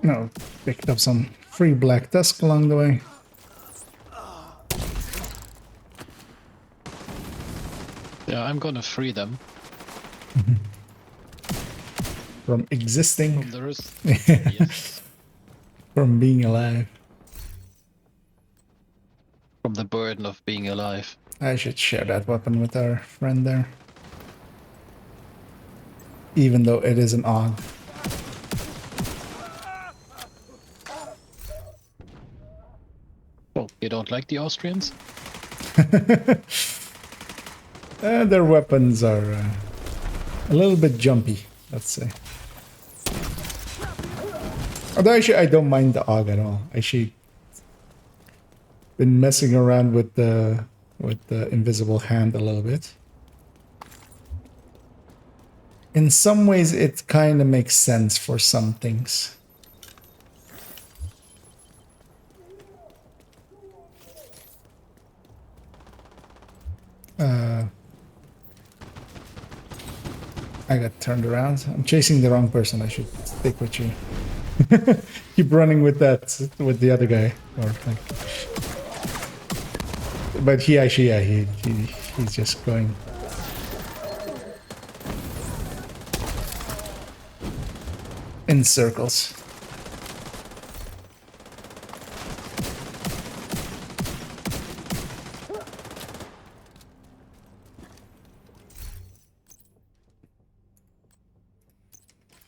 No, picked up some free black tusk along the way. Yeah, I'm gonna free them. From existing. From the rest. Yes. From being alive. From the burden of being alive. I should share that weapon with our friend there. Even though it is an AUG. Oh, you don't like the Austrians? Their weapons are a little bit jumpy, let's say. Although actually I don't mind the AUG at all. Actually been messing around with the invisible hand a little bit. In some ways it kind of makes sense for some things. I got turned around. I'm chasing the wrong person. I should stick with you. Keep running with that, with the other guy. Or like, but he actually, yeah, he's just going. In circles.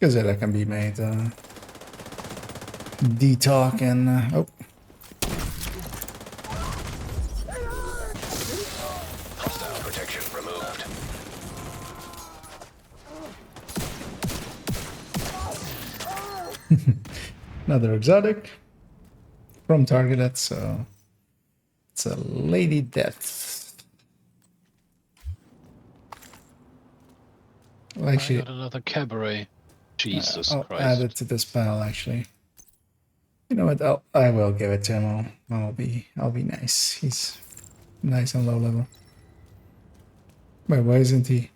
Because that can be made detox and oh. Hostile protection removed. Another exotic from targeted, so it's a Lady Death. Well, actually, I got another cabaret. Jesus I'll Christ. add it to this pile. Actually, you know what? I will give it to him. I'll be nice. He's nice and low level. Wait, why isn't he?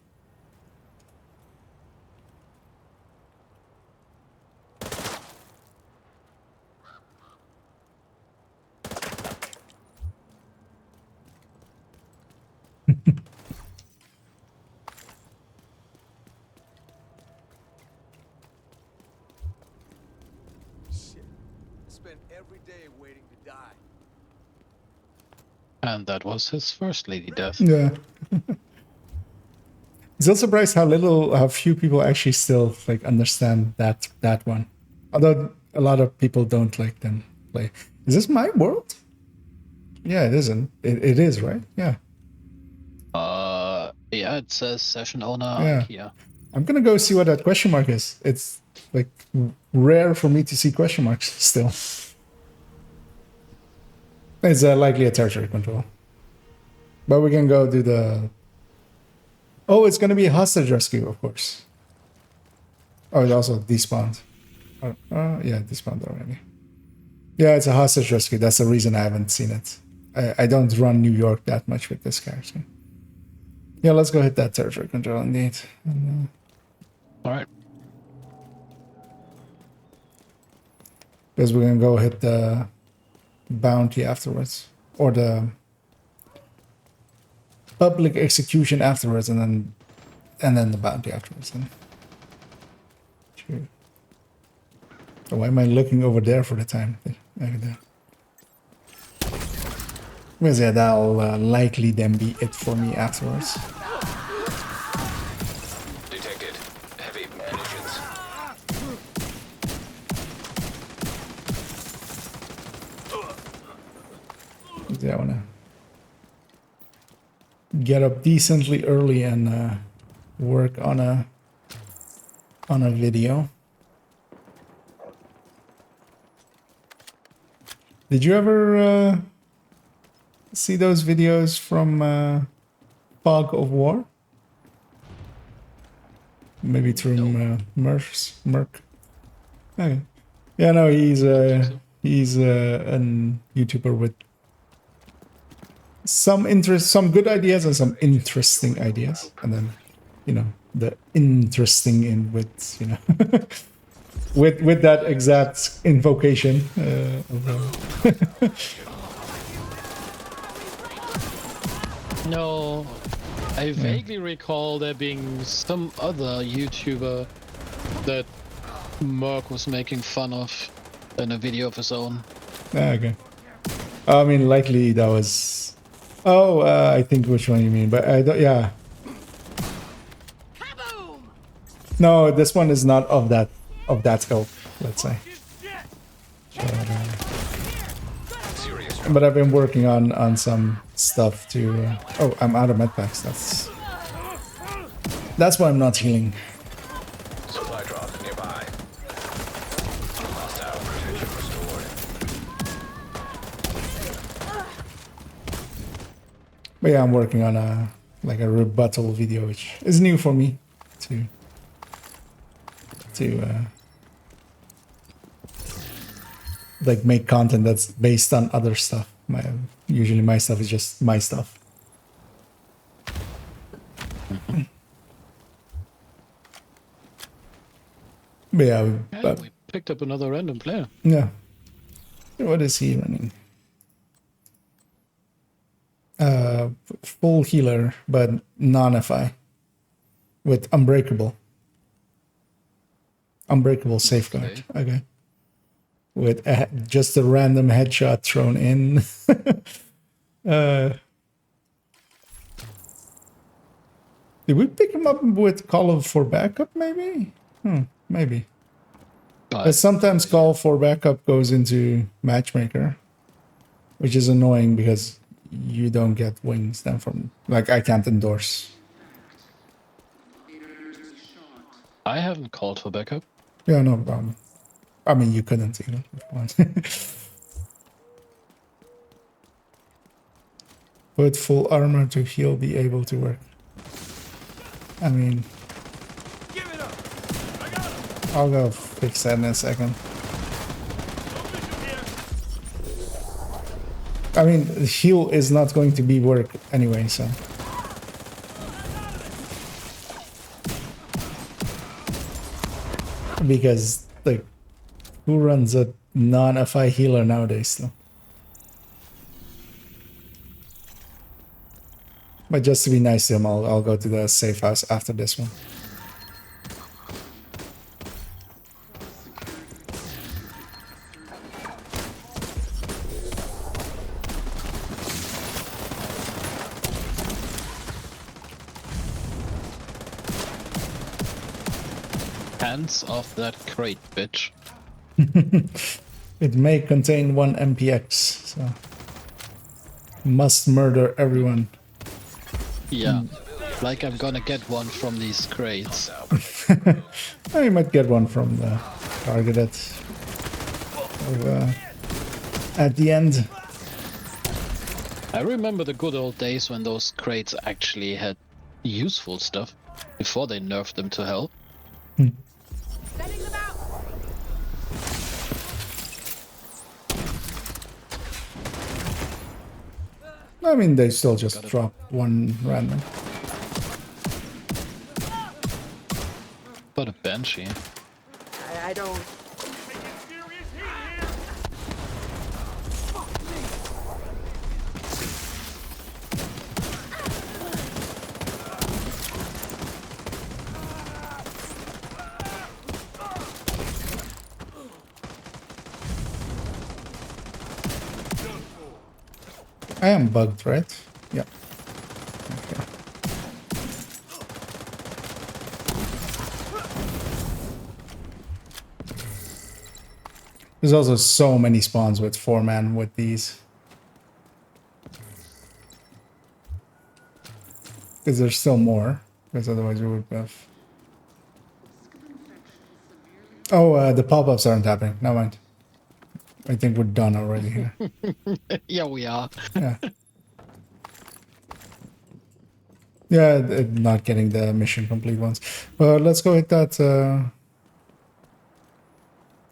spend every day waiting to die. And that was his first lady death. Yeah. Still surprised how few people actually still like understand that one. Although a lot of people don't like them play. Is this my world? Yeah, it isn't. It is, right? Yeah. Yeah, it says session owner Yeah. IKEA. I'm gonna go see what that question mark is. It's like rare for me to see question marks still. It's likely a territory control. But we can go do the... Oh, it's gonna be a hostage rescue, of course. Oh, it also despawned. Yeah, despawned already. Yeah, it's a hostage rescue. That's the reason I haven't seen it. I don't run New York that much with this character. Yeah, let's go hit that territory control indeed. And, Alright. because we're gonna go hit the bounty afterwards. Or the public execution afterwards, and then the bounty afterwards. Sure. So why am I looking over there for the time? Over there. Because yeah, that'll likely then be it for me afterwards. Detected. Heavy munitions. Yeah, I wanna get up decently early and work on a video. Did you ever see those videos from Fog of War? Maybe through Merc. Okay. Yeah, no, he's a YouTuber with some good ideas and some interesting ideas, and then the interesting in with with that exact invocation. No, I vaguely recall there being some other YouTuber that Merc was making fun of in a video of his own. Okay. I mean, likely that was... Oh, I think which one you mean, but I don't... Yeah. No, this one is not of that scope, let's say. But I've been working on some stuff to... oh, I'm out of medpacks. That's why I'm not healing. Supply drop nearby. Hostile protection restored. But yeah, I'm working on a rebuttal video, which is new for me to like make content that's based on other stuff. Usually my stuff is just my stuff. But yeah, We picked up another random player. Yeah. What is he running? Full healer, but non-FI with unbreakable safeguard. Okay. With just a random headshot thrown in. Did we pick him up with call for backup? Maybe. Maybe. But sometimes call for backup goes into matchmaker, which is annoying because you don't get wings then from, like, I can't endorse. I haven't called for backup. Yeah, no problem. I mean, you couldn't either. Put full armor to heal, be able to work. I mean, I'll go fix that in a second. I mean, heal is not going to be work anyway, so. Because, like, who runs a non-FI healer nowadays, though? But just to be nice to him, I'll go to the safe house after this one. hands off that crate, bitch. It may contain one MPX, so must murder everyone. Yeah, like I'm gonna get one from these crates. I might get one from the target at the end. I remember the good old days when those crates actually had useful stuff before they nerfed them to hell. Setting them out. I mean, they still just drop one random. But a Banshee. I don't. I am bugged, right? Yeah. Okay. There's also so many spawns with 4-man with these. Because there's still more. Because otherwise we would have... Oh, the pop-ups aren't happening. Never mind. I think we're done already here. Yeah, we are. Yeah. Yeah, not getting the mission complete ones. But let's go hit that,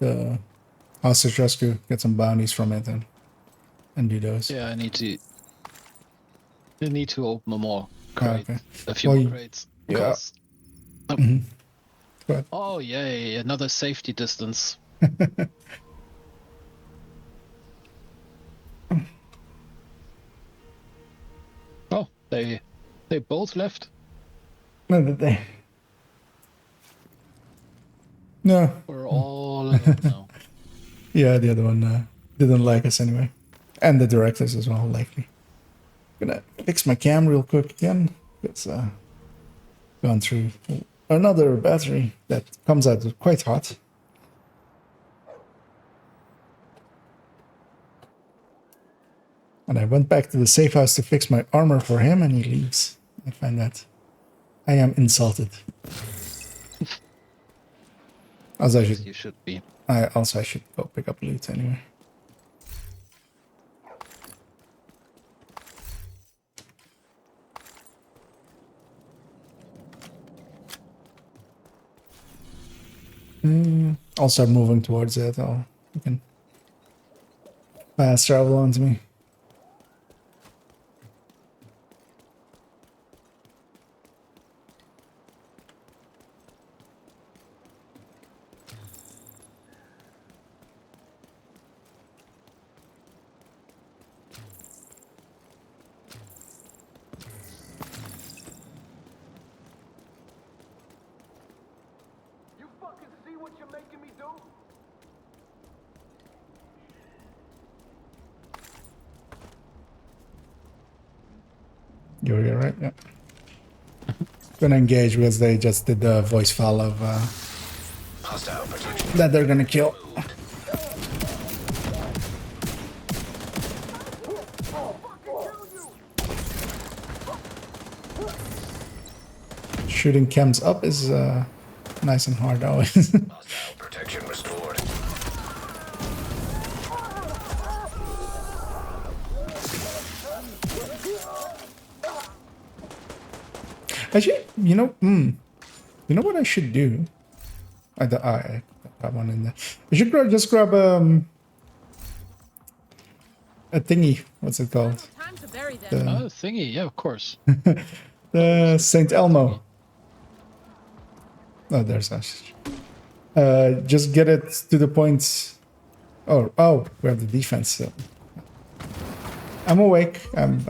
the hostage rescue, get some bounties from it and do those. Yeah, I need to open more crates. Okay. A few more crates. Yeah. Oh. Go ahead. Oh, yay, another safety distance. Oh, they both left. No, did they? No. We're all alone now. Yeah, the other one didn't like us anyway. And the directors as well, likely. Gonna fix my cam real quick again. It's gone through another battery that comes out quite hot. And I went back to the safe house to fix my armor for him, and he leaves. I find that I am insulted. Also, You should be. I should go pick up loot anyway. I'll start moving towards it. You can fast travel onto me. You fucking see what you're making me do? You're here, right? Yeah. Gonna engage because they just did the voice file of Hostile protection. that they're gonna kill. Shooting chems up is nice and hard always. Hostile protection restored. Actually, you know what I should do? I got one in there. I should just grab a thingy. What's it called? Time to bury them. Oh, thingy, yeah, of course. The Saint Elmo. Oh, there's us. Just get it to the point. Oh, we have the defense. So. I'm awake. I'm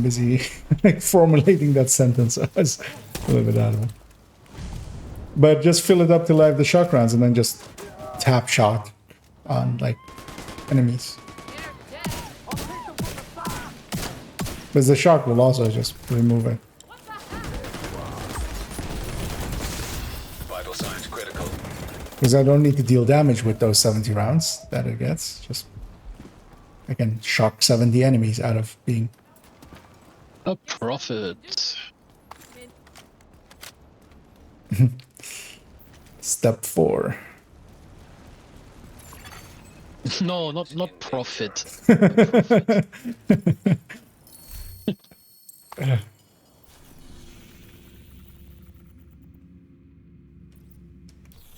busy like formulating that sentence. I was a little bit out of it. But just fill it up till I have the shock rounds, and then just tap shot on like enemies. But the shock will also just remove it. Vital signs That's critical. Because I don't need to deal damage with those 70 rounds that it gets. Just I can shock 70 enemies out of being A profit. Step 4. No, not profit. For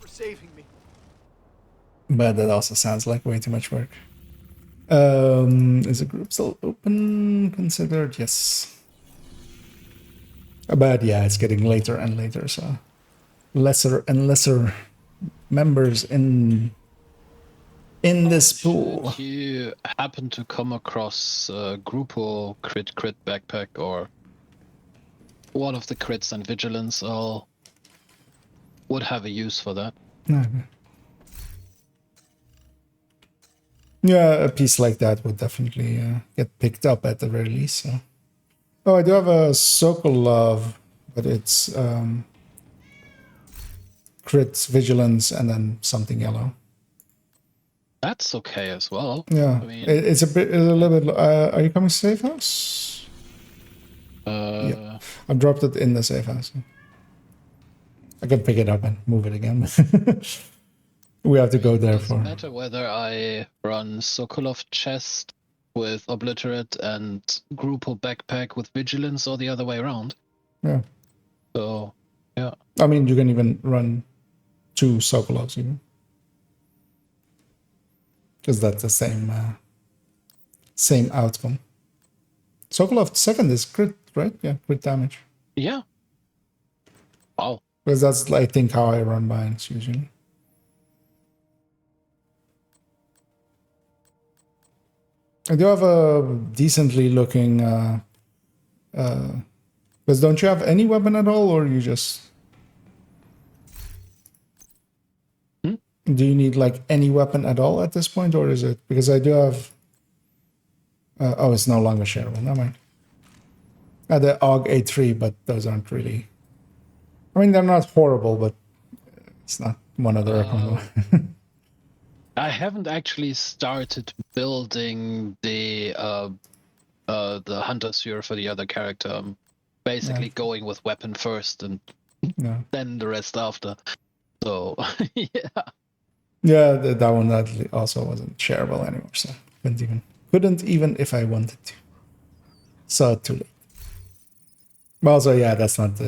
saving me. But that also sounds like way too much work. Is the group still open? Considered? Yes. But yeah, it's getting later and later, so lesser and lesser members in this pool. Should you happen to come across Grupo crit backpack or one of the crits and vigilance, I'll would have a use for that. Okay. Yeah, a piece like that would definitely get picked up at the very least. So. Oh, I do have a Sokolov, but it's crit, vigilance, and then something yellow. That's okay as well. Yeah, I mean, it's a little bit. Are you coming to safe house? Yeah, I've dropped it in the safe house. I can pick it up and move it again. We have to go there for. Doesn't matter whether I run Sokolov chest with obliterate and Grupo backpack with vigilance or the other way around. Yeah. So, yeah. I mean, you can even run 2 Sokolovs even. Because that's the same outcome. Sokolov second is crit, right? Yeah, crit damage. Yeah. Wow. Because that's, I think, how I run mine usually. I do have a decently looking. Because don't you have any weapon at all, or you just? Do you need like any weapon at all at this point, or is it because I do have? Oh, it's no longer shareable. Never mind. I had the AUG A3, but those aren't really. I mean, they're not horrible, but it's not one of the recommended. I haven't actually started building the hunter sphere for the other character. I'm basically going with weapon first and then the rest after. So yeah. Yeah, that one also wasn't shareable anymore, so couldn't even if I wanted to. So too late. But also, yeah, that's not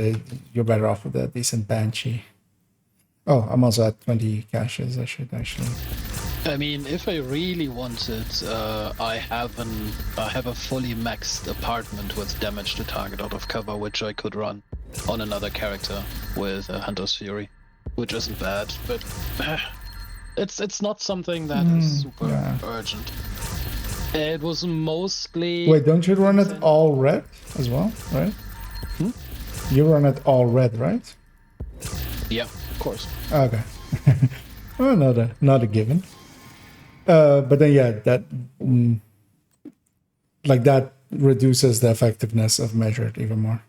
you're better off with a decent Banshee. Oh, I'm also at 20 caches. I should actually. I mean, if I really wanted, I have a fully maxed apartment with damage to target out of cover, which I could run on another character with Hunter's Fury, which isn't bad, but it's not something that is super urgent. It was mostly. Wait, don't you run it all red as well, right? You run it all red, right? Yeah, of course. Okay. Well, not a given. But then yeah, that that reduces the effectiveness of measured even more.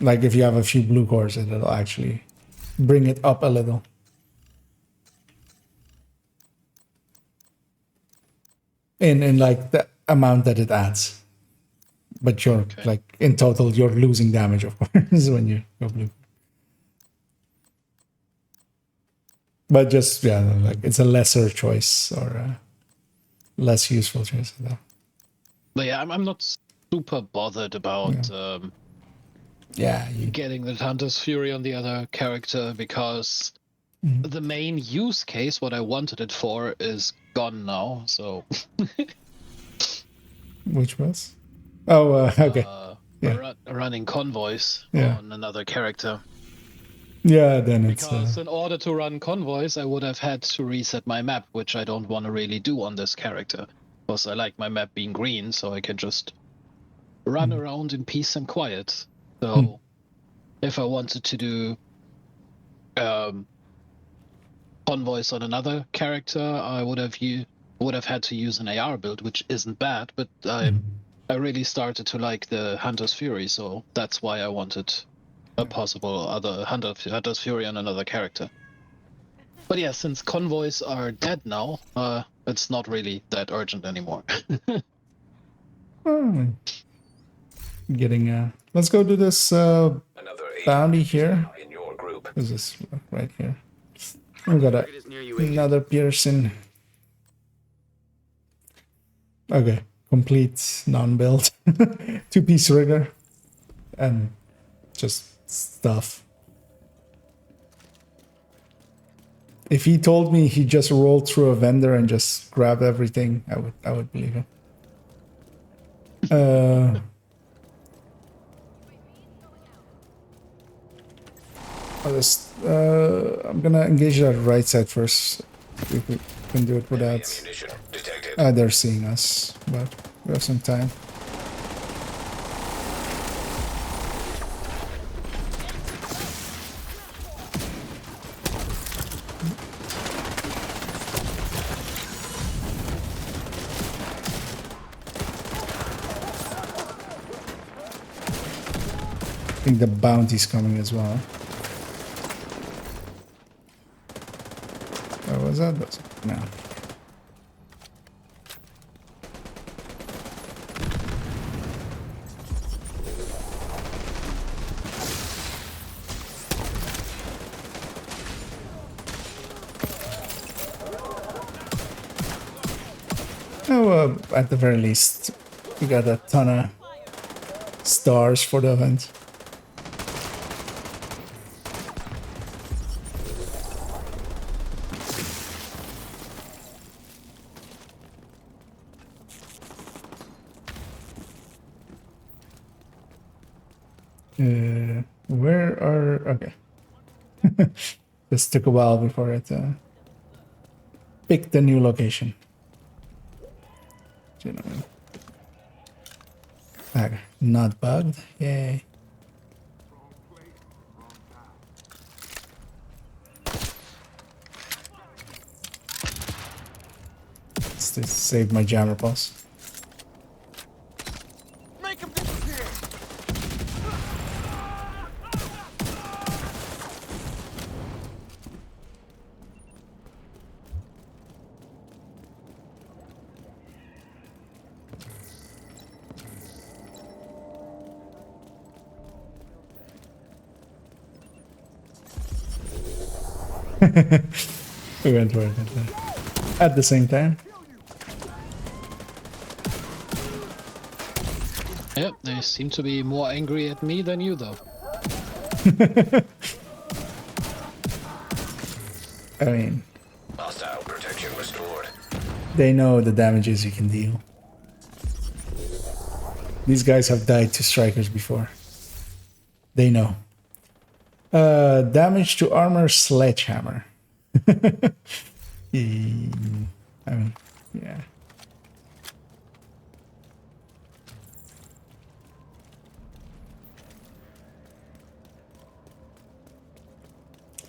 Like if you have a few blue cores, it'll actually bring it up a little. In like the amount that it adds. But you're like in total you're losing damage, of course, when you go blue. But just like it's a lesser choice or a less useful choice. But yeah, I'm not super bothered about getting the Hunter's Fury on the other character because the main use case, what I wanted it for, is gone now. So which was? Oh, okay. Running convoys Yeah. on another character. Yeah, then it's... Because in order to run convoys, I would have had to reset my map, which I don't want to really do on this character. Because I like my map being green, so I can just run around in peace and quiet. So if I wanted to do convoys on another character, I would have had to use an AR build, which isn't bad, but I I really started to like the Hunter's Fury, so that's why I wanted a possible other Hunter's Fury on another character. But yeah, since convoys are dead now, it's not really that urgent anymore. Getting let's go do this bounty here. In your group. This is right here. We got another Pearson. Okay, complete non-build. 2-piece rigger and just stuff. If he told me he just rolled through a vendor and just grabbed everything, I would believe him. I'm gonna engage that right side first. If we can do it without. They're seeing us, but we have some time. I think the bounty's coming as well. Oh, was that? No. Oh, at the very least, we got a ton of stars for the event. Where are... Okay. This took a while before it picked the new location. Okay, not bugged. Yay. Let's just save my jammer pulse. Make him disappear. We went for it at the same time. Yep, they seem to be more angry at me than you, though. I mean, Hostile protection restored. they know the damages you can deal. These guys have died to strikers before. They know. Damage to armor sledgehammer. I mean, yeah.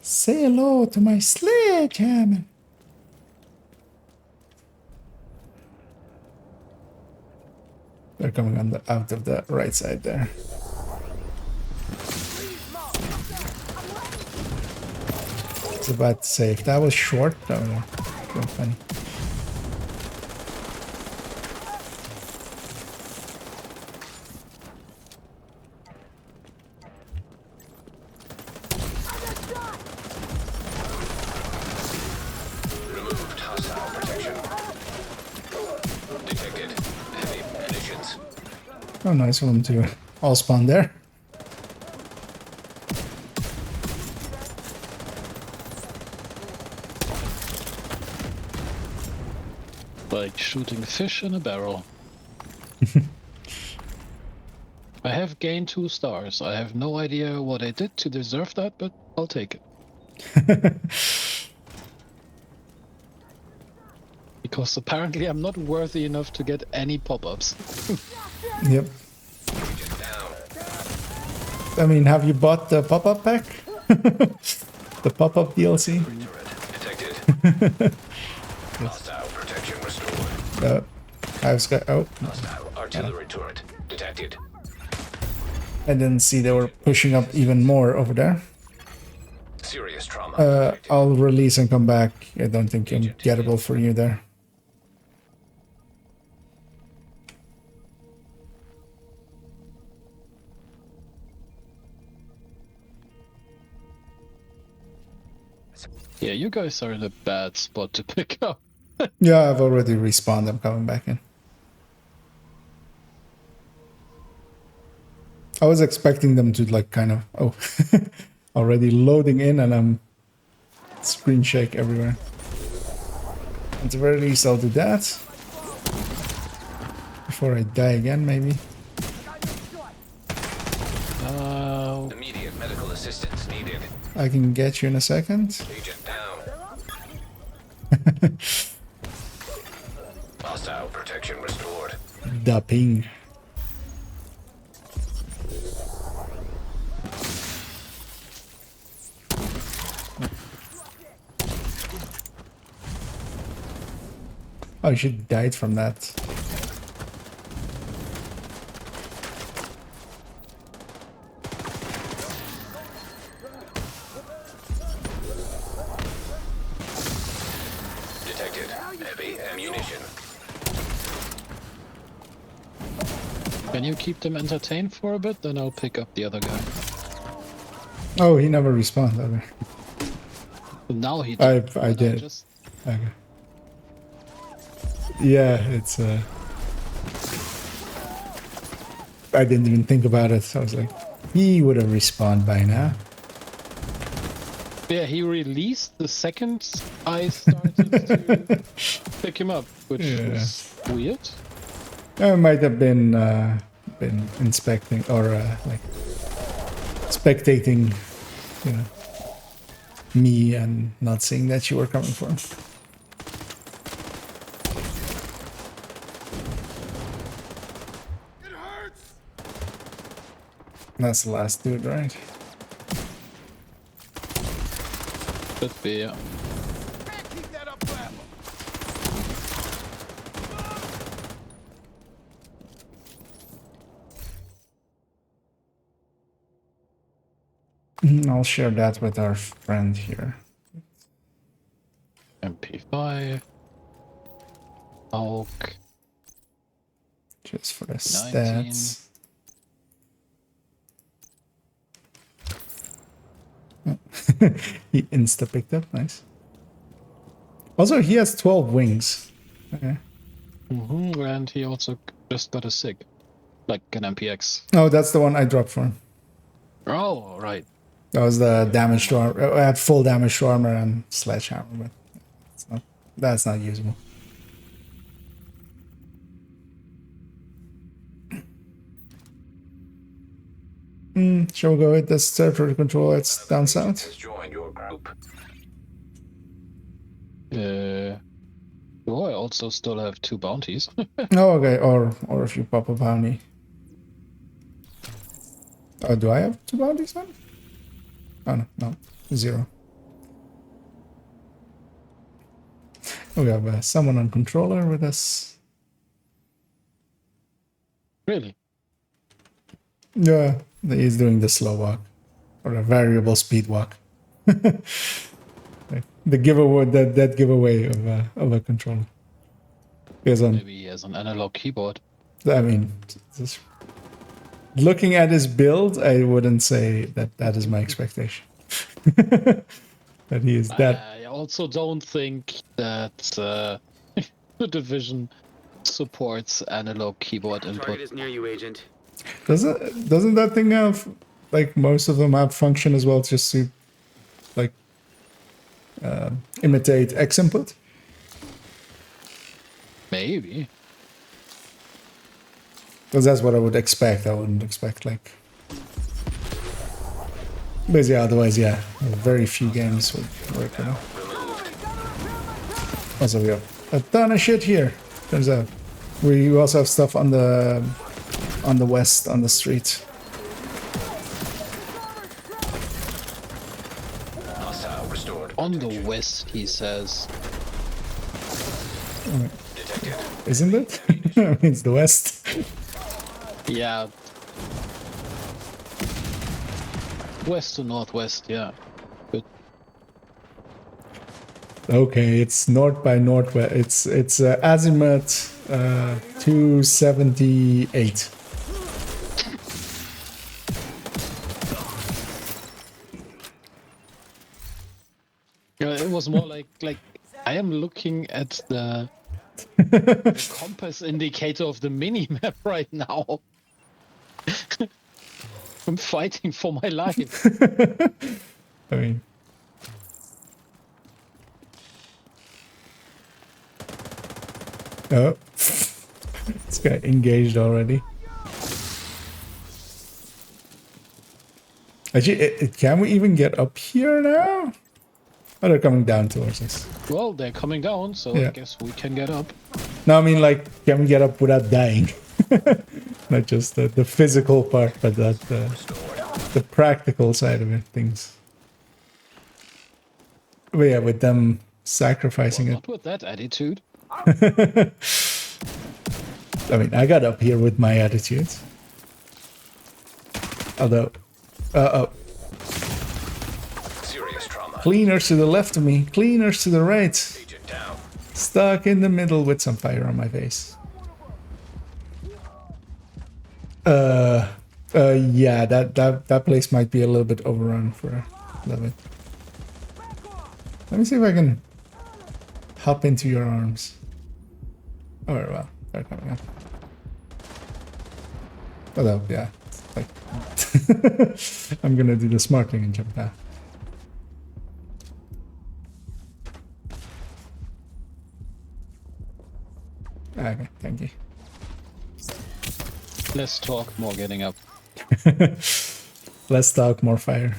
Say hello to my sledgehammer. They're coming on the out of the right side there. I was about to say if that was short, that would have been funny. Removed hostile protection. Detected heavy munitions. Oh, nice of them to all spawn there. Like shooting fish in a barrel. I have gained 2 stars. I have no idea what I did to deserve that, but I'll take it. Because apparently I'm not worthy enough to get any pop-ups. Yep. I mean, have you bought the pop-up pack? The pop-up DLC? Detected. Hostile protection restored. I was got. Oh. Hostile Artillery turret detected. I didn't see they were pushing up even more over there. Serious trauma. I'll release and come back. I don't think I'm gettable for you there. Yeah, you guys are in a bad spot to pick up. Yeah, I've already respawned. I'm coming back in. I was expecting them to like kind of... Oh, already loading in and I'm screen shake everywhere. At the very least I'll do that. Before I die again, maybe. Immediate medical assistance needed. I can get you in a second. Agent down. Hostile protection restored. Da ping. Oh, she died from that. Detected heavy ammunition. Can you keep them entertained for a bit? Then I'll pick up the other guy. Oh, he never respawned. Okay. Now he I did. Okay. Yeah, it's I didn't even think about it. I was like, he would have respawned by now. Yeah, he released the second I started to pick him up, which was weird. I might have been inspecting or like spectating, you know, me and not seeing that you were coming for him. That's the last dude, right? Could be, yeah. Keep that up forever. I'll share that with our friend here. MP5. Hulk. Just for the 19. stats. He insta picked up, nice. Also, he has 12 wings. Okay. And he also just got a SIG, like an MPX. Oh, that's the one I dropped for him. Oh, right. That was the damage to armor. I had full damage to armor and sledgehammer, but that's not usable. Shall we go with this territory control? It's down south. Join your group. Oh, I also still have 2 bounties. Oh, okay. Or if you pop a bounty. Oh, do I have 2 bounties then? Oh no, 0. We have someone on controller with us. Really? Yeah, he's doing the slow walk or a variable speed walk. The giveaway, that giveaway of a controller. Maybe he has an analog keyboard. I mean, just looking at his build, I wouldn't say that is my expectation. That he is that. I also don't think that the Division supports analog keyboard input. Target is near you, Agent. Doesn't that thing have, like, most of them have function as well, just to like imitate X input? Maybe. Because that's what I would expect. I wouldn't expect like. But yeah, otherwise, yeah, very few games would work. You know? Also, we have a ton of shit here. Turns out, we also have stuff on the west on the street. On the west, he says. Isn't it? I mean, it's the west. Yeah. West to northwest, yeah. Good. Okay, it's north by northwest. It's azimuth 278. Yeah, it was more like I am looking at the compass indicator of the mini map right now. I'm fighting for my life. I mean, oh, this guy engaged already. Actually, can we even get up here now? Oh, they're coming down towards us. Well, they're coming down, so Yeah. I guess we can get up. No, I mean, like, can we get up without dying? Not just the physical part, but that the practical side of it, things. But yeah, with them sacrificing Not with that attitude. it. I mean, I got up here with my attitude. Although, Serious trauma. cleaners to the left of me, cleaners to the right. Agent down. Stuck in the middle with some fire on my face. Yeah, that place might be a little bit overrun for a little bit. Let me see if I can hop into your arms. Oh, well, they're coming up. Although, yeah, like I'm gonna do the smart thing and jump down. Okay, thank you. Less talk, more getting up. Less talk, more fire.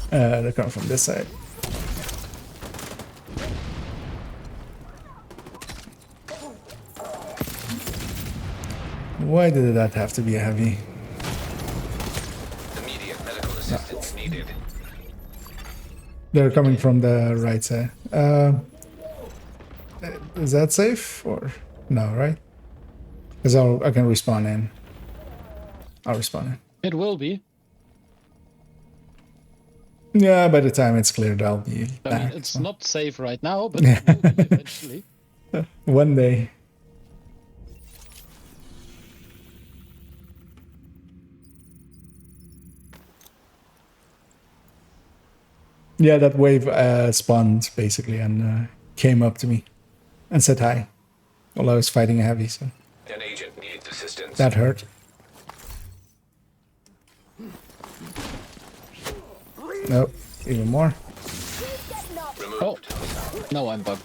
They're coming from this side. Why did that have to be a heavy? Immediate medical assistance needed. They're coming from the right side. Is that safe or no? Right? Because I can respawn in. I'll respawn in. It will be. Yeah, by the time it's cleared, I'll be I back. mean, it's so. not safe right now, but it will be eventually. One day. Yeah, that wave spawned basically and came up to me and said hi while I was fighting a heavy, so An agent needs assistance. that hurt. Nope, even more. Oh, no, I'm bugged.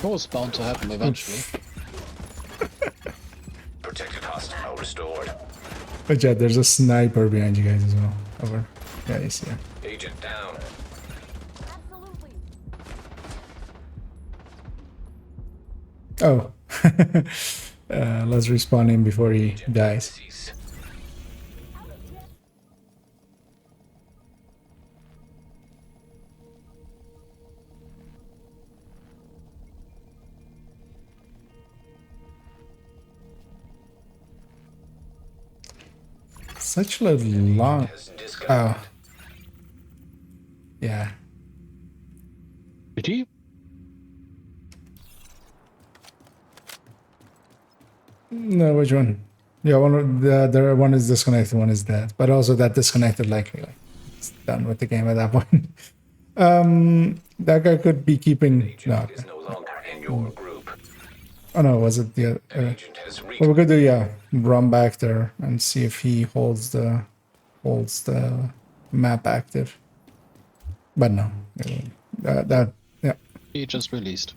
It was bound to happen eventually. Protected hostile restored. But yeah, there's a sniper behind you guys as well. Over. Yeah, you see her. Agent down. Oh. Let's respawn him before he dies. Cease. Such a long... Oh. Yeah. Did he? No, which one? Yeah, one of the one is disconnected, one is dead. But also that disconnected likely like it's done with the game at that point. That guy could be keeping no. Is no longer in your group. Oh no, was it the Agent has what we could do, yeah, run back there and see if he holds the map active. But no. That yeah. He just released.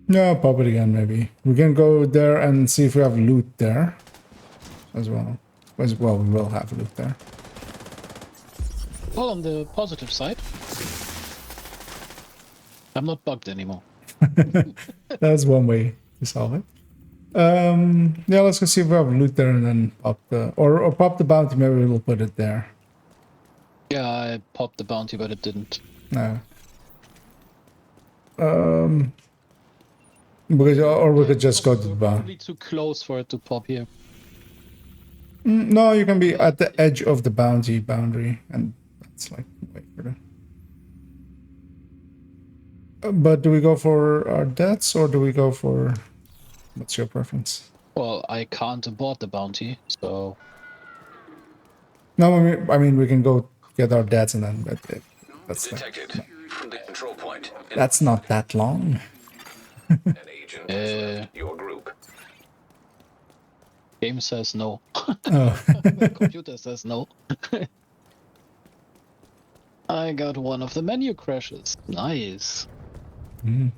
No, pop it again, maybe. We can go there and see if we have loot there as well. As well, we will have loot there. Well, on the positive side, I'm not bugged anymore. That's one way to solve it. Yeah, let's go see if we have loot there and then pop the... Or pop the bounty, maybe we'll put it there. Yeah, I popped the bounty, but it didn't No. Because, or we could just go to the bar. Probably too close for it to pop here. No, you can be at the edge of the boundary, and that's like way further. But do we go for our deaths, or do we go for... What's your preference? Well, I can't abort the bounty, so... No, I mean we can go get our deaths and then... That's detected from the control point. That's not that long. An agent your group. Game says no. Oh. The computer says no. I got one of the menu crashes. Nice. Mm.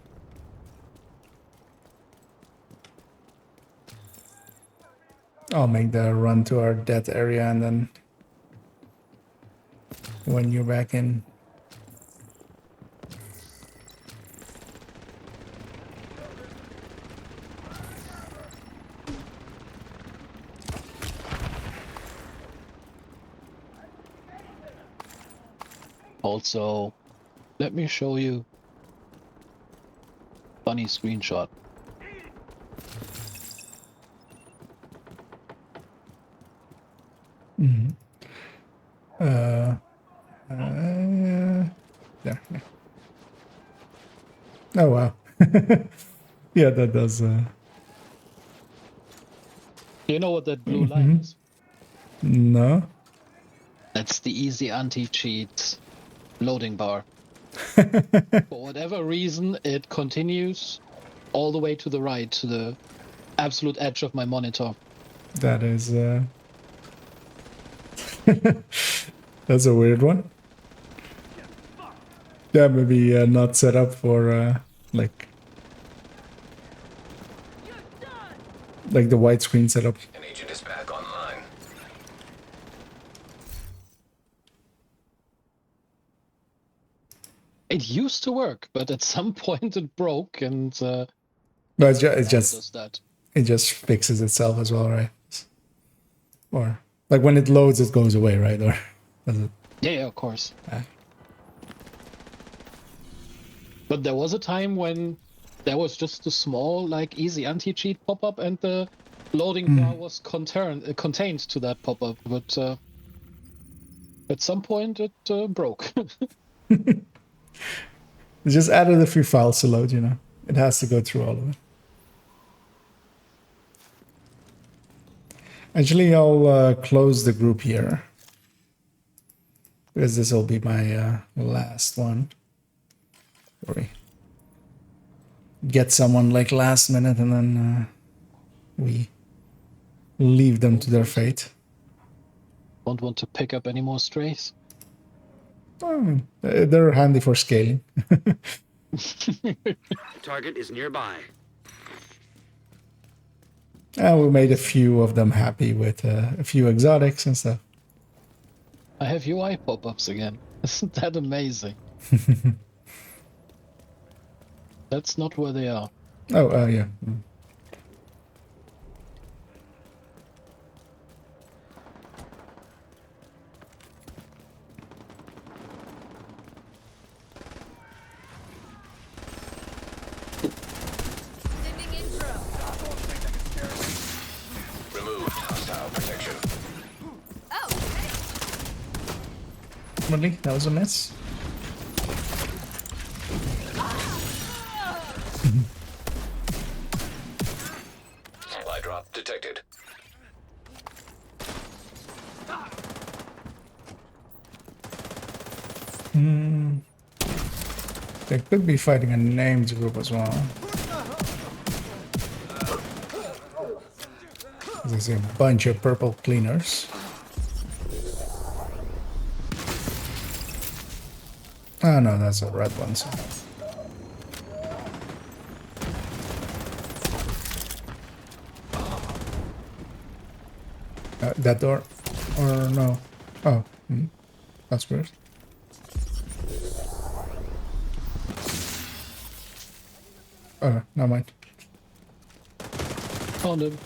I'll make the run to our death area, and then when you're back in. Also, let me show you funny screenshot. Mm-hmm. There. Yeah. Oh wow. Yeah, that does. You know what that blue line is? No. That's the easy anti-cheat loading bar. For whatever reason, it continues all the way to the right, to the absolute edge of my monitor. That is. That's a weird one. Yeah, maybe not set up for like the widescreen setup. An agent is back online. It used to work, but at some point it broke, and No, it just fixes itself as well, right? Or like when it loads, it goes away, right? Or does it? Yeah, of course. But there was a time when there was just a small, like, easy anti-cheat pop-up, and the loading bar was contained to that pop-up. But at some point, it broke. It just added a few files to load, you know. It has to go through all of it. Actually, I'll close the group here, because this will be my last one. Sorry. Get someone like last minute, and then we leave them to their fate. Don't want to pick up any more strays. They're handy for scaling. Target is nearby. We made a few of them happy with a few exotics and stuff. I have UI pop-ups again. Isn't that amazing? That's not where they are. Oh, yeah. Removed hostile protection. Really? That was a miss? Supply drop detected. They could be fighting a named group as well. There's a bunch of purple cleaners. Oh no, that's a red one. So. That door? Or no? Oh, that's weird. Oh, never mind. Found him.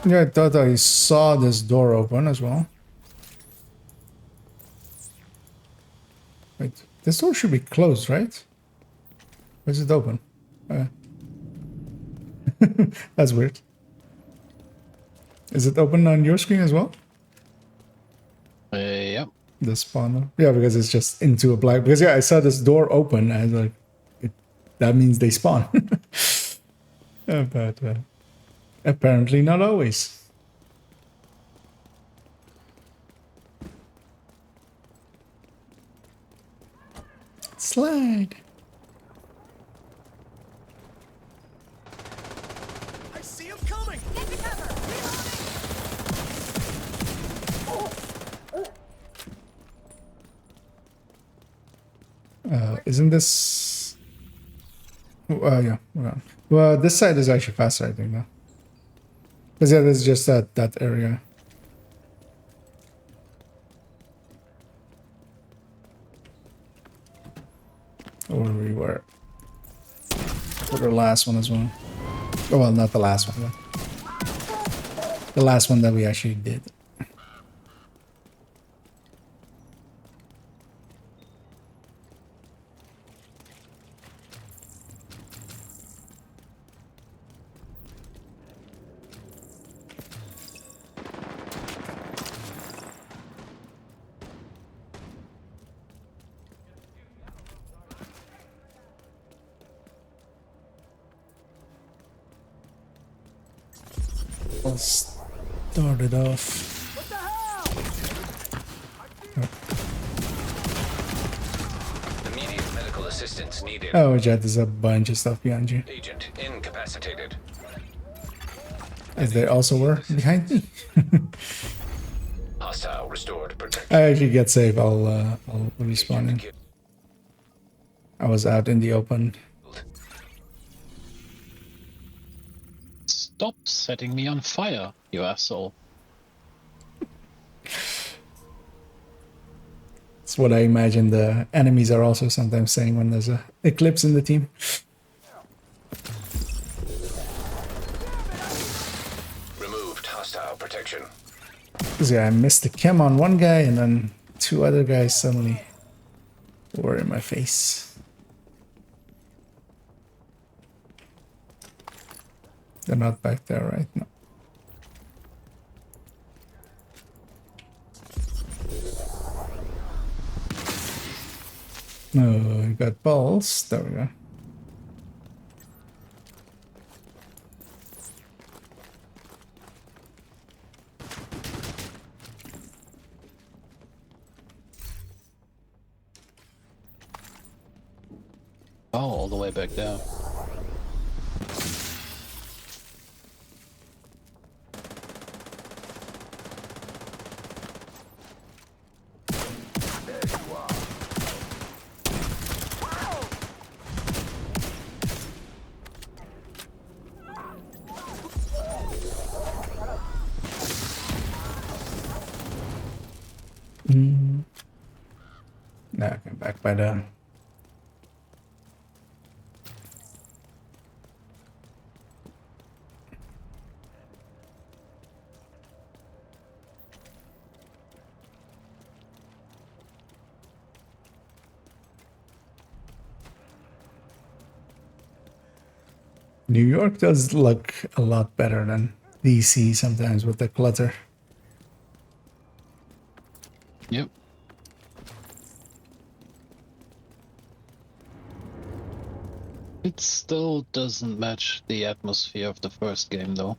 Yeah, I thought I saw this door open as well. I This door should be closed, right? Or is it open? That's weird. Is it open on your screen as well? Yep. The spawner? Yeah, because it's just into a black... Because, yeah, I saw this door open, and I was like, that means they spawn. But apparently not always. Slide. I see him coming! Get to cover! Isn't this... yeah. Well, this side is actually faster, I think, now. Because, yeah, this is just that area. Where we were. For the last one as well. Oh, well, not the last one, but the last one that we actually did. I'll start it off. What the hell? Immediate medical assistance needed. Oh, Jet, there's a bunch of stuff behind you. Agent incapacitated. As they also were behind me. Hostile restored protection. I actually get safe. I'll respawn in. I was out in the open. Stop setting me on fire, you asshole. It's what I imagine the enemies are also sometimes saying when there's a eclipse in the team. Removed hostile protection. Because yeah, I missed the chem on one guy and then two other guys suddenly were in my face. They're not back there right now. No, I got balls. There we go. Oh, all the way back there. Nah, come back by the... New York does look a lot better than DC sometimes with the clutter. Yep. It still doesn't match the atmosphere of the first game, though.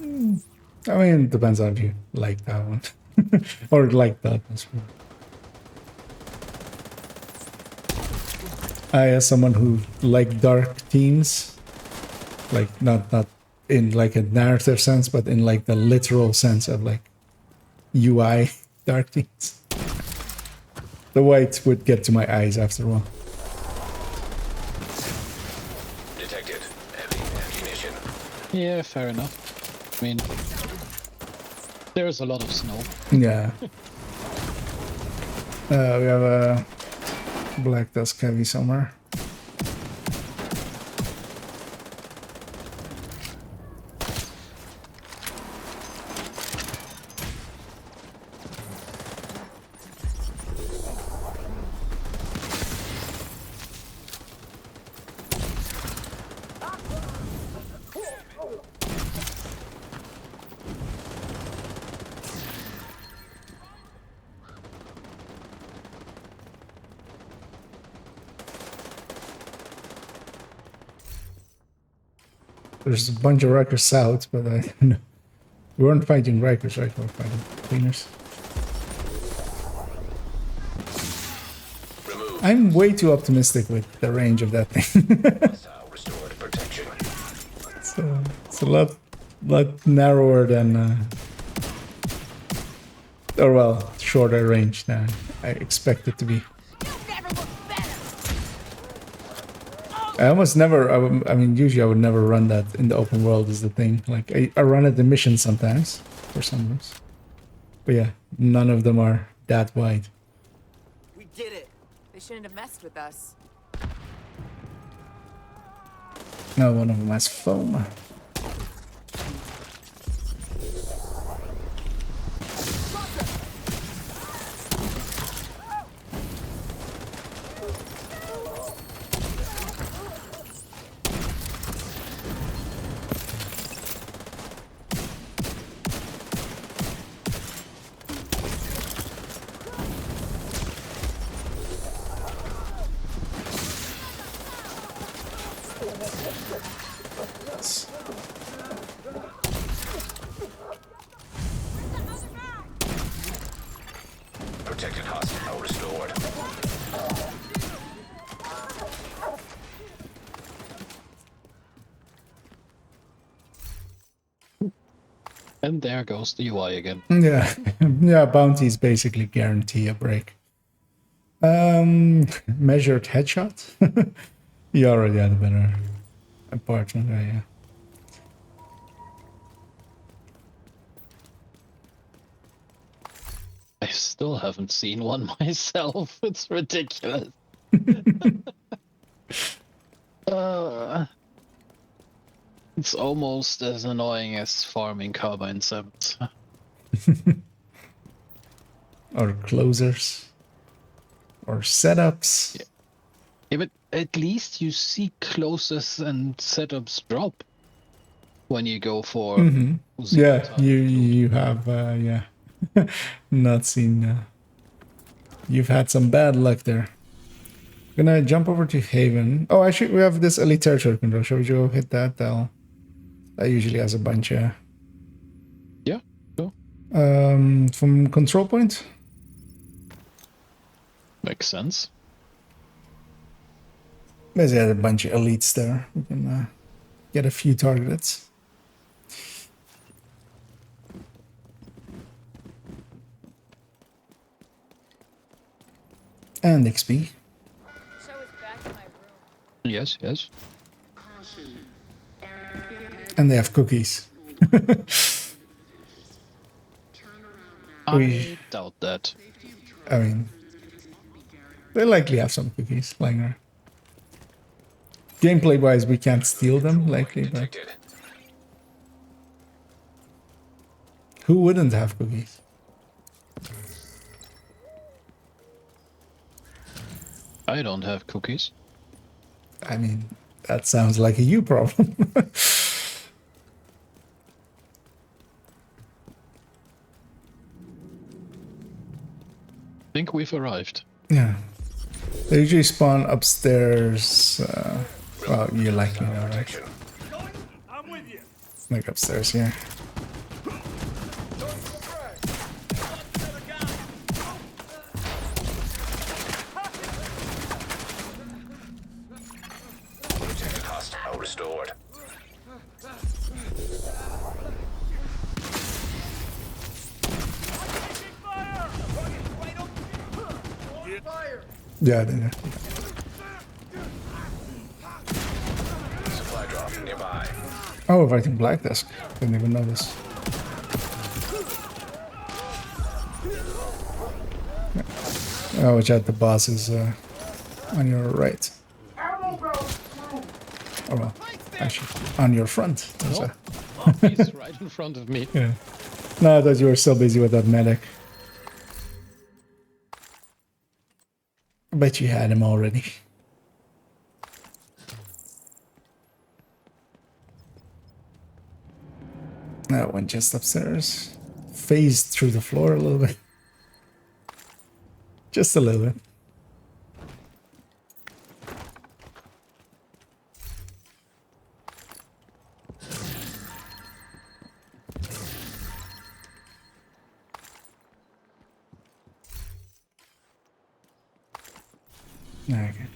I mean, it depends on if you like that one. Or like the atmosphere. As someone who like dark themes, like not in like a narrative sense, but in like the literal sense of like UI dark themes. The white would get to my eyes after a while. Detected. Heavy ammunition. Yeah, fair enough. I mean, there's a lot of snow. Yeah. We have a black dust heavy somewhere. There's a bunch of Rikers south, but I don't know. We weren't fighting Rikers, right? We were fighting cleaners. I'm way too optimistic with the range of that thing. It's a lot narrower than, or well, shorter range than I expect it to be. I almost never, I mean, usually I would never run that in the open world is the thing. Like, I run at the mission sometimes, for some reason. But yeah, none of them are that wide. We did it. They shouldn't have messed with us. No, one of them has foam. Protected hostile restored. And there goes the UI again. Yeah, yeah. Bounties basically guarantee a break. Measured headshot. You already had a better apartment, right? Yeah. I still haven't seen one myself. It's ridiculous. It's almost as annoying as farming carbine sevens. Or closers. Or setups. Yeah, but at least you see closers and setups drop when you go for. Mm-hmm. Yeah, you have yeah, not seen. You've had some bad luck there. Gonna jump over to Haven. Oh, actually, we have this elite territory control. Shall we go hit that? That usually has a bunch. Yeah. Sure. From control point. Makes sense. There's a bunch of elites there. We can get a few targets. And XP. Yes, yes. And they have cookies. I doubt that. I mean, they likely have some cookies lying around. Gameplay-wise, we can't steal them, likely, but... Who wouldn't have cookies? I don't have cookies. I mean, that sounds like a you problem. Think we've arrived. Yeah. They usually spawn upstairs. Well, you likely know, right? I'm with you. Like upstairs here. Protected hostile restored. Yeah, they Supply drop nearby. Oh, fighting Black Desk. Didn't even notice. Oh, watch out, the boss is on your right. Oh well, actually, on your front. There's No. Oh, he's right in front of me. yeah. No, I thought you were still busy with that medic. I bet you had him already. That went just upstairs. Phased through the floor a little bit. Just a little bit. Okay.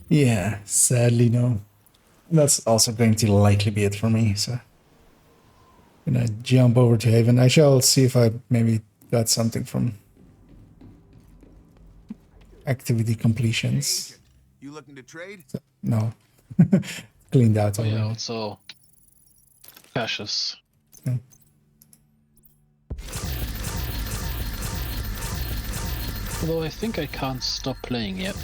Yeah, sadly no. That's also going to likely be it for me, so I'm gonna jump over to Haven. I shall see if I maybe got something from activity completions. You looking to trade? So, no. Cleaned out Oh yeah, already. also caches. Yeah. Although I think I can't stop playing yet.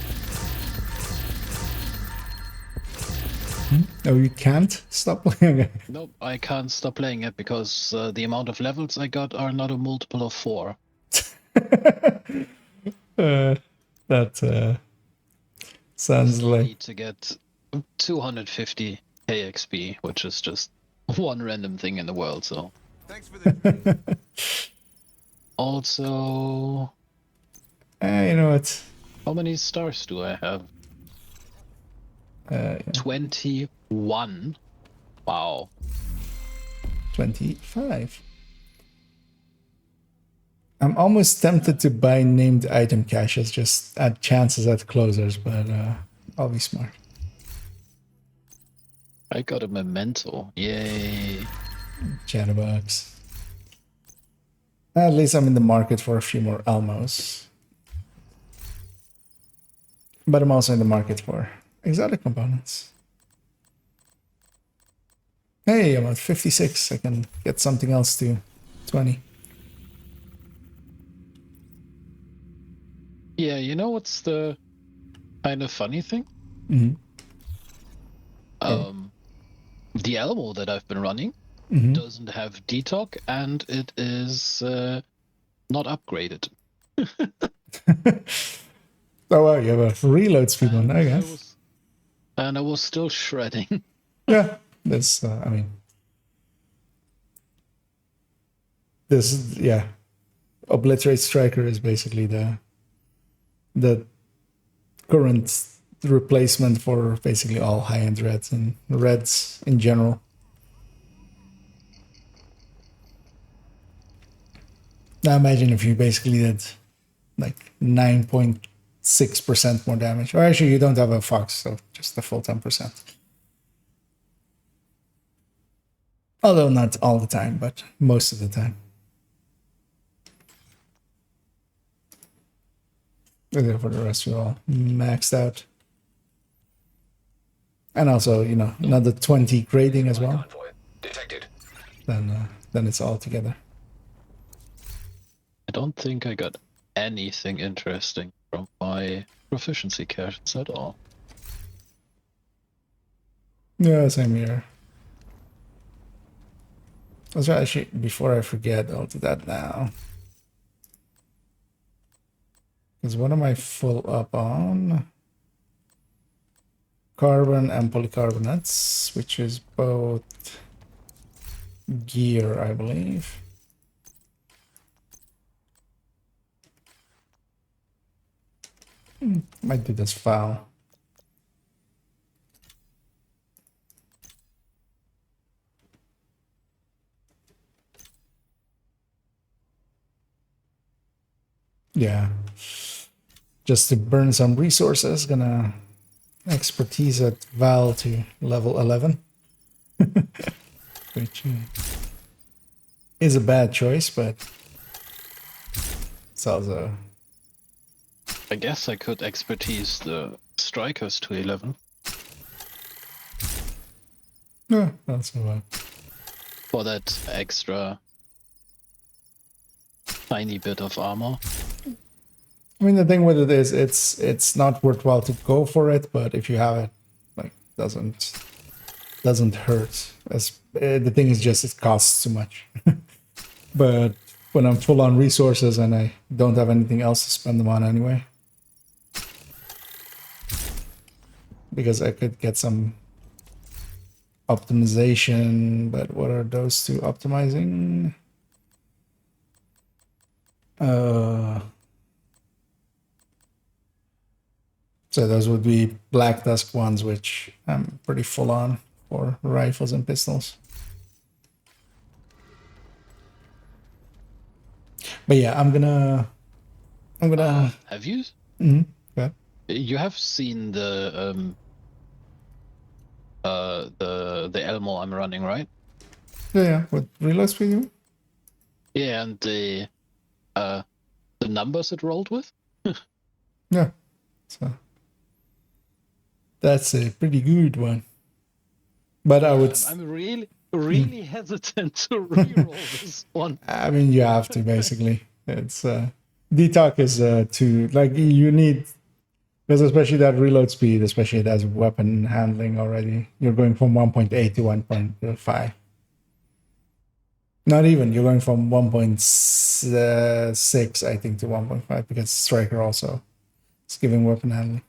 Oh, you can't stop playing? Nope, I can't stop playing it because the amount of levels I got are not a multiple of 4. That sounds Still like... need to get 250 KXP, which is just one random thing in the world, so... Thanks for the Also... you know what? How many stars do I have? Yeah. 21. Wow. 25. I'm almost tempted to buy named item caches just at chances at closers, but I'll be smart. I got a memento. Yay. Chatterbox. At least I'm in the market for a few more Almos. But I'm also in the market for exotic components. Hey, I'm at 56. I can get something else to 20. Yeah, you know what's the kind of funny thing? Mm-hmm. The Elmo that I've been running doesn't have detox and it is not upgraded. Oh wow, you have a reload speed one, I guess. And I was still shredding. Yeah, this, I mean... This, yeah. Obliterate Striker is basically the current replacement for basically all high-end reds and reds in general. Now imagine if you basically did like 9.6% more damage. Or actually you don't have a fox, so just the full 10%. Although not all the time, but most of the time. And then for the rest, we're all maxed out. And also, you know, another 20 grading as well. Detected. Then it's all together. I don't think I got anything interesting from my proficiency caches at all. Yeah, same here. That's right, actually, before I forget, I'll do that now. Because what am I full up on? Carbon and polycarbonates, which is both gear, I believe. Might do this file. Yeah. Just to burn some resources, gonna expertise at Val to level 11. Which is a bad choice, but it's also... I guess I could expertise the strikers to 11. Yeah, that's bad. For that extra tiny bit of armor. I mean, the thing with it is, it's not worthwhile to go for it, but if you have it, like, doesn't hurt. As the thing is just, it costs too much. But when I'm full on resources and I don't have anything else to spend them on anyway, because I could get some optimization, but what are those two optimizing? So those would be Black Dusk ones, which I'm pretty full on for rifles and pistols. But yeah, I'm gonna. Have you? Yeah. You have seen the Elmo I'm running, right? Yeah, with reload speed. You mean? Yeah, and the numbers it rolled with. Yeah, so that's a pretty good one. But I would. I'm really hesitant to re-roll this one. I mean, you have to basically. It's detox is too like you need because especially that reload speed, especially that's weapon handling already. You're going from 1.8 to 1.5. Not even. You're going from 1.6, I think, to 1.5 because Striker also is giving weapon handling.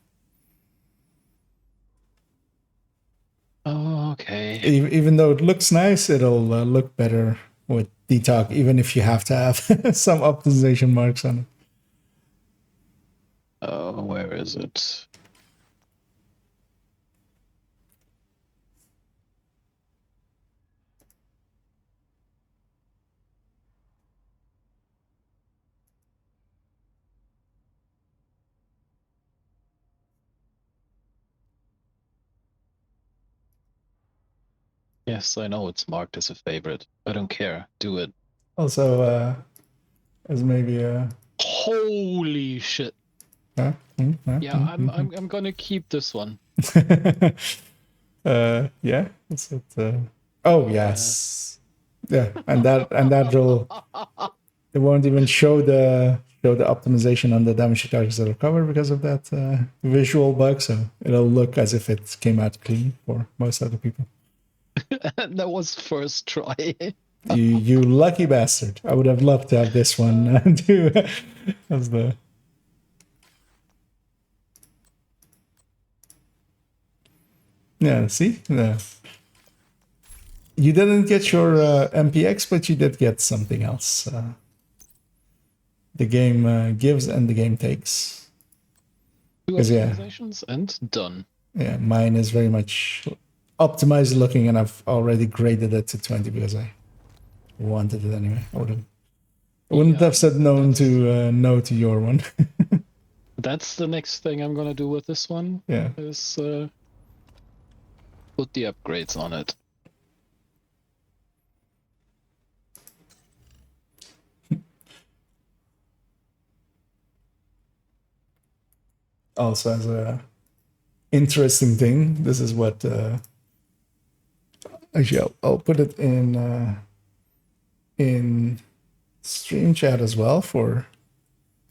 Oh, okay. Even though it looks nice, it'll look better with detox, even if you have to have some optimization marks on it. Oh, where is it? Yes, I know it's marked as a favorite. I don't care. Do it. Also, as maybe a. Holy shit! Yeah, I'm gonna keep this one. Yeah. Is it? Oh yes. Yeah, and that will. It won't even show the optimization on the damage to targets that are covered because of that visual bug. So it'll look as if it came out clean for most other people. That was first try. You lucky bastard! I would have loved to have this one too as the. Yeah, see? You didn't get your MPX, but you did get something else. The game gives and the game takes. 2 optimizations and done. Yeah, mine is very much optimized looking, and I've already graded it to 20 because I wanted it anyway. I wouldn't have said no to your one. That's the next thing I'm gonna do with this one. Yeah. Is put the upgrades on it. Also, as a interesting thing, this is what. Actually, I'll put it in stream chat as well for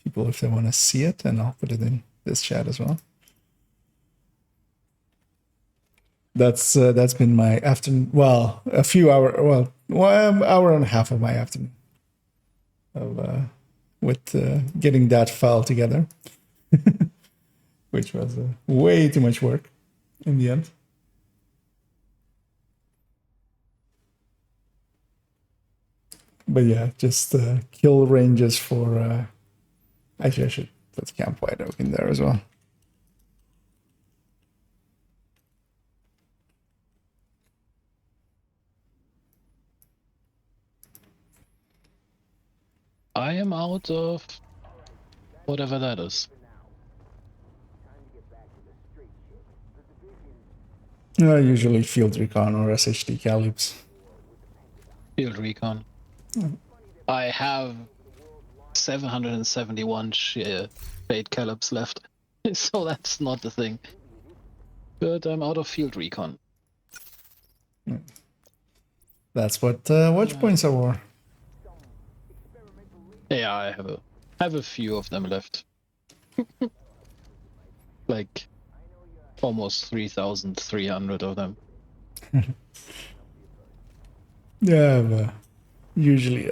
people if they want to see it, and I'll put it in this chat as well. That's been my afternoon. Well, a few hour. Well, 1 hour and a half of my afternoon of with getting that file together, which was way too much work in the end. But yeah, just kill ranges for. Actually, I should put Camp White Oak in there as well. I am out of whatever that is. Usually field recon or SHD calibs. Field recon. I have 771 fade calibs left, so that's not the thing. But I'm out of field recon. That's what watch points are for. Yeah, I have a few of them left. Like almost 3,300 of them. Yeah, but usually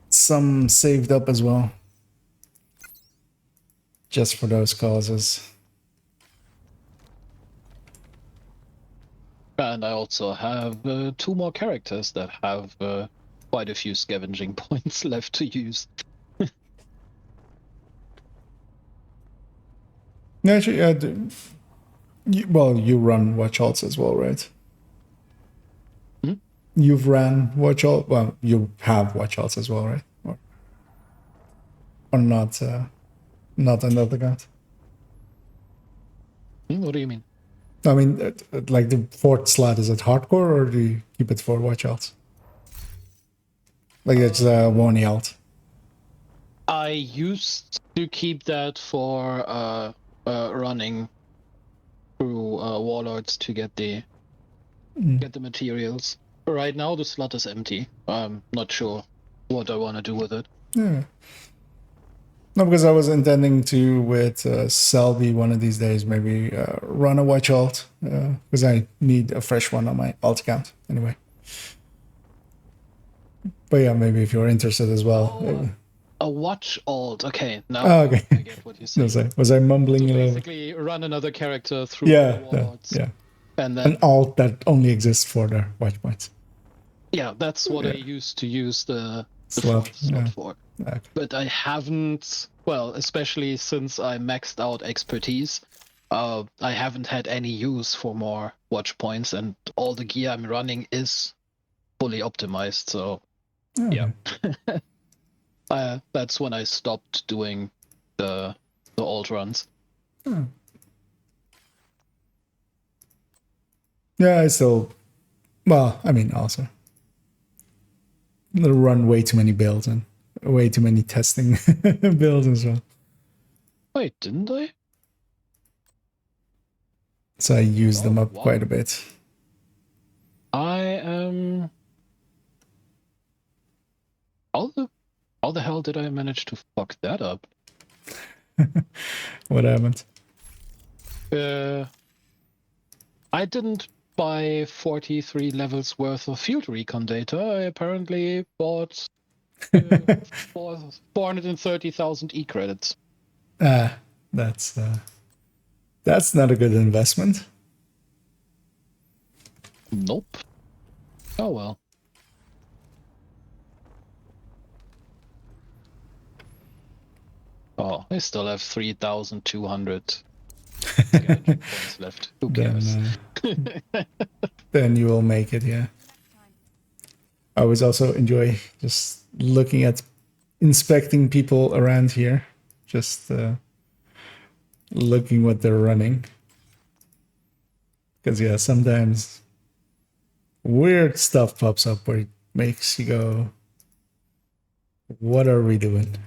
some saved up as well, just for those causes. And I also have 2 more characters that have quite a few scavenging points left to use. Actually, you run watch alts as well, right? You've ran watch alt. Well, you have watch alts as well, right? Or not? Not another god. What do you mean? I mean, like the fourth slot, is it hardcore or do you keep it for watch outs? Like it's one alt. I used to keep that for running through warlords to get the materials. Right now the slot is empty. I'm not sure what I want to do with it. Yeah. No, because I was intending to, with Selby one of these days, maybe run a watch alt, because I need a fresh one on my alt account anyway. But yeah, maybe if you're interested as well. A watch alt. Okay, now okay. I get what you say. Was I mumbling so a little? Basically, run another character through Yeah, warlords. yeah. And then an alt that only exists for the watch points. Yeah, that's what I used to use the slot for. Okay. But I haven't, well, especially since I maxed out expertise, I haven't had any use for more watch points, and all the gear I'm running is fully optimized, so yeah. That's when I stopped doing the alt runs. Yeah, I still, well, I mean, also run way too many builds and way too many testing builds as well. Wait, didn't I? So I use them up quite a bit. I am. How the hell did I manage to fuck that up? What happened? I didn't buy 43 levels worth of field recon data. I apparently bought 430,000 e-credits. That's not a good investment. Nope. Oh well. Oh, I still have 3,200 points left. Who cares? Then you will make it, yeah. I always also enjoy just looking at inspecting people around here. Just looking what they're running. Because, yeah, sometimes weird stuff pops up where it makes you go, what are we doing?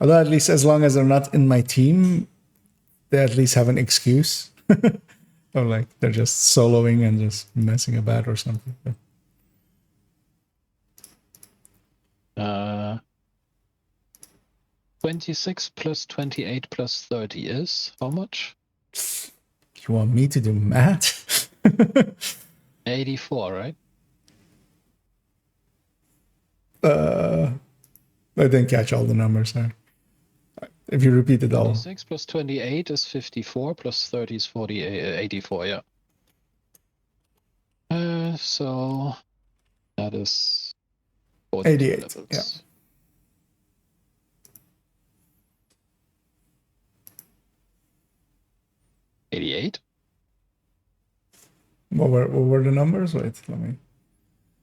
Although at least as long as they're not in my team, they at least have an excuse. Or like they're just soloing and just messing about or something. 26 plus 28 plus 30 is how much? You want me to do math? 84, right? I didn't catch all the numbers there. If you repeat it all. 26 plus 28 is 54, plus 30 is 84, yeah. So that is 88, levels. yeah. What were the numbers? Wait, let me...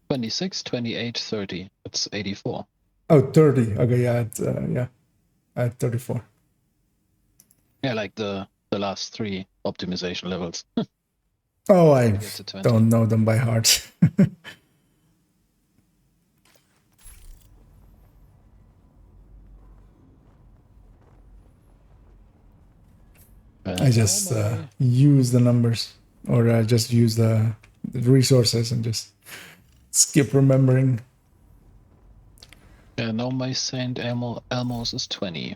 26, 28, 30. That's 84. Oh, 30. Okay, yeah, at 34. Yeah, like the last three optimization levels. Oh, I don't know them by heart. I just use the numbers, or just use the resources and just skip remembering. Yeah, now my Saint Elmo's is 20.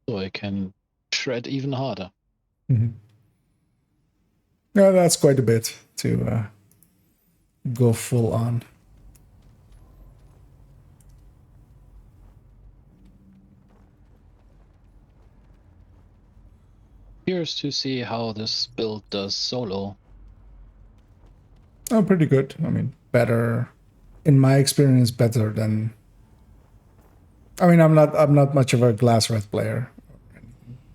So I can shred even harder. Mm-hmm. Yeah, that's quite a bit to go full on. Curious to see how this build does solo. Oh, pretty good. I mean, better, in my experience, better than. I mean, I'm not much of a glass red player,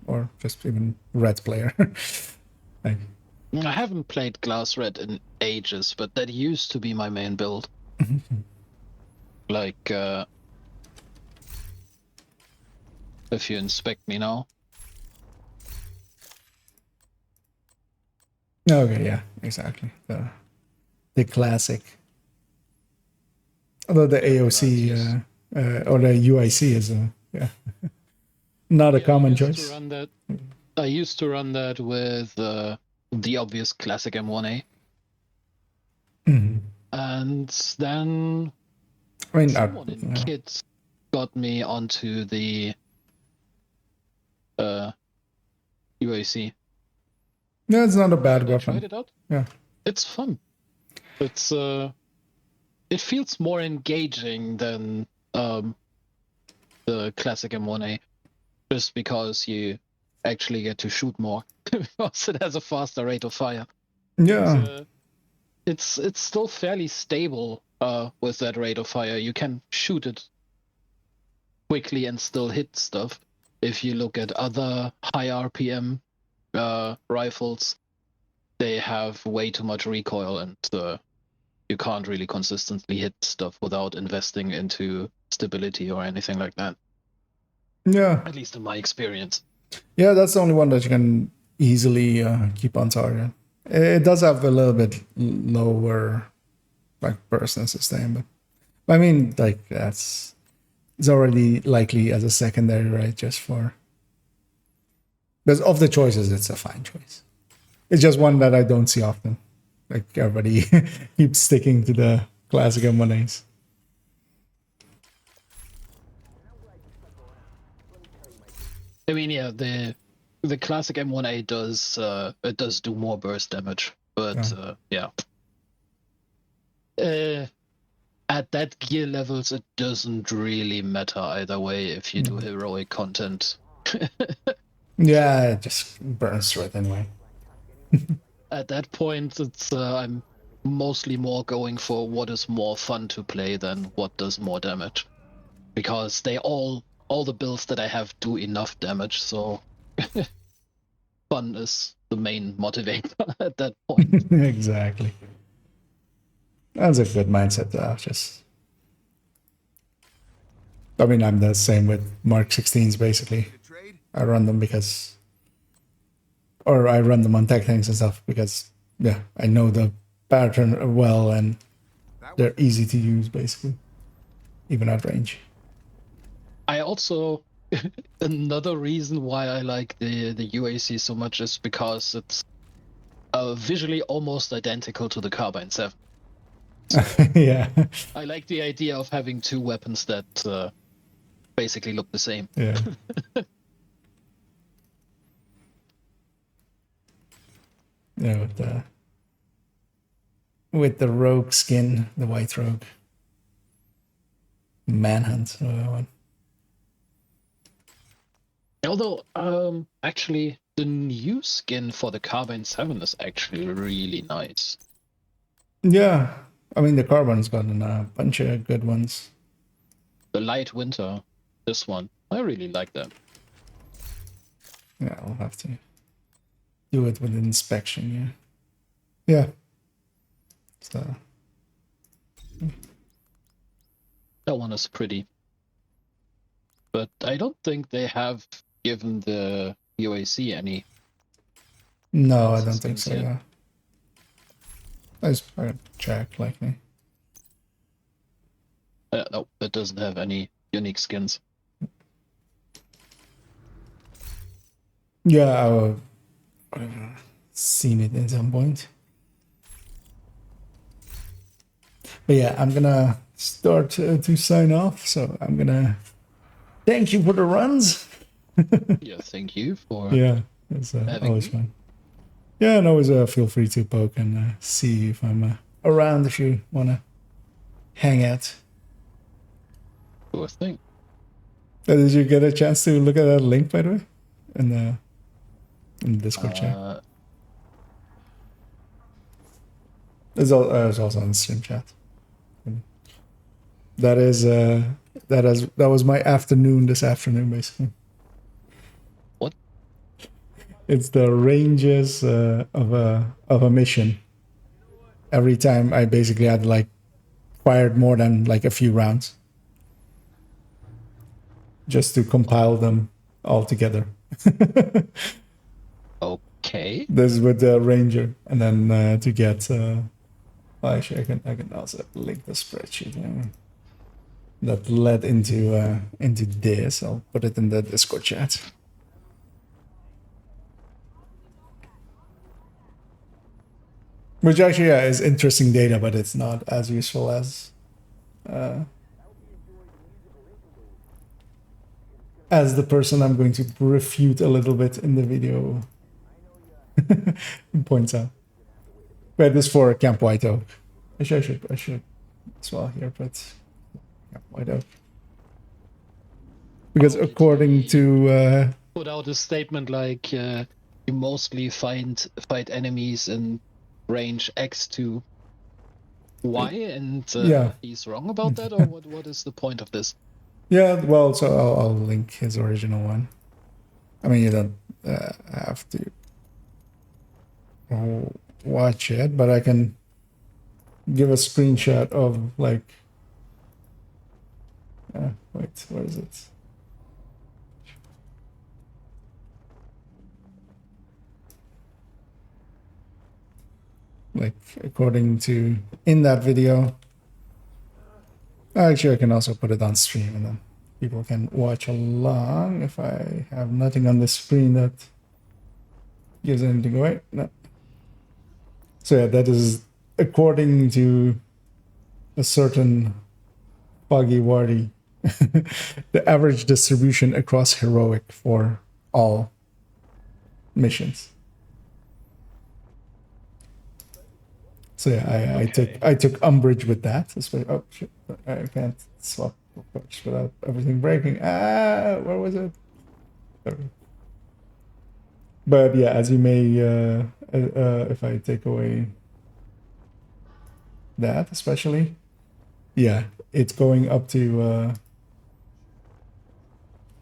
or just even red player. Like, I haven't played Glass Red in ages, but that used to be my main build. Like, if you inspect me now. Okay, yeah, exactly. The classic. Although the AOC or the UIC is not a common choice. I used to run that with the obvious classic M1A. And then someone in Kids got me onto the UAC. No, it's not a bad weapon. Tried it out. Yeah, it's fun. It's it feels more engaging than the classic M1A, just because you actually get to shoot more because it has a faster rate of fire. Yeah. It's still fairly stable with that rate of fire. You can shoot it quickly and still hit stuff. If you look at other high RPM rifles, they have way too much recoil, and you can't really consistently hit stuff without investing into stability or anything like that. Yeah. At least in my experience. Yeah, that's the only one that you can easily keep on target. It does have a little bit lower like burst and sustain, but I mean, like it's already likely as a secondary, right? Just for because of the choices, it's a fine choice. It's just one that I don't see often. Like everybody keeps sticking to the classic M1As. I mean, yeah, the classic M1A does it does do more burst damage, but yeah. At that gear levels, it doesn't really matter either way if you do heroic content. Yeah, it just burns through it anyway. At that point, it's I'm mostly more going for what is more fun to play than what does more damage, because they all the builds that I have do enough damage, so fun is the main motivator at that point. Exactly. That's a good mindset to have. Just, I mean, I'm the same with Mark 16s basically. I run them because, or I run them on tech things and stuff because, yeah, I know the pattern well and they're easy to use basically, even at range. I also, another reason why I like the UAC so much is because it's visually almost identical to the Carbine 7. So yeah. I like the idea of having two weapons that basically look the same. Yeah. Yeah, with the rogue skin, the white rogue. Manhunt one. Although, actually, the new skin for the Carbine 7 is actually really nice. Yeah, I mean the Carbine's gotten a bunch of good ones. The Light Winter, this one, I really like that. Yeah, I'll have to do it with inspection. Yeah. So that one is pretty, but I don't think they have given the UAC any. No, I don't think so. Yeah. Let's check likely. No, it doesn't have any unique skins. Yeah, I've seen it at some point. But yeah, I'm gonna start to sign off. So I'm gonna thank you for the runs. Yeah, thank you for it's always fun. Yeah, and always feel free to poke and see if I'm around if you wanna hang out. Sure thing. Did you get a chance to look at that link, by the way, in the Discord chat? It's also on the stream chat. That was my afternoon this afternoon, basically. What? It's the ranges of a mission. Every time I basically had like fired more than like a few rounds just to compile them all together. Okay. This is with the ranger, and then to get. Well, actually, I can also link the spreadsheet that led into this. I'll put it in the Discord chat. Which actually is interesting data, but it's not as useful as the person I'm going to refute a little bit in the video points out. But this for Camp White Oak. I should as well here, but Camp White Oak. Because according to put out a statement like you mostly fight enemies in range X to Y, and yeah, he's wrong about that, or what is the point of this? Yeah, well, so I'll link his original one. I mean, you don't have to watch it, but I can give a screenshot of like. Wait, where is it? Like according to in that video. Actually, I can also put it on stream and then people can watch along if I have nothing on the screen that gives anything away. No. So yeah, that is according to a certain Foggy Wardy, the average distribution across heroic for all missions. So yeah, I took umbrage with that. Oh shit! I can't swap approach without everything breaking. Where was it? Sorry. But yeah, as you may, if I take away that, especially, yeah, it's going up to.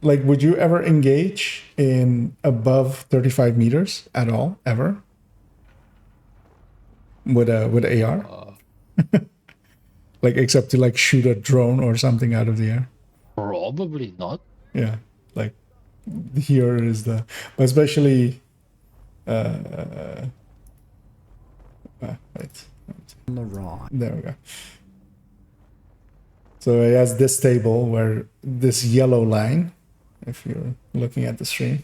Like, would you ever engage in above 35 meters at all, ever? With AR, like except to like shoot a drone or something out of the air. Probably not. Yeah, like here is the, but especially. Wait. On the raw. There we go. So it has this table where this yellow line, if you're looking at the stream,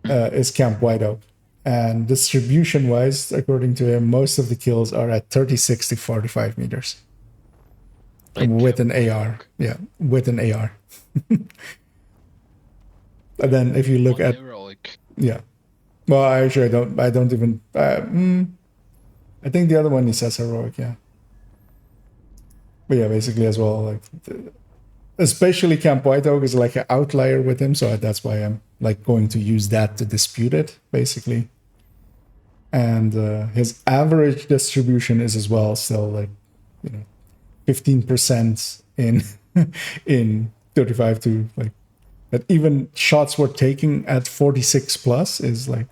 is Camp White Oak. And distribution-wise, according to him, most of the kills are at 36 to 45 meters. Like with an AR. Yeah, with an AR. And then if you look at... Heroic. Yeah. Well, actually, I don't even... I think the other one he says heroic, yeah. But yeah, basically as well, like... Especially Camp White Oak is like an outlier with him, so that's why I'm like going to use that to dispute it, basically. And his average distribution is as well still like, 15% in in 35 to like, but even shots we're taking at 46 plus is like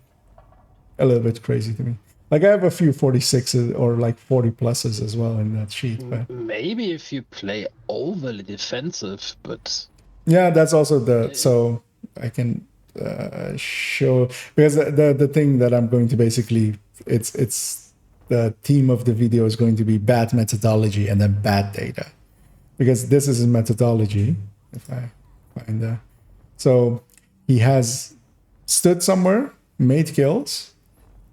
a little bit crazy to me. Like I have a few 46s or like 40 pluses as well in that sheet. But maybe if you play overly defensive, but yeah, that's also so I can show, because the thing that I'm going to basically it's the theme of the video is going to be bad methodology and then bad data, because this is a methodology. If I find that, so he has stood somewhere, made kills,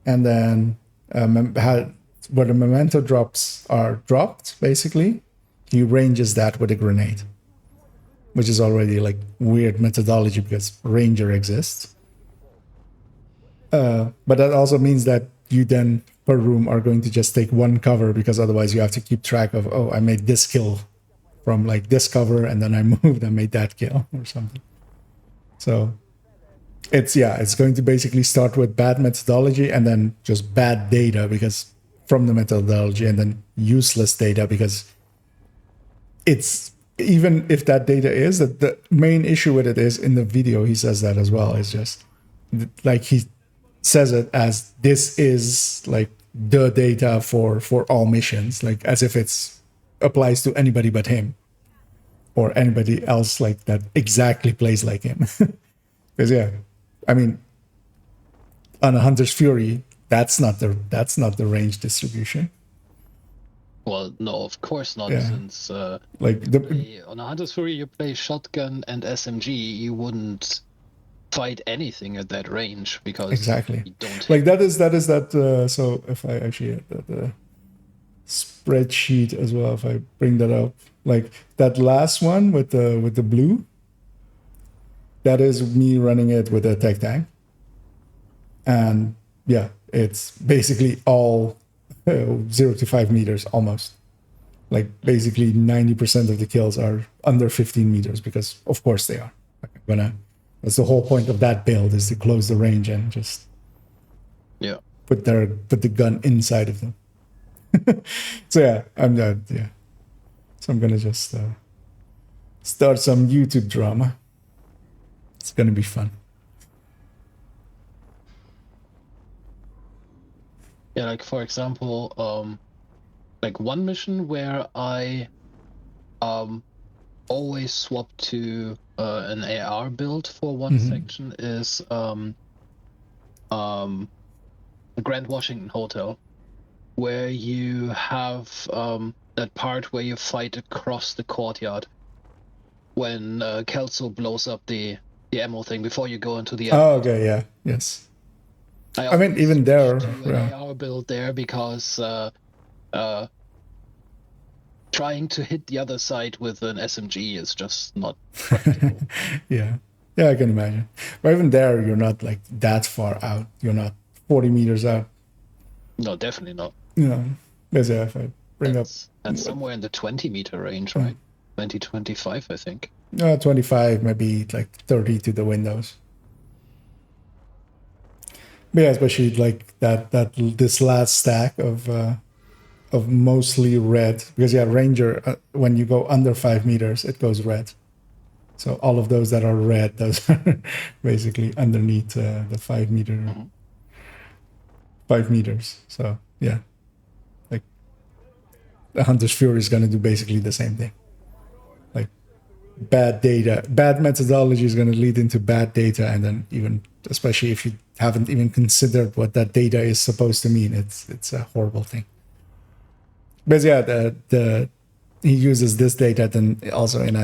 and then had where the memento drops are dropped, basically he ranges that with a grenade, which is already like weird methodology because ranger exists. But that also means that you then per room are going to just take one cover, because otherwise you have to keep track of, oh, I made this kill from like this cover and then I moved and made that kill or something. So it's going to basically start with bad methodology and then just bad data because from the methodology, and then useless data because it's, even if that data is that the main issue with it is in the video, he says that as well, is just like he says it as this is like the data for all missions, like as if it's applies to anybody but him or anybody else like that exactly plays like him. Because yeah, I mean, on a Hunter's Fury, that's not the range distribution. Well, no, of course not. Yeah. Since Like on a Hunter's Fury, you play shotgun and SMG. You wouldn't fight anything at that range because exactly you don't like that is that. So if I actually had the spreadsheet as well, if I bring that up, like that last one with the blue, that is me running it with a tech tank, and yeah, it's basically all 0 to 5 meters almost. Like basically 90% of the kills are under 15 meters because of course they are. Like I'm gonna. That's the whole point of that build, is to close the range and just put the gun inside of them. So yeah, So I'm gonna just start some YouTube drama. It's gonna be fun. Yeah, like for example, like one mission where I always swap to an AR build for one section is the Grand Washington Hotel, where you have that part where you fight across the courtyard when Kelso blows up the ammo thing before you go into the Oh, okay, yeah, yes. I mean, even there, an AR build there because trying to hit the other side with an SMG is just not practical. yeah, I can imagine. But even there, you're not like that far out. You're not 40 meters out. No, definitely not. Yeah, because yeah, if I bring that's somewhere in the 20-meter range, right? 20, 25, I think. 25, maybe like 30 to the windows. But yeah, especially like this last stack of mostly red, because yeah, Ranger, when you go under 5 meters, it goes red. So all of those that are red, those are basically underneath the 5 meter, 5 meters. So yeah, like the Hunter's Fury is going to do basically the same thing. Like bad data, bad methodology is going to lead into bad data, and then even especially if you haven't even considered what that data is supposed to mean, it's a horrible thing. But yeah, he uses this data then also in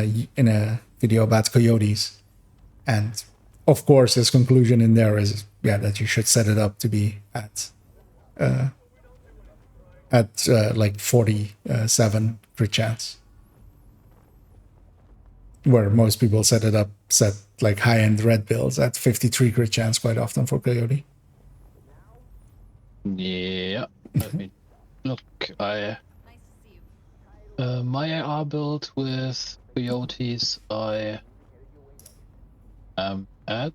a video about coyotes, and of course his conclusion in there is that you should set it up to be at like 47 crit chance, where most people set like high-end red builds at 53 crit chance quite often for coyote. Yeah, let me look. My AR build with coyotes, I am at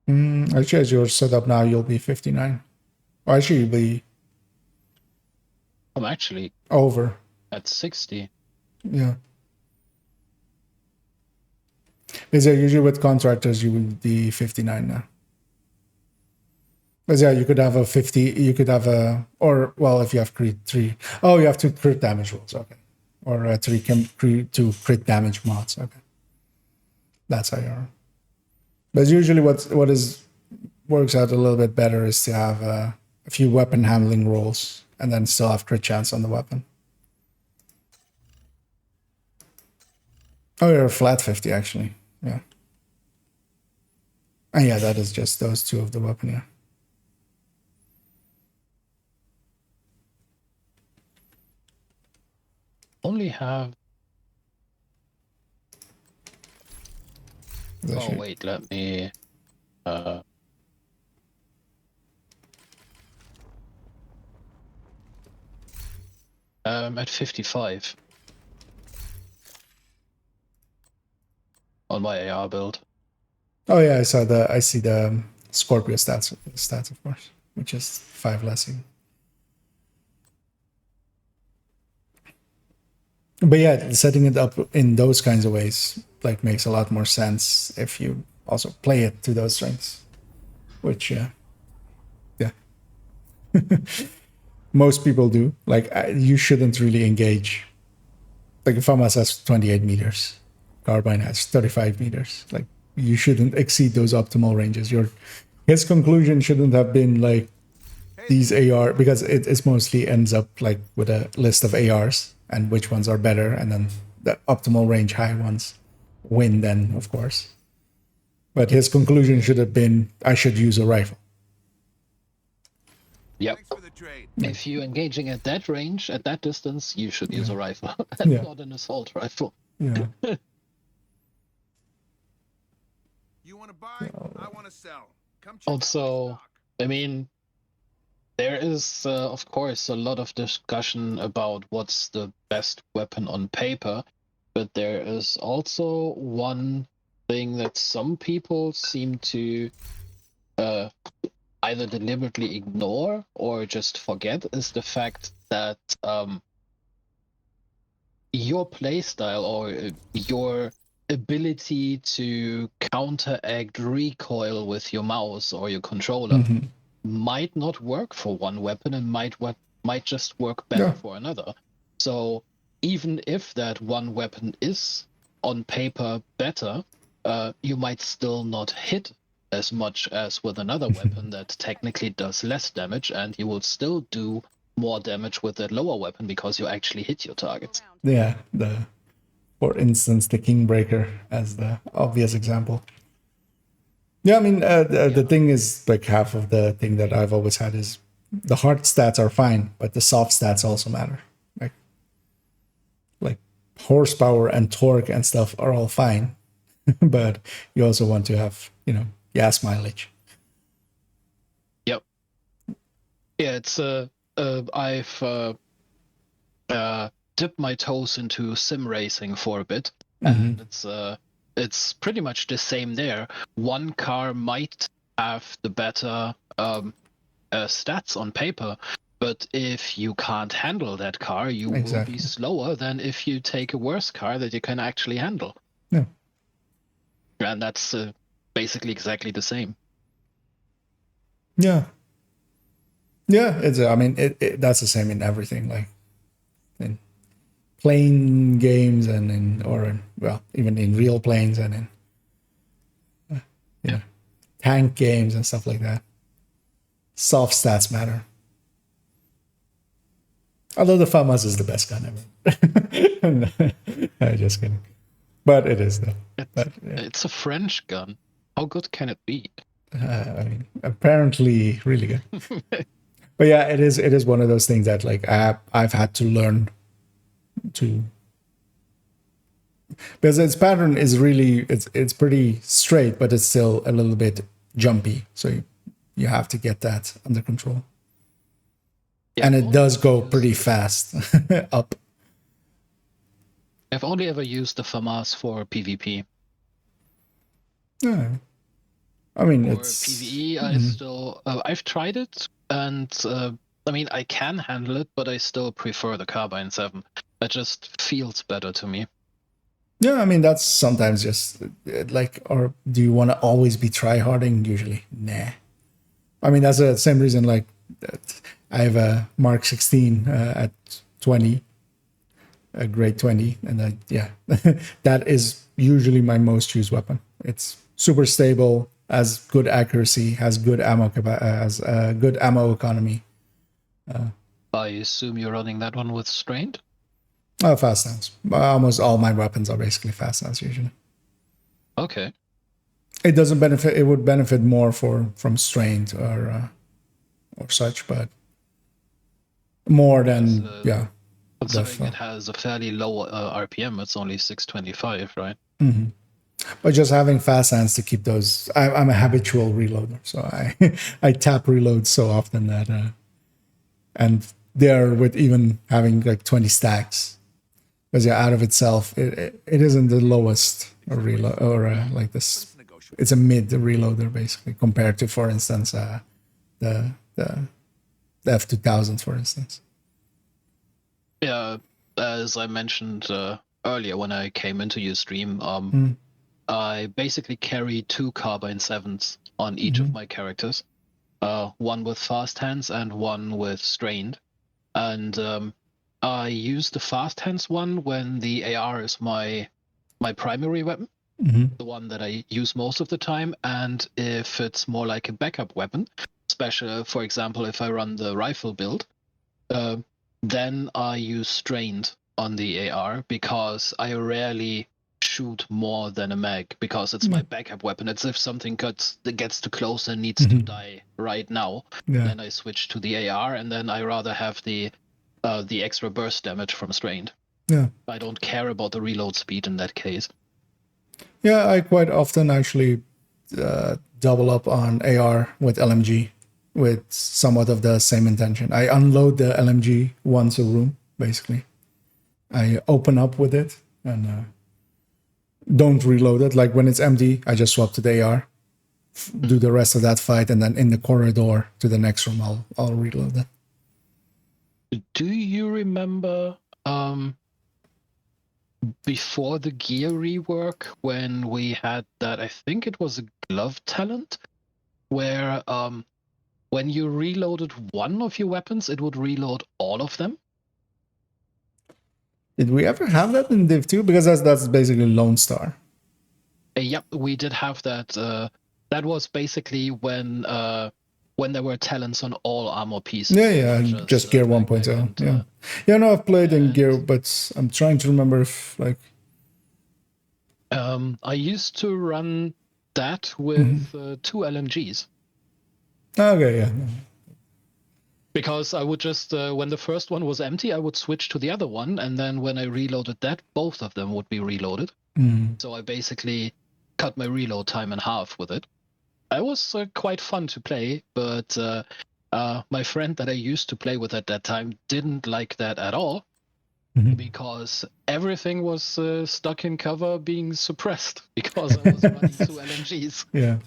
Actually, as you're set up now, you'll be 59. Or actually, you'll be... I'm actually over at 60. Yeah. Because usually with contractors, you will be 59 now. But yeah, you could have a 50, you could have a... Or, well, if you have crit 3... Oh, you have 2 crit damage rolls, okay. Or 2 crit damage mods, okay. That's how you are. But usually what works out a little bit better is to have a few weapon handling rolls and then still have crit chance on the weapon. Oh, you're a flat 50 actually. Yeah. And yeah, that is just those 2 of the weapon, yeah. Only have... Oh wait, let me at 55 on my AR build. Oh yeah, I see the Scorpio stats of course, which is 5 less. But yeah, setting it up in those kinds of ways like makes a lot more sense if you also play it to those strengths, which yeah, most people do. Like you shouldn't really engage. Like FAMAS has 28 meters, Carbine has 35 meters. Like you shouldn't exceed those optimal ranges. His conclusion shouldn't have been like these AR, because it's mostly ends up like with a list of ARs and which ones are better, and then the optimal range high ones win then, of course. But his conclusion should have been, I should use a rifle. Yep. If you're engaging at that range, at that distance, you should use a rifle and not an assault rifle. Yeah. You want to buy? I want to sell. Come check Also, I mean, there is, of course, a lot of discussion about what's the best weapon on paper, but there is also one thing that some people seem to either deliberately ignore or just forget, is the fact that your playstyle or your ability to counteract recoil with your mouse or your controller might not work for one weapon and might just work better for another. So even if that one weapon is on paper better, you might still not hit as much as with another weapon that technically does less damage, and you will still do more damage with that lower weapon because you actually hit your targets. Yeah, for instance, the Kingbreaker as the obvious example. Yeah, I mean, the thing is, like, half of the thing that I've always had is the hard stats are fine, but the soft stats also matter. Like horsepower and torque and stuff are all fine, but you also want to have, gas mileage. Yep. Yeah, it's I've dipped my toes into sim racing for a bit, and it's pretty much the same there. One car might have the better stats on paper, but if you can't handle that car, you will be slower than if you take a worse car that you can actually handle. Yeah. And that's basically exactly the same. Yeah. Yeah, I mean, that's the same in everything, like in plane games and even in real planes and in tank games and stuff like that. Soft stats matter. Although the FAMAS is the best gun ever. I'm just kidding. But it is, though. It's a French gun. How good can it be? I mean, apparently really good. But yeah, it is one of those things that, like, I've had to learn to, because its pattern is really, it's pretty straight, but it's still a little bit jumpy. So you have to get that under control. Yeah, and it does go pretty fast up. I've only ever used the FAMAS for PvP. Yeah. I mean, for PvE, I still I've tried it, and I mean, I can handle it, but I still prefer the Carbine 7. It just feels better to me. Yeah, I mean, that's sometimes just like, or do you want to always be tryharding? Usually, nah. I mean, that's the same reason, like, I have a Mark 16 at 20, a grade 20, and that is usually my most used weapon. It's super stable, has good accuracy, has good ammo, good ammo economy. I assume you're running that one with strained? Fast hands. Almost all my weapons are basically fast hands usually. Okay. It doesn't benefit. It would benefit more from strained or such, but more than Considering it has a fairly low RPM, it's only 625, right? Mm-hmm. But just having fast hands to keep those, I'm a habitual reloader, so I tap reload so often that, and there with even having like 20 stacks, because out of itself, it isn't the lowest reload or like this. It's a mid reloader basically compared to, for instance, the F2000, for instance. Yeah, as I mentioned earlier when I came into your stream, I basically carry 2 carbine 7s on each of my characters. One with fast hands and one with strained. And I use the fast hands one when the AR is my primary weapon, the one that I use most of the time. And if it's more like a backup weapon, especially, for example, if I run the rifle build, then I use strained on the AR because I rarely shoot more than a mag because it's my backup weapon. It's if something gets too close and needs to die right now, then I switch to the AR, and then I rather have the extra burst damage from strained. Yeah. I don't care about the reload speed in that case. Yeah, I quite often actually double up on AR with LMG with somewhat of the same intention. I unload the LMG once a room, basically. I open up with it and don't reload it. Like when it's empty, I just swap to the AR, do the rest of that fight, and then in the corridor to the next room, I'll reload it. Do you remember before the gear rework when we had that, I think it was a glove talent, where when you reloaded one of your weapons, it would reload all of them? Did we ever have that in Div 2? Because that's basically Lone Star. Yep, we did have that. That was basically when there were talents on all armor pieces. Yeah, just Gear 1.0. Yeah. Yeah, no, I've played in Gear, but I'm trying to remember if, like... I used to run that with 2 LMGs. Okay, yeah. Because I would just, when the first one was empty, I would switch to the other one, and then when I reloaded that, both of them would be reloaded. So I basically cut my reload time in half with it. It was quite fun to play, but my friend that I used to play with at that time didn't like that at all, because everything was stuck in cover being suppressed because I was running 2 LMGs. Yeah.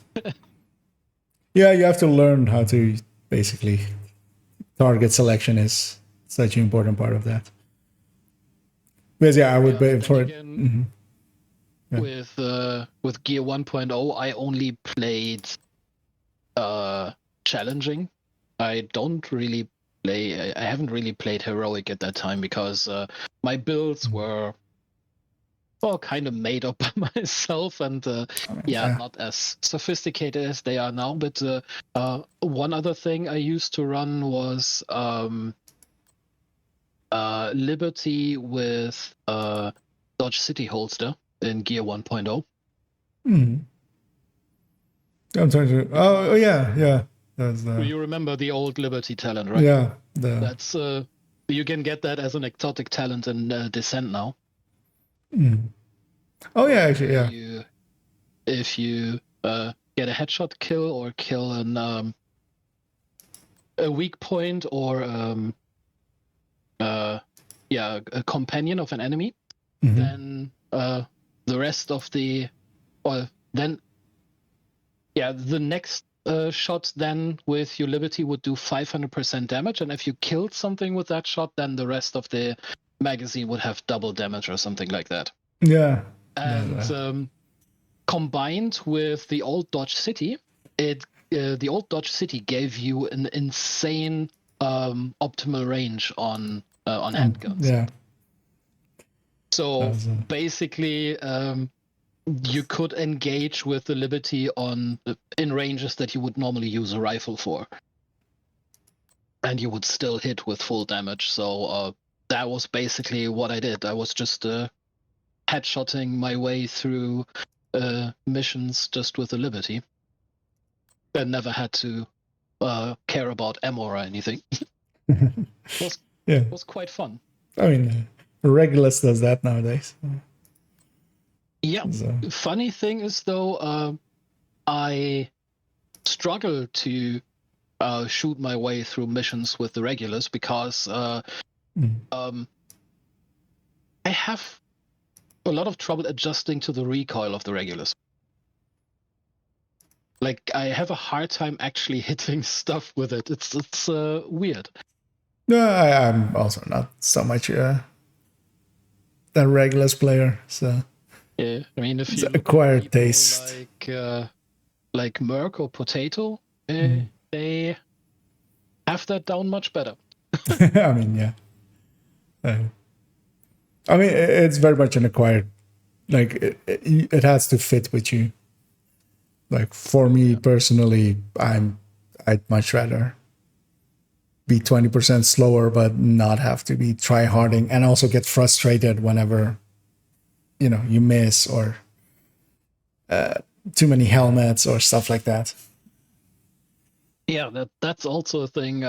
Yeah, you have to learn how to basically... Target selection is such an important part of that. Because yeah, I would wait for it. Yeah. With Gear 1.0, I only played challenging. I don't really play. I haven't really played heroic at that time because my builds were all kind of made up by myself, and not as sophisticated as they are now. But one other thing I used to run was Liberty with Dodge City holster in Gear 1.0. I'm trying to... Oh yeah. You remember the old Liberty talent, right? Yeah. That's you can get that as an exotic talent in Descent now. Oh yeah, actually, yeah. If you get a headshot kill or kill a weak point or a companion of an enemy, then the rest of the next shot then with your Liberty would do 500% damage, and if you killed something with that shot, then the rest of the magazine would have double damage or something like that. Yeah. And combined with the old Dodge City, the old Dodge City gave you an insane optimal range on handguns. Yeah. So basically, you could engage with the Liberty in ranges that you would normally use a rifle for, and you would still hit with full damage. So that was basically what I did. I was just headshotting my way through missions just with the Liberty. I never had to care about ammo or anything. It was quite fun. I mean, Regulus does that nowadays. Yeah. Funny thing is, though, I struggle to shoot my way through missions with the Regulus because I have a lot of trouble adjusting to the recoil of the Regulus. Like, I have a hard time actually hitting stuff with it. It's weird. No, I'm also not so much a Regulus player, so Yeah, I mean, if it's you look at acquired people taste. like Merc or Potato, they have that down much better. I mean, yeah. I mean, it's very much an acquired. Like it has to fit with you. Like for me personally, I'd much rather be 20% slower, but not have to be try harding and also get frustrated whenever, you know, you miss or too many helmets or stuff like that. Yeah, that's also a thing.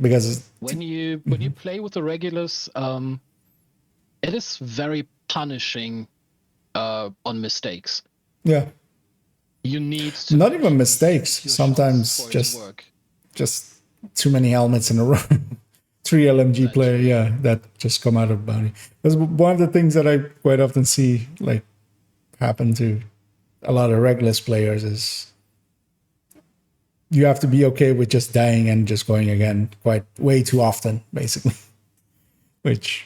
Because when you play with the Regulus, it is very punishing on mistakes. Yeah. You need to not even mistakes. Sometimes just too many helmets in a row. 3 LMG player, yeah, that just come out of bounty. That's one of the things that I quite often see like happen to a lot of Regulus players is you have to be okay with just dying and just going again way too often, basically. Which,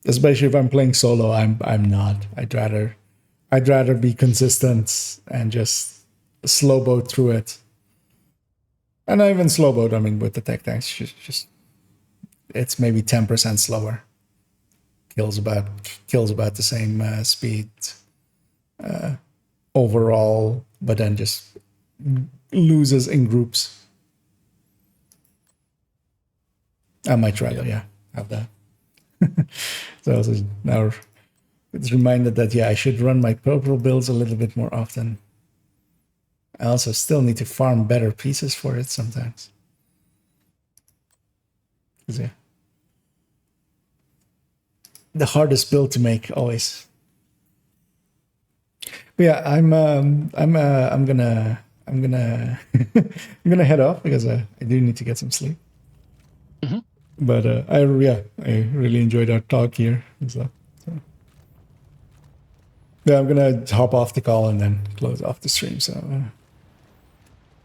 especially if I'm playing solo, I'm not. I'd rather be consistent and just slow boat through it. And not even slow boat, I mean, with the tech tanks, just it's maybe 10% slower. Kills about the same speed overall, but then just loses in groups. I might rather, have that. So also now it's reminded that I should run my purple builds a little bit more often. I also still need to farm better pieces for it sometimes. The hardest build to make always. But yeah, I'm gonna I'm gonna head off because I do need to get some sleep. But I really enjoyed our talk here and stuff. So. Yeah, I'm gonna hop off the call and then close off the stream. So,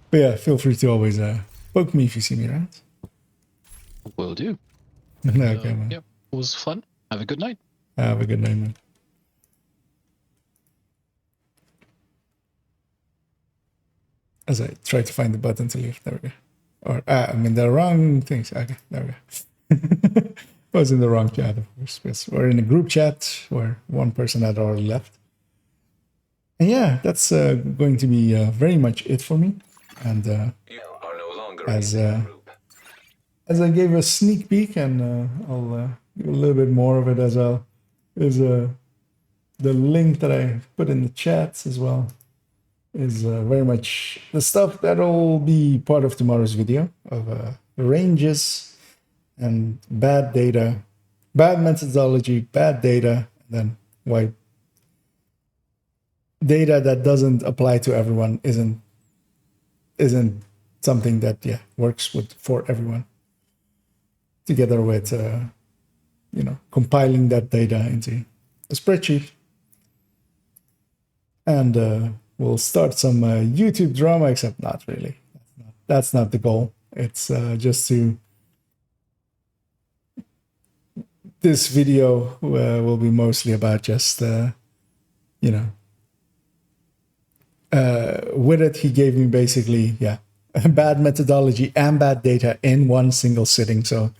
but yeah, feel free to always poke me if you see me around. Will do. Okay, man. Yep, it was fun. Have a good night. Have a good night, man. As I try to find the button to leave. There we go. Or I'm in the wrong things. Okay, there we go. I was in the wrong chat, of course. Because we're in a group chat where one person had already left. And yeah, that's going to be very much it for me. And you are no longer as I gave a sneak peek, and I'll give a little bit more of it as well, is the link that I put in the chats as well. Is very much the stuff that'll be part of tomorrow's video of ranges and bad data, bad methodology, bad data, and then why data that doesn't apply to everyone isn't something that works for everyone. Together with compiling that data into a spreadsheet. And we'll start some YouTube drama, except not really. That's not the goal. It's just to... This video will be mostly about just, with it, he gave me basically, bad methodology and bad data in one single sitting. So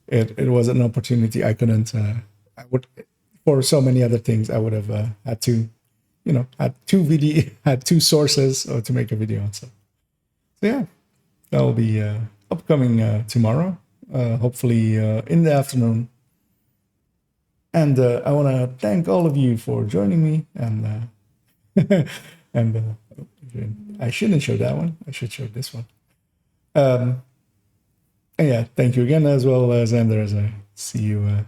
it was an opportunity I couldn't, for so many other things, I would have had to, had two sources to make a video on. So yeah, that'll be upcoming tomorrow, hopefully in the afternoon. And I want to thank all of you for joining me. And and I shouldn't show that one. I should show this one. And yeah, thank you again, as well as Xander, as I see you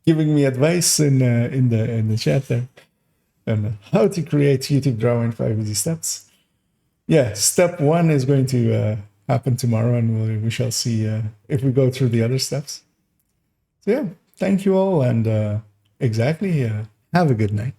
giving me advice in the chat there, and how to create YouTube drama in 5 easy steps. Yeah, step 1 is going to happen tomorrow, and we shall see if we go through the other steps. So yeah, thank you all, and have a good night.